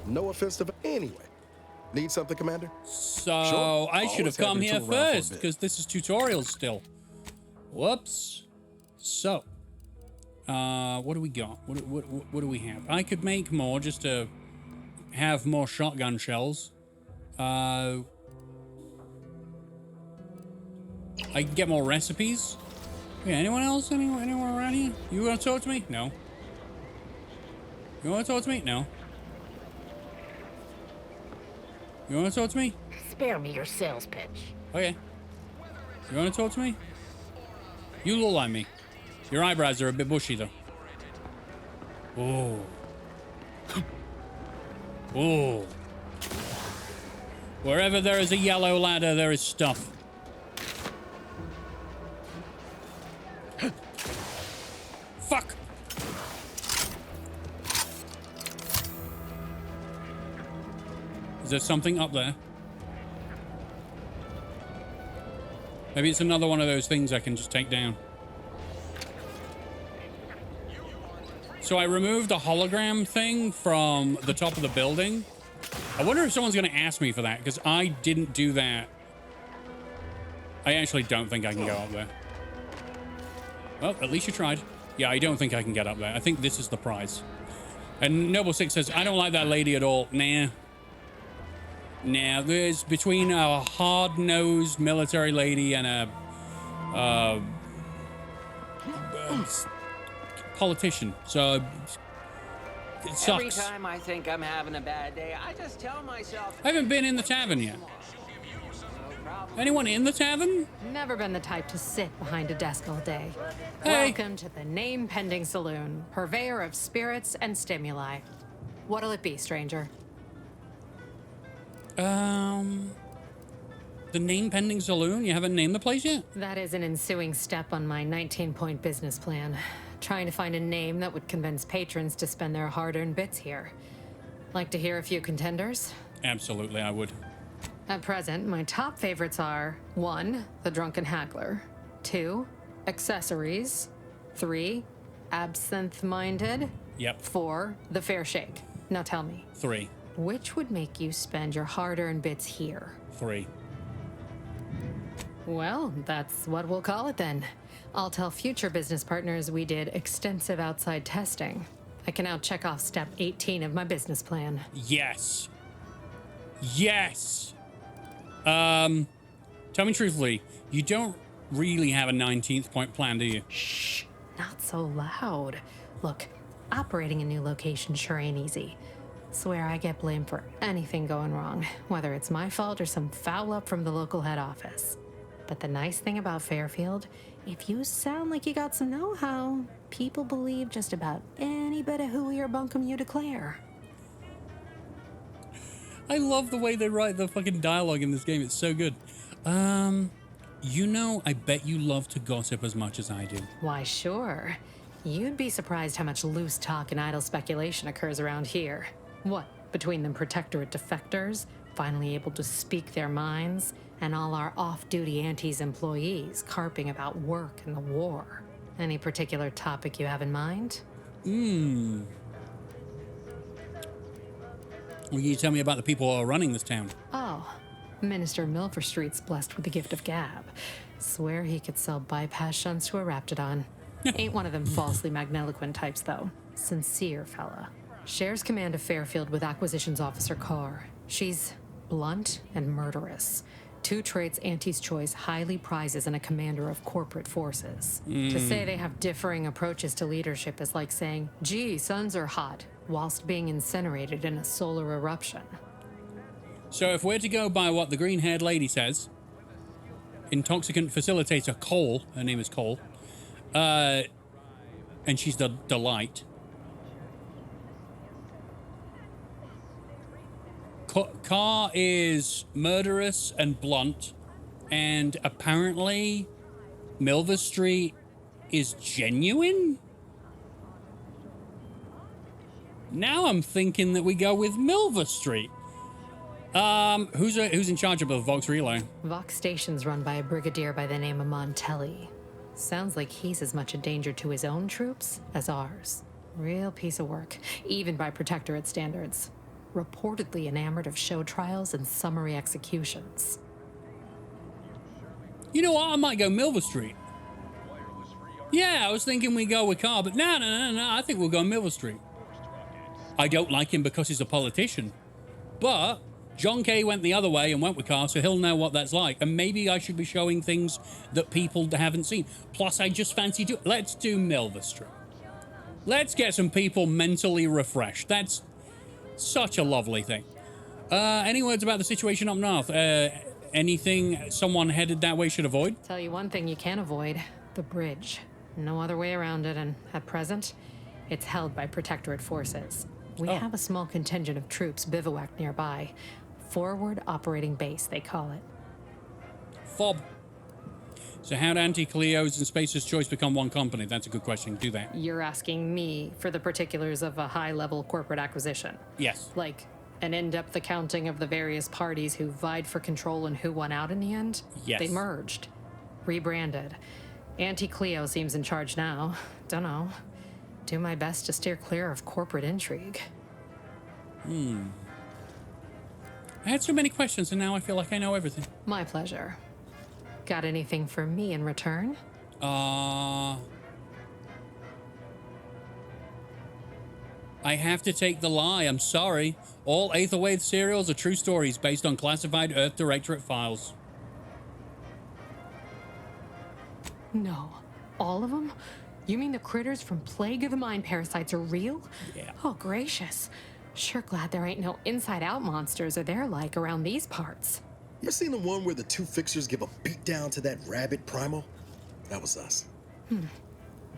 No offense to... Anyway. Need something, Commander? So, sure. I should have come here tool around for a first, bit. because this is tutorial still. Whoops. So. What do we got? What do we have? I could make more just to have more shotgun shells. I can get more recipes. Yeah, anyone else? Anyone around here? You want to talk to me? No. You want to talk to me? No. You want to talk to me? Spare me your sales pitch. Okay. You want to talk to me? You look like me. Your eyebrows are a bit bushy, though. Oh. Oh. Wherever there is a yellow ladder, there is stuff. Fuck! Is there something up there? Maybe it's another one of those things I can just take down. So I removed the hologram thing from the top of the building. I wonder if someone's going to ask me for that, because I didn't do that. I actually don't think I can go up there. Well, at least you tried. Yeah, I don't think I can get up there. I think this is the prize. And Noble Six says, I don't like that lady at all. Nah. Nah, there's between a hard-nosed military lady and a politician. So it sucks. Every time I think I'm having a bad day, I just tell myself... I haven't been in the tavern yet. Anyone in the tavern? Never been the type to sit behind a desk all day. Hey. Welcome to the Name Pending Saloon, purveyor of spirits and stimuli. What'll it be, stranger? The Name Pending Saloon? You haven't named the place yet? That is an ensuing step on my 19-point business plan. Trying to find a name that would convince patrons to spend their hard-earned bits here. Like to hear a few contenders? Absolutely, I would. At present, my top favorites are 1, the Drunken Haggler, 2, Accessories, 3, Absinthe-Minded, Yep. 4, the Fair Shake. Now tell me, 3. which would make you spend your hard-earned bits here? 3. Well, that's what we'll call it then. I'll tell future business partners we did extensive outside testing. I can now check off step 18 of my business plan. Yes. Yes. Tell me truthfully, you don't really have a 19th point plan, do you? Shh, not so loud. Look, operating a new location sure ain't easy. Swear I get blamed for anything going wrong, whether it's my fault or some foul up from the local head office. But the nice thing about Fairfield, if you sound like you got some know-how, people believe just about any bit of hooey or bunkum you declare. I love the way they write the fucking dialogue in this game. It's so good. You know, I bet you love to gossip as much as I do. Why, sure. You'd be surprised how much loose talk and idle speculation occurs around here. What, between the Protectorate defectors, finally able to speak their minds, and all our off-duty Antes employees carping about work and the war. Any particular topic you have in mind? Will you tell me about the people who are running this town? Oh, Minister Milver Street's blessed with the gift of gab. Swear he could sell bypass shunts to a Raptidon. Ain't one of them falsely magniloquent types, though. Sincere fella. Shares command of Fairfield with Acquisitions Officer Carr. She's blunt and murderous. Two traits Auntie's Choice highly prizes in a commander of corporate forces. To say they have differing approaches to leadership is like saying, gee, suns are hot, whilst being incinerated in a solar eruption. So if we're to go by what the green-haired lady says, intoxicant facilitator Cole, her name is Cole, and she's the delight. Carr is murderous and blunt, and apparently Milver Street is genuine? Now I'm thinking that we go with Milver Street. Who's in charge of the Vox Relay? Vox Station's run by a brigadier by the name of Montelli. Sounds like he's as much a danger to his own troops as ours. Real piece of work, even by Protectorate standards. Reportedly enamored of show trials and summary executions. You know what? I might go Milver Street. Yeah, I was thinking we go with Carr, but no. I think we'll go Milver Street. I don't like him because he's a politician. But John Kay went the other way and went with Carr, so he'll know what that's like. And maybe I should be showing things that people haven't seen. Plus, I just fancy let's do Milver Street. Let's get some people mentally refreshed. That's such a lovely thing. Any words about the situation up north? Anything someone headed that way should avoid? Tell you one thing you can't avoid. The bridge. No other way around it, and at present, it's held by Protectorate forces. We have a small contingent of troops bivouacked nearby. Forward Operating Base, they call it. FOB. So how'd Anti-Cleo's and Spacer's Choice become one company? That's a good question. Do that. You're asking me for the particulars of a high-level corporate acquisition? Yes. Like an in-depth accounting of the various parties who vied for control and who won out in the end? Yes. They merged. Rebranded. Anti-Cleo seems in charge now. Dunno. Do my best to steer clear of corporate intrigue. I had so many questions and now I feel like I know everything. My pleasure. Got anything for me in return? I have to take the lie. I'm sorry. All Aetherwave serials are true stories based on classified Earth Directorate files. No. All of them? You mean the critters from Plague of the Mind parasites are real? Yeah. Oh, gracious. Sure glad there ain't no inside-out monsters or they're like around these parts. You seen the one where the two fixers give a beatdown to that rabid primal? That was us.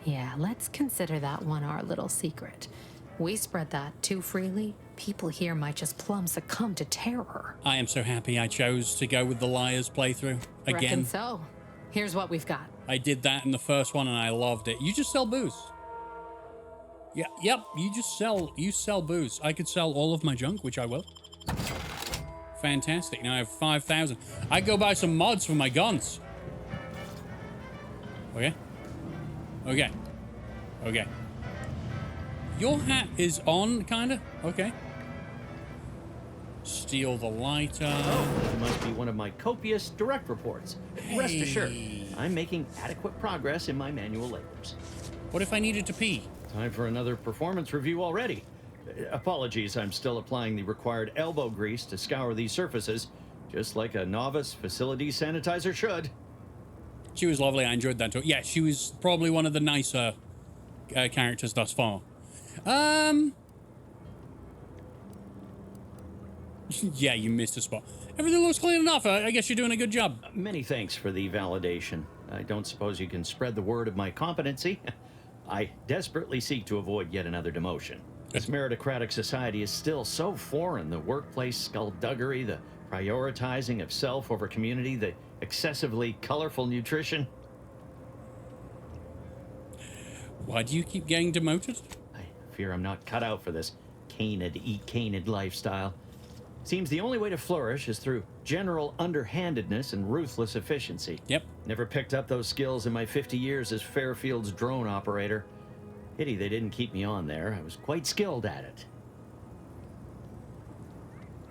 Yeah, let's consider that one our little secret. We spread that too freely, people here might just plumb succumb to terror. I am so happy I chose to go with the Liars playthrough again. Reckon so. Here's what we've got. I did that in the first one and I loved it. You just sell booze. Yeah, yep, you sell booze. I could sell all of my junk, which I will. Fantastic. Now I have 5,000. I go buy some mods for my guns. Okay. Your hat is on, kinda? Okay. Steal the lighter. Oh, it must be one of my copious direct reports. Rest assured, I'm making adequate progress in my manual labors. What if I needed to pee? Time for another performance review already. Apologies, I'm still applying the required elbow grease to scour these surfaces, just like a novice facility sanitizer should. She was lovely. I enjoyed that too. Yeah, she was probably one of the nicer characters thus far. Yeah, you missed a spot. Everything looks clean enough. I guess you're doing a good job. Many thanks for the validation. I don't suppose you can spread the word of my competency. I desperately seek to avoid yet another demotion. This meritocratic society is still so foreign. The workplace skullduggery, the prioritizing of self over community, the excessively colorful nutrition. Why do you keep getting demoted? I fear I'm not cut out for this canid, eat canid lifestyle. Seems the only way to flourish is through general underhandedness and ruthless efficiency. Yep. Never picked up those skills in my 50 years as Fairfield's drone operator. Pity they didn't keep me on there. I was quite skilled at it.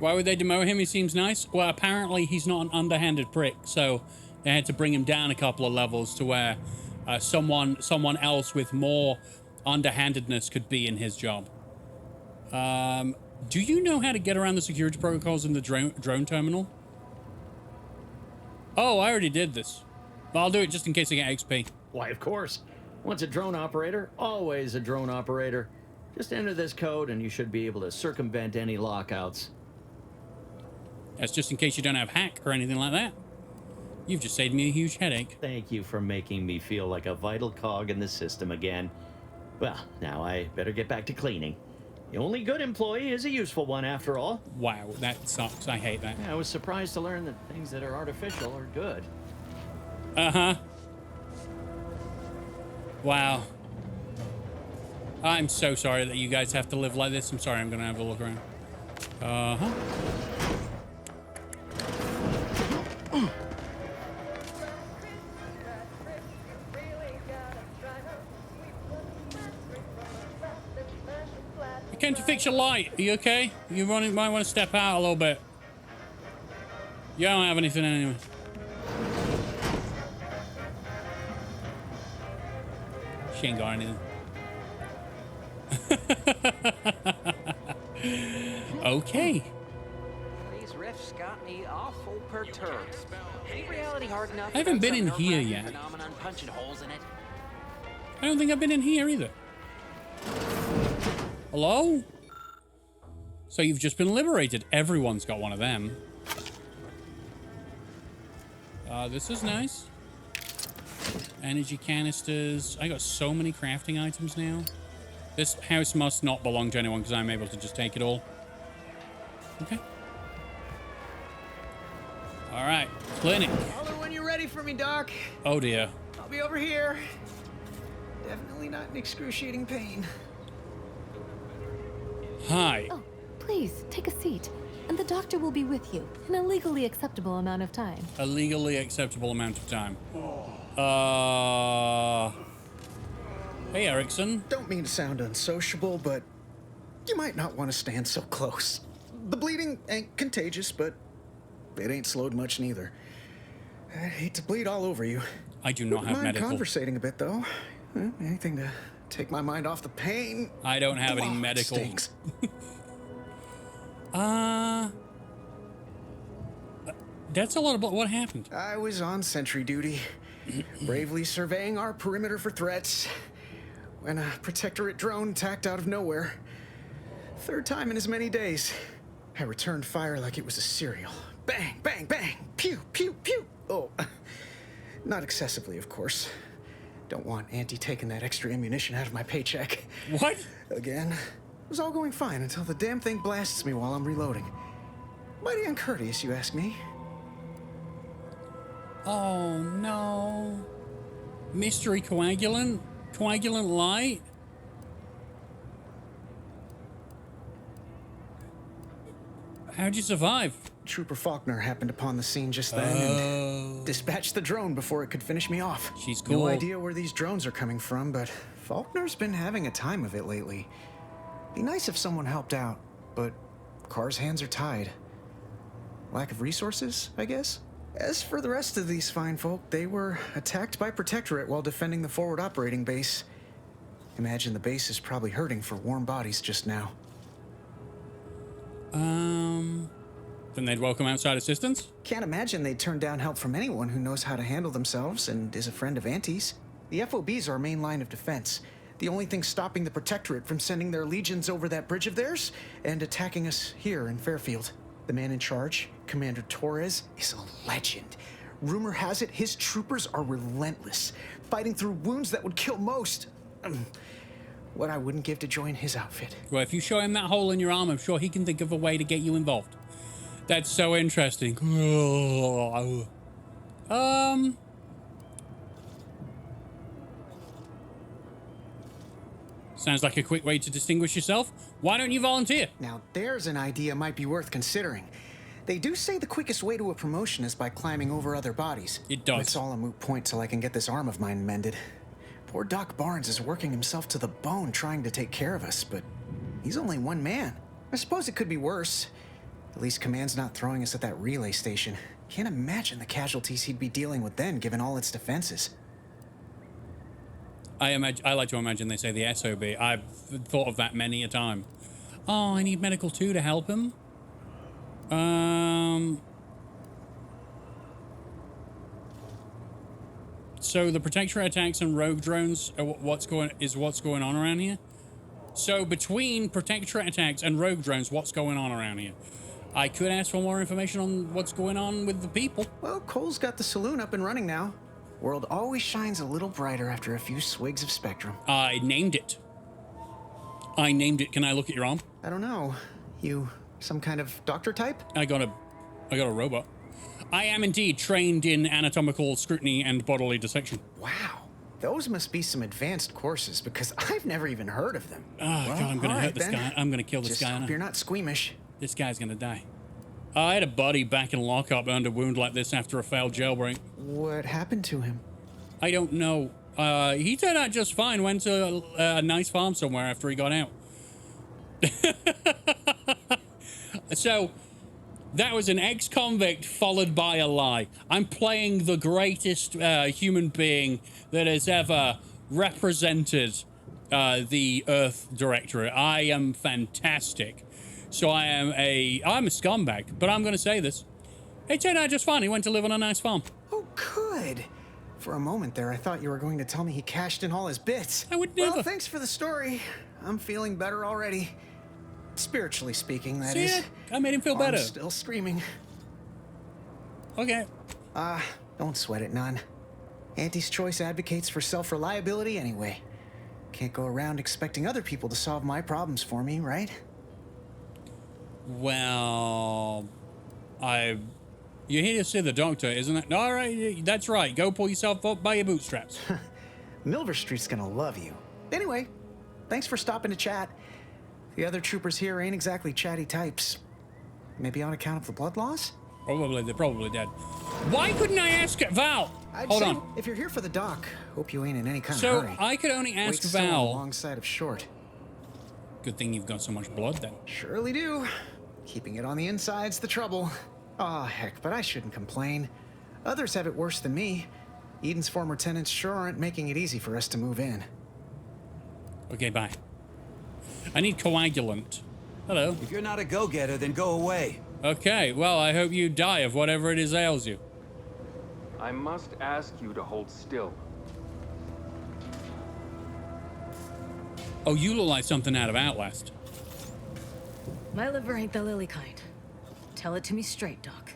Why would they demote him? He seems nice. Well, apparently he's not an underhanded prick, so They had to bring him down a couple of levels to where someone else with more underhandedness could be in his job. Do you know how to get around the security protocols in the drone terminal? Oh, I already did this. But I'll do it just in case I get XP. Why, of course. Once a drone operator, always a drone operator. Just enter this code and you should be able to circumvent any lockouts. That's just in case you don't have hack or anything like that. You've just saved me a huge headache. Thank you for making me feel like a vital cog in the system again. Well, now I better get back to cleaning. The only good employee is a useful one, after all. Wow, that sucks. I hate that. Yeah, I was surprised to learn that things that are artificial are good. Uh-huh. Wow. I'm so sorry that you guys have to live like this. I'm sorry, I'm gonna have a look around. Uh-huh. I came to fix your light. Are you okay? You might want to step out a little bit. You don't have anything anyway. She ain't got anything. Okay. These riffs got me awful perturbed. Ain't reality hard enough? I haven't been in here yet. Phenomenon punching holes in it. I don't think I've been in here either. Hello? So you've just been liberated. Everyone's got one of them. This is nice. Energy canisters. I got so many crafting items now. This house must not belong to anyone because I'm able to just take it all. Okay. All right. Clinic. Holler when you're ready for me, Doc. Oh, dear. I'll be over here. Definitely not in excruciating pain. Hi. Oh, please, take a seat. And the doctor will be with you in a legally acceptable amount of time. A legally acceptable amount of time. Hey, Erickson. Don't mean to sound unsociable, but you might not want to stand so close. The bleeding ain't contagious, but it ain't slowed much neither. I hate to bleed all over you. I do not have medical. Mind conversating a bit, though. Anything to take my mind off the pain. I don't have any medical. Stinks. That's a lot of what happened. I was on sentry duty, bravely surveying our perimeter for threats, when a protectorate drone attacked out of nowhere. Third time in as many days. I returned fire like it was a cereal. Bang, bang, bang, pew, pew, pew. Oh, not excessively, of course. Don't want Auntie taking that extra ammunition out of my paycheck. What? Again. It was all going fine until the damn thing blasts me while I'm reloading. Mighty uncourteous, you ask me. Oh, no. Mystery coagulant? Coagulant light? How'd you survive? Trooper Faulkner happened upon the scene just then and dispatched the drone before it could finish me off. She's cool. No idea where these drones are coming from, but Faulkner's been having a time of it lately. Be nice if someone helped out, but Carr's hands are tied. Lack of resources, I guess? As for the rest of these fine folk, they were attacked by Protectorate while defending the forward operating base. Imagine the base is probably hurting for warm bodies just now. Then they'd welcome outside assistance? Can't imagine they'd turn down help from anyone who knows how to handle themselves and is a friend of Auntie's. The FOB's our main line of defense. The only thing stopping the Protectorate from sending their legions over that bridge of theirs and attacking us here in Fairfield. The man in charge, Commander Torres, is a legend. Rumor has it his troopers are relentless, fighting through wounds that would kill most. What I wouldn't give to join his outfit. Well, if you show him that hole in your arm, I'm sure he can think of a way to get you involved. That's so interesting. Sounds like a quick way to distinguish yourself. Why don't you volunteer? Now, there's an idea might be worth considering. They do say the quickest way to a promotion is by climbing over other bodies. It does. It's all a moot point till I can get this arm of mine mended. Poor Doc Barnes is working himself to the bone trying to take care of us, but he's only one man. I suppose it could be worse. At least Command's not throwing us at that relay station. Can't imagine the casualties he'd be dealing with then, given all its defenses. I like to imagine they say the SOB. I've thought of that many a time. Oh, I need medical too to help him. So the Protectorate attacks and rogue drones are what's going on around here. So between Protectorate attacks and rogue drones, what's going on around here? I could ask for more information on what's going on with the people. Well, Cole's got the saloon up and running now. World always shines a little brighter after a few swigs of Spectrum. I named it. Can I look at your arm? I don't know. You some kind of doctor type? I got a robot. I am indeed trained in anatomical scrutiny and bodily dissection. Wow. Those must be some advanced courses, because I've never even heard of them. Oh, well, God, I'm going to hurt this guy. I'm going to kill this guy. Hope you're not squeamish. This guy's going to die. I had a buddy back in lockup earned a wound like this after a failed jailbreak. What happened to him? I don't know. He turned out just fine. Went to a nice farm somewhere after he got out. So, that was an ex-convict followed by a lie. I'm playing the greatest human being that has ever represented the Earth Directorate. I am fantastic. So I'm a scumbag, but I'm going to say this. It turned out just fine. He went to live on a nice farm. Oh, good. For a moment there, I thought you were going to tell me he cashed in all his bits. I would never. Well, thanks for the story. I'm feeling better already. Spiritually speaking, that See is. it? I made him feel better. I'm still screaming. Okay. Don't sweat it, none. Auntie's Choice advocates for self-reliability anyway. Can't go around expecting other people to solve my problems for me, right? Well, you're here to see the doctor, isn't it? All right, that's right. Go pull yourself up by your bootstraps. Milver Street's gonna love you. Anyway, thanks for stopping to chat. The other troopers here ain't exactly chatty types. Maybe on account of the blood loss? They're probably dead. Why couldn't I ask Val? Hold on. If you're here for the doc, hope you ain't in any kind So of hurry. I could only ask Wait's still on Val. the wrong side of short. Good thing you've got so much blood then. Surely do. Keeping it on the inside's the trouble. Aw, heck, but I shouldn't complain. Others have it worse than me. Eden's former tenants sure aren't making it easy for us to move in. Okay, bye. I need coagulant. Hello. If you're not a go-getter, then go away. Okay, well, I hope you die of whatever it is ails you. I must ask you to hold still. Oh, you look like something out of Outlast. My liver ain't the lily kind. Tell it to me straight, Doc.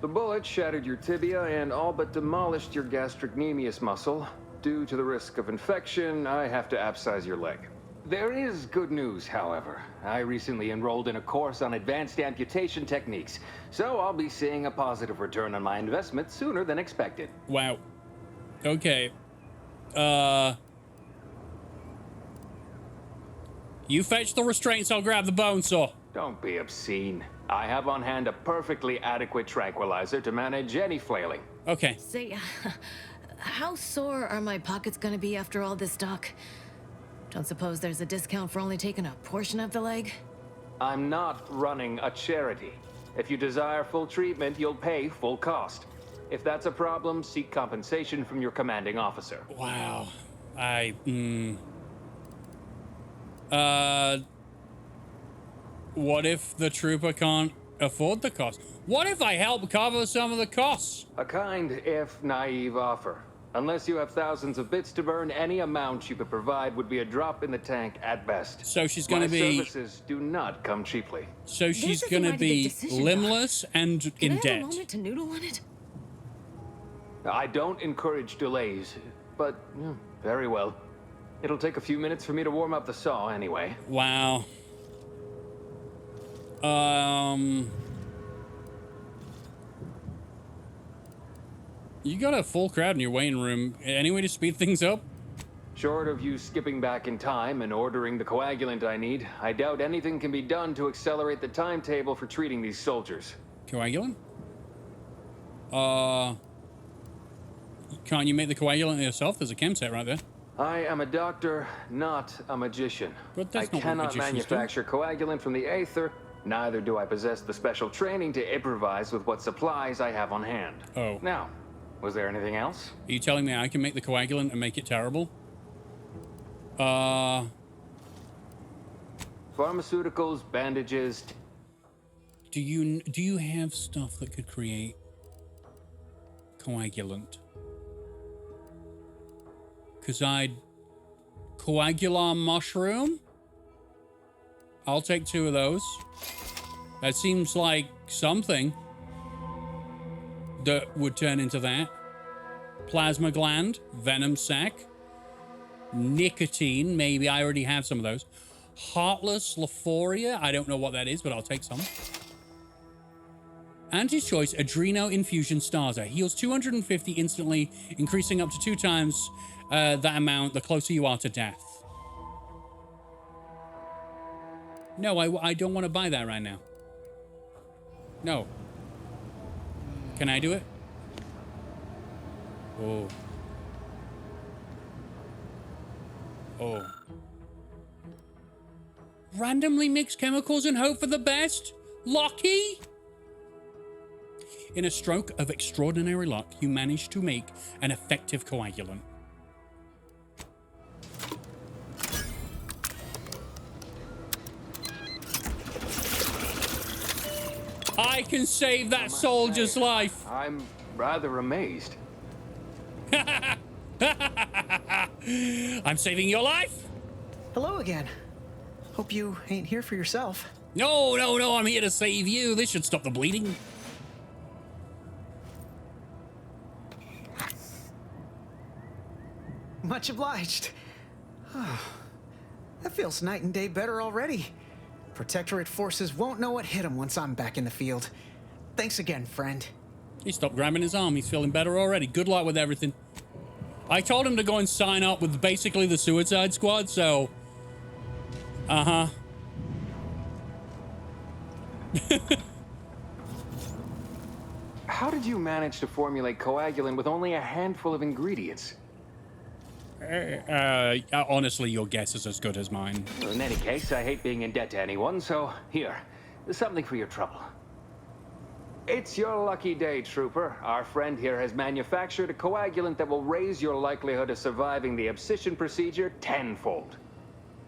The bullet shattered your tibia and all but demolished your gastrocnemius muscle. Due to the risk of infection, I have to abscise your leg. There is good news, however. I recently enrolled in a course on advanced amputation techniques, so I'll be seeing a positive return on my investment sooner than expected. Wow. Okay. You fetch the restraints, I'll grab the bone saw. Don't be obscene. I have on hand a perfectly adequate tranquilizer to manage any flailing. Okay. Say, how sore are my pockets gonna be after all this, Doc? Don't suppose there's a discount for only taking a portion of the leg? I'm not running a charity. If you desire full treatment, you'll pay full cost. If that's a problem, seek compensation from your commanding officer. Wow. What if the trooper can't afford the cost? What if I help cover some of the costs? A kind, if naive offer. Unless you have thousands of bits to burn, any amount you could provide would be a drop in the tank at best. So she's going to be... My services do not come cheaply. So she's going to be limbless and in debt. Can I have a moment to noodle on it? I don't encourage delays, but very well. It'll take a few minutes for me to warm up the saw anyway. Wow. You got a full crowd in your waiting room. Any way to speed things up? Short of you skipping back in time and ordering the coagulant I need, I doubt anything can be done to accelerate the timetable for treating these soldiers. Coagulant? Can't you make the coagulant yourself? There's a chem set right there. I am a doctor, not a magician. But that's I not what cannot magicians manufacture coagulant from the aether, Neither do I possess the special training to improvise with what supplies I have on hand. Oh. Now, was there anything else? Are you telling me I can make the coagulant and make it terrible? Pharmaceuticals, bandages. Do you have stuff that could create coagulant? Because coagular mushroom? I'll take 2 of those. That seems like something that would turn into that. Plasma gland, venom sac, nicotine, maybe. I already have some of those. Heartless Lephoria, I don't know what that is, but I'll take some. Anti's choice, Adreno Infusion Starter. Heals 250 instantly, increasing up to 2 times that amount the closer you are to death. No, I don't want to buy that right now. No. Can I do it? Oh. Oh. Randomly mix chemicals and hope for the best? Lucky? In a stroke of extraordinary luck, you managed to make an effective coagulant. I can save that soldier's life. I'm rather amazed. I'm saving your life. Hello again. Hope you ain't here for yourself. No, I'm here to save you. This should stop the bleeding. Much obliged. That feels night and day better already. Protectorate forces won't know what hit him once I'm back in the field. Thanks again, friend. He stopped grabbing his arm. He's feeling better already. Good luck with everything. I told him to go and sign up with basically the Suicide Squad, so... Uh-huh. How did you manage to formulate coagulant with only a handful of ingredients? Honestly, your guess is as good as mine. In any case, I hate being in debt to anyone, so here, something for your trouble. It's your lucky day, Trooper. Our friend here has manufactured a coagulant that will raise your likelihood of surviving the abscission procedure tenfold.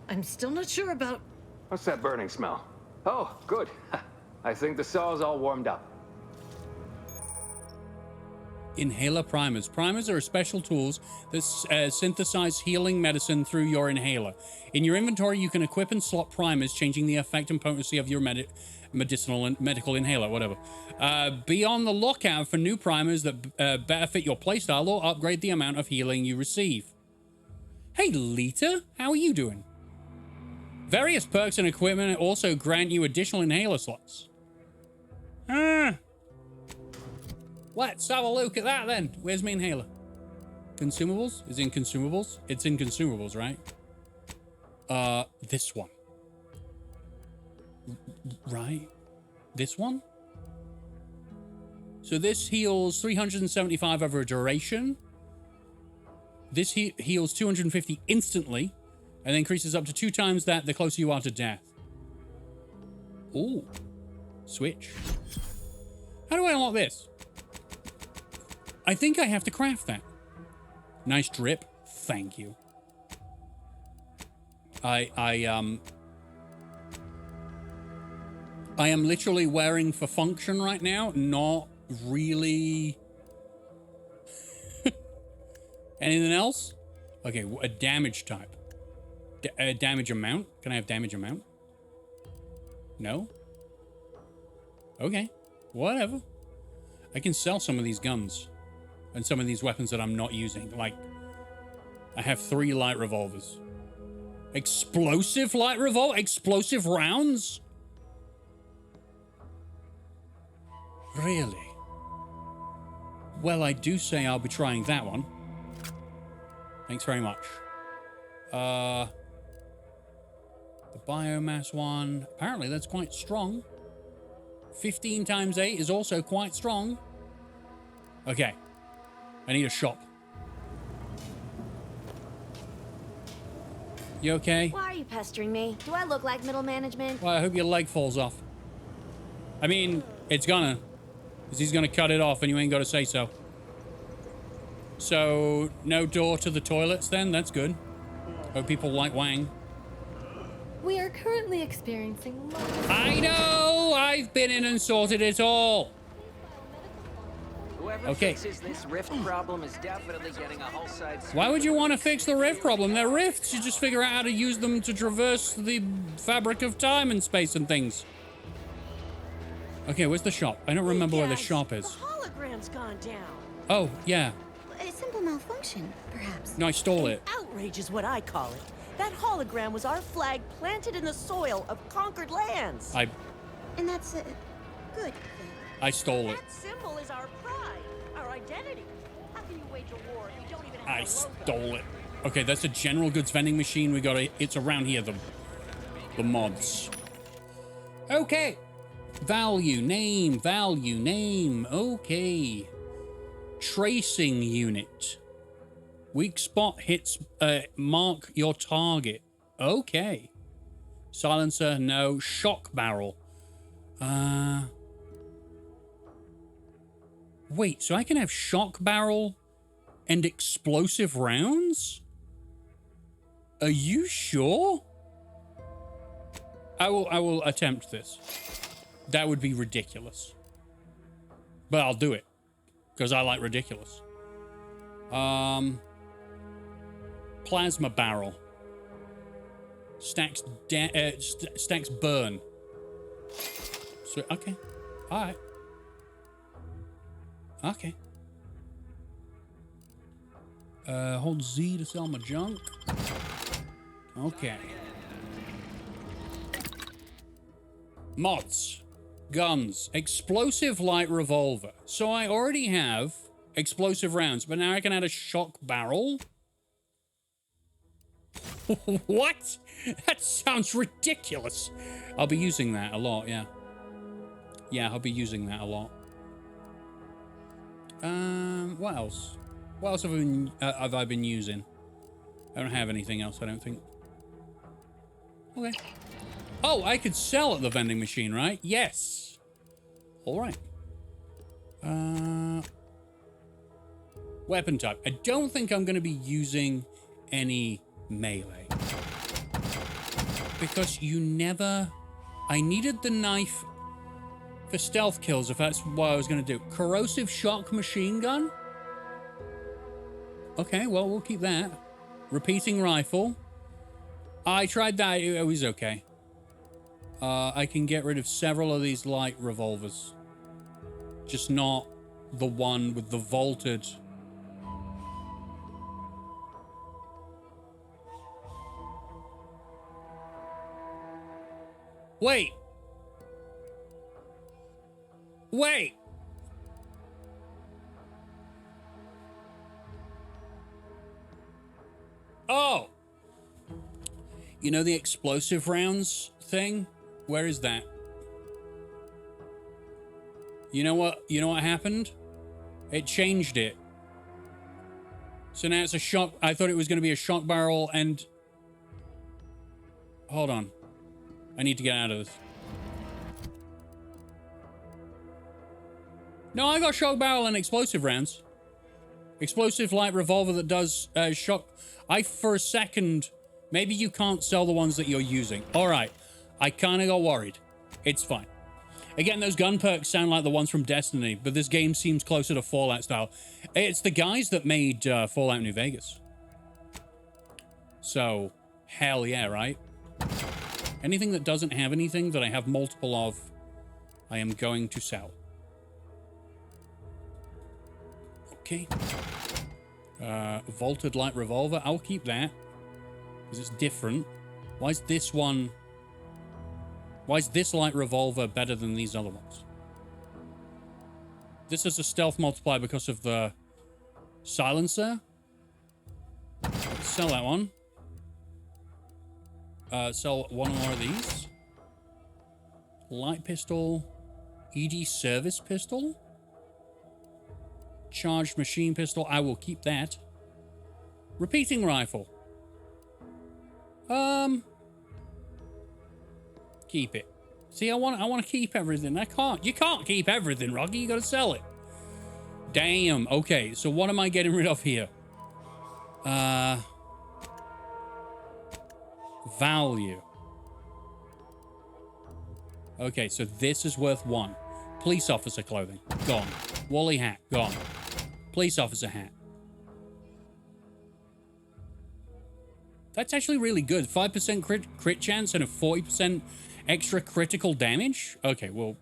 I'm still not sure about... What's that burning smell? Oh, good. I think the saw's all warmed up. Inhaler primers. Primers are special tools that synthesize healing medicine through your inhaler. In your inventory, you can equip and slot primers, changing the effect and potency of your medical inhaler, whatever. Be on the lookout for new primers that better fit your playstyle or upgrade the amount of healing you receive. Hey, Lita, how are you doing? Various perks and equipment also grant you additional inhaler slots. Let's have a look at that then. Where's my inhaler? Consumables? Is it in consumables? It's in consumables, right? This one. Right? This one? So this heals 375 over a duration. This heals 250 instantly and increases up to 2 times that the closer you are to death. Ooh. Switch. How do I unlock this? I think I have to craft that. Nice drip. Thank you. I am literally wearing for function right now, not really. Anything else? Okay, a damage type. Damage amount? Can I have damage amount? No? Okay, whatever. I can sell some of these guns and some of these weapons that I'm not using. Like, I have 3 light revolvers. Explosive light revolver? Explosive rounds? Really? Well, I do say I'll be trying that one. Thanks very much. The biomass one. Apparently that's quite strong. 15 times 8 is also quite strong. Okay. I need a shop. You okay? Why are you pestering me? Do I look like middle management? Well, I hope your leg falls off. I mean, it's gonna. Because he's gonna cut it off and you ain't gotta say so. So, no door to the toilets then? That's good. Oh, people like Wang. We are currently experiencing. I know! I've been in and sorted it all. Whoever Okay. fixes this rift problem is definitely getting a whole side. Why would you want to fix the rift problem? They're rifts. You just figure out how to use them to traverse the fabric of time and space and things. Okay, where's the shop? I don't remember where the shop is. Hologram's gone down. Oh, yeah. A simple malfunction, perhaps. No, I stole it. Outrage is what I call it. That hologram was our flag planted in the soil of conquered lands. And that's a good thing. I stole it. That symbol is our pride, our identity. How can you wage a war if you don't even have I a logo? stole it. Okay, that's a general goods vending machine. We got it. It's around here, the mods. Okay. Value, name. Okay. Tracing unit. Weak spot hits, mark your target. Okay. Silencer, no. Shock barrel. Wait, so I can have shock barrel and explosive rounds? Are you sure? I will attempt this. That would be ridiculous. But I'll do it. Because I like ridiculous. Plasma barrel. Stacks stacks burn. So, okay. Alright. Okay. Hold Z to sell my junk. Okay. Mods. Guns. Explosive light revolver. So I already have explosive rounds, but now I can add a shock barrel. What? That sounds ridiculous. I'll be using that a lot, yeah. Yeah, I'll be using that a lot. What else? What else have I been using? I don't have anything else, I don't think. Okay. Oh, I could sell at the vending machine, right? Yes. All right. Weapon type. I don't think I'm going to be using any melee. Because you never... I needed the knife for stealth kills, if that's what I was going to do. Corrosive shock machine gun? Okay, well, we'll keep that. Repeating rifle. I tried that. It was okay. I can get rid of several of these light revolvers. Just not the one with the vaulted... Wait. Wait. Oh. You know the explosive rounds thing? Where is that? You know what happened? It changed it. So now it's a shock. I thought it was going to be a shock barrel and... Hold on. I need to get out of this. No, I got shock barrel and explosive rounds. Explosive light revolver that does shock. For a second, maybe you can't sell the ones that you're using. All right. I kind of got worried. It's fine. Again, those gun perks sound like the ones from Destiny, but this game seems closer to Fallout style. It's the guys that made Fallout New Vegas. So, hell yeah, right? Anything that doesn't have anything that I have multiple of, I am going to sell. Okay. Vaulted light revolver. I'll keep that. Because it's different. Why is this one... Why is this light revolver better than these other ones? This is a stealth multiplier because of the silencer. Let's sell that one. Sell one more of these. Light pistol. ED service pistol. Charged machine pistol. I will keep that. Repeating rifle. Keep it. See, I want to keep everything. I can't. You can't keep everything, Rocky. You got to sell it. Damn. Okay, so what am I getting rid of here? Value. Okay, so this is worth 1. Police officer clothing, gone. Woolly hat, gone. Police officer hat. That's actually really good. 5% crit chance and a 40% extra critical damage. Okay, well,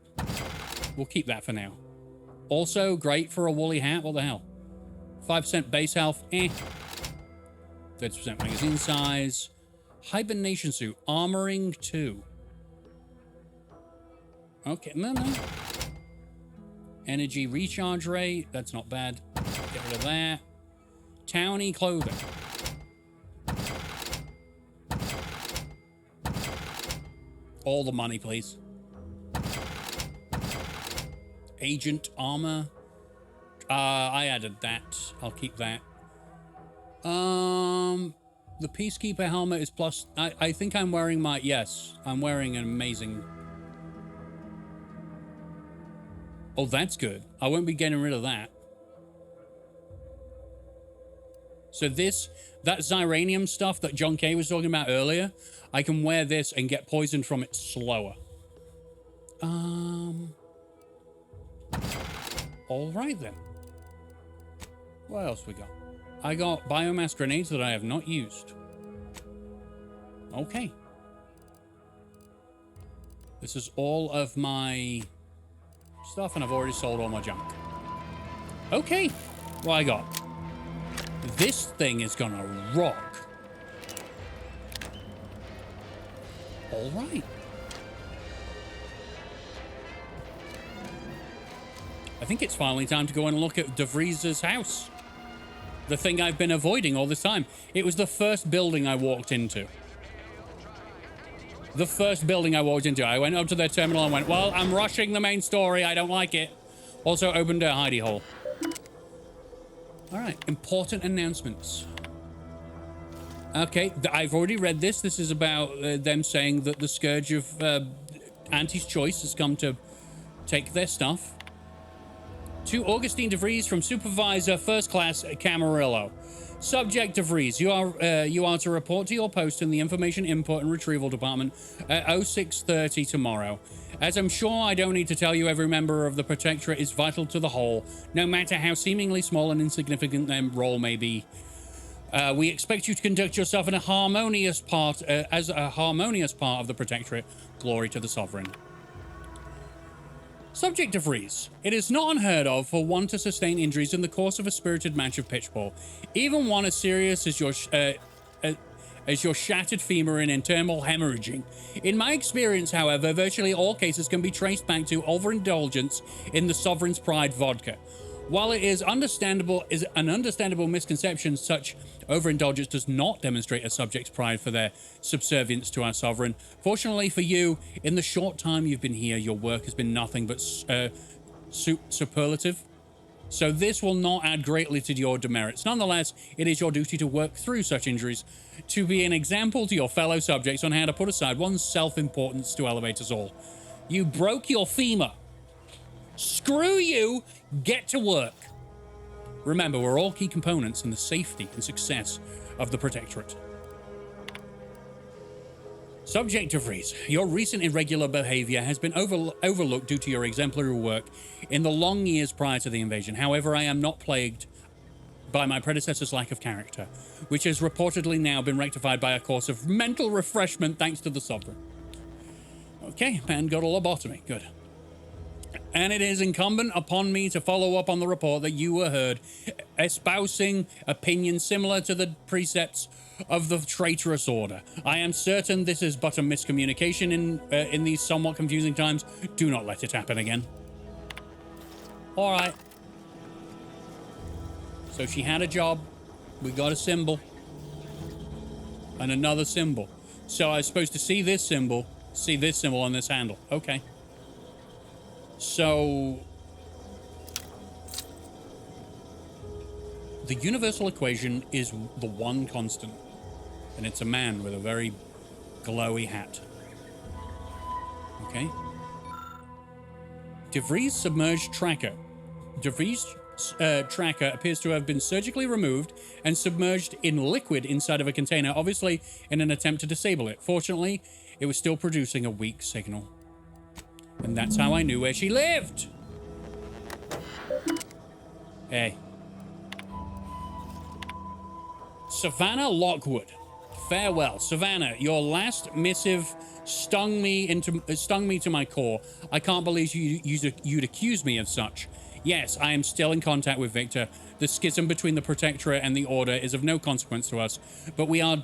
we'll keep that for now. Also, great for a woolly hat. What the hell? 5% base health, 30% magazine size. Hibernation suit, armoring 2. Okay, no. Energy recharge rate, that's not bad. Get rid of that. Townie clothing. All the money, please. Agent armor. I added that. I'll keep that. The Peacekeeper helmet is plus... I think I'm wearing my... Yes, I'm wearing an amazing... Oh, that's good. I won't be getting rid of that. So this... That Xyranium stuff that John K was talking about earlier, I can wear this and get poisoned from it slower. All right, then. What else we got? I got biomass grenades that I have not used. Okay. This is all of my stuff, and I've already sold all my junk. Okay. What I got? This thing is gonna rock. All right. I think it's finally time to go and look at De Vries's house. The thing I've been avoiding all this time. It was the first building I walked into. The first building I walked into. I went up to their terminal and went, well, I'm rushing the main story. I don't like it. Also opened a hidey hole. All right. Important announcements. Okay. I've already read this. This is about them saying that the scourge of Auntie's Choice has come to take their stuff. To Augustine De Vries from Supervisor First Class Camarillo. Subject De Vries, you are to report to your post in the Information Input and Retrieval Department at 0630 tomorrow. As I'm sure I don't need to tell you, every member of the Protectorate is vital to the whole, no matter how seemingly small and insignificant their role may be. We expect you to conduct yourself in a harmonious part, as a harmonious part of the Protectorate. Glory to the Sovereign. Subject De Vries. It is not unheard of for one to sustain injuries in the course of a spirited match of pitchball, even one as serious as your shattered femur and internal hemorrhaging. In my experience, however, virtually all cases can be traced back to overindulgence in the Sovereign's Pride vodka. While it is an understandable misconception, such overindulgence does not demonstrate a subject's pride for their subservience to our sovereign. Fortunately for you, in the short time you've been here, your work has been nothing but superlative. So this will not add greatly to your demerits. Nonetheless, it is your duty to work through such injuries, to be an example to your fellow subjects on how to put aside one's self-importance to elevate us all. You broke your femur. Screw you! Get to work. Remember, we're all key components in the safety and success of the Protectorate. Subject De Vries, your recent irregular behavior has been overlooked due to your exemplary work in the long years prior to the invasion. However, I am not plagued by my predecessor's lack of character, which has reportedly now been rectified by a course of mental refreshment thanks to the Sovereign. Okay, man got a lobotomy. Good. And it is incumbent upon me to follow up on the report that you were heard espousing opinions similar to the precepts of the traitorous order. I am certain this is but a miscommunication in these somewhat confusing times. Do not let it happen again. All right. So she had a job. We got a symbol. And another symbol. So I was supposed to see this symbol on this handle. Okay. So, the universal equation is the one constant, and it's a man with a very glowy hat. Okay. DeVries submerged tracker. DeVries tracker appears to have been surgically removed and submerged in liquid inside of a container, obviously in an attempt to disable it. Fortunately, it was still producing a weak signal. And that's how I knew where she lived. Hey. Savannah Lockwood. Farewell. Savannah, your last missive stung me to my core. I can't believe you'd accuse me of such. Yes, I am still in contact with Victor. The schism between the Protectorate and the Order is of no consequence to us, but we are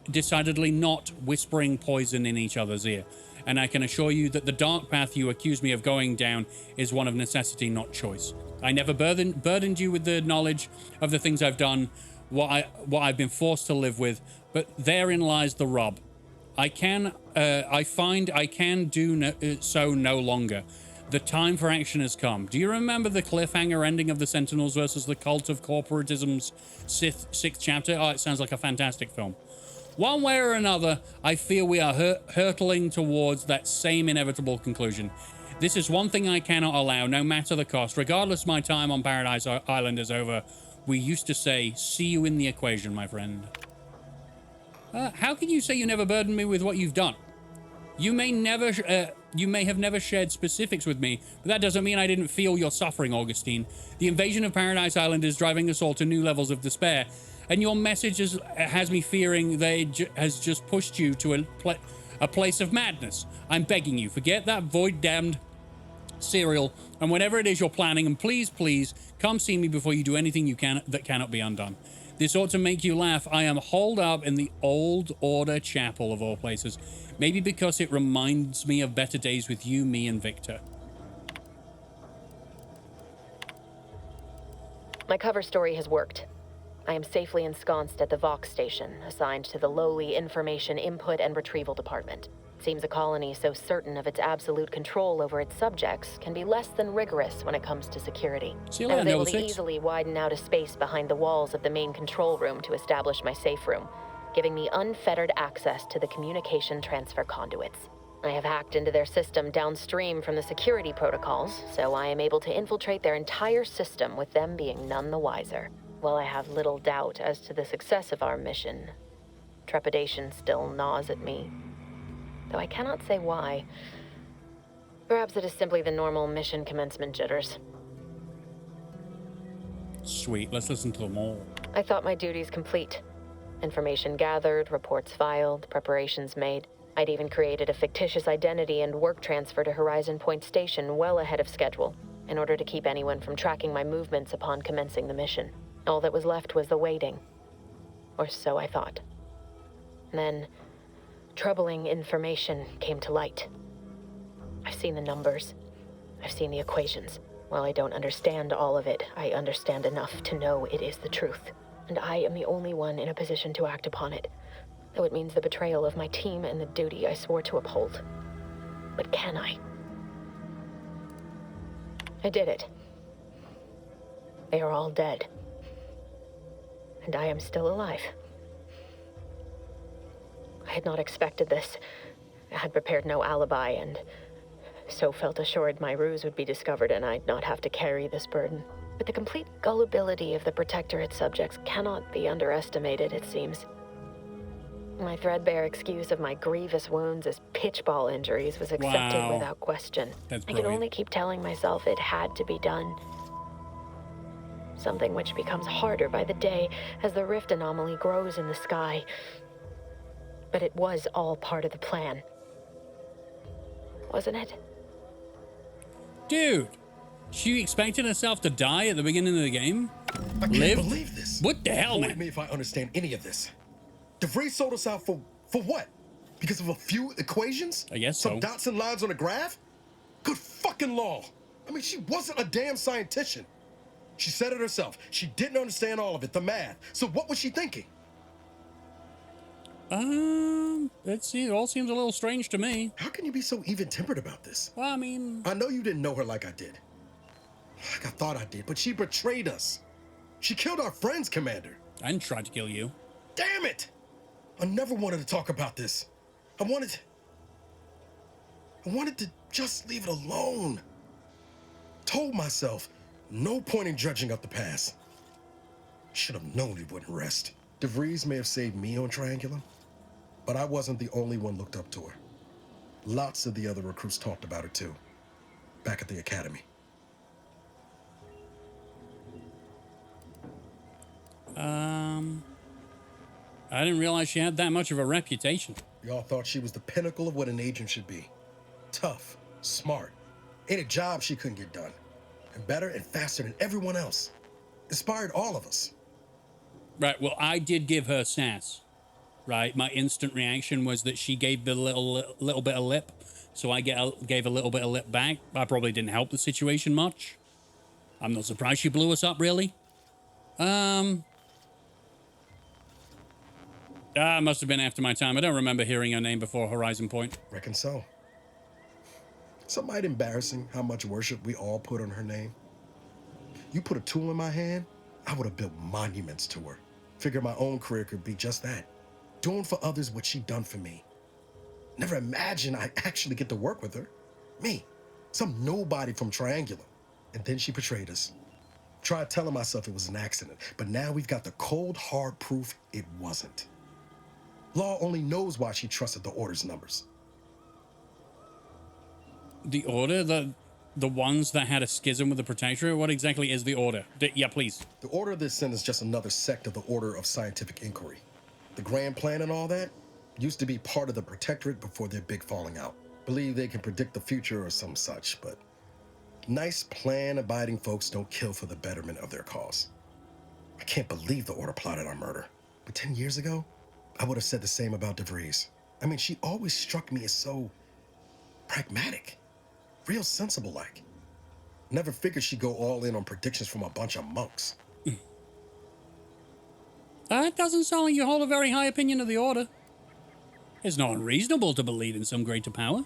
decidedly not whispering poison in each other's ear. And I can assure you that the dark path you accuse me of going down is one of necessity, not choice. I never burdened you with the knowledge of the things I've done, what I've been forced to live with, but therein lies the rub. I find I can do so no longer. The time for action has come. Do you remember the cliffhanger ending of the Sentinels versus the Cult of Corporatism's sixth chapter? Oh, it sounds like a fantastic film. One way or another, I feel we are hurtling towards that same inevitable conclusion. This is one thing I cannot allow, no matter the cost. Regardless my time on Paradise Island is over, we used to say, see you in the equation, my friend. How can you say you never burdened me with what you've done? You may have never shared specifics with me, but that doesn't mean I didn't feel your suffering, Augustine. The invasion of Paradise Island is driving us all to new levels of despair, and your message has me fearing has just pushed you to a place of madness. I'm begging you, forget that void-damned cereal, and whatever it is you're planning, and please, please, come see me before you do anything that cannot be undone. This ought to make you laugh. I am holed up in the Old Order Chapel, of all places. Maybe because it reminds me of better days with you, me, and Victor. My cover story has worked. I am safely ensconced at the Vox station, assigned to the lowly Information Input and Retrieval Department. Seems a colony so certain of its absolute control over its subjects can be less than rigorous when it comes to security. I was able to easily widen out a space behind the walls of the main control room to establish my safe room, giving me unfettered access to the communication transfer conduits. I have hacked into their system downstream from the security protocols, so I am able to infiltrate their entire system with them being none the wiser. While I have little doubt as to the success of our mission, trepidation still gnaws at me. Though I cannot say why. Perhaps it is simply the normal mission commencement jitters. Sweet, let's listen to them all. I thought my duties complete. Information gathered, reports filed, preparations made. I'd even created a fictitious identity and work transfer to Horizon Point Station well ahead of schedule, in order to keep anyone from tracking my movements upon commencing the mission. All that was left was the waiting. Or so I thought. Then, troubling information came to light. I've seen the numbers. I've seen the equations. While I don't understand all of it, I understand enough to know it is the truth. And I am the only one in a position to act upon it, though it means the betrayal of my team and the duty I swore to uphold. But can I? I did it. They are all dead. And I am still alive. I had not expected this. I had prepared no alibi, and so felt assured my ruse would be discovered and I'd not have to carry this burden. But the complete gullibility of the Protectorate subjects cannot be underestimated, it seems. My threadbare excuse of my grievous wounds as pitchball injuries was accepted without question. I could only keep telling myself it had to be done. Something which becomes harder by the day as the rift anomaly grows in the sky. But it was all part of the plan. Wasn't it? Dude, she expected herself to die at the beginning of the game? I can't believe this. What the hell, man? Believe me if I understand any of this. DeVries sold us out for what? Because of a few equations? I guess Some dots and lines on a graph? Good fucking law. I mean, she wasn't a damn scientician. She said it herself. She didn't understand all of it, the math. So what was she thinking? It all seems a little strange to me. How can you be so even-tempered about this? Well, I mean... I know you didn't know her like I did. Like I thought I did, but she betrayed us. She killed our friends, Commander. And tried to kill you. Damn it! I never wanted to talk about this. I I wanted to just leave it alone. Told myself, no point in dredging up the past. Should have known it wouldn't rest. DeVries may have saved me on Triangulum, but I wasn't the only one looked up to her. Lots of the other recruits talked about her too, back at the academy. I didn't realize she had that much of a reputation. Y'all thought she was the pinnacle of what an agent should be. Tough, smart. Ain't a job she couldn't get done. And better and faster than everyone else. Inspired all of us. Right, well, I did give her sass. Right, my instant reaction was that she gave the little bit of lip, so I gave a little bit of lip back. I probably didn't help the situation much. I'm not surprised she blew us up, really. Must have been after my time. I don't remember hearing her name before Horizon Point. Reckon so. Some might embarrassing how much worship we all put on her name. You put a tool in my hand, I would have built monuments to her. Figure my own career could be just that. Doing for others what she done for me. Never imagined I'd actually get to work with her. Me, some nobody from Triangulum. And then she betrayed us. Tried telling myself it was an accident, but now we've got the cold, hard proof it wasn't. Law only knows why she trusted the Order's numbers. The Order? The ones that had a schism with the Protectorate? What exactly is the Order? Yeah, please. The Order of the Sin is just another sect of the Order of Scientific Inquiry. The Grand Plan and all that used to be part of the Protectorate before their big falling out. Believe they can predict the future or some such, but nice plan-abiding folks don't kill for the betterment of their cause. I can't believe the Order plotted our murder. But 10 years ago, I would have said the same about DeVries. I mean, she always struck me as so pragmatic, real sensible-like. Never figured she'd go all in on predictions from a bunch of monks. That doesn't sound like you hold a very high opinion of the Order. It's not unreasonable to believe in some greater power.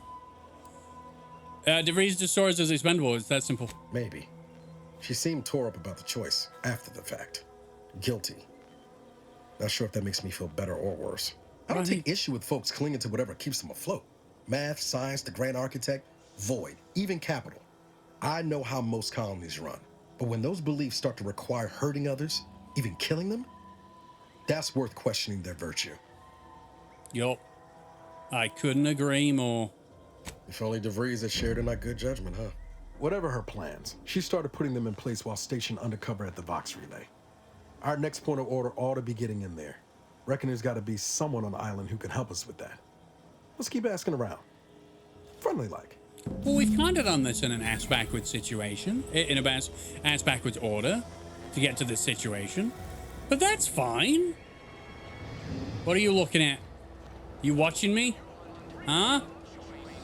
DeVries destroys as expendable. It's that simple. Maybe. She seemed tore up about the choice after the fact. Guilty. Not sure if that makes me feel better or worse. I don't take issue with folks clinging to whatever keeps them afloat. Math, science, the grand architect, void, even capital. I know how most colonies run. But when those beliefs start to require hurting others, even killing them, that's worth questioning their virtue. Yup. I couldn't agree more. If only DeVries had shared in that good judgment, huh? Whatever her plans, she started putting them in place while stationed undercover at the Vox Relay. Our next point of order ought to be getting in there. Reckon there's got to be someone on the island who can help us with that. Let's keep asking around. Friendly-like. Well, we've kind of done this in an ass-backwards situation, in a ass-backwards order to get to this situation. But that's fine. What are you looking at? You watching me? Huh?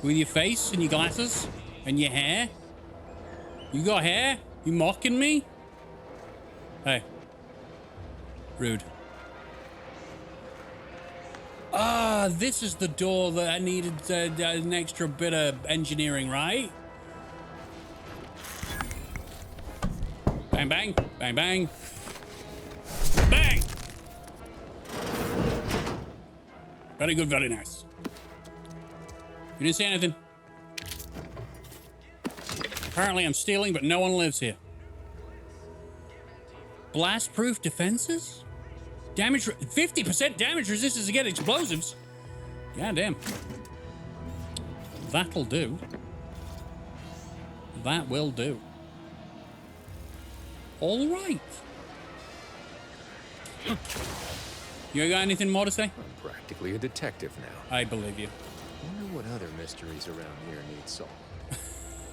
With your face and your glasses and your hair? You got hair? You mocking me? Hey. Rude. Ah, this is the door that I needed an extra bit of engineering, right? Bang, bang, bang, bang. Bang! Very good, very nice. You didn't say anything. Apparently I'm stealing, but no one lives here. Blast-proof defenses? Damage, 50% damage resistance against explosives. God damn. That'll do. That will do. All right. You got anything more to say? I'm practically a detective now. I believe you. Wonder what other mysteries around here need solved.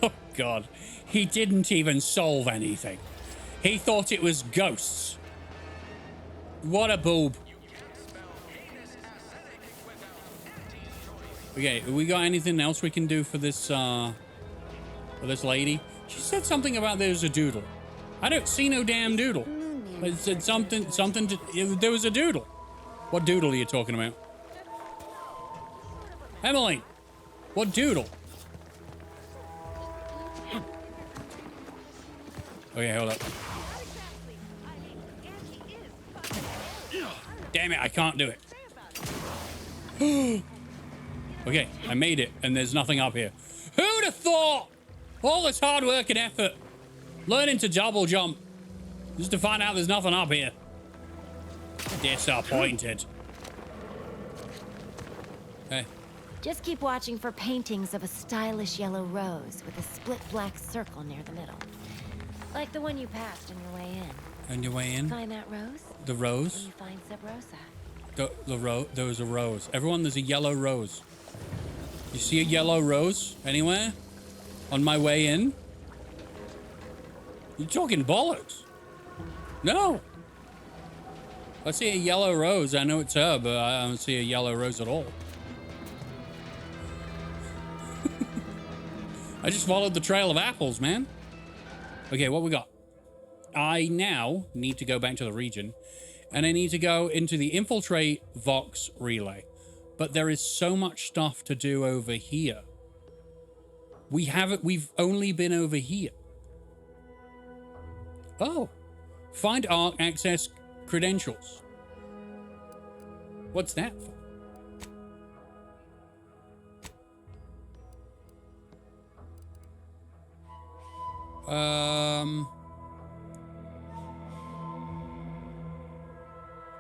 Oh, God. He didn't even solve anything. He thought it was ghosts. What a boob. Okay, we got anything else we can do for this lady? She said something about there's a doodle. I don't see no damn doodle. It said something there was a doodle. What doodle are you talking about? Emmeline, what doodle? Okay, hold up. Damn it, I can't do it. Okay, I made it, and there's nothing up here. thought. All this hard work and effort. Learning to double jump. Just to find out there's nothing up here. Disappointed. Hey. Just keep watching for paintings of a stylish yellow rose with a split black circle near the middle. Like the one you passed on your way in. On your way in? Find that rose? The rose? Then you find Sub Rosa. There was a rose. Everyone, there's a yellow rose. You see a yellow rose anywhere? On my way in? You're talking bollocks. No. I see a yellow rose. I know it's her, but I don't see a yellow rose at all. I just followed the trail of apples, man. Okay, what we got? I now need to go back to the region, and I need to go into the infiltrate Vox relay. But there is so much stuff to do over here. We've only been over here. Oh, find ARC access credentials. What's that for?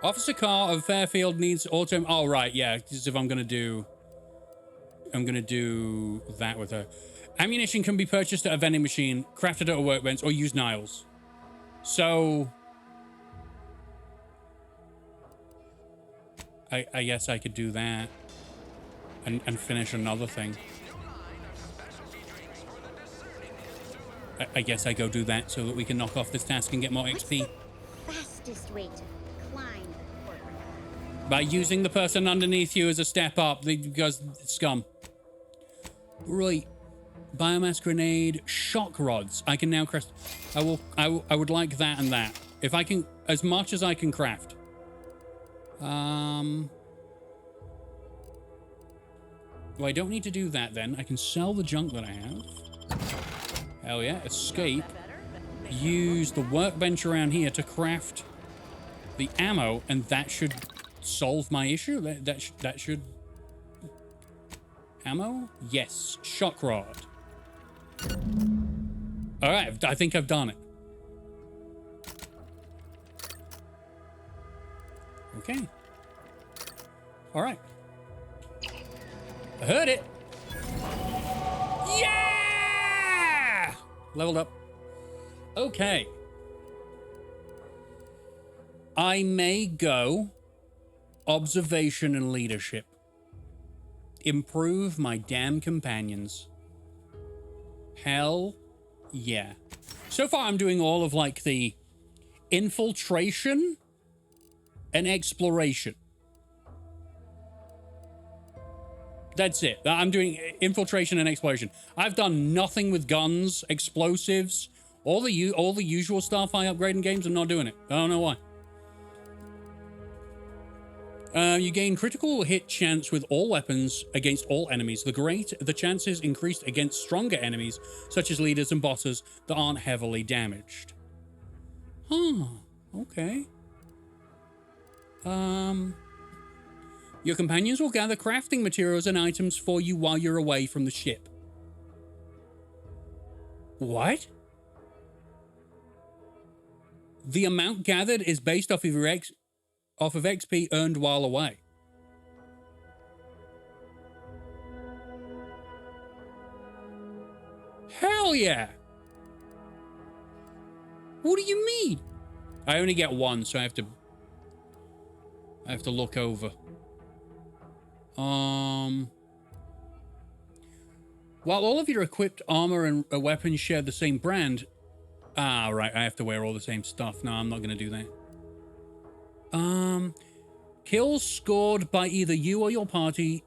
Officer Carr of Fairfield needs auto. Oh, right, yeah. As if I'm gonna do that with her. Ammunition can be purchased at a vending machine, crafted at a workbench, or use Niles. So I guess I could do that and finish another thing. I guess I go do that so that we can knock off this task and get more XP. Fastest way to climb the corporate. By using the person underneath you as a step up, because scum. Right. Biomass grenade, shock rods. I can now craft. I would like that and that. If I can, as much as I can craft. Well, I don't need to do that then. I can sell the junk that I have. Hell yeah. Escape. Use the workbench around here to craft the ammo, and that should solve my issue. That should... Ammo? Yes. Shock rod. All right. I think I've done it. Okay. All right. I heard it. Yeah! Leveled up. Okay. I may go observation and leadership. Improve my damn companions. Hell yeah. So far I'm doing all of like the infiltration and exploration. That's it. I'm doing infiltration and exploration. I've done nothing with guns, explosives, all the usual stuff I upgrade in games. I'm not doing it. I don't know why. You gain critical hit chance with all weapons against all enemies. The chances increased against stronger enemies, such as leaders and bosses that aren't heavily damaged. Huh. Okay. Your companions will gather crafting materials and items for you while you're away from the ship. What? The amount gathered is based off of your XP earned while away. Hell yeah! What do you mean? I only get one, so I have to look over. While all of your equipped armor and weapons share the same brand. Ah, right, I have to wear all the same stuff. No, I'm not going to do that. Kills scored by either you or your party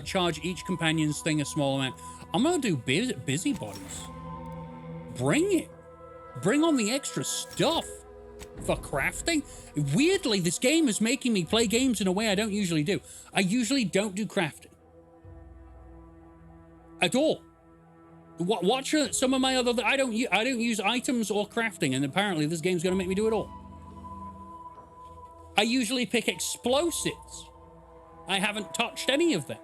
charge each companion's thing a small amount. I'm going to do busybodies. Bring it. Bring on the extra stuff for crafting. Weirdly, this game is making me play games in a way I don't usually do. I usually don't do crafting at all. Watch some of my other. I don't use items or crafting, and apparently this game's going to make me do it all. I usually pick explosives. I haven't touched any of them.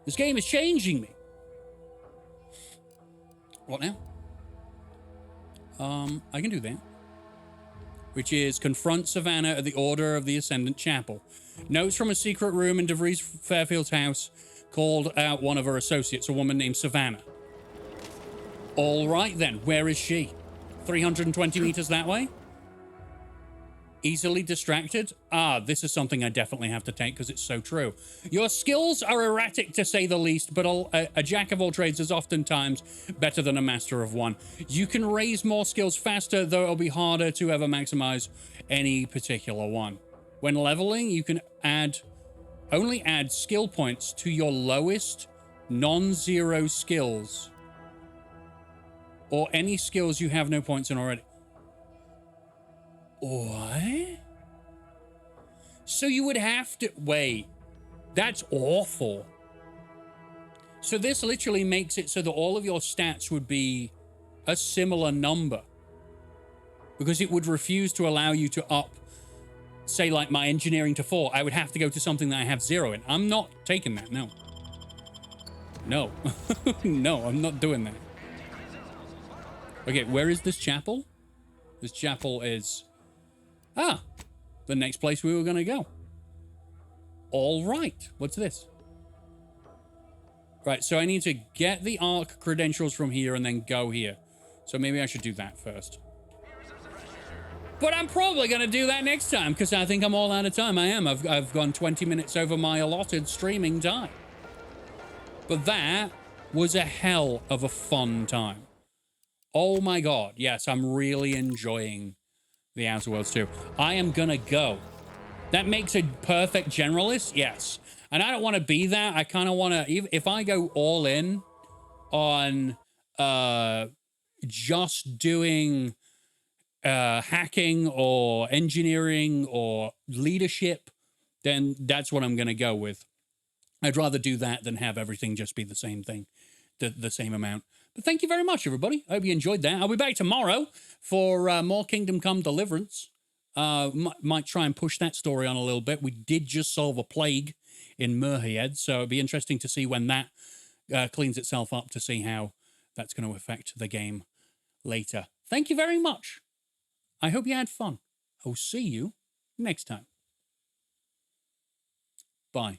This game is changing me. What now? I can do that. Which is confront Savannah at the Order of the Ascendant Chapel. Notes from a secret room in DeVries Fairfield's house called out one of her associates, a woman named Savannah. All right then, where is she? 320 meters that way? Easily distracted? Ah, this is something I definitely have to take because it's so true. Your skills are erratic to say the least, but a jack of all trades is oftentimes better than a master of one. You can raise more skills faster, though it'll be harder to ever maximize any particular one. When leveling, you can only add skill points to your lowest non-zero skills or any skills you have no points in already. What? So you would have to... Wait. That's awful. So this literally makes it so that all of your stats would be a similar number. Because it would refuse to allow you to up, say, like my engineering to 4. I would have to go to something that I have 0 in. I'm not taking that, no. No. No, I'm not doing that. Okay, where is this chapel? This chapel is... Ah, the next place we were going to go. All right. What's this? Right, so I need to get the ARC credentials from here and then go here. So maybe I should do that first. But I'm probably going to do that next time because I think I'm all out of time. I am. I've gone 20 minutes over my allotted streaming time. But that was a hell of a fun time. Oh my god. Yes, I'm really enjoying the Outer Worlds too. I am gonna go. That makes a perfect generalist, yes. And I don't want to be that. I kind of want to, if I go all in on just doing hacking or engineering or leadership, then that's what I'm gonna go with. I'd rather do that than have everything just be the same thing, the same amount. But thank you very much, everybody. I hope you enjoyed that. I'll be back tomorrow for more Kingdom Come Deliverance. Might try and push that story on a little bit. We did just solve a plague in Rockhead, so it'd be interesting to see when that cleans itself up to see how that's going to affect the game later. Thank you very much. I hope you had fun. I'll see you next time. Bye.